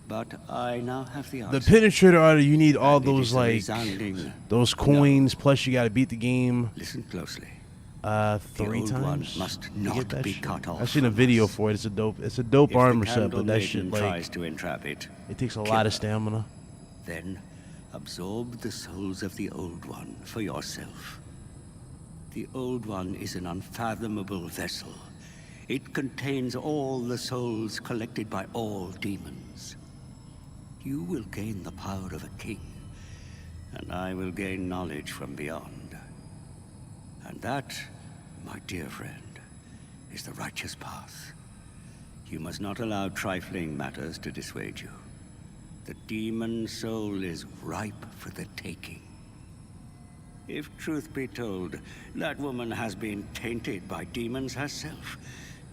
but I now have the The answer. penetrator order, you need all And it those is a like resounding those coins. Plus, you got to beat the game. Listen closely. 3 old one times. must to not get that be shit. cut off I've seen a from video us. for it. It's a dope. It's a dope If the armor set, Candle but that Maiden shit like tries to entrap it, it takes a kill lot of her. stamina. Then absorb the souls of the Old One for yourself. The Old One is an unfathomable vessel. It contains all the souls collected by all demons. You will gain the power of a king, and I will gain knowledge from beyond. And that, my dear friend, is the righteous path. You must not allow trifling matters to dissuade you. The demon soul is ripe for the taking. If truth be told, that woman has been tainted by demons herself.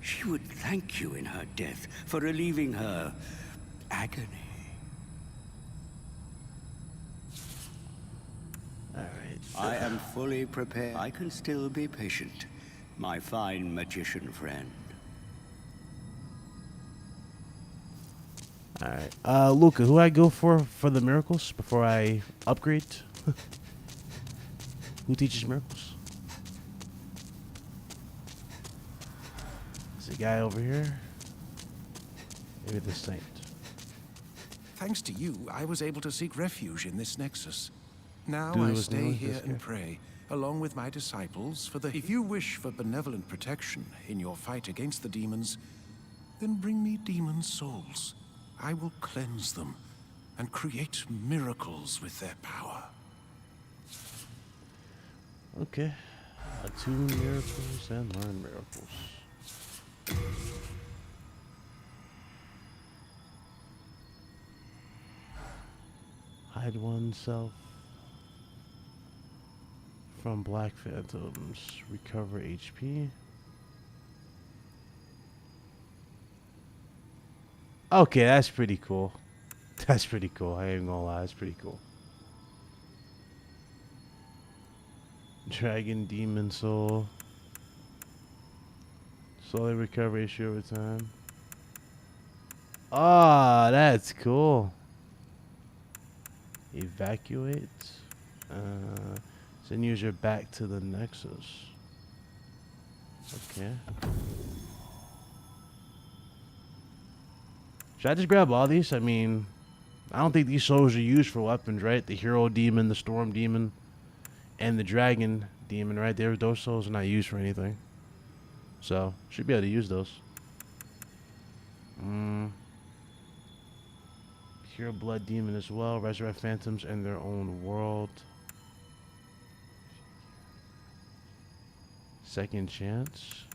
She would thank you in her death for relieving her agony. Alright. I am fully prepared. I can still be patient, my fine magician friend. Alright. Luca, who I go for the miracles before I upgrade? Who teaches miracles? There's a guy over here. Maybe the saint. Thanks to you, I was able to seek refuge in this nexus. Now Dude, I was stay kneeling here this and guy? pray, along with my disciples, for the... If you wish for benevolent protection in your fight against the demons, then bring me demon souls. I will cleanse them and create miracles with their power. Okay. 2 miracles and learn miracles. Hide oneself from black phantoms. Recover HP. Okay, that's pretty cool. That's pretty cool. I ain't even gonna lie, that's pretty cool. Dragon, demon soul. Slowly recover HP over time. Ah, that's cool. Evacuate. Send user back to the Nexus. Okay. Should I just grab all these? I mean, I don't think these souls are used for weapons, right? The hero demon, the storm demon, and the dragon demon, right? Those souls are not used for anything. So, should be able to use those. Pure blood demon as well. Resurrect phantoms in their own world. Second chance.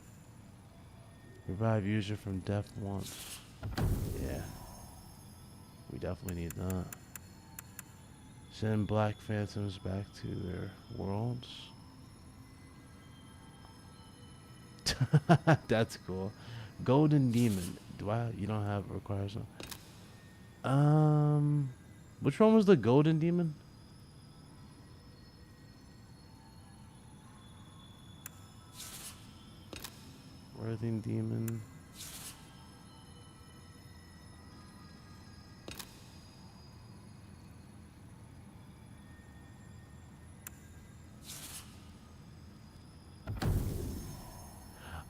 Revive user from death once. Yeah. We definitely need that. Send black phantoms back to their worlds. That's cool. Golden demon. You don't have requires them. Which one was the golden demon? Worthing demon.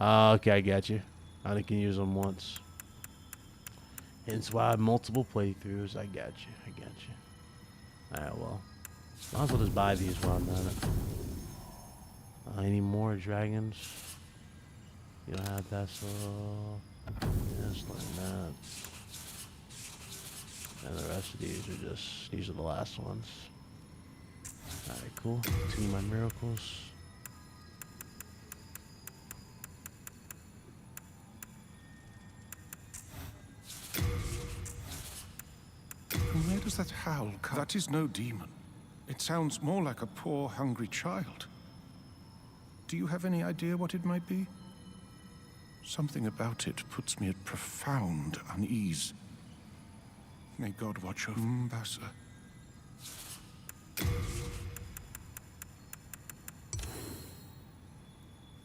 Okay, I got you. I only can use them once. Hence why I have multiple playthroughs. I got you. I got you. Alright, well. Might as well just buy these while I'm at it. Any more dragons? You don't have that, so... Yes, like that. And the rest of these are just... These are the last ones. Alright, cool. 2 of my miracles. From where does that howl come? That is no demon. It sounds more like a poor, hungry child. Do you have any idea what it might be? Something about it puts me at profound unease. May God watch over Mbasa.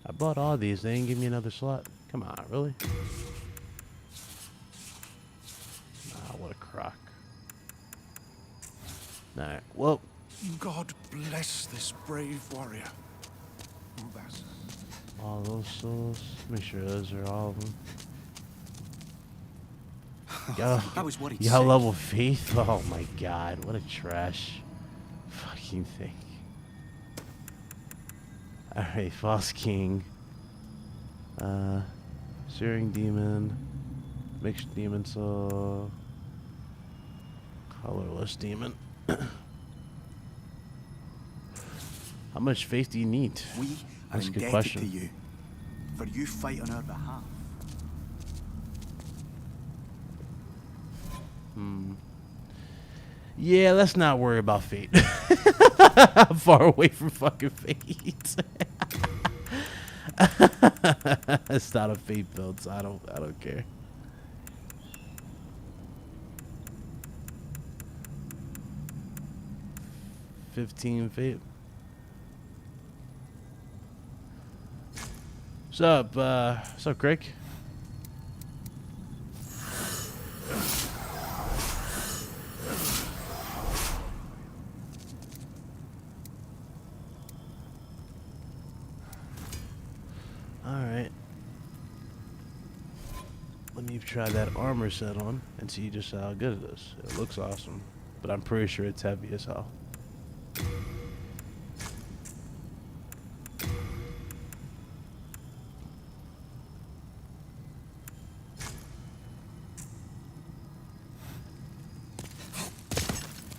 I bought all these. They didn't give me another slot. Come on, really? Ah, what a crock. Alright, well. God bless this brave warrior. That's... All those souls. Make sure those are all of them. You got level faith? Oh my god, what a trash fucking thing. Alright, False King. Searing Demon. Mixed Demon Soul. Colorless Demon. How much faith do you need? We are That's a good indebted question. to you, for you fight on our behalf. Yeah, let's not worry about fate. I'm far away from fucking fate. It's not a fate build, so I don't care. $15 fate. What's up, Craig? Alright. Let me try that armor set on and see just how good it is. It looks awesome, but I'm pretty sure it's heavy as hell.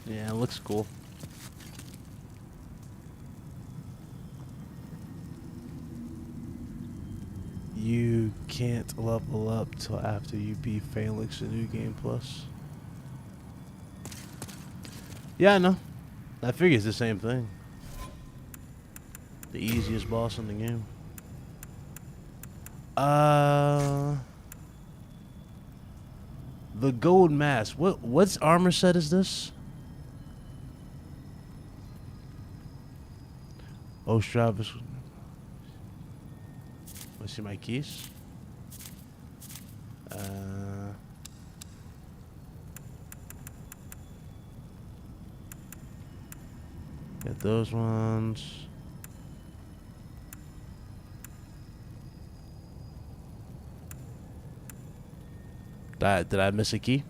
Yeah, it looks cool. You can't level up till after you beat Phalanx in New Game Plus. Yeah, I know. I figure it's the same thing. The easiest boss in the game. The gold mask. What's armor set is this? Oh, Travis. Let's see my keys. Get those ones. Did I miss a key?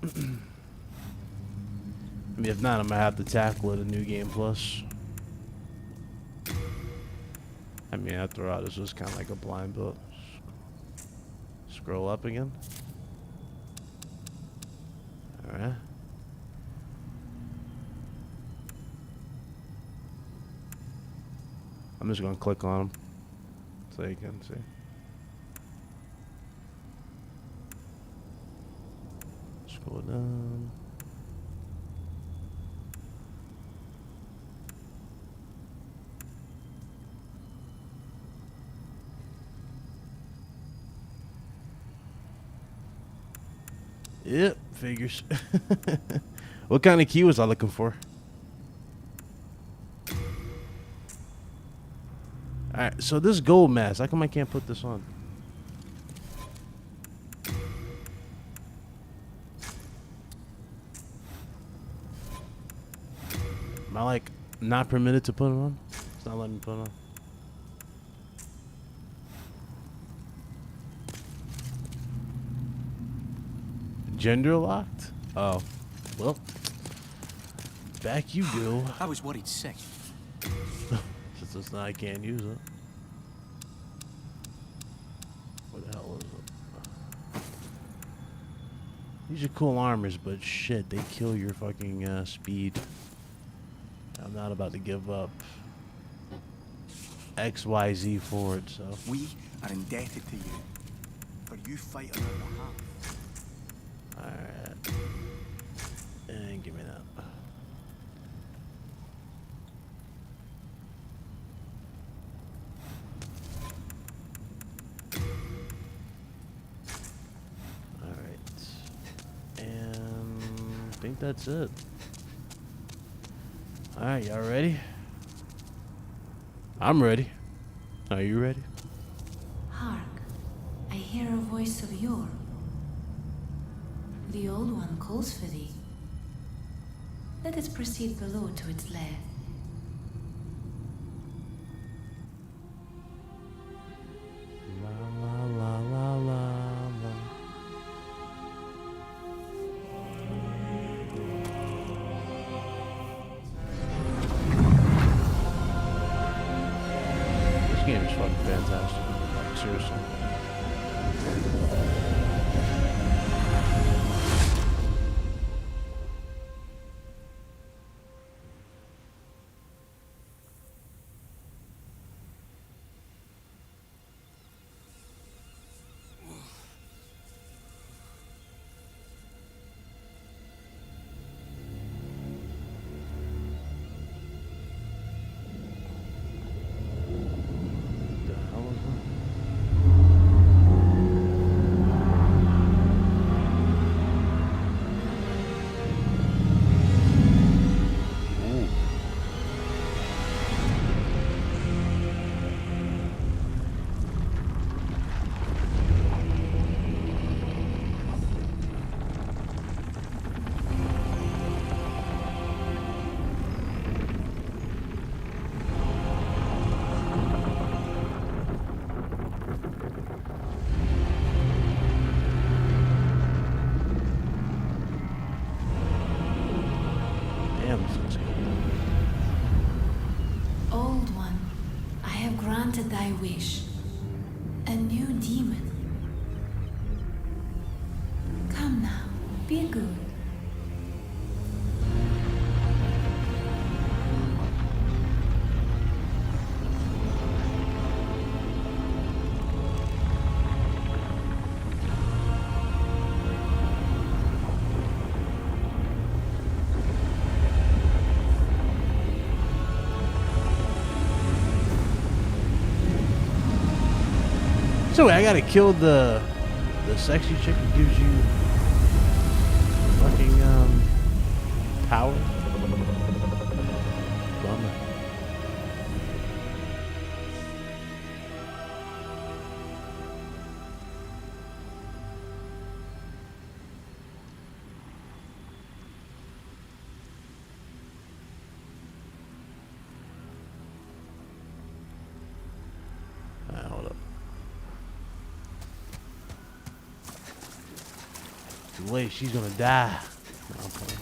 I mean, if not, I'm gonna have to tackle it in New Game Plus. I mean, after all, this was kind of like a blind build. Scroll up again. Alright. I'm just gonna click on them so you can see. Scroll down. Yep, figures. What kind of key was I looking for? Alright, so this gold mask, how come I can't put this on? Am I like not permitted to put it on? It's not letting me put it on. Gender locked? Oh, well, back you go. I was worried sick. Since it's not, I can't use it. What the hell is it? These are cool armors, but shit, they kill your fucking speed. I'm not about to give up XYZ for it, so. We are indebted to you, for you fight on our behalf. Alright. And give me that. Alright. And I think that's it. Alright, y'all ready? I'm ready. Are you ready? Hark, I hear a voice of yore. The old one calls for thee. Let us proceed below to its lair. La la la la la. This game is fucking fantastic. Like, seriously. Old one, I have granted thy wish. A new demon. Come now, be good. So I gotta kill the sexy chick who gives you fucking power. Bummer. Hold up. Too late, she's gonna die. No, I'm playing.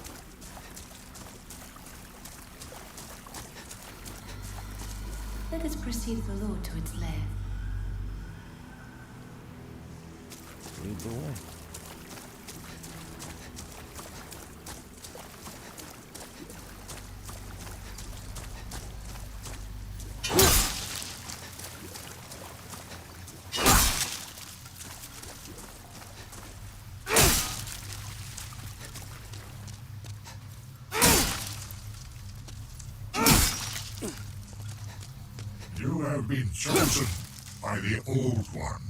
Let us proceed below to its lair. Lead the way. You have been chosen by the Old One.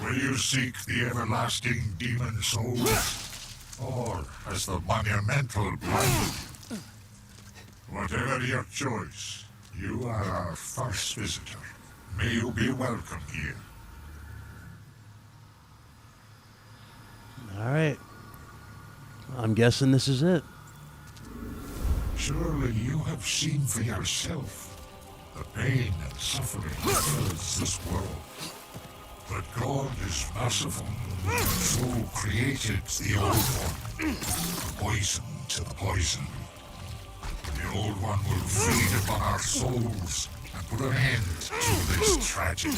Will you seek the everlasting demon souls, or as the monumental blind? Whatever your choice, you are our first visitor. May you be welcome here. All right. I'm guessing this is it. Surely you have seen for yourself the pain and suffering that fills this world. But God is merciful, so created the Old One, poison to the poison. The Old One will feed upon our souls and put an end to this tragedy.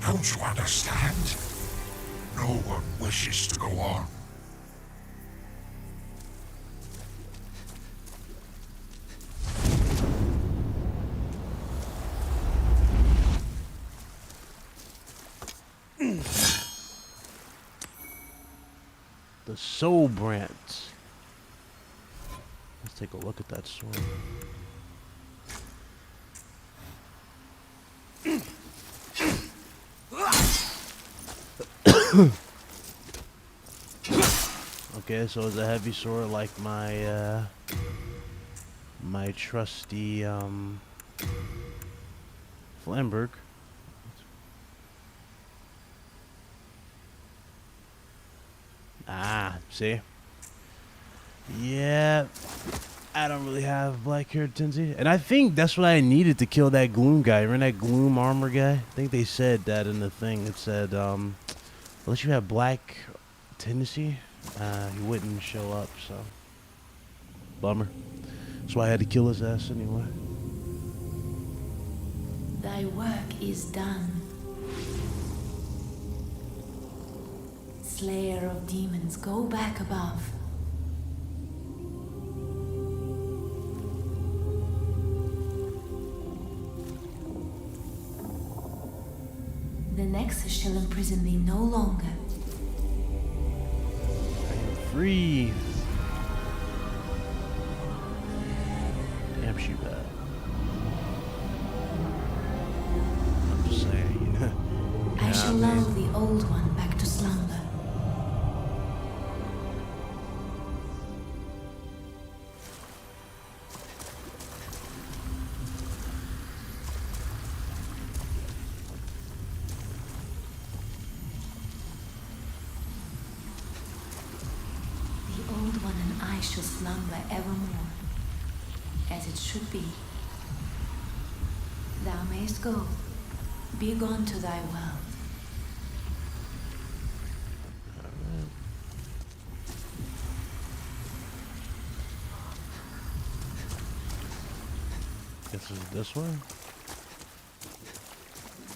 Don't you understand? No one wishes to go on. The Soul Branch. Let's take a look at that sword. Okay, so it's a heavy sword like my my trusty Flamberg. Ah, see? Yeah, I don't really have black hair tendency. And I think that's what I needed to kill that Gloom guy. Remember that Gloom armor guy? I think they said that in the thing. It said, unless you have black tendency, he wouldn't show up, so. Bummer. That's why I had to kill his ass anyway. Thy work is done. Slayer of demons, go back above. The Nexus shall imprison thee no longer. Free. Damn, she bad. I'm just saying. I shall lull the old one back to slumber. Shall slumber evermore, as it should be. Thou mayst go, be gone to thy world. Guess it's this way.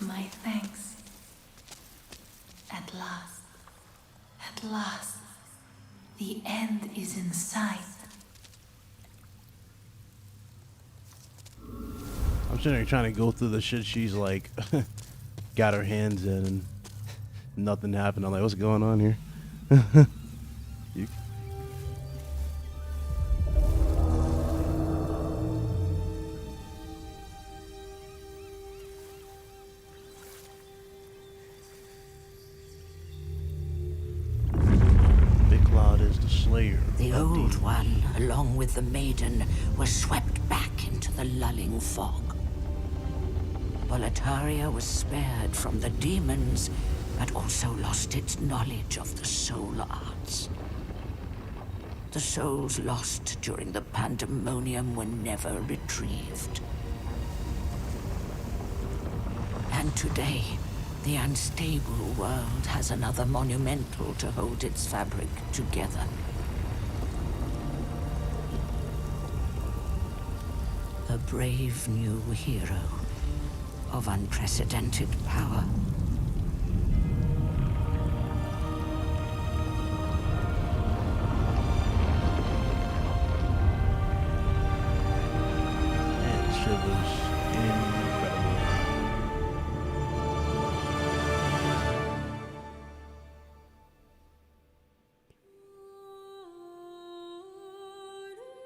My thanks. At last, at last. The end is in sight. I'm sitting here trying to go through the shit she's like got her hands in and nothing happened. I'm like, what's going on here? You The Old One, along with the Maiden, were swept back into the lulling fog. Boletaria was spared from the demons, but also lost its knowledge of the soul arts. The souls lost during the pandemonium were never retrieved. And today, the unstable world has another monumental to hold its fabric together. A brave new hero of unprecedented power. Man, this shit was incredible.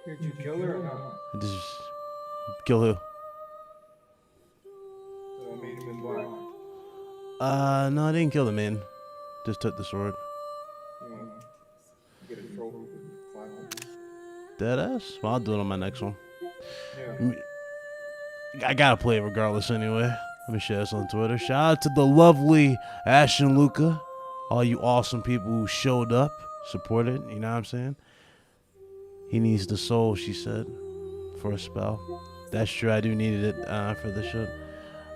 Did you kill her or not? I just kill who? So I made him in black. No, I didn't kill the man. Just took the sword. You know, get a trophy with 500. Deadass? Well, I'll do it on my next one. Yeah. I gotta play it regardless anyway. Let me share this on Twitter. Shout out to the lovely Ash and Luca. All you awesome people who showed up, supported, you know what I'm saying? He needs the soul, she said, for a spell. That's true, I do need it for the shit.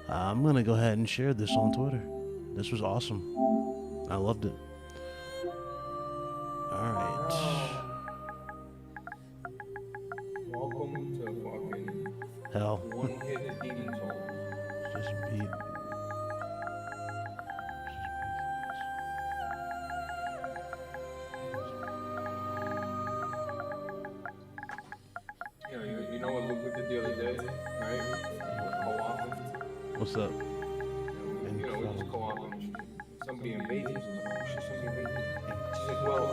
I'm gonna go ahead and share this on Twitter. This was awesome. I loved it. Alright. Welcome to fucking Hell. one-hit demon soul. Just beat. You know what Luke did the other day, right? Co-oping. What's up? You know, we just co-oping. Somebody invades us. Somebody invades us. She's like, well,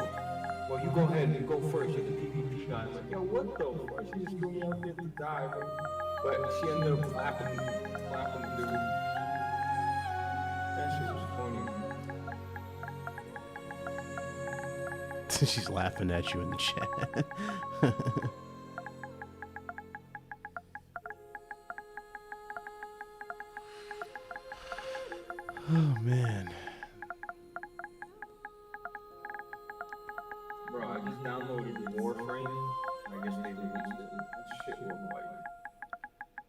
Well, you go ahead and go first. You're the PvP guy. I'm like, yo, what the fuck? She just threw me out there to die, bro. But she ended up clapping the dude. That shit was funny. She's laughing at you in the chat. Oh man. Bro, I just downloaded Warframe. I guess they released it. That shit looked like,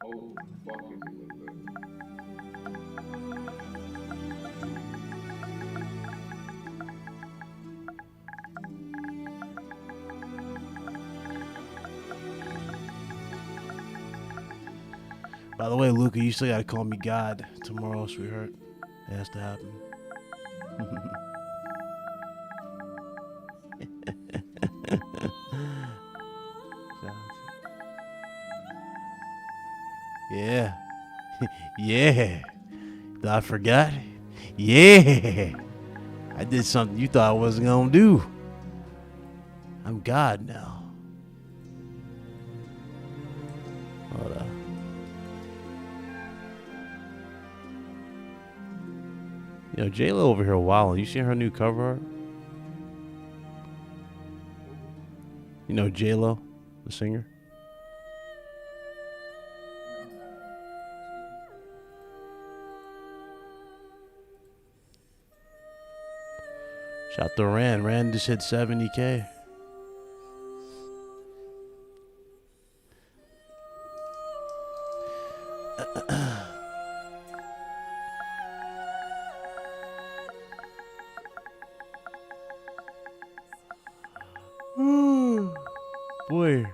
oh fuck, is it look good. By the way, Luca, you still gotta call me God tomorrow, sweetheart. It has to happen. Yeah. Yeah. I forgot. Yeah. I did something you thought I wasn't gonna do. I'm God now. Hold up. You know, J-Lo over here a while. You seen her new cover art? You know J-Lo, the singer? Shout out to Rand. Rand just hit 70K. Boy.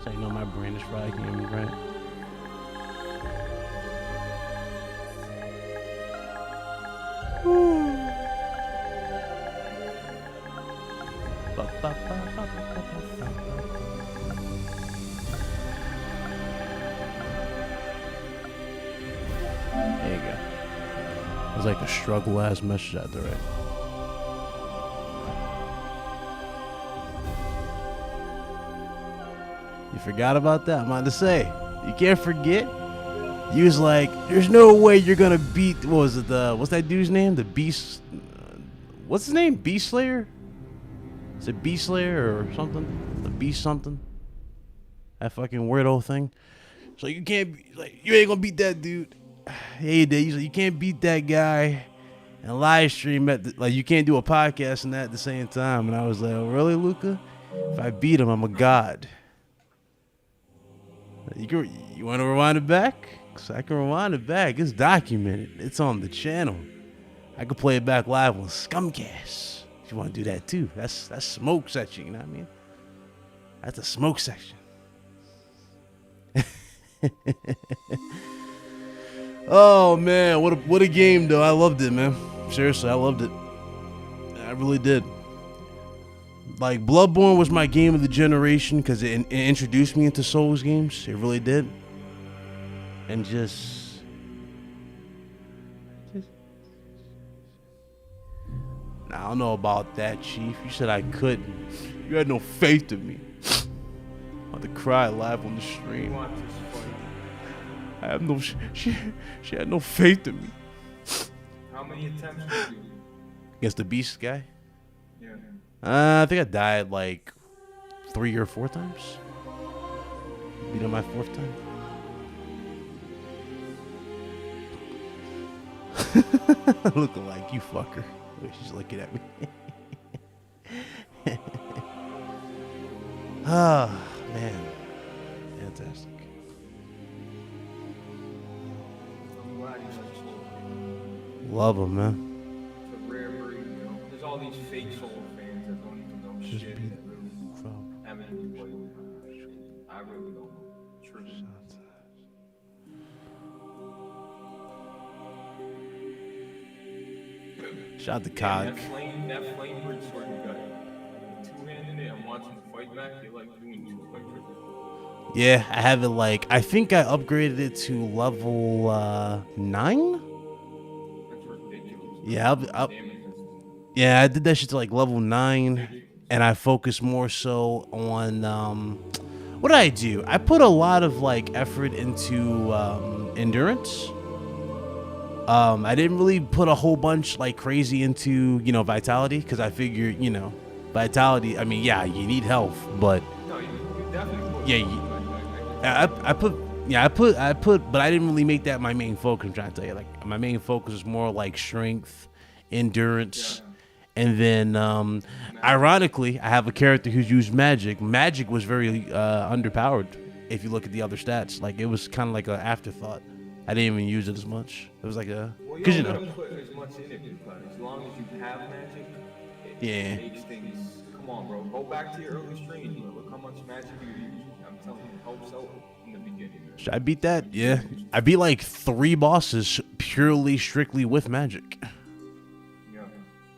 So you know my brain is fried, you hear me, right? There you go. It was like a struggle ass message out there, right? You forgot about that? I'm about to say, you can't forget. You was like, there's no way you're gonna beat, what was it, what's that dude's name? The Beast, what's his name? Beast Slayer? Is it Beast Slayer or something? The Beast something? That fucking weirdo thing. So you can't, like, you ain't gonna beat that dude. Yeah, you did. You can't beat that guy and live stream like you can't do a podcast and that at the same time. And I was like, oh, really, Luca? If I beat him, I'm a god. You want to rewind it back? Cause I can rewind it back. It's documented. It's on the channel. I could play it back live on Scumcast. If you want to do that too, that's smoke section. You know what I mean? That's a smoke section. Oh man, what a game though. I loved it, man. Seriously, I loved it. I really did. Like Bloodborne was my game of the generation because it introduced me into Souls games. It really did. And just I don't know about that, Chief. You said I couldn't. You had no faith in me. I'm about to cry live on the stream. I have no. She had no faith in me. How many attempts did you do? Against the Beast guy? Yeah. I think I died like 3 or 4 times. Beat him my 4th time. Looking like you fucker. She's looking at me. Ah, man. Fantastic. I'm glad you such a Love him, man. It's a rare breed, you know. There's all these fake Soul fans that don't even know Just shit be that really haven't even played with shit. I really don't know. True. Shout out to Cog. That flame bridge sword you got two-handed and watching the fight back, you're like doing two quick tricks. Yeah, I have it like, I think I upgraded it to level 9? Yeah, yeah, I did that shit to like level 9, and I focused more so on, what did I do? I put a lot of like effort into endurance. I didn't really put a whole bunch like crazy into, you know, vitality, because I figured, you know, vitality, I mean, yeah, you need health, but No, you definitely yeah, I put, but I didn't really make that my main focus. I'm trying to tell you, like, my main focus is more like strength, endurance, and then, ironically, I have a character who's used magic. Magic was very underpowered if you look at the other stats. Like, it was kind of like an afterthought. I didn't even use it as much. It was like a, because, you know. Put as much in it, but as long as you have magic, Yeah. it makes things. Come on, bro. Go back to your early streams. Look how much magic you use. I'm telling you, help so in the beginning. Should I beat that? Yeah. I beat like 3 bosses purely, strictly with magic. Yeah.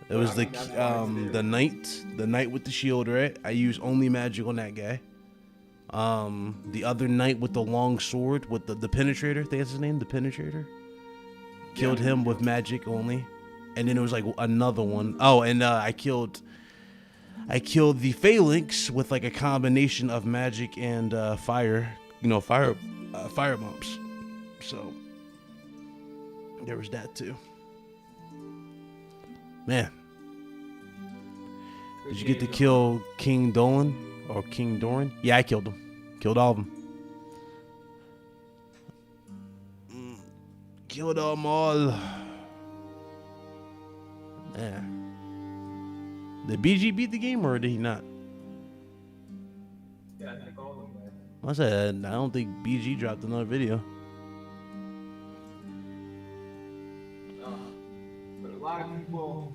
It was the knight with the shield, right? I use only magic on that guy. The other knight with the long sword with the penetrator, I think that's his name, the penetrator. Killed him with magic only. And then there was like another one. Oh, and I killed the phalanx with like a combination of magic and fire, you know, fire bombs. So there was that too. Man. Did you get to kill King Dolan or King Doran? Yeah, I killed him. Killed all of them. Killed them all. Yeah. Did BG beat the game or did he not? Yeah, I think all of them, man. I said I don't think BG dropped another video. But a lot of people,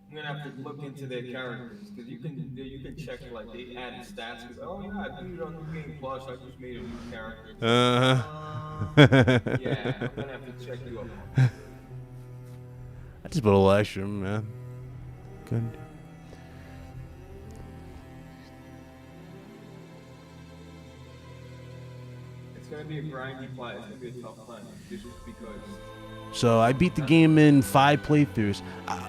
I'm gonna have to look into their characters because you can check like they added stats. Oh yeah, I beat it on New Game Plus. I just made a new character. Yeah, I'm gonna have to check you up. I just put a little extra, man. Good. It's gonna be a grindy play. It's gonna be a tough play, just because. So I beat the game in 5 playthroughs.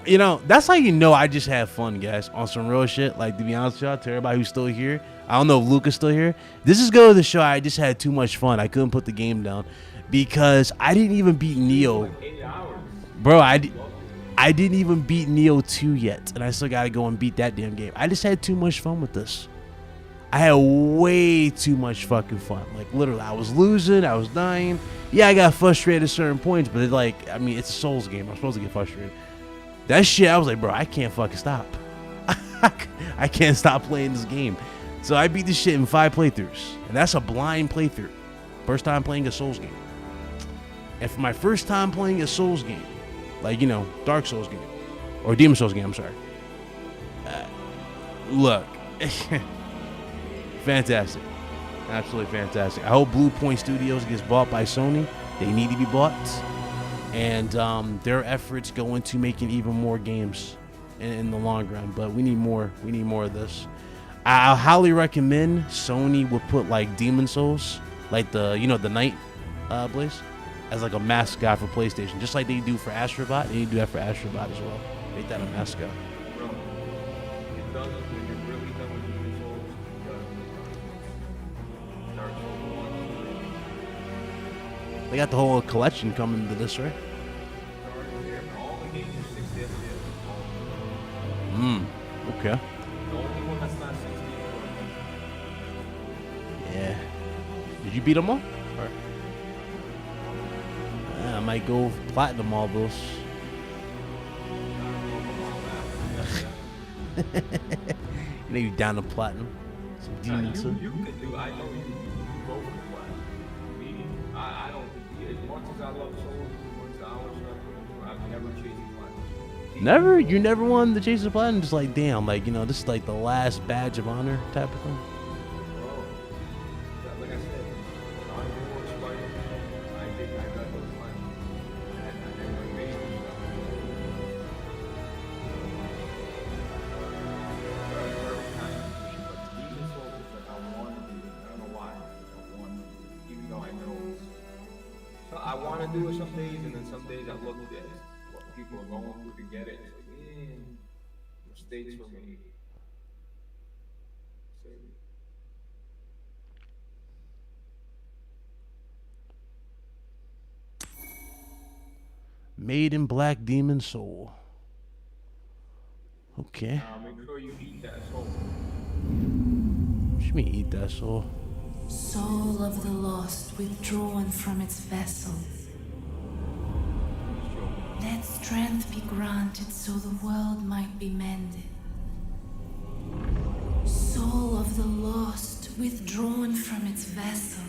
You know, that's how you know I just had fun, guys, on some real shit. Like, to be honest with y'all, to everybody who's still here, I don't know if Luca's still here. This is go to show I just had too much fun. I couldn't put the game down because I didn't even beat Neo. Bro, I didn't even beat Neo 2 yet, and I still gotta go and beat that damn game. I just had too much fun with this. I had way too much fucking fun. Like, literally, I was losing, I was dying. Yeah, I got frustrated at certain points, but I mean, it's a Souls game. I'm supposed to get frustrated. That shit, I was like, bro, I can't fucking stop. I can't stop playing this game. So I beat this shit in 5 playthroughs, and that's a blind playthrough. First time playing a Souls game. And for my first time playing a Souls game, like, you know, Dark Souls game, or Demon Souls game, I'm sorry. Look. Fantastic. Absolutely fantastic. I hope Blue Point Studios gets bought by Sony. They need to be bought. And their efforts go into making even more games in the long run. But we need more. We need more of this. I highly recommend Sony would put like Demon Souls, like the Knight Blaze, as like a mascot for PlayStation. Just like they do for Astrobot. They need to do that for Astrobot as well. Make that a mascot. Bro, it does when you're really done with Demon Souls. Dark Souls 1. They got the whole collection coming to this, right? All the games are 60 FPS. Okay. The only one that's not 60 Yeah. Did you beat them all? Or? I might go platinum all those. You know you down to platinum. Some demons. You can do. I know you go for the platinum. Me, I don't. As much as I love Souls, as much as I always love, I've never chased platinum. Never? You never won the Chase of Platinum? Just like, damn, like, you know, this is like the last badge of honor type of thing? Like I said, when I was Spider, I got those platinum. And I never made them. do it some days, and then some days I look at what people are going through to get it. It's like, man, mistakes were made. So, Made in Black Demon Soul. Okay. make sure you eat that soul. What you mean eat that soul? Soul of the lost withdrawn from its vessel. Let strength be granted so the world might be mended. Soul of the lost withdrawn from its vessel.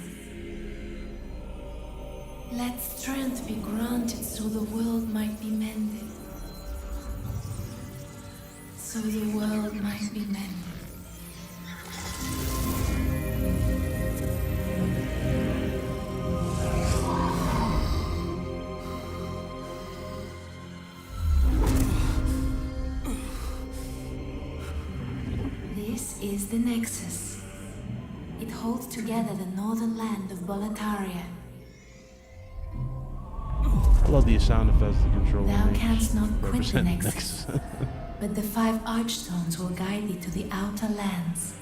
Let strength be granted so the world might be mended. So the world might be mended. This is the Nexus. It holds together the northern land of Boletaria. I love these sound effects to control. Thou canst not quit the represent Nexus, but the 5 archstones will guide thee to the outer lands.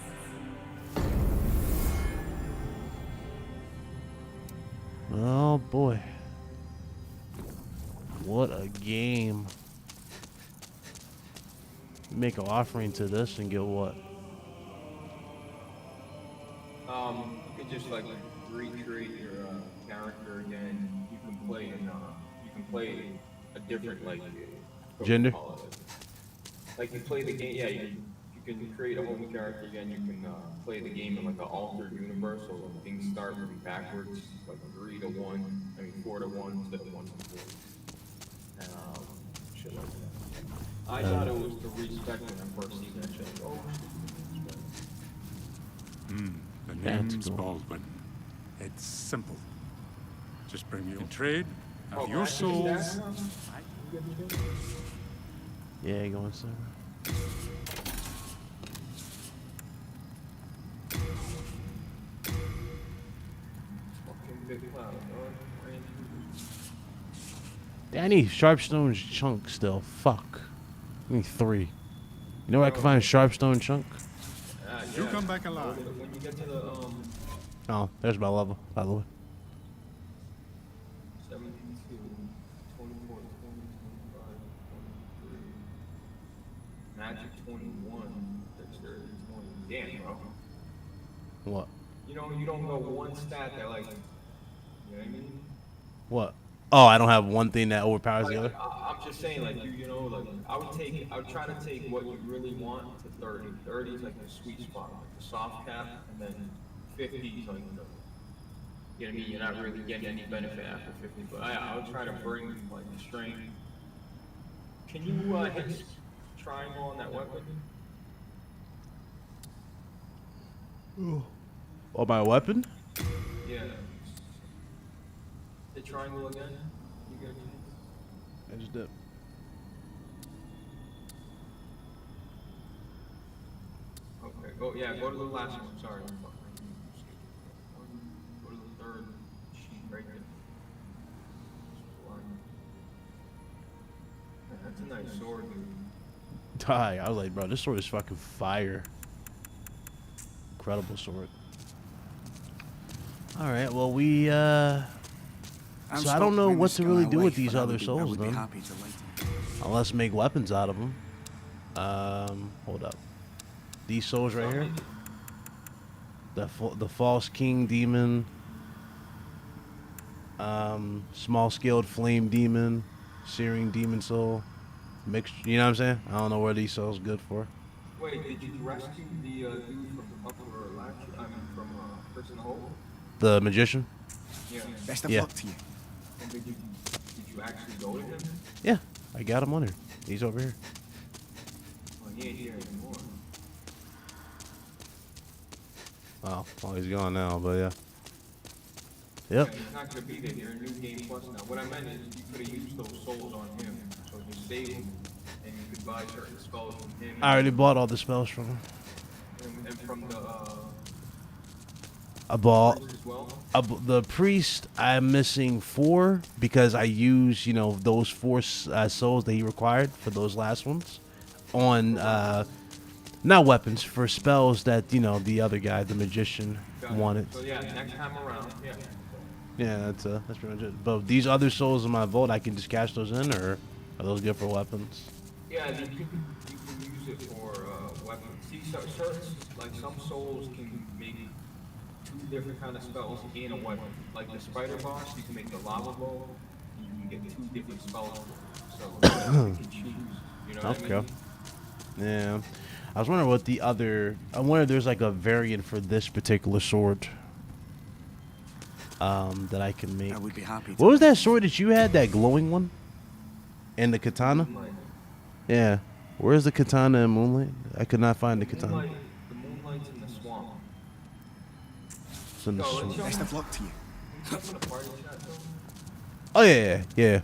Oh boy. What a game. Make an offering to this and get what? You can just like recreate your character again. You can play in you can play a different like Gender? Like you play the game, yeah. You can create a whole new character again. You can play the game in like an altered universe, so like, things start moving backwards, like 3 to 1. I mean 4 to 1 instead of 1 to 4. And shit like that. I thought it was the respect when I first seen that shit. Oh, the name's Baldwin. It's simple. Just bring me your trade, have your souls. Yeah, go on, sir. Danny, Sharpstone chunk still. Fuck. I need 3. You know where I can find a Sharpstone chunk? You come back alive. When you get to the Oh, there's my level, by the way. 72, 24, 20, 25, 23. Magic 21, dexterity 20. Damn, bro. What? You know, you don't go one stat that like, you know what I mean? What? Oh, I don't have one thing that overpowers the other? I'm just saying, like, you know, like, I would try to take what you really want to 30. 30 is like the sweet spot, like the soft cap, and then 50 is like the, you know what I mean? You're not really getting any benefit after 50, but I would try to bring, like, the strength. Can you hit triangle on that weapon? Oh, my weapon? Yeah. Hit triangle again? You get a chance? I just did. Okay, go to the last one, sorry. Go to the third sheet right there. Man, that's a nice sword, dude. I was like, bro, this sword is fucking fire. Incredible sword. Alright, well, we, so I don't know what to really do with these other souls, then. Unless make weapons out of them. Hold up. These souls right here. The false king demon. Small scaled flame demon. Searing demon soul. Mixed, you know what I'm saying? I don't know where these souls good for. Wait, did you rescue the dude from upper latch? I mean, from Person Hole? The magician? Yeah. Best of Yeah. luck to you. And did you actually go to him? Yeah, I got him on here. He's over here. Well, he ain't here anymore. Well, he's gone now, but yeah. Yep. Yeah, he's not gonna be there. You're in New Game Plus now. What I meant is you could have used those souls on him, so you save him, and you could buy certain spells from him. I already bought all the spells from him. And from the A ball. The priest, I'm missing 4 because I use, you know, those 4 souls that he required for those last ones on, not weapons, for spells that, you know, the other guy, the magician, wanted. So yeah, next time around, yeah. Yeah, that's pretty much it. But these other souls in my vault, I can just cash those in, or are those good for weapons? Yeah, you can use it for weapons. See, certain, like some souls can make 2 different kind of spells and a weapon. Like the spider boss, you can make the lava bow, and you can get 2 different spells for it. So you can choose. You know what I mean? Yeah. I was wondering what the other. I wonder if there's like a variant for this particular sword. That I can make. I would be happy to. What was that sword that you had? That glowing one? And the katana? Yeah. Where's the katana in Moonlight? I could not find the katana. The Moonlight's in the swamp. It's in the swamp. Best of luck to you. Oh yeah.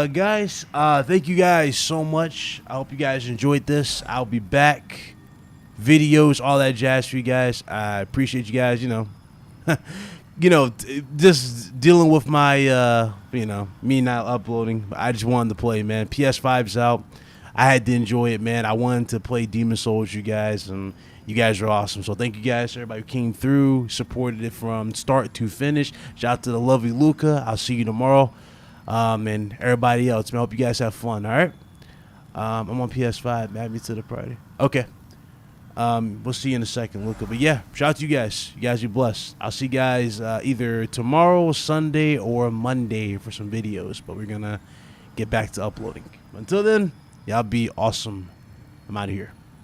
Guys, thank you guys so much. I hope you guys enjoyed this. I'll be back. Videos, all that jazz for you guys. I appreciate you guys, you know. You know, just dealing with my, you know, me not uploading. I just wanted to play, man. PS5's out. I had to enjoy it, man. I wanted to play Demon Souls, you guys, and you guys are awesome. So thank you guys, everybody who came through, supported it from start to finish. Shout out to the lovely Luca. I'll see you tomorrow. And everybody else, man. I hope you guys have fun, all right? I'm on PS5. Add me to the party. Okay. We'll see you in a second, Luca. But yeah, shout out to you guys. You guys be blessed. I'll see you guys either tomorrow, Sunday, or Monday for some videos. But we're going to get back to uploading. Until then, y'all be awesome. I'm out of here.